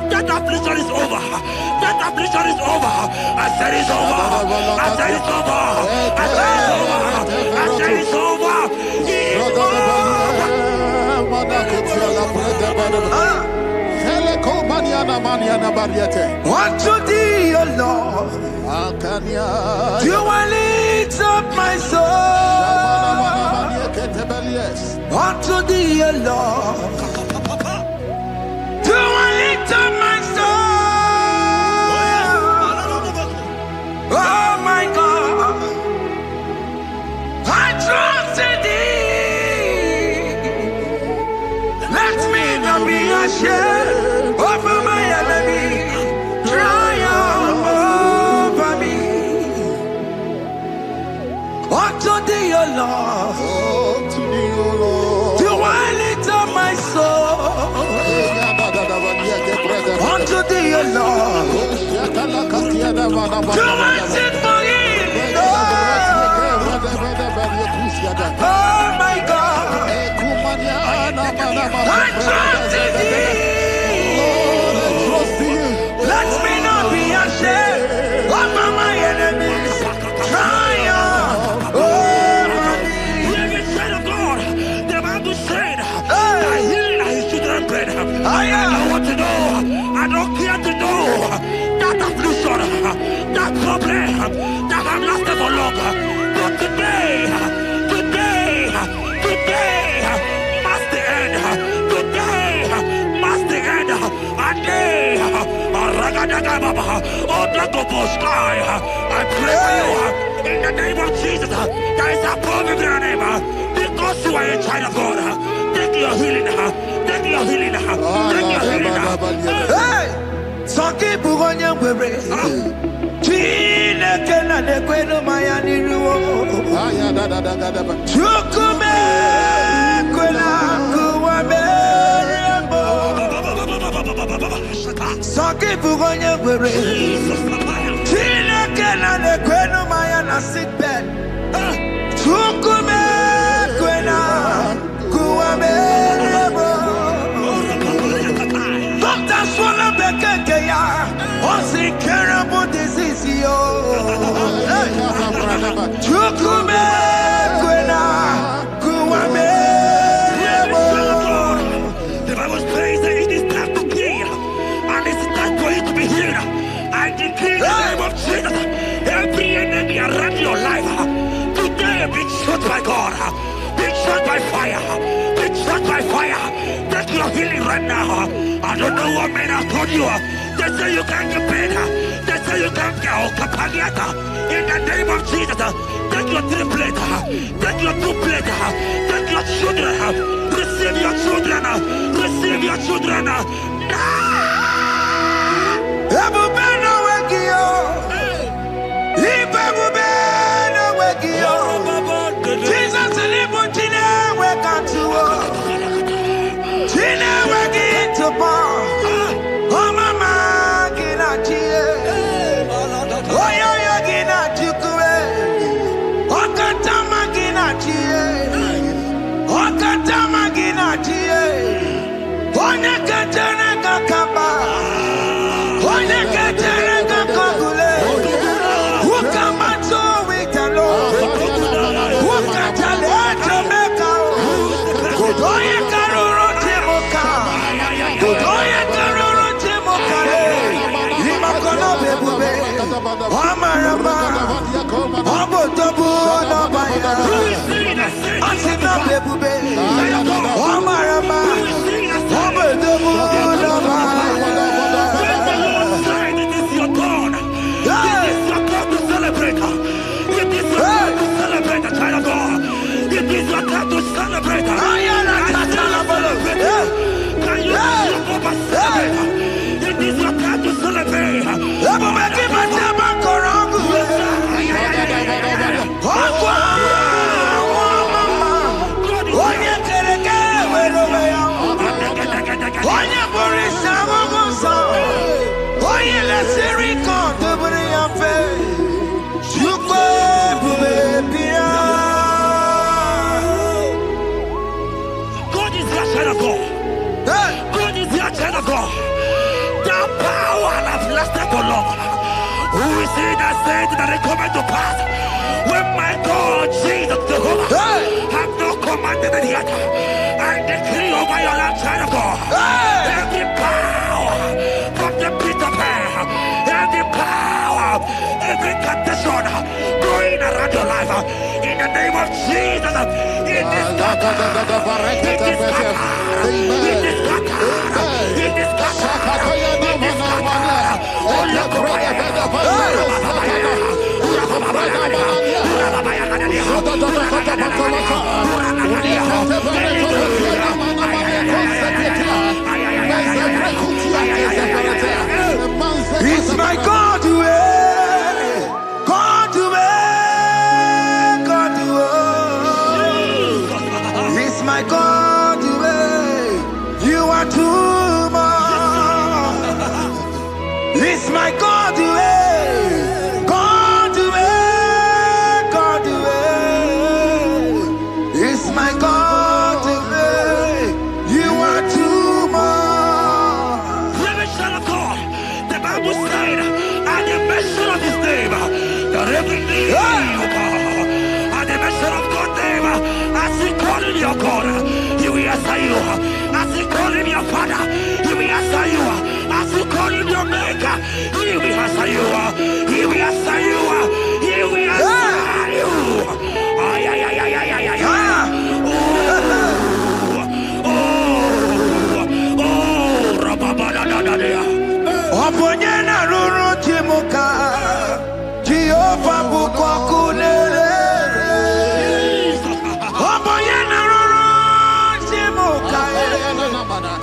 That affliction is over. That affliction is over. I said it's over. I said it's over. I said it's over. I said it's over. Unto thee, O Lord, do I lift up my soul. Unto thee, O Lord, do I lift up my soul. Oh my God, I trust in thee. Let me not be ashamed over my enemy. Triumph over me. Unto thee, O Lord, do I lift up my soul. Unto thee, O Lord, do I sit for him? Oh my God, I trust in thee. Let me not be ashamed over my enemies. Triumph over me. Child of God, the Bible said, that healing his children bread. I don't want to know. I don't care to know that affliction, that problem, that have lasted for long. But today must the end. Today must the end. I pray for you in the name of Jesus. There is a problem in your name because you are a child of God. Take your healing. Take your healing. Take your healing. Hey, Saki Bugonya Webre. Chile Kena de Queno Mayani Ruo. Chukume Quena Kuame. Saki Bugonya Webre. Chile Kena de Queno Mayana sick bed. Chukume Quena Kuame. Doctor Swallow Bekeya. What's the terrible disease? Chukume Quena Kuame. The Bible says that it is time to kill, and it is time for you to be healed. I decree in the name of Jesus, every enemy around your life, today be shot by God, be shot by fire, be shot by fire. Take your healing right now. I don't know what men have told you. They say you can't get paid. They say you can't get Okapagiata. In the name of Jesus, take your triplet, take your duplet, take your children, receive your children, receive your children. Ebubeno wegio, Ibebubeno wegio. Jesus libu chine wekantuo, chine wegi tupo. Oh mama gina chie, oh yo yo gina chukue, oh katama gina chie, oh katama gina chie, oh nekatene kakaba. are come to celebrate. Can you celebrate? It is your time to celebrate. God is your child of God. God is your child of God. The power that lasted for long. Who is he that said that it coming to pass? When my God, Jesus Jehovah, have not commanded it yet, I decree over your life, child of God. Every power from the pit of hell, every power, every condition going around your life, in the name of Jesus, it is scattered. It is scattered. It is scattered. It is scattered. It is scattered. Oh, look It's my God to God to God to It's my God to you are too much. It's my God to God to God to It's my God to you are too much. The Bible said, at the mention of his name, that every knee will bow. At the mention of God's name, as he call him your God, he will answer you. As he call him your Father, he will answer you. As he call him your Maker, he will answer you. He will answer you. He will answer you. Ay, ay, ay, ay, ay, ay, ay, ay. Oponyena ruru chimuka Jehova bukwakulele Oponyena ruru chimuka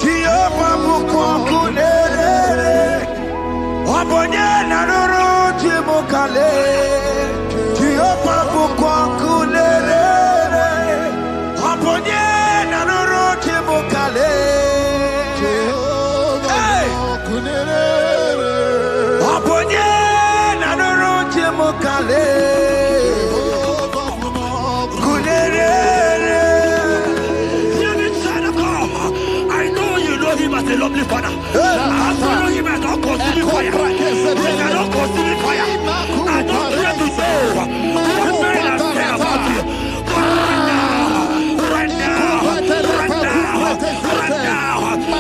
Jehova bukwakulele Oponyena ruru chimuka Jehova bukwakulele Oponyena ruru chimuka I know you know him as a lovely father. I follow him as a consuming fire. He cannot consume fire. I don't care to say what men have said about you. But right now,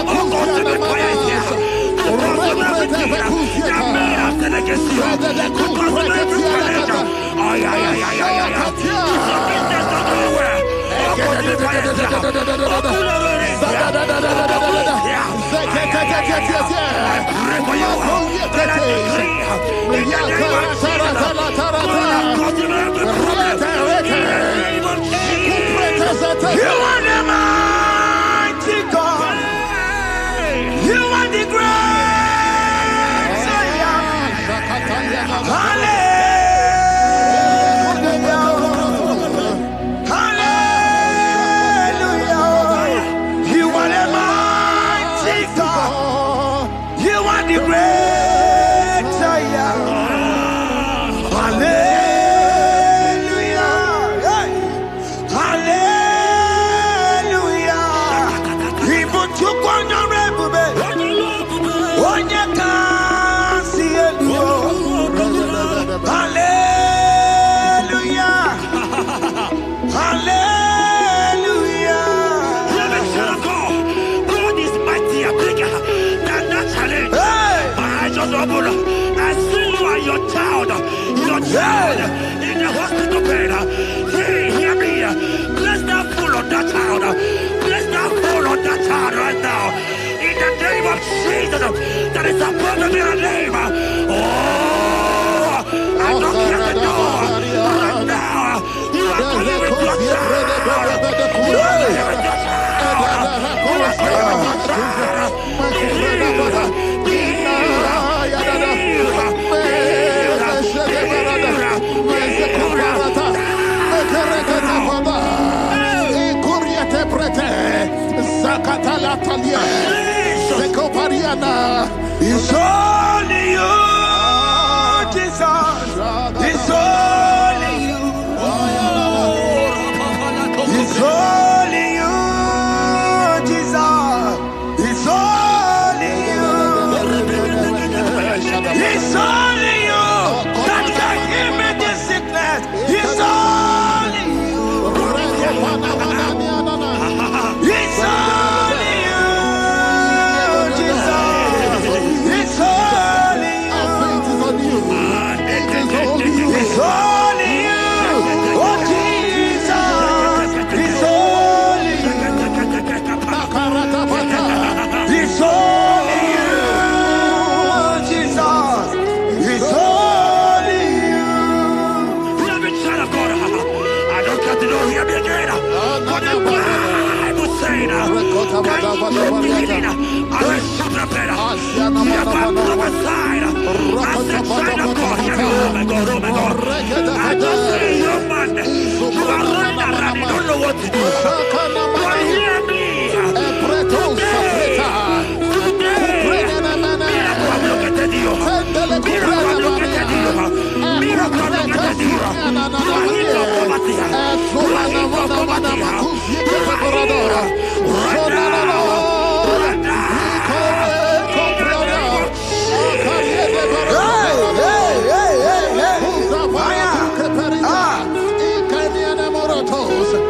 all consuming fire is here. To consume everything that men have said against you. To consume every challenge. Ay, ay, ay, ay, ay, ay. It's your business not doing well. All consuming fire is here. You are the mighty God. You are the great Zion. Hallelujah. Hallelujah. You are the mighty God. You are the great Zion. Hallelujah. In the hospital bed, hear me. Bless that fool on that child. Bless that fool on that child right now. In the name of Jesus, that is above every name. Oh, I don't hear the door right now. You are going with your child. It's only you, Jesus. It's only you. It's only you, Jesus. It's only you. It's only you that can give me this sickness. It's only you. It's only you, Jesus. It's only you. It's only you. Oh, Jesus. It's only you. It's only you, Jesus. It's only you. Beloved child of God, I don't got to know, hear me again. For the Bible saying, can you believe it? I will shut up better. You have prophesied. As a child of God, hear me. Oh my God, oh my God. I just see you, man. You are running around, you don't know what to do. But hear me.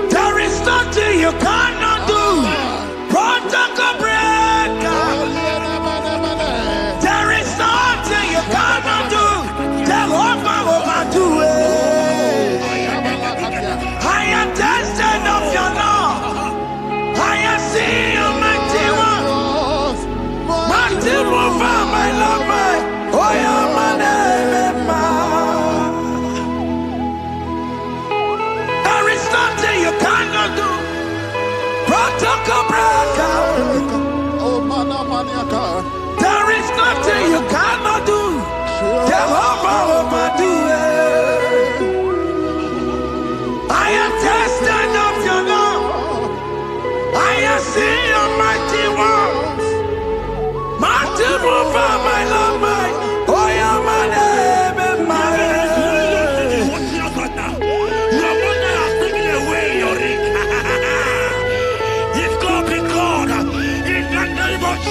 There is nothing you cannot do. Protocol breaker. There is nothing you cannot do. Jehovah overdo it. I am tested of your love. I am seeing your mighty one. Mighty mover, my love, my. Oh, yeah, my name, there is nothing you cannot do. Protocol breaker. There is nothing you cannot do. Jehovah overdo it. I am tested of your love. I am seeing your mighty ones. Mighty mover, my love, my. Oh, yeah, my name and my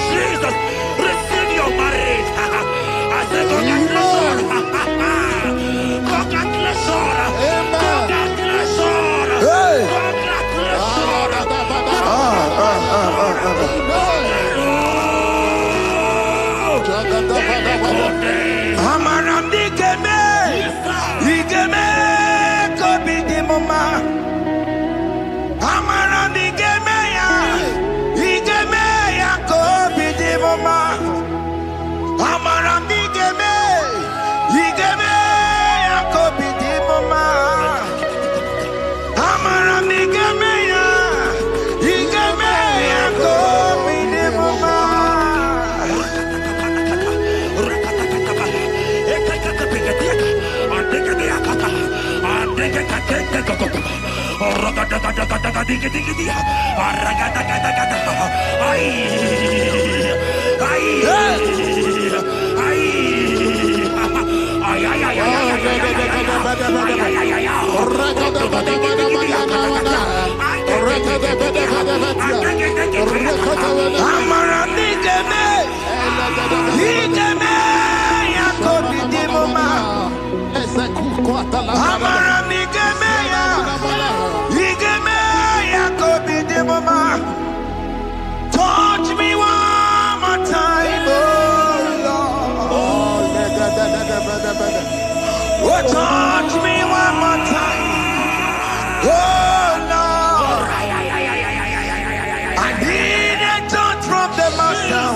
Jesus, receive your marriage. I say congratulations. Congratulations. Congratulations. Congratulations. Amaram digeme, digeme, kobi di mama. Amaram digeme ya, digeme ya kobi di mama. Amaram digeme, digeme ya kobi di mama. Amaram digeme ya, digeme ya kobi di mama. Touch me one more time, oh Lord. Oh, touch me one more time, oh Lord. I need a touch from the Master.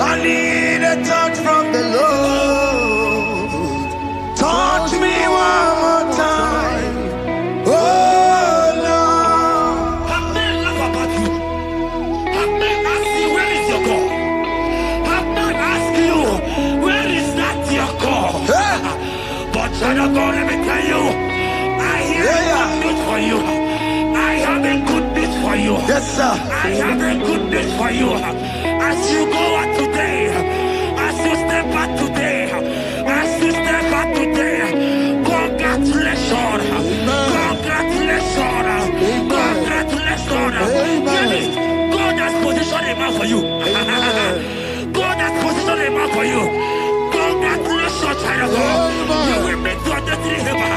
I need a touch from the Lord. Touch me one more time, oh Lord. I may laugh about you. I may ask you, where is your God? I may ask you, where is that your God? But child of God, let me tell you, I have a good news for you. I have a good news for you. Yes, sir. I have a good news for you. As you go out today, as you step out today, as you step out today, congratulations. Congratulations. Congratulations. Hear me. God has positioned a man for you. God has positioned a man for you. Congratulations, child of God. You will make your destiny helper.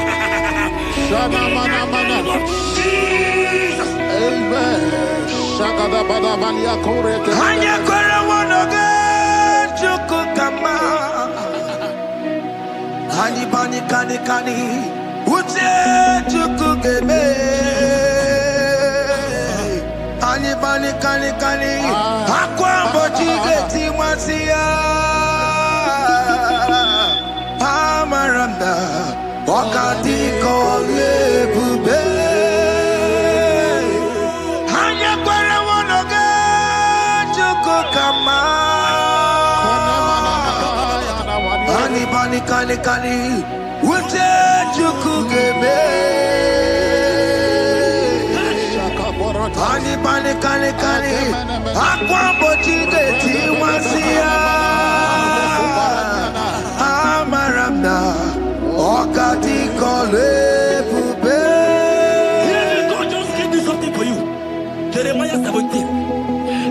In the name of Jesus. Amen. Hanya kora wanoge chukukama. Hani bani kani kani uche chukugeme. Hani bani kani kani akwa bochige timasia. Amaranda wakati kole bube. Hanya kora wanoge chukukama. Hani bani kani kani uche chukugeme. Hani bani kani kani akwa bochige timasia. Amaranda wakati kole bube. God just gave me something for you. Jeremiah 17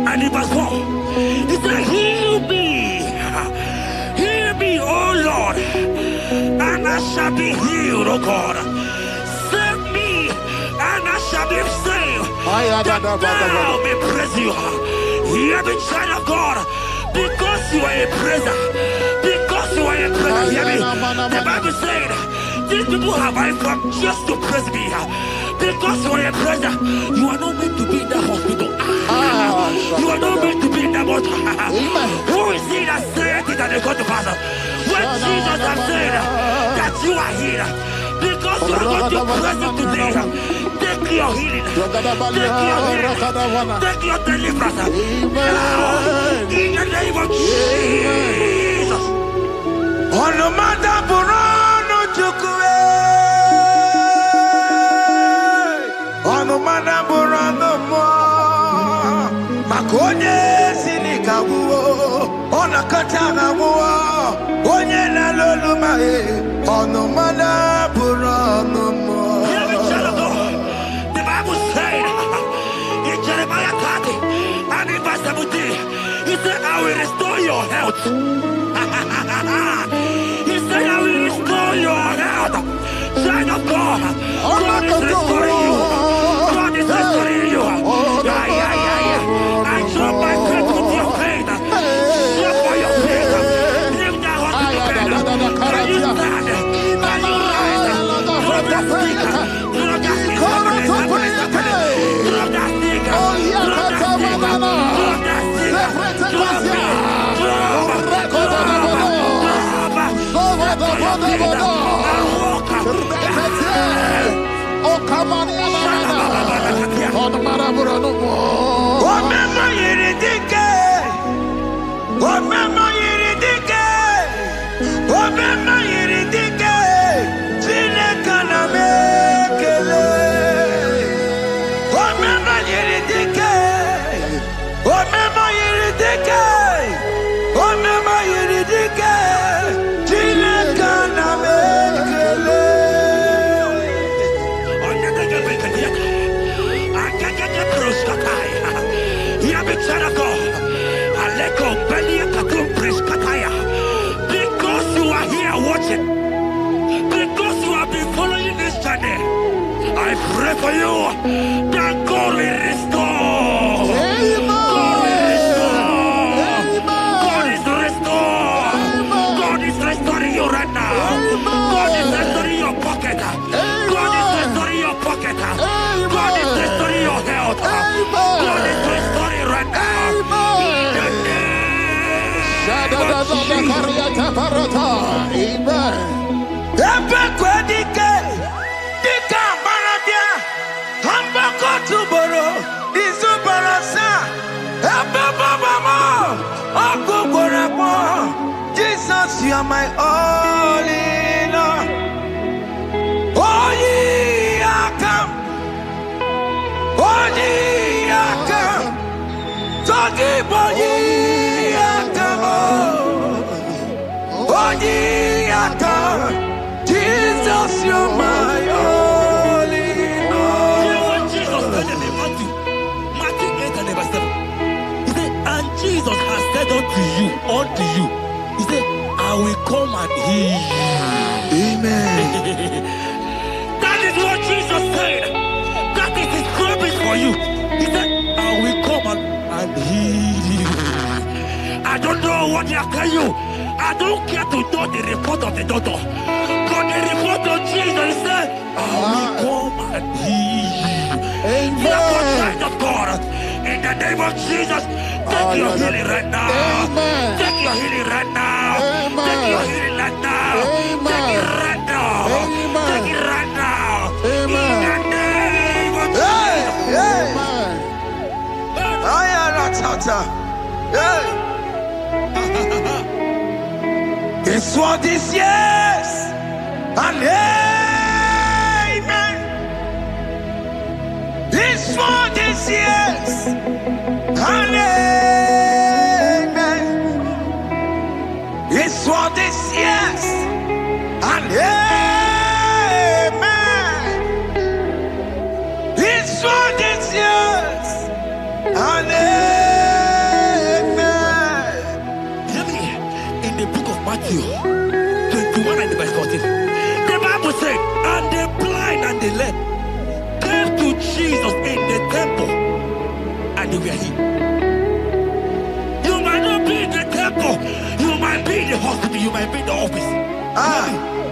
and in verse 4. He said, heal me, oh Lord, and I shall be healed, oh God. Save me, and I shall be saved. That thou may praise you. Hear me, child of God, because you are a praiser. Because you are a praiser, hear me. The Bible said, these people have I come just to praise me. Because you are a praiser, you are not meant to be in that hospital. You are not meant to be in that water. Who is he that said it and it got to pass? When Jesus has said that you are healed, because you are going to praise him today, take your healing, take your deliverance. Now, in the name of Jesus. Onomada burano chukwe. Onomada burano mo. Makonye sinikawo. Onakatana mo. Onye na loluma e. Onomada burano mo. Hear me, child of God. The Bible said in Jeremiah 30 and in verse 17, he said, I will restore your health. He said, I will restore your health. Child of God, God is restoring you. God is restoring you. I drop my faith with your faith. Drop for your faith. Lift that hospital bed. Can you stand? Can you rise? Drop that stick. Drop that stick. Drop that stick. Drop that stick. Drop it. Because you are here watching, because you have been following this journey, I pray for you that God will restore. God will restore. God is restoring. God is restoring you right now. God is restoring your pocket. God is restoring your pocket. God is restoring your health. God is restoring right now. Jesus, you are my all in all. Oh, ye are come. Oh, ye Jesus, you're my only Lord. Jesus said in Matthew 8 and verse 7. He said, and Jesus has said unto you, he said, I will come and heal you. Amen. That is what Jesus said. That is his promise for you. He said, I will come and heal you. I don't know what they are telling you. I don't care to know the report of the doctor. But the report of Jesus said, I will come and heal you. Therefore, child of God, in the name of Jesus, take your healing right now. Take your healing right now. Take your healing right now. Take it right now. Take it right now. In the name of Jesus. This one is yes and amen. This one is yes and amen. This one is yes and amen. This one is yes and amen. In the book of Matthew 21 and verse 14, the Bible said, and the blind and the lame came to Jesus in the temple and they were healed. You might not be in the temple, you might be in the hospital, you might be in the office.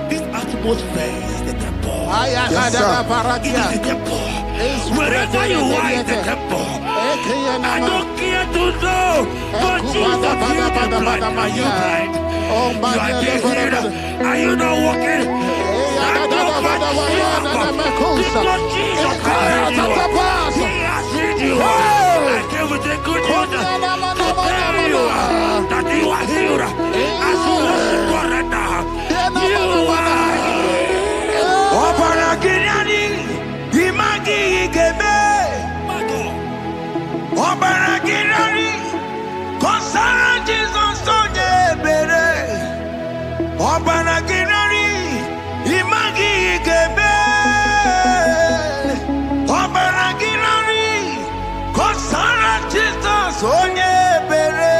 This atmosphere is the temple. Yes, it is the temple. Wherever you are in the temple, I don't care to know, but Jesus healed the blind. Are you blind? You are being healed. Are you not walking? Stand up and stand up. Because Jesus has healed you. He has healed you. I came with the good news to tell you that you are healed. As you worship God right now, you are healed. Obaragirani, Imagi Igebe. Obaragirani, Konsara Jesus Onye Bere. Obaragirani, Imagi Igebe. Obaragirani, Konsara Jesus Onye Bere.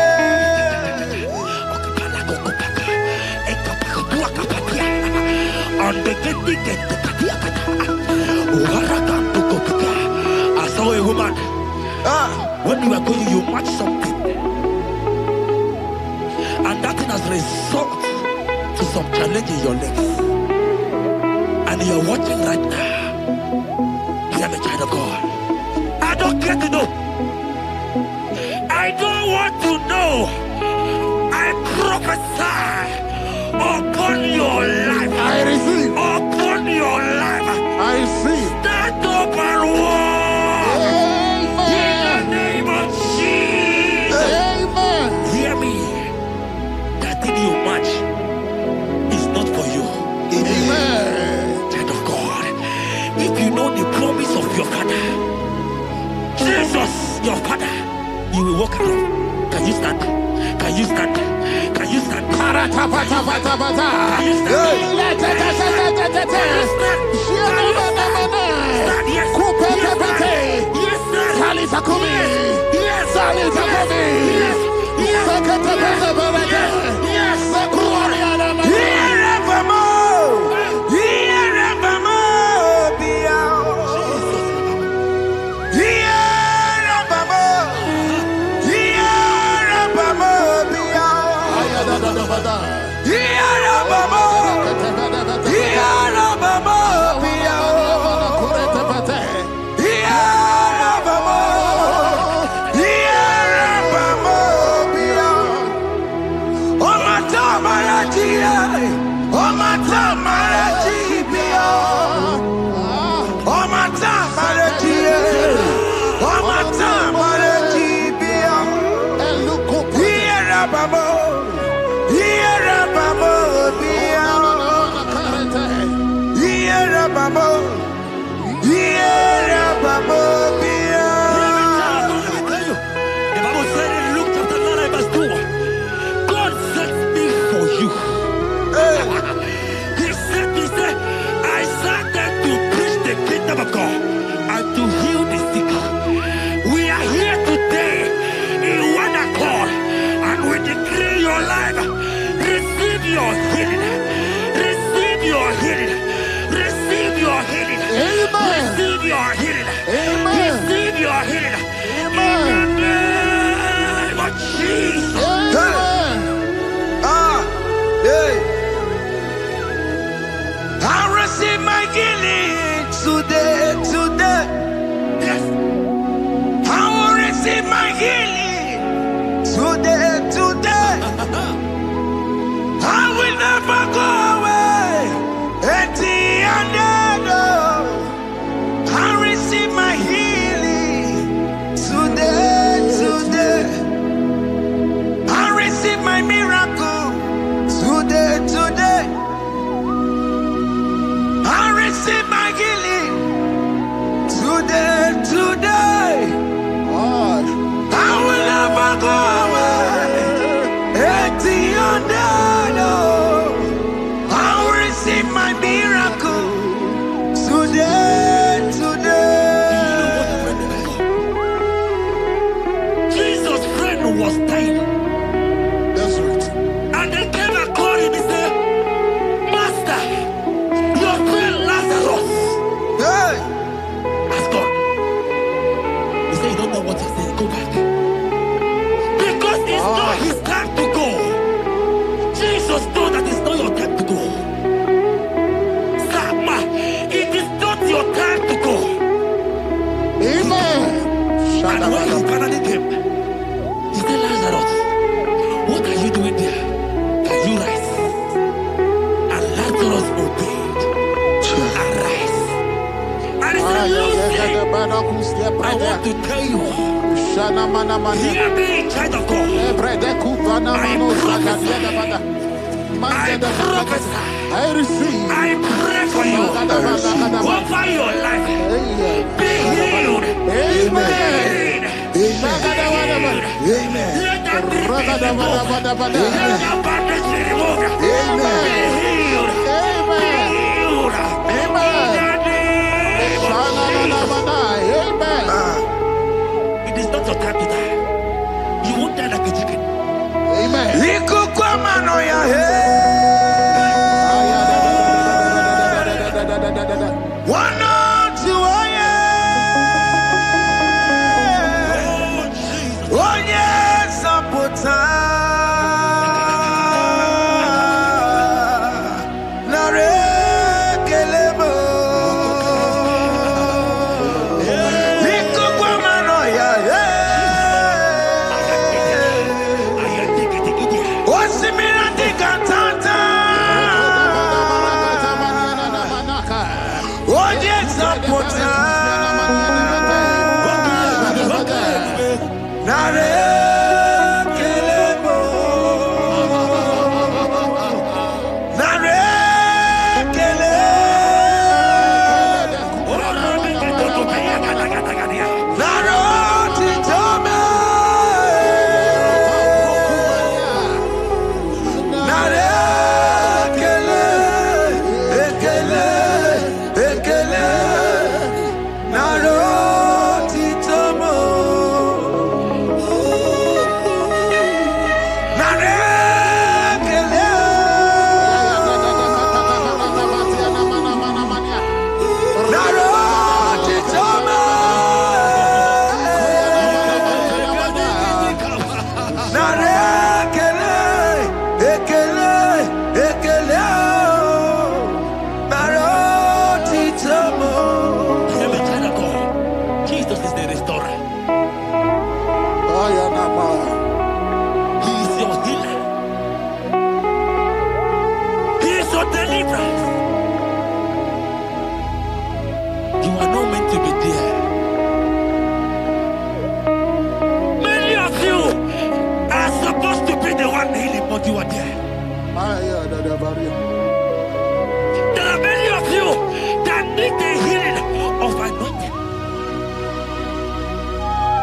I saw a woman. When you are going, you match something, and that thing has resulted to some challenge in your legs, and you are watching right now. Hear me, child of God. I don't care to know. I don't want to know. I prophesy upon your life. I receive. Upon your life. I receive. Stand up and walk. In the name of Jesus. Amen. Hear me. That thing you match is not for you. Amen. Child of God. If you know the promise of your father, Jesus, your father, you will walk around. Can you stand? Can you stand? Can you stand? Can you your healing. Amen. Receive your healing. Amen. In the name of Jesus. Amen. Hey. I receive my healing today. Yes. I will receive my healing today. I will never go away. I receive my healing today. I receive my miracle today. I receive my healing today. I will never go away. I will receive my miracle today. Jesus' friend was dying. That's right. And they came and called him and said, Master, your friend Lazarus Hey. has gone. He said, you don't know what you're saying. Go back. Because it's not his time to go. Jesus knows that it's not your time to go. Sama, it is not your time to go. Amen. And when he finally came, he said, Lazarus, what are you doing there? Can you rise? And Lazarus obeyed. Arise. And he said, Lucy, I want to tell you, hear me in child of God. I prophesy. I receive. I pray for you. Over your life. Be healed. Amen. Amen. Let that be removed. Let that bandage be removed. Amen. Be healed. Be healed. Amen. In the name of Jesus. It is not your time to die. You won't die like a chicken. Amen.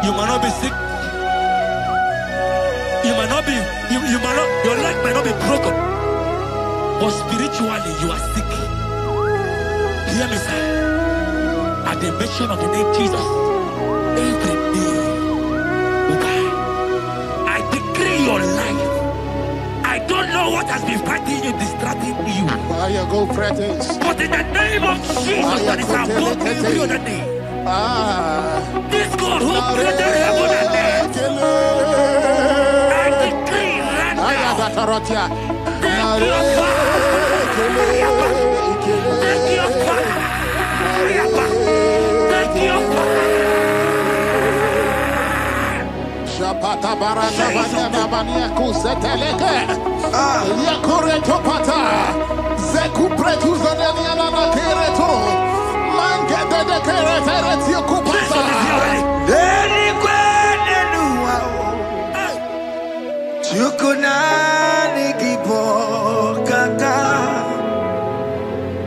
You might not be sick. You might not be, you might not, your leg might not be broken. But spiritually, you are sick. Hear me, sir. At the mention of the name Jesus, every day will die. I decree your life. I don't know what has been fighting you, distracting you. Go, but in the name of Jesus, that is above every other name. This God who created heaven and earth. I decree right now. Thank you, Father. Thank you, Father. Thank you, Father. Shapata barata banya banya kuseteleke. Yakore topata. Zeku pretuza deniana na kereto. Mangete de kerete kupata. Deni kwene nuwa. Chukunani gibo kaka.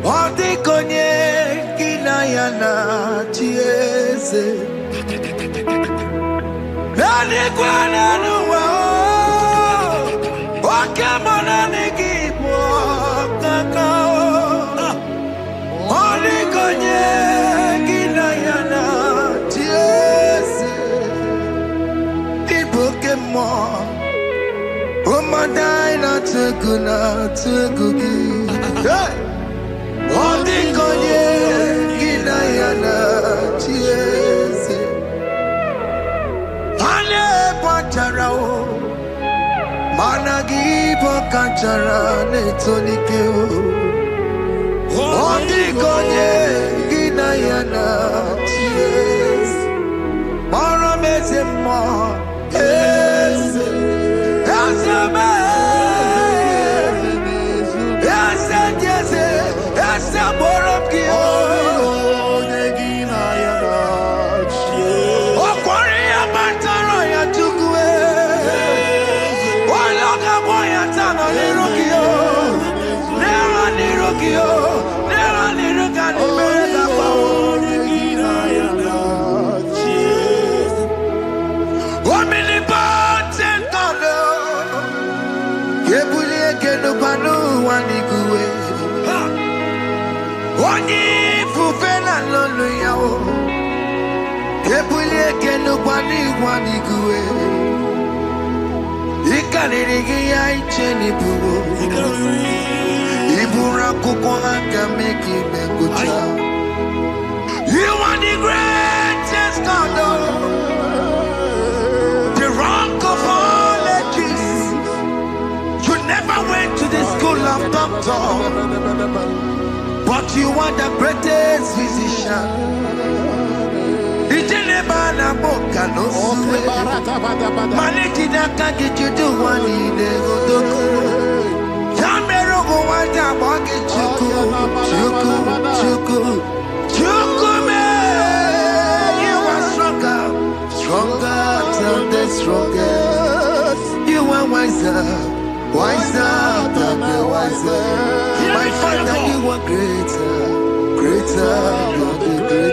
Odi konye kinayana chiese. Deni kwene nuwa. Wakemona ni gibo kaka. Odi konye kinayana chiese. Ibukemo. Umadai na tegugi. Odi konye kinayana chiese. Ale pacharao. Managi pokachara netonike. Odi konye kinayana chiese. Mara mezemo. Oni fufena lolo yao. Kebulie kenu wani guwe. Ikanirigi ya icheni buwo. Ibura kuko aka meki mekucha. You are the greatest God, the rock of all ages. You never went to the school of doctor, but you are the greatest physician. Ijelebana boka no suwe. Malekina kage judu wani negodoku. Yamero go wanda bagi chuku. Chuku me. You are stronger than the strongest. You are wiser than the wiser. My Father, you are greater than the greatest.